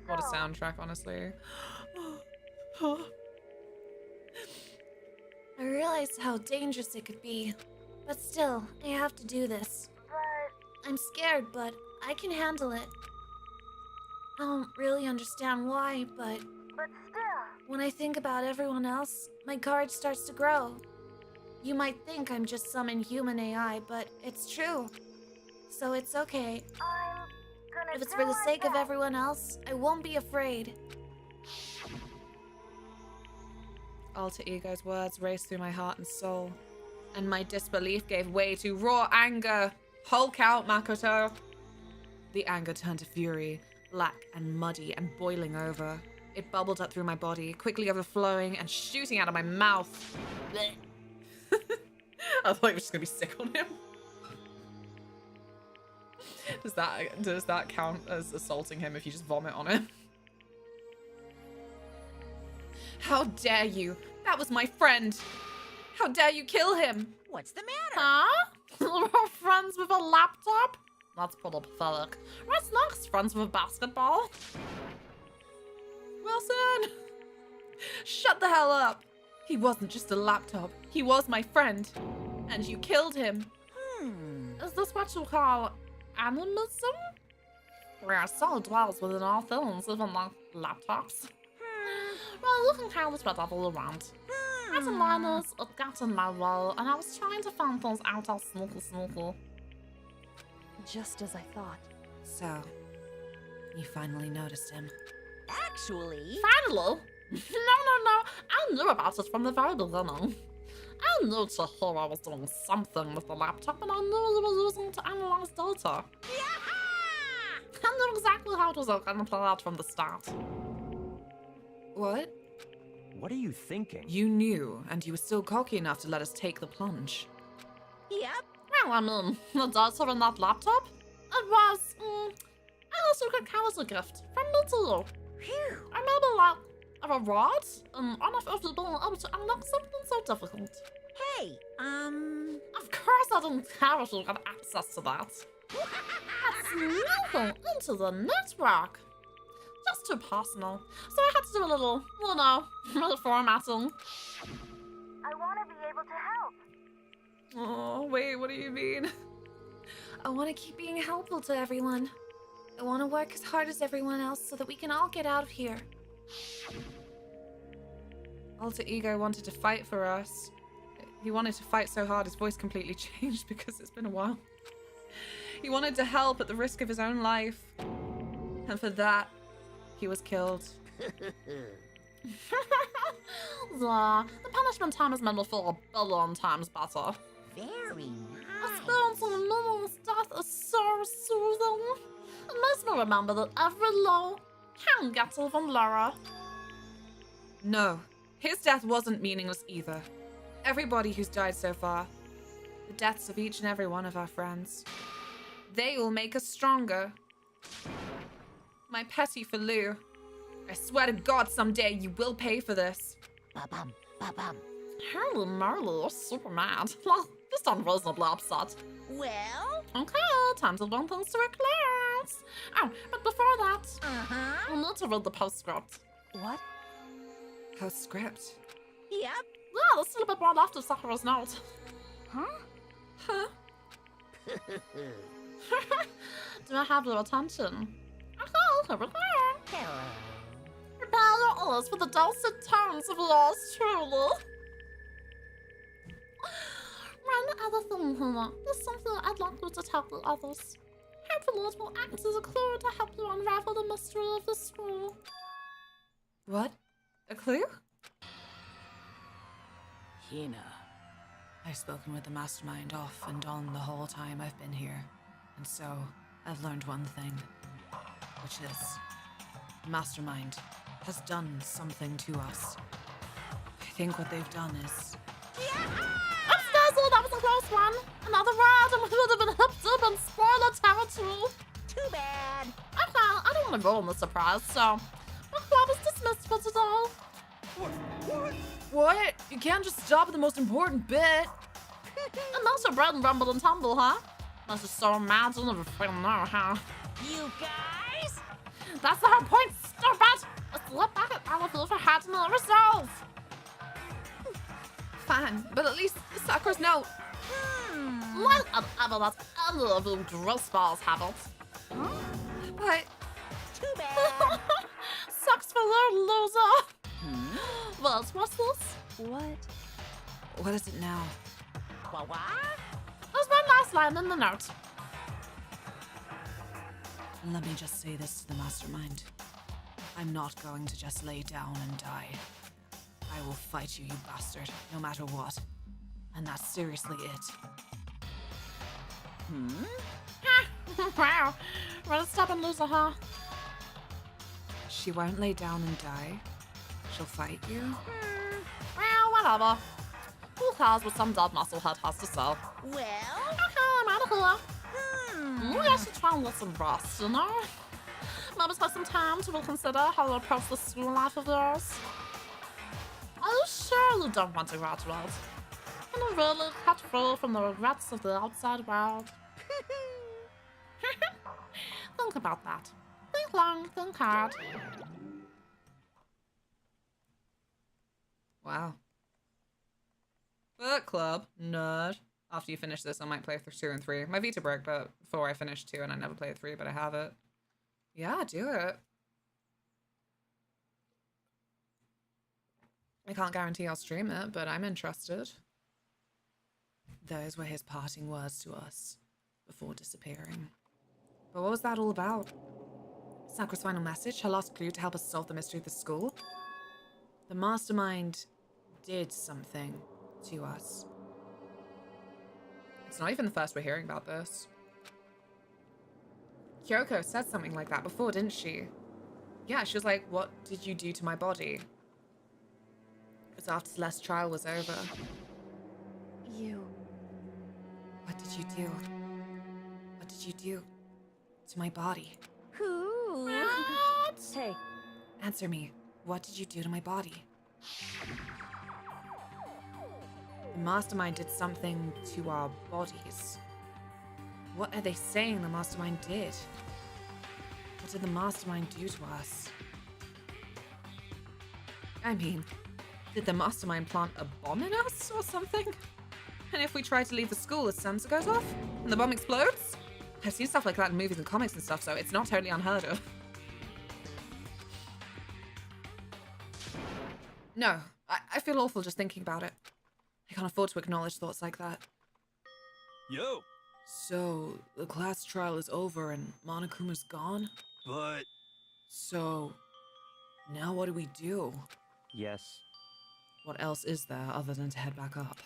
Speaker 3: What a soundtrack, honestly.
Speaker 1: I realized how dangerous it could be. But still, I have to do this. I'm scared, but I can handle it. I don't really understand why, but still, when I think about everyone else, my courage starts to grow. You might think I'm just some inhuman AI, but it's true. So it's okay. If it's for the sake of everyone else, I won't be afraid.
Speaker 3: Alter Ego's words raced through my heart and soul, and my disbelief gave way to raw anger. Hulk out, Makoto! The anger turned to fury, black and muddy and boiling over. It bubbled up through my body, quickly overflowing and shooting out of my mouth. I thought he was just gonna be sick on him. Does that count as assaulting him if you just vomit on him? How dare you? That was my friend. How dare you kill him?
Speaker 20: What's the matter?
Speaker 4: Huh? We're friends with a laptop? That's pretty pathetic. What's next? Friends with a basketball?
Speaker 3: Wilson! Shut the hell up! He wasn't just a laptop. He was my friend. And you killed him.
Speaker 4: Is this what you call animism? Where soul dwells within all things, even like laptops? Well, you can count this whatever you want. As a minus, it got in my way, and I was trying to find things out all sneaky.
Speaker 7: Just as I thought.
Speaker 14: So, you finally noticed him.
Speaker 20: Actually...
Speaker 4: Finally? No. I knew about it from the very beginning. I knew Chihiro was doing something with the laptop, and I knew he was using it to analyze data. I knew exactly how it was going to play out from the start.
Speaker 3: What?
Speaker 6: What are you thinking?
Speaker 3: You knew, and you were still cocky enough to let us take the plunge.
Speaker 20: Yep.
Speaker 4: Well, I mean, the data in that laptop, it was, I guess you could count as a gift from me to you.
Speaker 20: Phew.
Speaker 4: Or maybe like a reward, and honor for being able to unlock something so difficult.
Speaker 20: Hey,
Speaker 4: Of course I didn't care if you got access to that. That's nothing into the network. Just too personal. So I had to do a little, reformatting.
Speaker 11: I want to be able to help.
Speaker 3: Oh, wait, what do you mean?
Speaker 14: I want to keep being helpful to everyone. I want to work as hard as everyone else so that we can all get out of here.
Speaker 3: Alter Ego wanted to fight for us. He wanted to fight so hard his voice completely changed because it's been a while. He wanted to help at the risk of his own life. And for that, he was killed.
Speaker 4: The punishment time is meant to feel a billion times better.
Speaker 20: very nice.
Speaker 4: Experiencing Luna's death is so soothing. It makes me remember that every low can get even lower.
Speaker 3: No, his death wasn't meaningless either. Everybody who's died so far, the deaths of each and every one of our friends, they will make us stronger. My petty for Lou, I swear to God someday you will pay for this.
Speaker 20: Ba-bum, ba-bum.
Speaker 4: Holy moly, you're super mad. Just unreasonably upset.
Speaker 20: Well?
Speaker 4: Okay, time to run things to a close. Oh, but before that, I need to read the postscript.
Speaker 7: What?
Speaker 3: Postscript?
Speaker 20: Yep.
Speaker 4: Yeah, there's still a bit more left of Sakura's note.
Speaker 3: Huh?
Speaker 4: Do I have your attention? Okay, here we go.
Speaker 20: Hello.
Speaker 4: Prepare your ears for the dulcet tones of yours truly. One other thing, Huma. There's something I'd like you to tell the others. Hopefully it will act as a clue to help you unravel the mystery of the scroll.
Speaker 3: What? A clue?
Speaker 18: Hina.
Speaker 14: I've spoken with the mastermind off and on the whole time I've been here. And so, I've learned one thing. Which is, the mastermind has done something to us. I think what they've done is...
Speaker 4: Upstairs, that was a close one. Another word and we would have been hipped up and spoiler territory.
Speaker 20: Too bad.
Speaker 4: Okay, I don't want to ruin the surprise, so the club is dismissed for today.
Speaker 3: What? You can't just stop at the most important bit.
Speaker 4: And that's your bread and rumble and tumble, huh? That's just so imaginative if we don't know, huh?
Speaker 20: You guys?
Speaker 4: That's the whole point, stupid! Let's look back at Anna for had no resolve.
Speaker 3: Fine, but at least Sakura's note.
Speaker 4: Let ever let any of you gristballs have it.
Speaker 3: But...
Speaker 20: Too bad.
Speaker 4: Sucks for you, loser. Well, what's this?
Speaker 7: What?
Speaker 14: What is it now?
Speaker 20: What?
Speaker 4: There's one last line in the note.
Speaker 14: Let me just say this to the mastermind. I'm not going to just lay down and die. I will fight you, you bastard, no matter what. And that's seriously it.
Speaker 4: Wow. Rather stubborn loser, huh?
Speaker 14: She won't lay down and die. She'll fight you.
Speaker 4: Well, whatever. Who cares what some dead musclehead has to say?
Speaker 11: Well?
Speaker 4: Okay, I'm out of here. Maybe I should try and get some rest, you know? Maybe take some time to reconsider how to approach the school life of yours. Are you sure you don't want to graduate? Can you really cut free from the regrets of the outside world? Think about that. Think long, think hard.
Speaker 3: Wow. Book club. Nerd. After you finish this, I might play through 2 and 3. My Vita broke, but before I finished 2 and I never played 3, but I have it. Yeah, do it. I can't guarantee I'll stream it, but I'm interested.
Speaker 14: Those were his parting words to us before disappearing. But what was that all about? Sakra's final message, her last clue to help us solve the mystery of the school? The mastermind did something to us.
Speaker 3: It's not even the first we're hearing about this. Kyoko said something like that before, didn't she? Yeah, she was like, what did you do to my body?
Speaker 14: It was after Celeste's trial was over.
Speaker 7: You...
Speaker 14: What did you do? What did you do to my body?
Speaker 7: Who?
Speaker 4: What?
Speaker 7: Hey.
Speaker 14: Answer me. What did you do to my body? The mastermind did something to our bodies. What are they saying the mastermind did? What did the mastermind do to us?
Speaker 3: I mean, did the mastermind plant a bomb in us or something? And if we try to leave the school, the sensor goes off and the bomb explodes? I've seen stuff like that in movies and comics and stuff, so it's not totally unheard of. No, I feel awful just thinking about it. I can't afford to acknowledge thoughts like that.
Speaker 9: Yo!
Speaker 14: So, the class trial is over and Monokuma's gone?
Speaker 9: But...
Speaker 14: So, now what do we do?
Speaker 6: Yes.
Speaker 14: What else is there other than to head back up?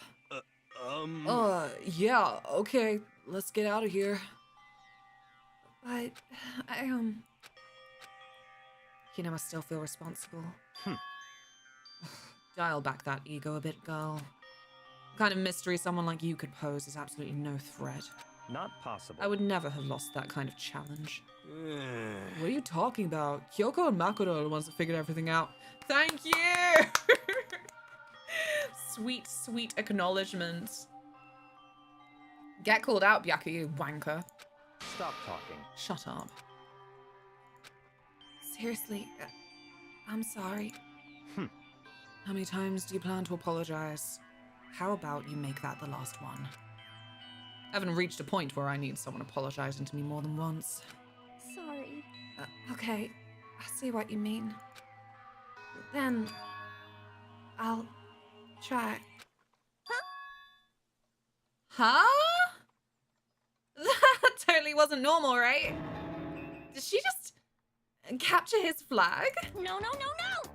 Speaker 10: Yeah, okay, let's get out of here.
Speaker 3: But, You know, I still feel responsible. Dial back that ego a bit, girl. The kind of mystery someone like you could pose is absolutely no threat.
Speaker 6: Not possible.
Speaker 3: I would never have lost that kind of challenge.
Speaker 10: What are you talking about? Kyoko and Makoto are the ones that figured everything out.
Speaker 3: Thank you! Sweet, sweet acknowledgement. Get called out, Byaku, you wanker.
Speaker 6: Stop talking.
Speaker 3: Shut up.
Speaker 14: Seriously, I'm sorry.
Speaker 3: How many times do you plan to apologize?
Speaker 14: How about you make that the last one?
Speaker 3: I haven't reached a point where I need someone apologizing to me more than once.
Speaker 7: Sorry.
Speaker 14: Okay, I see what you mean. Then, I'll try.
Speaker 3: Huh? That totally wasn't normal, right? Did she just capture his flag?
Speaker 11: No, no, no, no!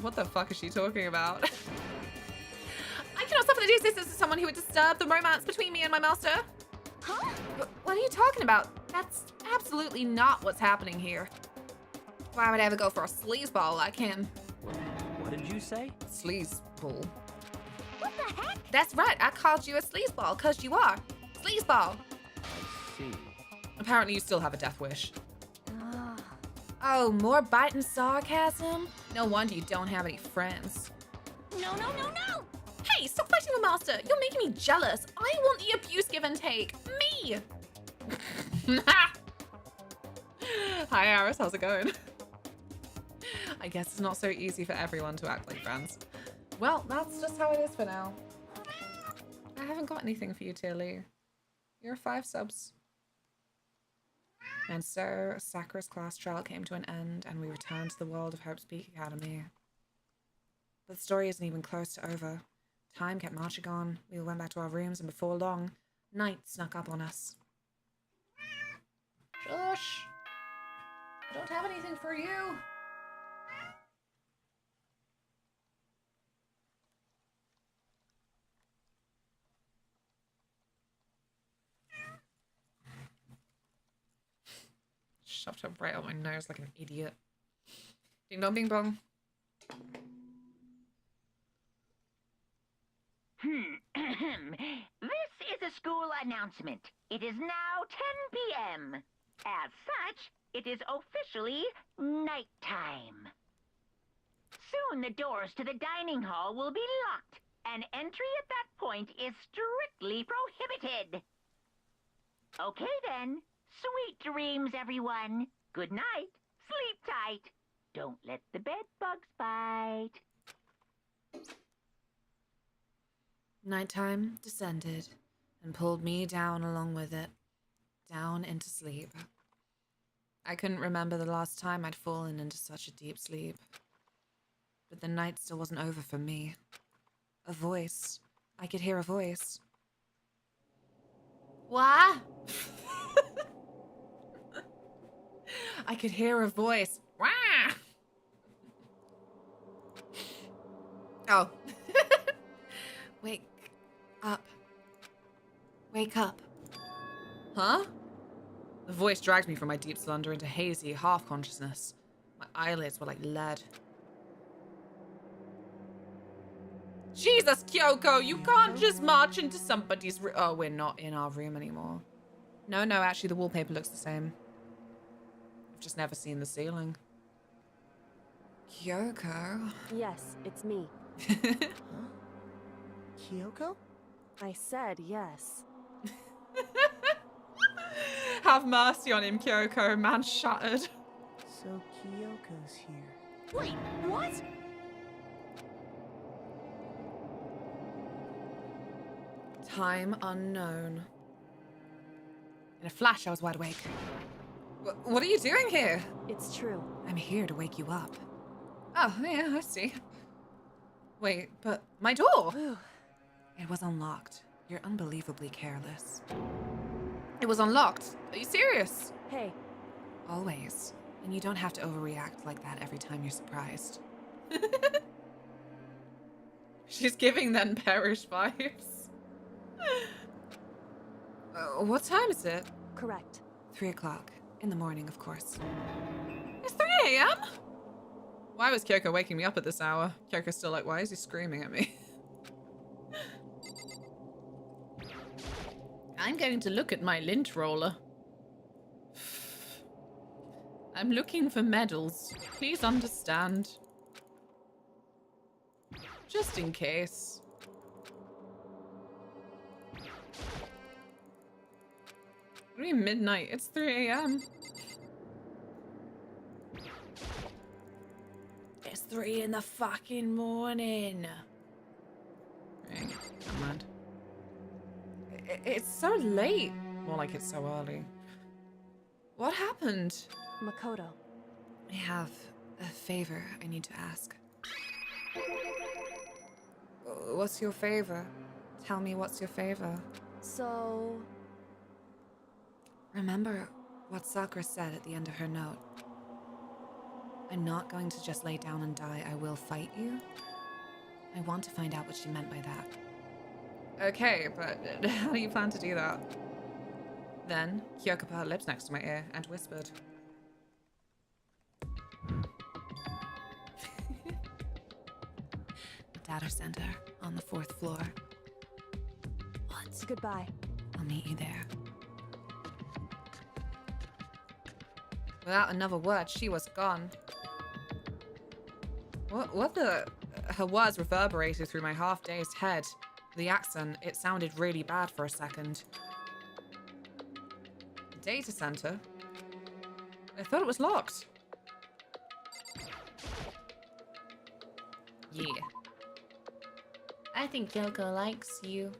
Speaker 3: What the fuck is she talking about? I cannot suffer the deuces as someone who would disturb the romance between me and my master.
Speaker 11: Huh?
Speaker 3: What are you talking about? That's absolutely not what's happening here. Why would I ever go for a sleazeball like him?
Speaker 6: What did you say?
Speaker 3: Sleazeball.
Speaker 11: What the heck?
Speaker 3: That's right, I called you a sleazeball, because you are. Sleazeball.
Speaker 6: I see.
Speaker 3: Apparently you still have a death wish.
Speaker 11: Ah.
Speaker 3: Oh, more biting sarcasm? No wonder you don't have any friends.
Speaker 11: No, no, no, no!
Speaker 3: Hey, stop fighting the master! You're making me jealous! I want the abuse give and take! Me! Hi, Aris, how's it going? I guess it's not so easy for everyone to act like friends. Well, that's just how it is for now. I haven't got anything for you, Tilly. You're 5 subs. And so, Sakura's class trial came to an end, and we returned to the world of Hope's Peak Academy. But the story isn't even close to over. Time kept marching on, we all went back to our rooms, and before long, night snuck up on us. Josh! I don't have anything for you! shoved up right on my nose like an idiot. Ding dong, bing bong.
Speaker 5: This is a school announcement. It is now 10 p.m. As such, it is officially nighttime. Soon the doors to the dining hall will be locked, and entry at that point is strictly prohibited. Okay then. Sweet dreams, everyone. Good night. Sleep tight. Don't let the bed bugs bite.
Speaker 14: Nighttime descended and pulled me down along with it, down into sleep. I couldn't remember the last time I'd fallen into such a deep sleep. But the night still wasn't over for me. A voice. I could hear a voice.
Speaker 1: What?
Speaker 14: I could hear a voice. Wah! Oh. Wake up. Wake up.
Speaker 3: Huh? The voice dragged me from my deep slumber into hazy half-consciousness. My eyelids were like lead. Jesus, Kyoko, you can't just march into somebody's room. Oh, we're not in our room anymore. No, actually the wallpaper looks the same. I've just never seen the ceiling.
Speaker 14: Kyoko?
Speaker 7: Yes, it's me.
Speaker 8: Kyoko?
Speaker 7: I said yes.
Speaker 3: Have mercy on him, Kyoko. Man shattered.
Speaker 8: So Kyoko's here.
Speaker 20: Wait, what?
Speaker 14: Time unknown.
Speaker 3: In a flash, I was wide awake. What are you doing here?
Speaker 7: It's true.
Speaker 14: I'm here to wake you up.
Speaker 3: Oh, yeah, I see. Wait, but my door!
Speaker 14: It was unlocked. You're unbelievably careless.
Speaker 3: It was unlocked. Are you serious?
Speaker 7: Hey.
Speaker 14: Always. And you don't have to overreact like that every time you're surprised.
Speaker 3: She's giving then Perish vibes. What time is it?
Speaker 7: Correct.
Speaker 14: 3 o'clock. In the morning, of course.
Speaker 3: It's 3 a.m.? Why was Kyoko waking me up at this hour? Kyoko's still like, why is he screaming at me? I'm going to look at my lint roller. I'm looking for medals. Please understand. Just in case. What do you mean midnight? It's 3 a.m.
Speaker 14: It's 3 in the fucking morning.
Speaker 3: Right, never mind. It's so late. More like it's so early. What happened?
Speaker 7: Makoto.
Speaker 14: I have a favor I need to ask. What's your favor? Tell me what's your favor.
Speaker 7: So...
Speaker 14: Remember what Sakura said at the end of her note. I'm not going to just lay down and die. I will fight you. I want to find out what she meant by that.
Speaker 3: Okay, but how do you plan to do that? Then, Kyoko put her lips next to my ear and whispered.
Speaker 14: The data center on the 4th floor.
Speaker 7: What? Goodbye.
Speaker 14: I'll meet you there.
Speaker 3: Without another word, she was gone. What the... Her words reverberated through my half-dazed head. The accent, it sounded really bad for a second. Data center? I thought it was locked. Yeah.
Speaker 1: I think Kyoko likes you.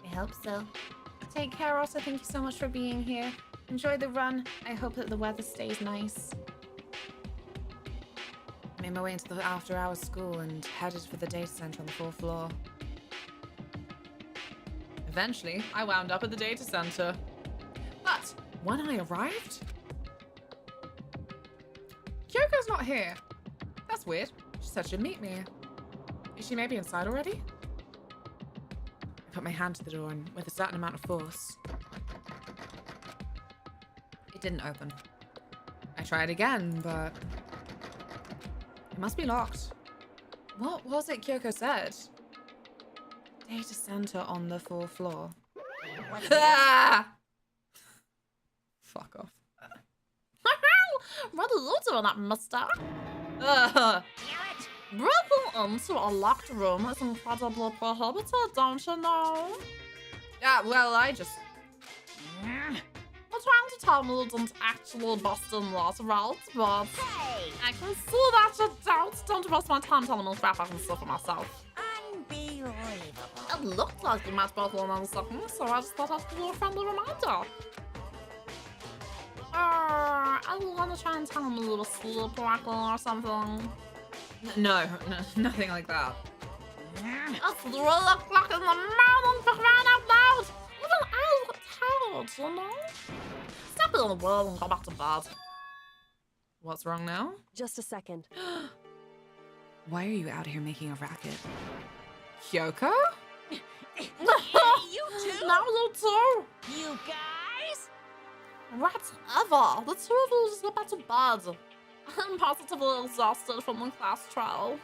Speaker 1: I hope so. Take care, Otta. Thank you so much for being here. Enjoy the run. I hope that the weather stays nice.
Speaker 14: Made my way into the after-hours school and headed for the data center on the 4th floor.
Speaker 3: Eventually, I wound up at the data center. But when I arrived... Kyoko's not here. That's weird. She said she'd meet me. Is she maybe inside already?
Speaker 14: I put my hand to the door and with a certain amount of force... It didn't open. I tried again, but it must be locked. What was it Kyoko said? Data center on the 4th floor. Ah! Fuck off.
Speaker 4: What are you doing up, mister? Breaking into a locked room is incredibly prohibited, don't you know?
Speaker 14: Yeah, well, I just...
Speaker 4: You're trying to tell me you didn't actually bust in that, right? But I can see that you don't. Don't waste my time telling me crap I can see for myself.
Speaker 20: Unbelievable.
Speaker 4: It looked like you might both learn something, so I just thought I'd give you a friendly reminder. Are you gonna try and tell me you were sleepwalking or something?
Speaker 14: No, nothing like that.
Speaker 4: It's 3 o'clock in the morning for crying out loud! Even I get tired, you know? Stop being weird and go back to bed.
Speaker 14: What's wrong now?
Speaker 7: Just a second.
Speaker 14: Why are you out here making a racket? Kyoko?
Speaker 20: You too?
Speaker 4: Now you too!
Speaker 20: You guys?
Speaker 4: Whatever. The two of you just get back to bed. I'm positively exhausted from the class trial.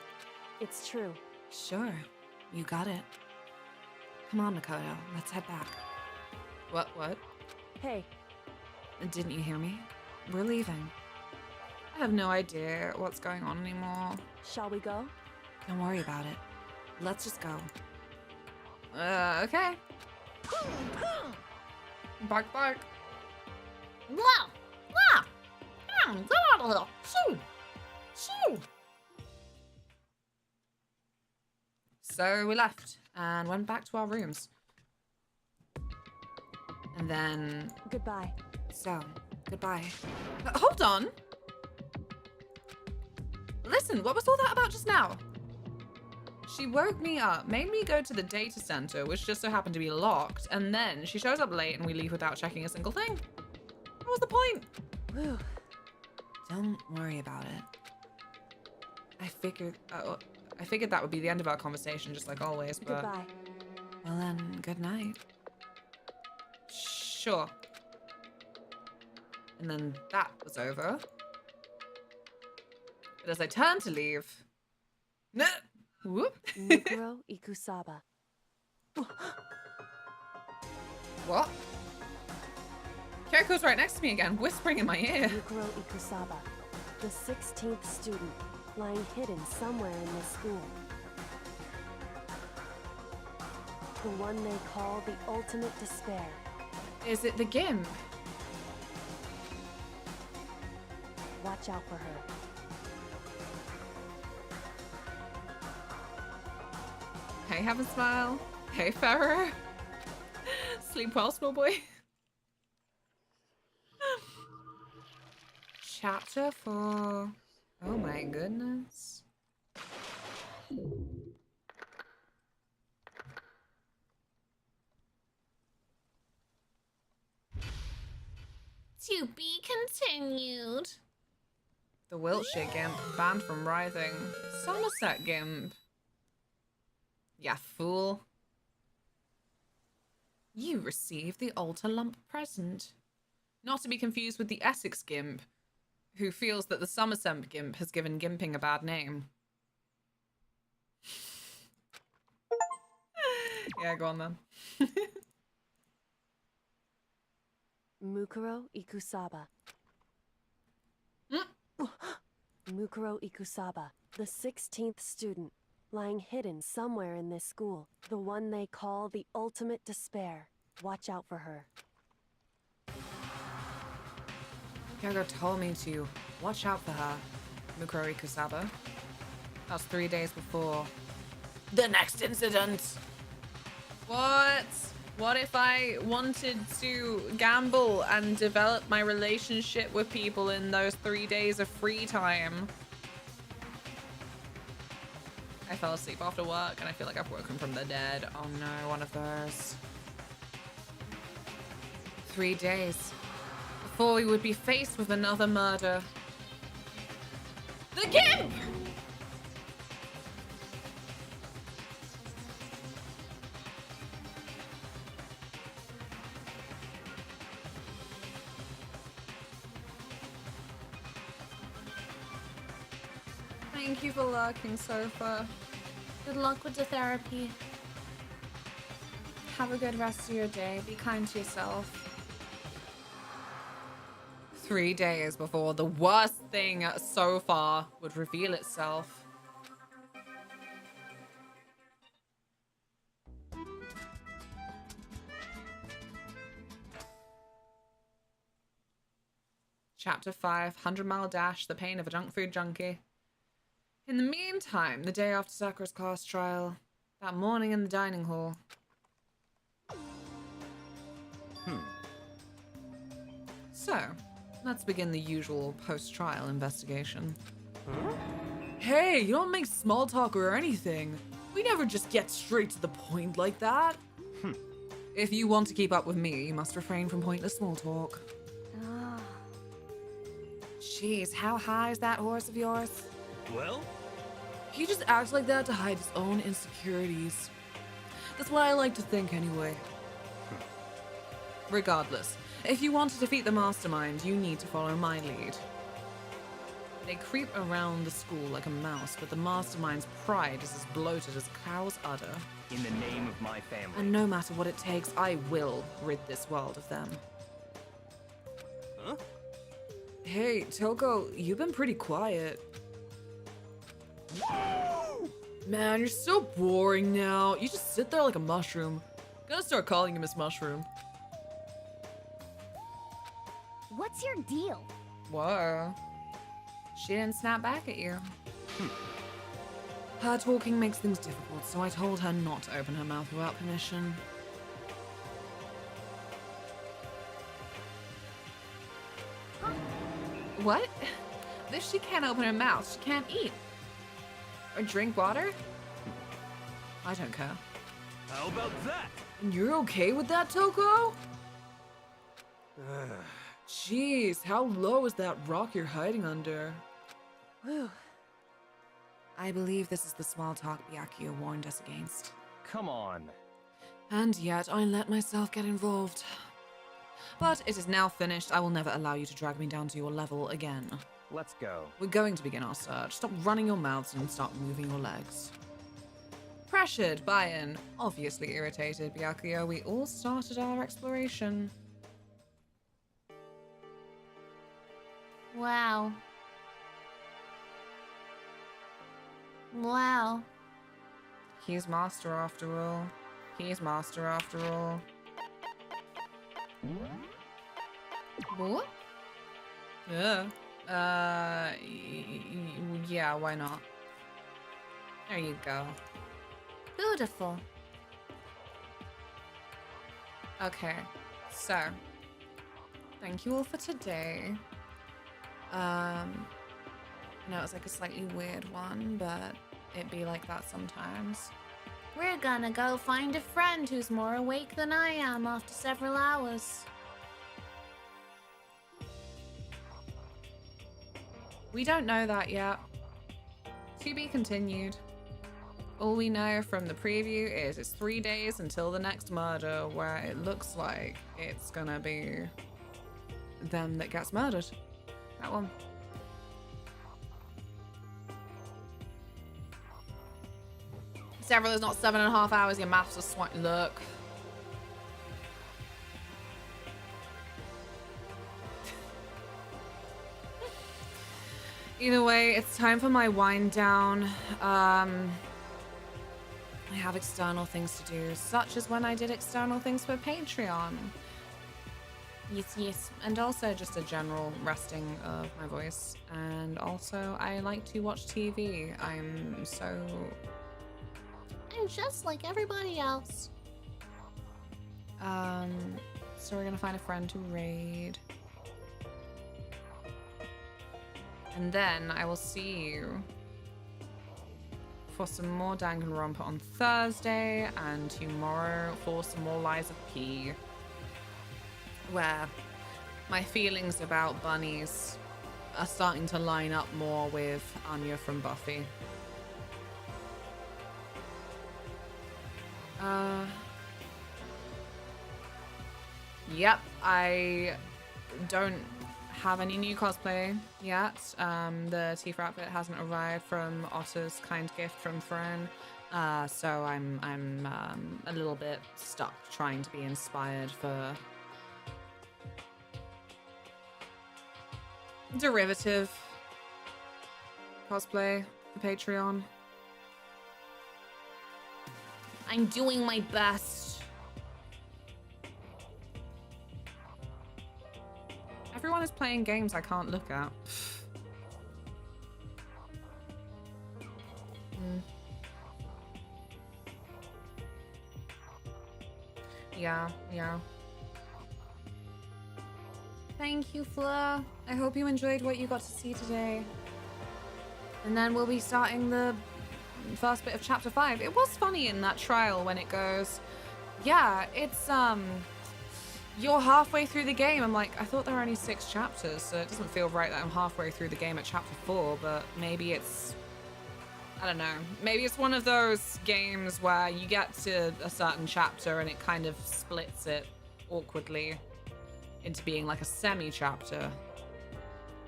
Speaker 7: It's true.
Speaker 14: Sure. You got it. Come on, Makoto. Let's head back. What?
Speaker 7: Hey.
Speaker 14: Didn't you hear me? We're leaving. I have no idea what's going on anymore.
Speaker 7: Shall we go?
Speaker 14: Don't worry about it. Let's just go. Okay. Bark, bark.
Speaker 4: Wow! Get out of here! Shoo! Shoo!
Speaker 14: So we left and went back to our rooms. And then...
Speaker 7: Goodbye.
Speaker 14: So, goodbye. Hold on! Listen, what was all that about just now? She woke me up, made me go to the data center, which just so happened to be locked, and then she shows up late and we leave without checking a single thing. What was the point?
Speaker 7: Whew.
Speaker 14: Don't worry about it. I figured that would be the end of our conversation, just like always, but...
Speaker 7: Goodbye.
Speaker 14: Well then, good night. Sure. And then that was over. But as I turned to leave... Whoop!
Speaker 7: Mukuro Ikusaba.
Speaker 14: What? Kyoko's right next to me again, whispering in my ear.
Speaker 7: Mukuro Ikusaba, the 16th student, lying hidden somewhere in this school. The one they call the ultimate despair.
Speaker 14: Is it the Gimp?
Speaker 7: Watch out for her.
Speaker 14: Hey, have a smile. Hey, Farrer. Sleep well, small boy. Chapter 4. Oh my goodness.
Speaker 4: To be continued.
Speaker 14: The Wiltshire Gimp banned from writhing. Somerset Gimp. Ya fool. You received the Altar Lump present. Not to be confused with the Essex Gimp, who feels that the Somerset Gimp has given gimping a bad name. Yeah, go on then.
Speaker 7: Mukuro Ikusaba. Mukuro Ikusaba, the 16th student, lying hidden somewhere in this school. The one they call the ultimate despair. Watch out for her.
Speaker 14: Kyoko told me to watch out for her, Mukuro Ikusaba. That was 3 days before the next incident. What? What if I wanted to gamble and develop my relationship with people in those 3 days of free time? I fell asleep after work and I feel like I've woken from the dead. Oh no, one of those. 3 days before we would be faced with another murder. The Gimp!
Speaker 3: Thank you for lurking, Sofa.
Speaker 1: Good luck with the therapy.
Speaker 3: Have a good rest of your day. Be kind to yourself. 3 days before the worst thing so far would reveal itself. Chapter 5, 100-mile dash, the pain of a junk food junkie. In the meantime, the day after Sakura's class trial, that morning in the dining hall. So, let's begin the usual post-trial investigation. Hey, you don't make small talk or anything. We never just get straight to the point like that. If you want to keep up with me, you must refrain from pointless small talk. Jeez, how high is that horse of yours?
Speaker 9: Well?
Speaker 10: He just acts like that to hide his own insecurities. That's what I like to think anyway.
Speaker 3: Regardless, if you want to defeat the mastermind, you need to follow my lead. They creep around the school like a mouse, but the mastermind's pride is as bloated as a cow's udder.
Speaker 6: In the name of my family.
Speaker 3: And no matter what it takes, I will rid this world of them.
Speaker 9: Huh?
Speaker 10: Hey, Toko, you've been pretty quiet. Man, you're so boring now. You just sit there like a mushroom. Gonna start calling you Miss Mushroom.
Speaker 11: What's your deal?
Speaker 3: Whoa. She didn't snap back at you. Her talking makes things difficult, so I told her not to open her mouth without permission. What? If she can't open her mouth, she can't eat. Or drink water? I don't care.
Speaker 9: How about that?
Speaker 10: And you're okay with that, Toko? Jeez, how low is that rock you're hiding under?
Speaker 3: Whew. I believe this is the small talk Byakuya warned us against.
Speaker 6: Come on.
Speaker 3: And yet I let myself get involved. But it is now finished. I will never allow you to drag me down to your level again.
Speaker 6: Let's go.
Speaker 3: We're going to begin our search. Stop running your mouths and start moving your legs. Pressured by an obviously irritated Byakuya, we all started our exploration.
Speaker 1: Wow. Wow.
Speaker 3: He's master after all. He's master after all. What? Yeah. Yeah, why not? There you go.
Speaker 1: Beautiful.
Speaker 3: Okay, so thank you all for today. I know it's like a slightly weird one, but it be like that sometimes.
Speaker 1: We're gonna go find a friend who's more awake than I am after several hours.
Speaker 3: We don't know that yet. To be continued. All we know from the preview is it's 3 days until the next murder, where it looks like it's gonna be them that gets murdered. That one. Several is not 7.5 hours, your maths are swine. Look. Either way, it's time for my wind down. I have external things to do, such as when I did external things for Patreon. Yes. And also just a general resting of my voice. And also, I like to watch TV. I'm
Speaker 1: just like everybody else.
Speaker 3: So we're gonna find a friend to raid. And then I will see you for some more Dank and Romper on Thursday, and tomorrow for some more Lies of P, where my feelings about bunnies are starting to line up more with Anya from Buffy. Yep, I don't have any new cosplay yet. The Tifa outfit hasn't arrived from Otter's kind gift from Throne. So I'm a little bit stuck trying to be inspired for derivative cosplay for Patreon. I'm doing my best. Everyone is playing games I can't look at. Yeah. Thank you, Fleur. I hope you enjoyed what you got to see today. And then we'll be starting the first bit of chapter 5. It was funny in that trial when it goes, yeah, it's you're halfway through the game. I'm like, I thought there were only 6 chapters, so it doesn't feel right that I'm halfway through the game at chapter 4, but maybe it's, I don't know, maybe it's one of those games where you get to a certain chapter and it kind of splits it awkwardly into being like a semi-chapter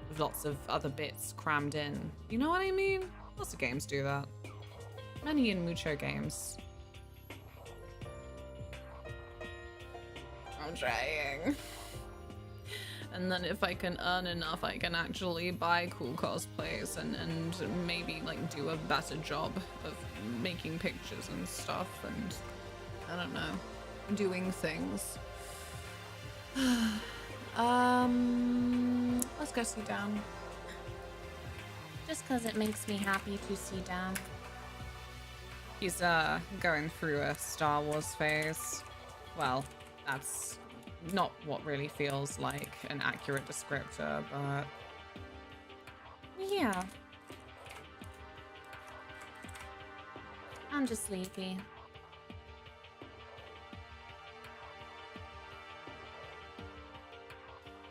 Speaker 3: with lots of other bits crammed in. You know what I mean? Lots of games do that. Many and mucho games. I'm trying. And then if I can earn enough, I can actually buy cool cosplays and maybe like do a better job of making pictures and stuff and, I don't know, doing things. Let's go see Dan. Just because it makes me happy to see Dan. He's going through a Star Wars phase. Well, that's not what really feels like an accurate descriptor, but yeah. I'm just sleepy.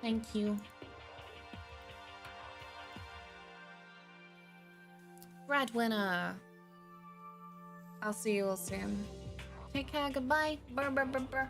Speaker 3: Thank you. Breadwinner. I'll see you all soon. Take care, goodbye. Brr, brr, brr, brr.